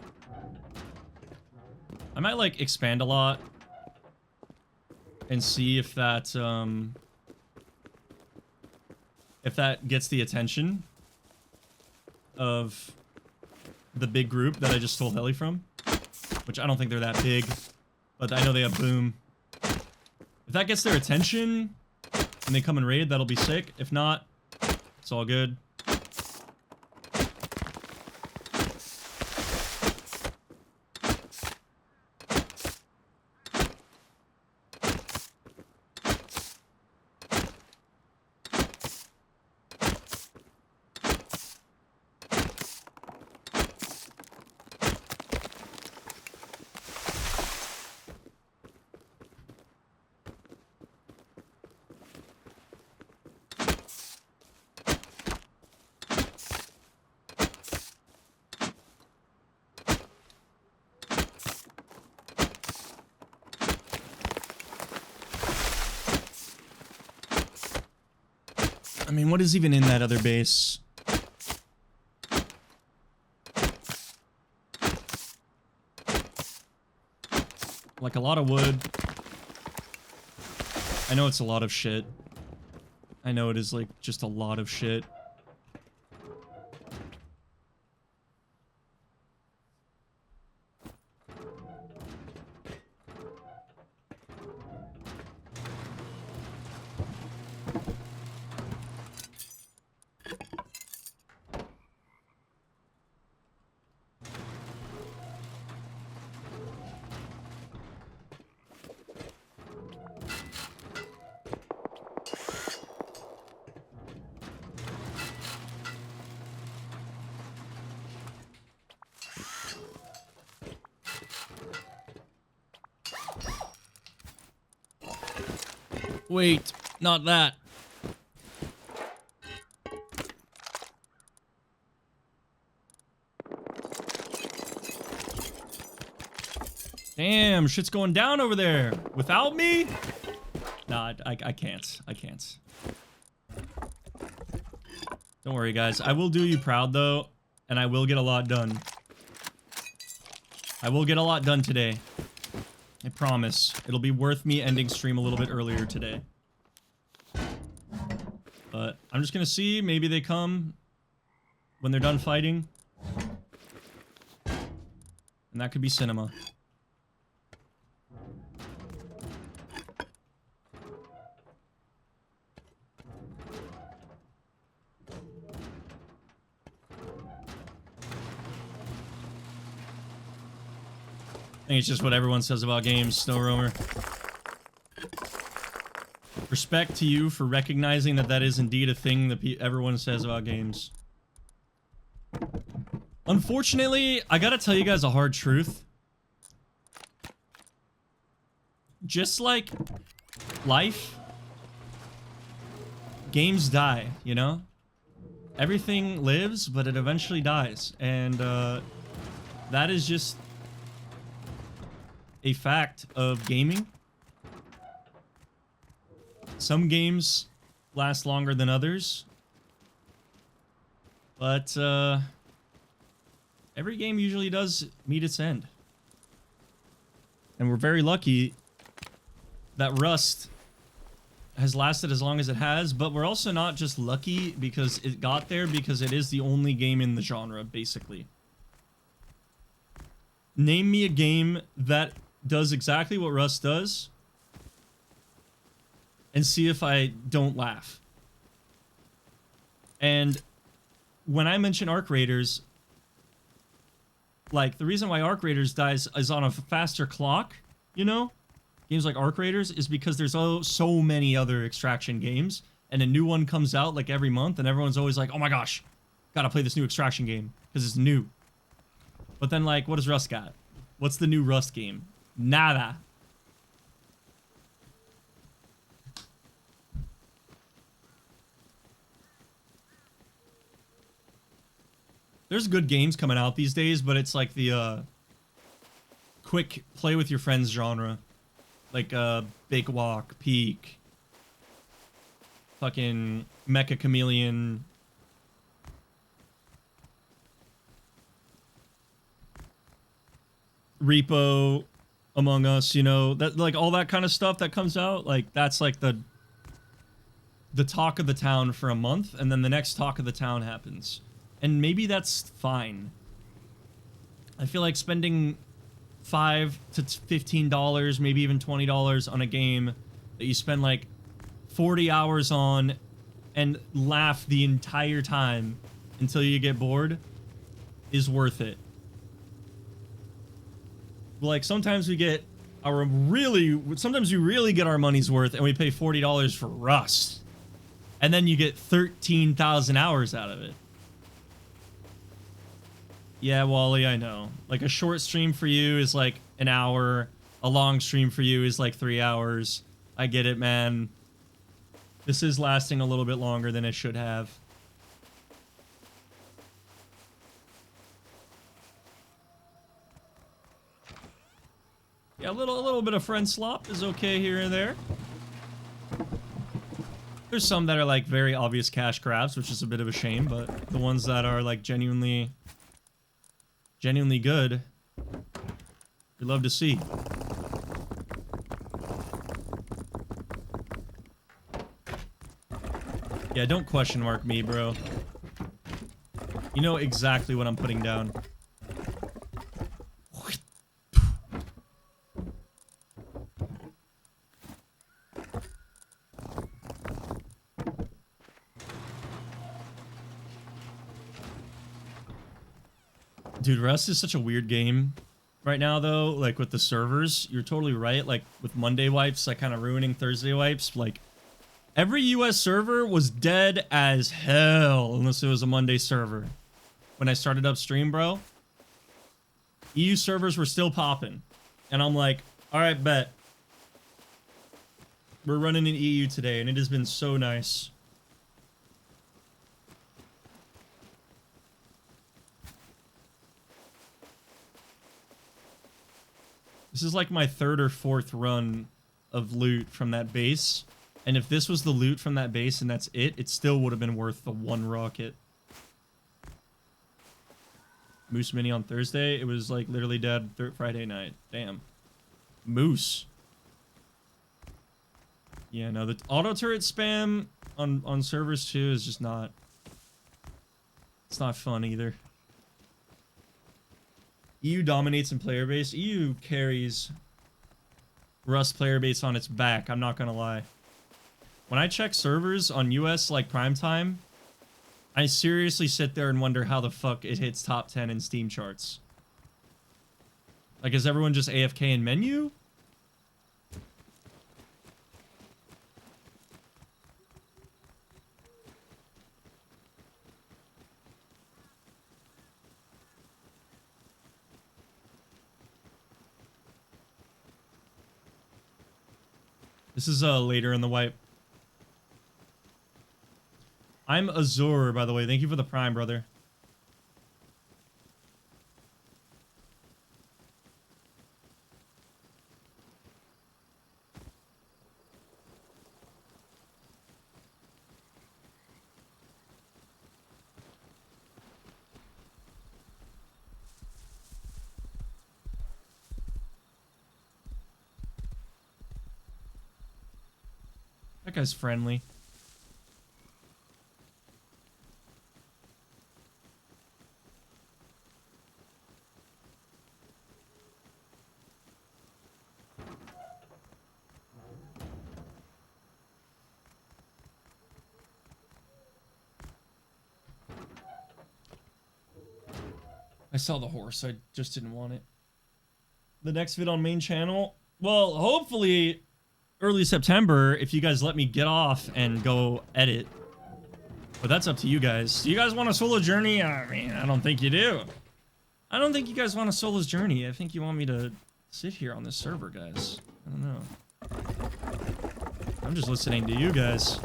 I might, like, expand a lot and see if that gets the attention of the big group that I just stole heli from. Which I don't think they're that big, but I know they have boom. If that gets their attention and they come and raid, that'll be sick. If not, it's all good. I mean, what is even in that other base? Like a lot of wood. I know it's a lot of shit. I know it is like just a lot of shit. Wait, not that. Damn, shit's going down over there. Without me? Nah, I can't. I can't. Don't worry, guys. I will do you proud, though, and I will get a lot done. I will get a lot done today. I promise. It'll be worth me ending stream a little bit earlier today. But I'm just gonna see. Maybe they come when they're done fighting. And that could be cinema. I think it's just what everyone says about games, Snow Roamer. Respect to you for recognizing that that is indeed a thing that everyone says about games. Unfortunately, I gotta tell you guys a hard truth. Just like life, games die, you know? Everything lives, but it eventually dies. And that is just a fact of gaming. Some games last longer than others, but every game usually does meet its end. And we're very lucky that Rust has lasted as long as it has, but we're also not just lucky because it got there, because it is the only game in the genre, basically. Name me a game that does exactly what Rust does and see if I don't laugh. And when I mention Arc Raiders, like, the reason why Arc Raiders dies is on a faster clock, you know? Games like Arc Raiders is because there's so many other Extraction games, and a new one comes out, like, every month, and everyone's always like, oh my gosh, gotta play this new Extraction game, because it's new. But then, like, what does Rust got? What's the new Rust game? Nada. There's good games coming out these days, but it's like the quick play with your friends genre. Like Bake Walk, Peak, fucking Mecha Chameleon. Repo, Among Us, you know, that, like, all that kind of stuff that comes out, like, that's like the talk of the town for a month, and then the next talk of the town happens. And maybe that's fine. I feel like spending $5 to $15, maybe even $20 on a game that you spend like 40 hours on and laugh the entire time until you get bored is worth it. Like, sometimes we get sometimes we really get our money's worth and we pay $40 for Rust. And then you get 13,000 hours out of it. Yeah, Wally, I know. Like, a short stream for you is like an hour. A long stream for you is like 3 hours. I get it, man. This is lasting a little bit longer than it should have. Yeah, a little bit of friend slop is okay here and there. There's some that are like very obvious cash grabs, which is a bit of a shame, but the ones that are like genuinely good, we love to see. Yeah, don't question mark me, bro. You know exactly what I'm putting down. Dude, Rust is such a weird game right now, though. Like, with the servers, you're totally right. Like, with Monday wipes, like, kind of ruining Thursday wipes. Like, every US server was dead as hell, unless it was a Monday server. When I started up stream, bro, EU servers were still popping. And I'm like, alright, bet. We're running in EU today, and it has been so nice. This is like my third or fourth run of loot from that base. And if this was the loot from that base and that's it, it still would have been worth the one rocket. Moose Mini on Thursday. It was like literally dead Friday night. Damn. Moose. Yeah, no, the auto turret spam on servers too is just not... It's not fun either. EU dominates in player base. EU carries Rust player base on its back, I'm not gonna lie. When I check servers on US, like, prime time, I seriously sit there and wonder how the fuck it hits top 10 in Steam charts. Like, is everyone just AFK in menu? This is later in the wipe. I'm Azure, by the way. Thank you for the prime, brother. That guy's friendly. I saw the horse. I just didn't want it. The next vid on main channel. Well, hopefully early September if you guys let me get off and go edit. But that's up to you guys. Do you guys want a solo journey? I mean, I don't think you do. I don't think you guys want a solo journey. I think you want me to sit here on this server, guys. I don't know. I'm just listening to you guys.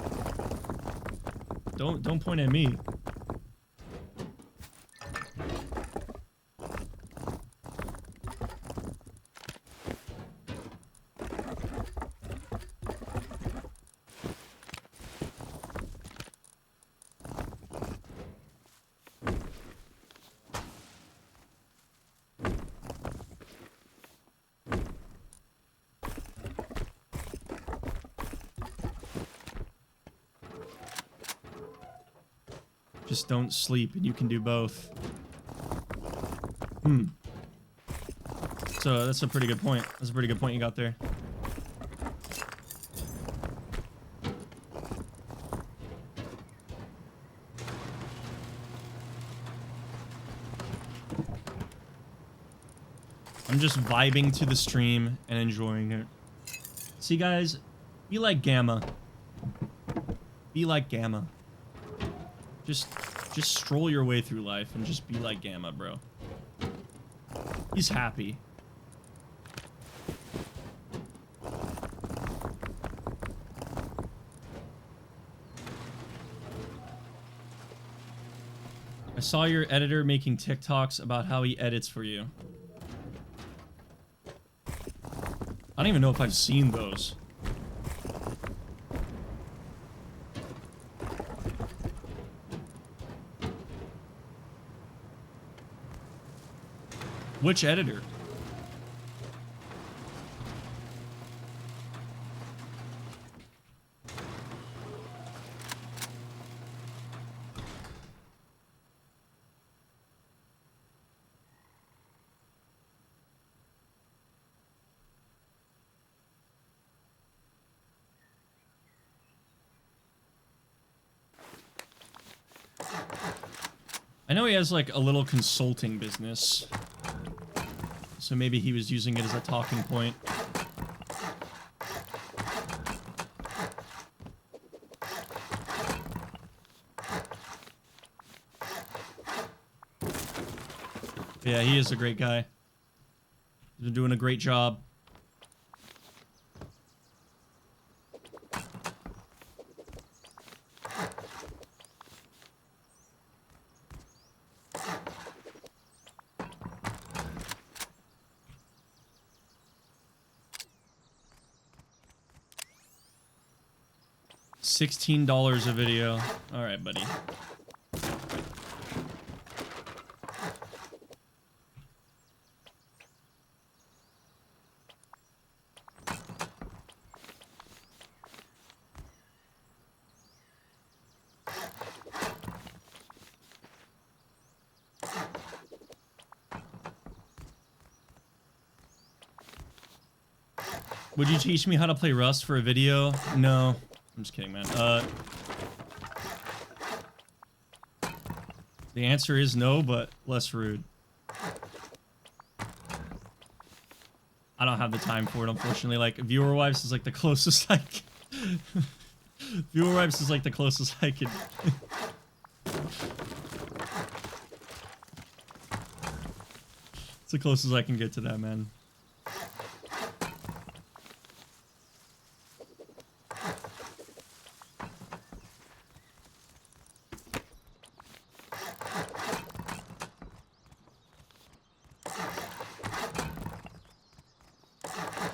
Don't point at me. Just don't sleep and you can do both. So that's a pretty good point. That's a pretty good point you got there. I'm just vibing to the stream and enjoying it. See guys, be like Gamma. Be like Gamma. Just stroll your way through life and just be like Gamma, bro. He's happy. I saw your editor making TikToks about how he edits for you. I don't even know if I've seen those. Which editor? I know he has like a little consulting business. So maybe he was using it as a talking point. Yeah, he is a great guy. He's been doing a great job. $16 a video. All right, buddy. Would you teach me how to play Rust for a video? No. I'm just kidding, man. The answer is no, but less rude. I don't have the time for it, unfortunately. Like, Viewer Wipes is like the closest I can... Viewer Wipes is like the closest I can... It's the closest I can get to that, man.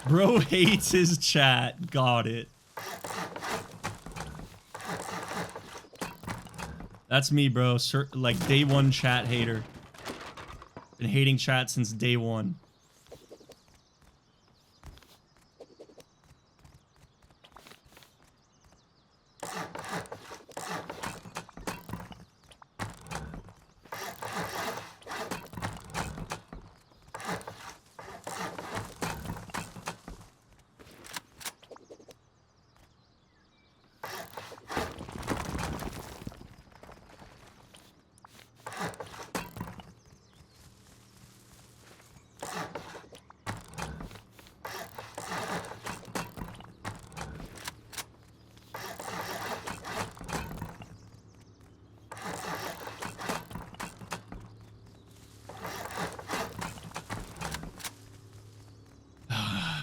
Bro hates his chat. Got it. That's me, bro. Like, day one chat hater. Been hating chat since day one.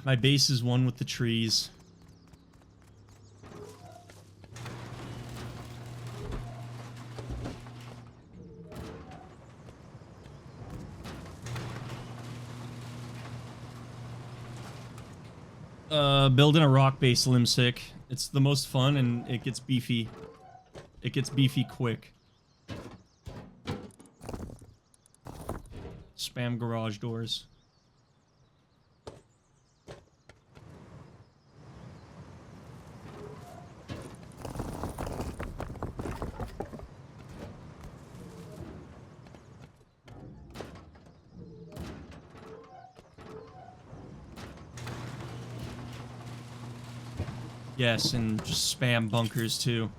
My base is one with the trees. Building a rock base limsick. It's the most fun and it gets beefy. It gets beefy quick. Spam garage doors. Yes, and just spam bunkers too.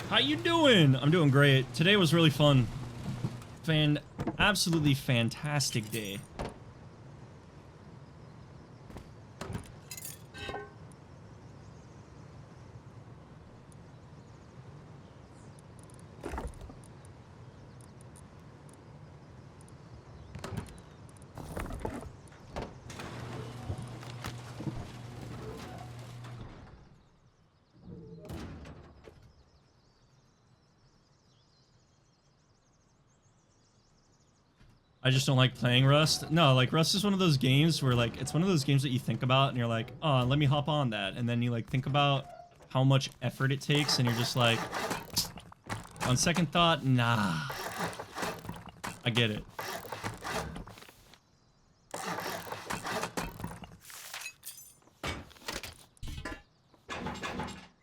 How you doing? I'm doing great. Today was really fun. Absolutely fantastic day. I just don't like playing Rust. No, like Rust is one of those games where like it's one of those games that you think about and you're like, oh, let me hop on that, and then you like think about how much effort it takes and you're just like, on second thought, nah. I get it.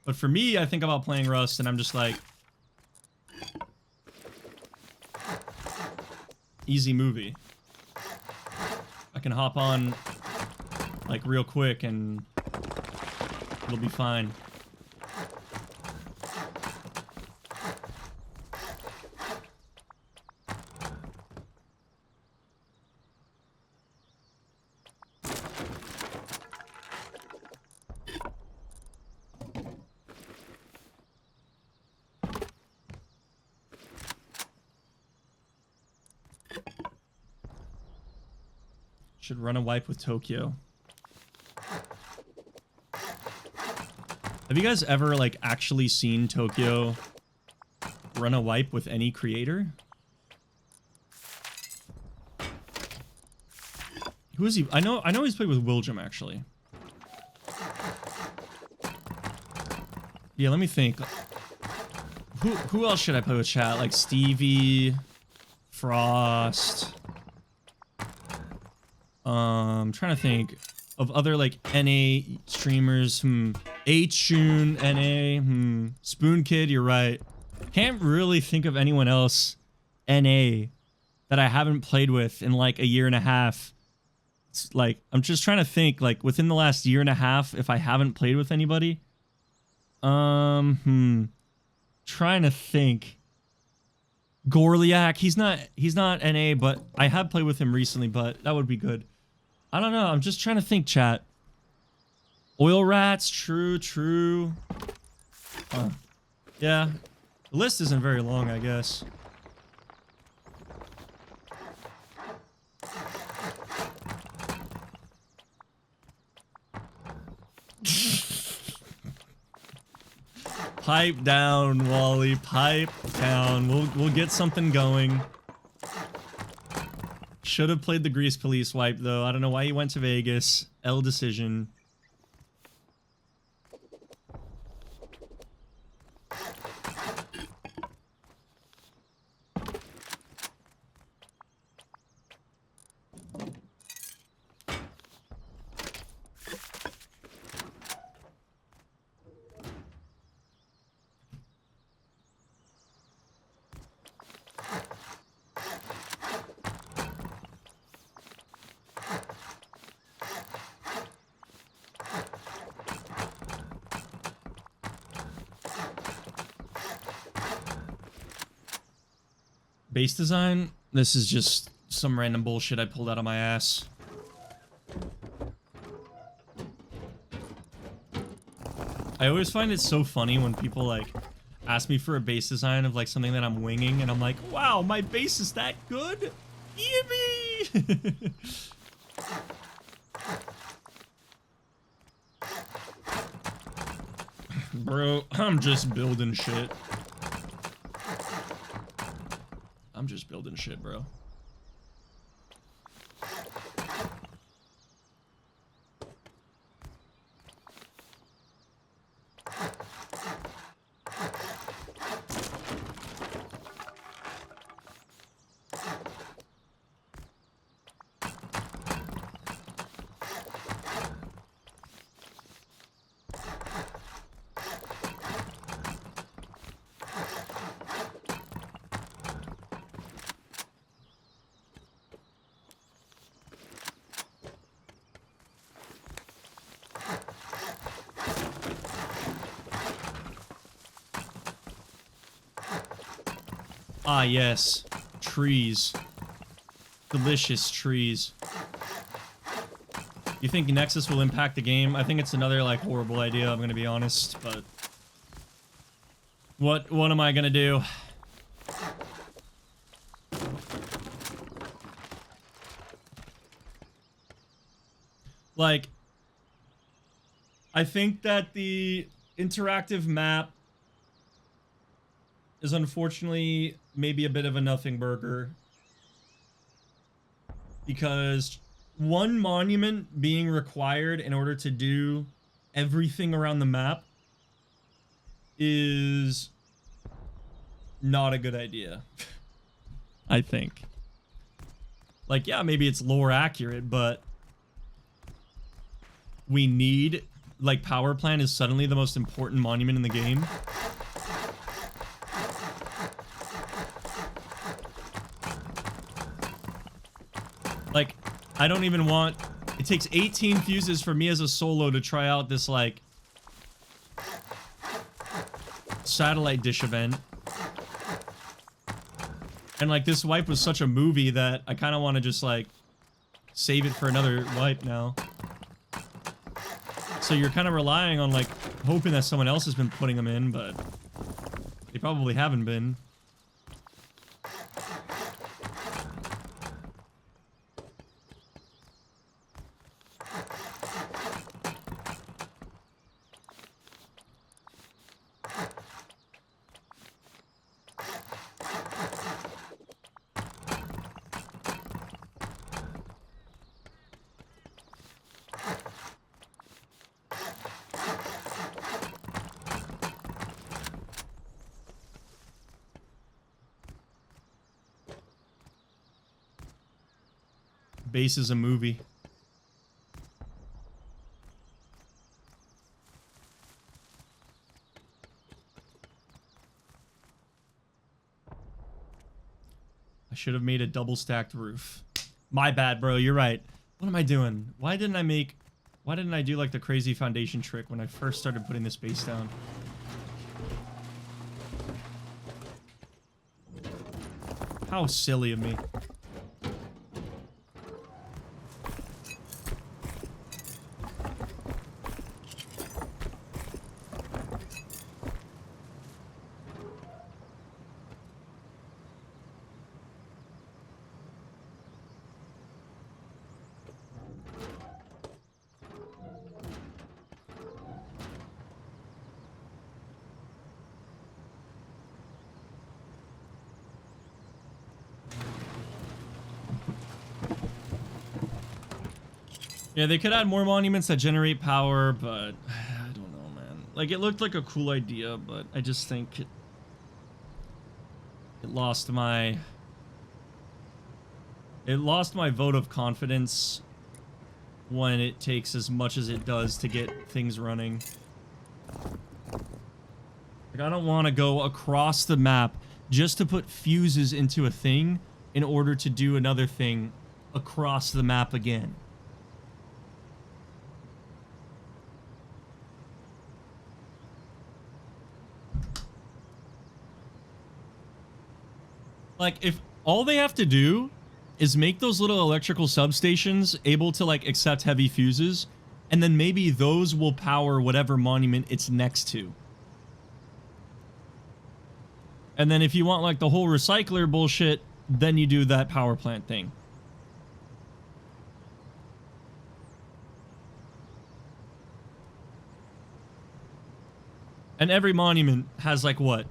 But for me, I think about playing Rust and I'm just like, easy movie. I can hop on like real quick and it'll be fine. Should run a wipe with Tokyo. Have you guys ever like actually seen Tokyo run a wipe with any creator? Who is he? I know he's played with Willjam actually. Yeah, let me think. Who else should I play with chat? Like Stevie, Frost. I'm trying to think of other like NA streamers. H-June, NA. Spoon Kid, you're right. Can't really think of anyone else NA that I haven't played with in like a year and a half. It's like, I'm just trying to think like within the last year and a half if I haven't played with anybody. Trying to think. Gorliak, he's not NA, but I have played with him recently, but that would be good. I don't know, I'm just trying to think, chat. Oil Rats, true. Yeah, the list isn't very long, I guess. Pipe down, Wally. Pipe down. We'll get something going. Should have played the Grease Police wipe though. I don't know why he went to Vegas. L decision. Base design? This is just some random bullshit I pulled out of my ass. I always find it so funny when people like ask me for a base design of like something that I'm winging, and I'm like, wow, my base is that good? Yippee! Bro, I'm just building shit. I'm just building shit, bro. Ah, yes. Trees. Delicious trees. You think Nexus will impact the game? I think it's another, like, horrible idea, I'm gonna be honest, but... What am I gonna do? Like... I think that the interactive map is unfortunately maybe a bit of a nothing burger, because one monument being required in order to do everything around the map is not a good idea. I think. Like, yeah, maybe it's lore accurate, but we need, like, power plant is suddenly the most important monument in the game. Like, I don't even want... It takes 18 fuses for me as a solo to try out this, like... satellite dish event. And, like, this wipe was such a movie that I kind of want to just, like... save it for another wipe now. So you're kind of relying on, like, hoping that someone else has been putting them in, but... they probably haven't been. Base is a movie. I should have made a double stacked roof. My bad, bro. You're right. What am I doing? Why didn't I do like the crazy foundation trick when I first started putting this base down? How silly of me. Yeah, they could add more monuments that generate power, but I don't know, man. Like, it looked like a cool idea, but I just think it lost my vote of confidence when it takes as much as it does to get things running. Like, I don't want to go across the map just to put fuses into a thing in order to do another thing across the map again. Like, if all they have to do is make those little electrical substations able to, like, accept heavy fuses, and then maybe those will power whatever monument it's next to. And then if you want like the whole recycler bullshit, then you do that power plant thing. And every monument has like what?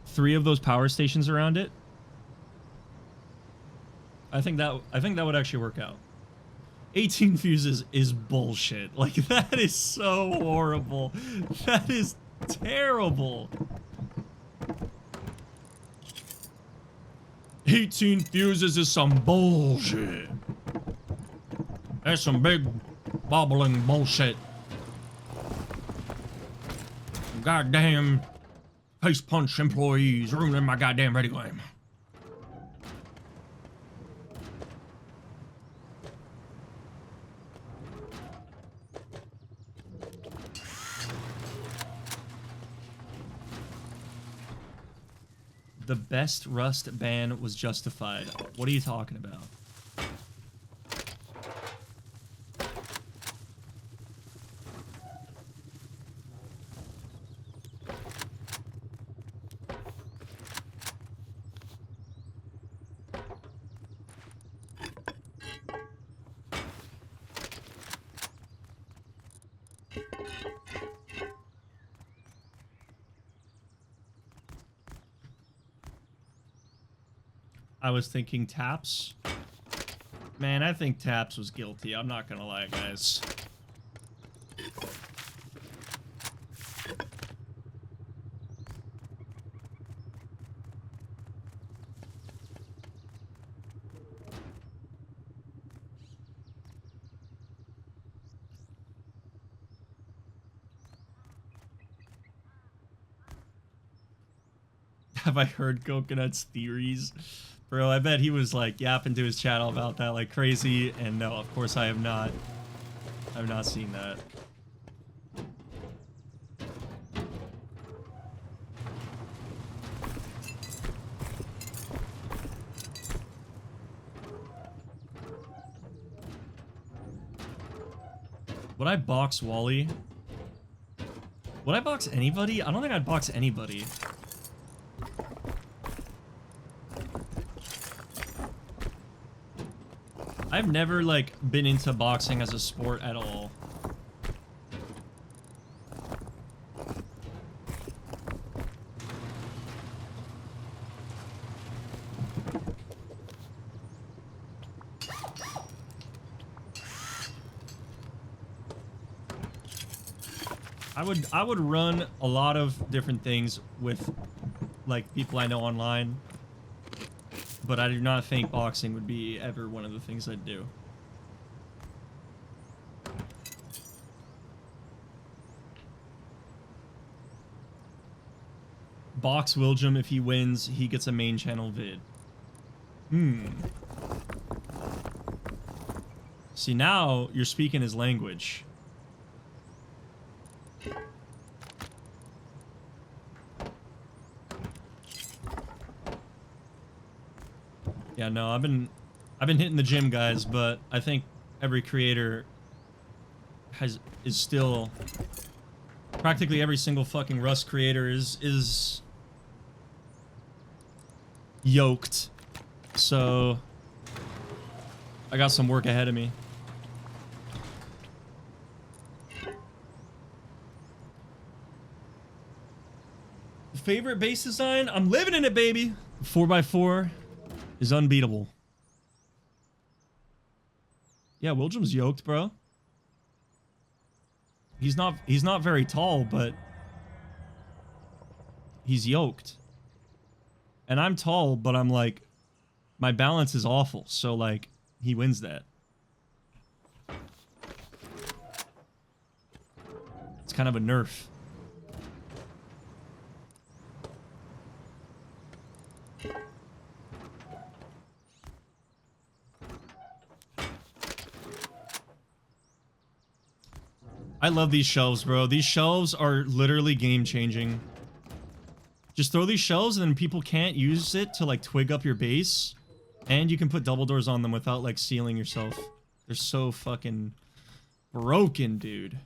3 of those power stations around it? I think that would actually work out. 18 fuses is bullshit. Like, that is so horrible. That is terrible. 18 fuses is some bullshit. That's some big bobbling bullshit. Goddamn face punch employees ruining my goddamn video game. The best Rust ban was justified. What are you talking about? I was thinking Taps. Man, I think Taps was guilty. I'm not gonna lie, guys. Have I heard Coconut's theories? Bro, I bet he was like yapping to his channel about that like crazy, and no, of course I have not. I've not seen that. Would I box Wally? Would I box anybody? I don't think I'd box anybody. I've never, like, been into boxing as a sport at all. I would run a lot of different things with, like, people I know online. But I do not think boxing would be ever one of the things I'd do. Box Willjum, if he wins, he gets a main channel vid. See, now you're speaking his language. Yeah, no, I've been hitting the gym, guys, but I think every creator is still practically every single fucking Rust creator is yoked. So I got some work ahead of me. Favorite base design? I'm living in it, baby. 4x4 is unbeatable. Yeah, Willjum's yoked, bro. He's not very tall, but he's yoked. And I'm tall, but I'm like, my balance is awful, so like he wins that. It's kind of a nerf. I love these shelves, bro. These shelves are literally game-changing. Just throw these shelves and then people can't use it to, like, twig up your base. And you can put double doors on them without, like, sealing yourself. They're so fucking broken, dude.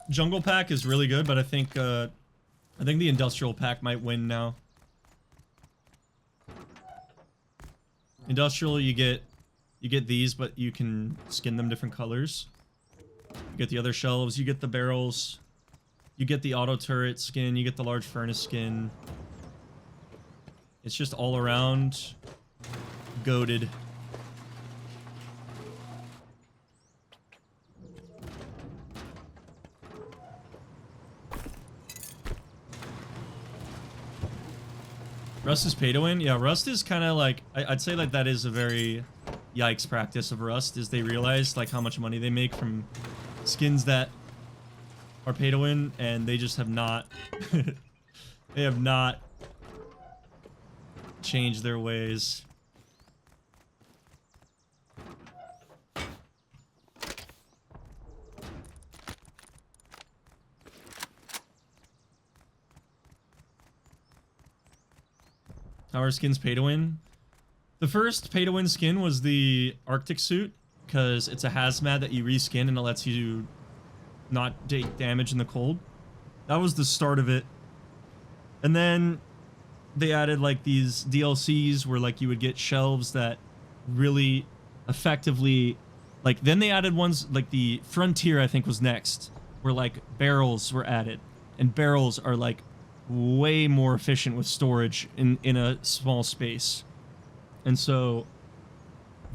Jungle pack is really good, but I think the industrial pack might win now. Industrial, you get these, but you can skin them different colors. You get the other shelves, you get the barrels, you get the auto turret skin, you get the large furnace skin. It's just all around goated. Rust is pay to win? Yeah, Rust is kind of like, I'd say like that is a very yikes practice of Rust, is they realize like how much money they make from skins that are pay to win, and they just have not, they have not changed their ways. Our skins pay to win. The first pay to win skin was the Arctic suit, because it's a hazmat that you reskin and it lets you not take damage in the cold. That was the start of it. And then they added like these DLCs where like you would get shelves that really effectively, like, then they added ones like the Frontier, I think, was next, where like barrels were added, and barrels are like way more efficient with storage in a small space. And so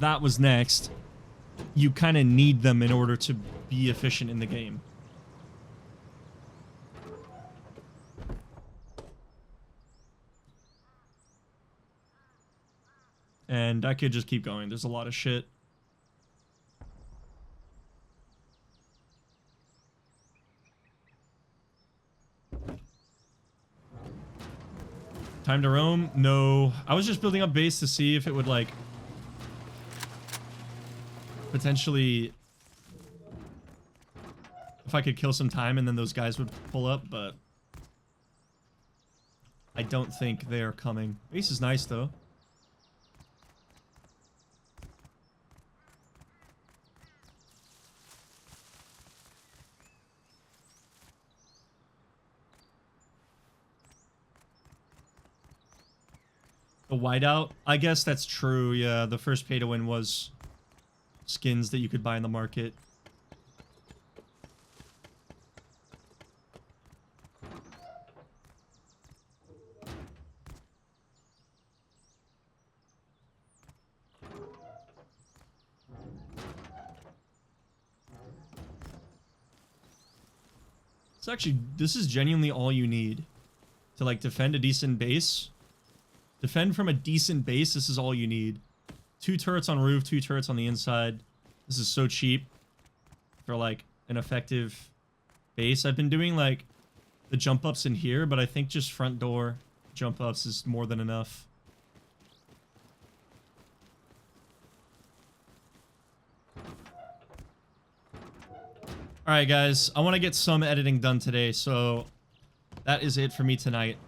that was next. You kind of need them in order to be efficient in the game. And I could just keep going. There's a lot of shit. Time to roam? No. I was just building up base to see if it would, like, potentially, if I could kill some time and then those guys would pull up, but I don't think they are coming. Base is nice, though. The whiteout? I guess that's true, yeah. The first pay to win was skins that you could buy in the market. It's actually, this is genuinely all you need to, like, defend a decent base. Defend from a decent base, this is all you need. 2 turrets on roof, 2 turrets on the inside. This is so cheap for, like, an effective base. I've been doing, like, the jump ups in here, but I think just front door jump ups is more than enough. Alright, guys. I want to get some editing done today, so that is it for me tonight.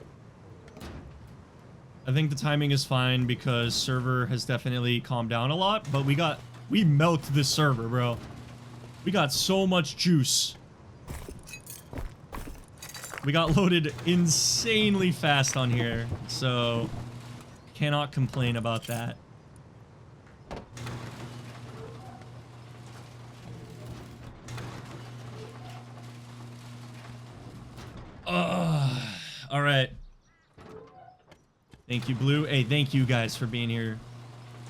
I think the timing is fine because server has definitely calmed down a lot, but we milked this server, bro. We got so much juice. We got loaded insanely fast on here, so cannot complain about that. All right. Thank you, Blue. Hey, thank you guys for being here.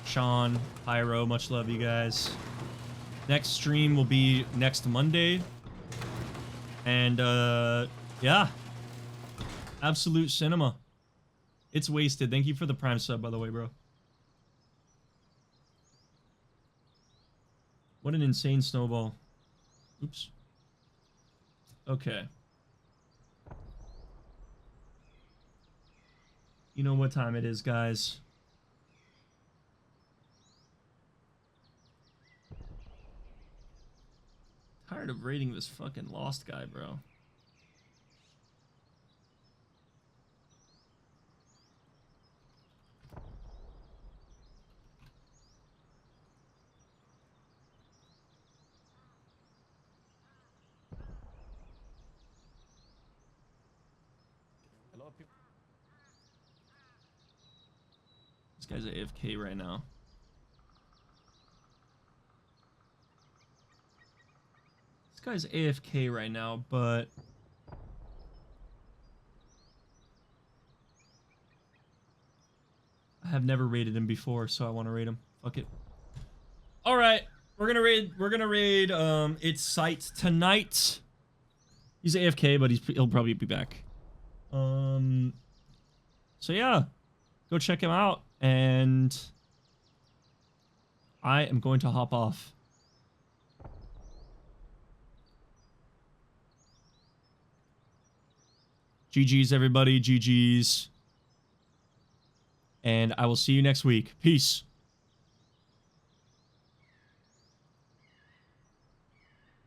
Sean, Pyro, much love, you guys. Next stream will be next Monday. And, yeah. Absolute cinema. It's wasted. Thank you for the Prime sub, by the way, bro. What an insane snowball. Oops. Okay. You know what time it is, guys. Tired of raiding this fucking lost guy, bro. people. This guy's AFK right now. This guy's AFK right now, but I have never raided him before, so I want to raid him. Fuck it. All right, we're gonna raid its site tonight. He's AFK, but he'll probably be back. So yeah, go check him out, and I am going to hop off. GG's, everybody. GG's. And I will see you next week. Peace.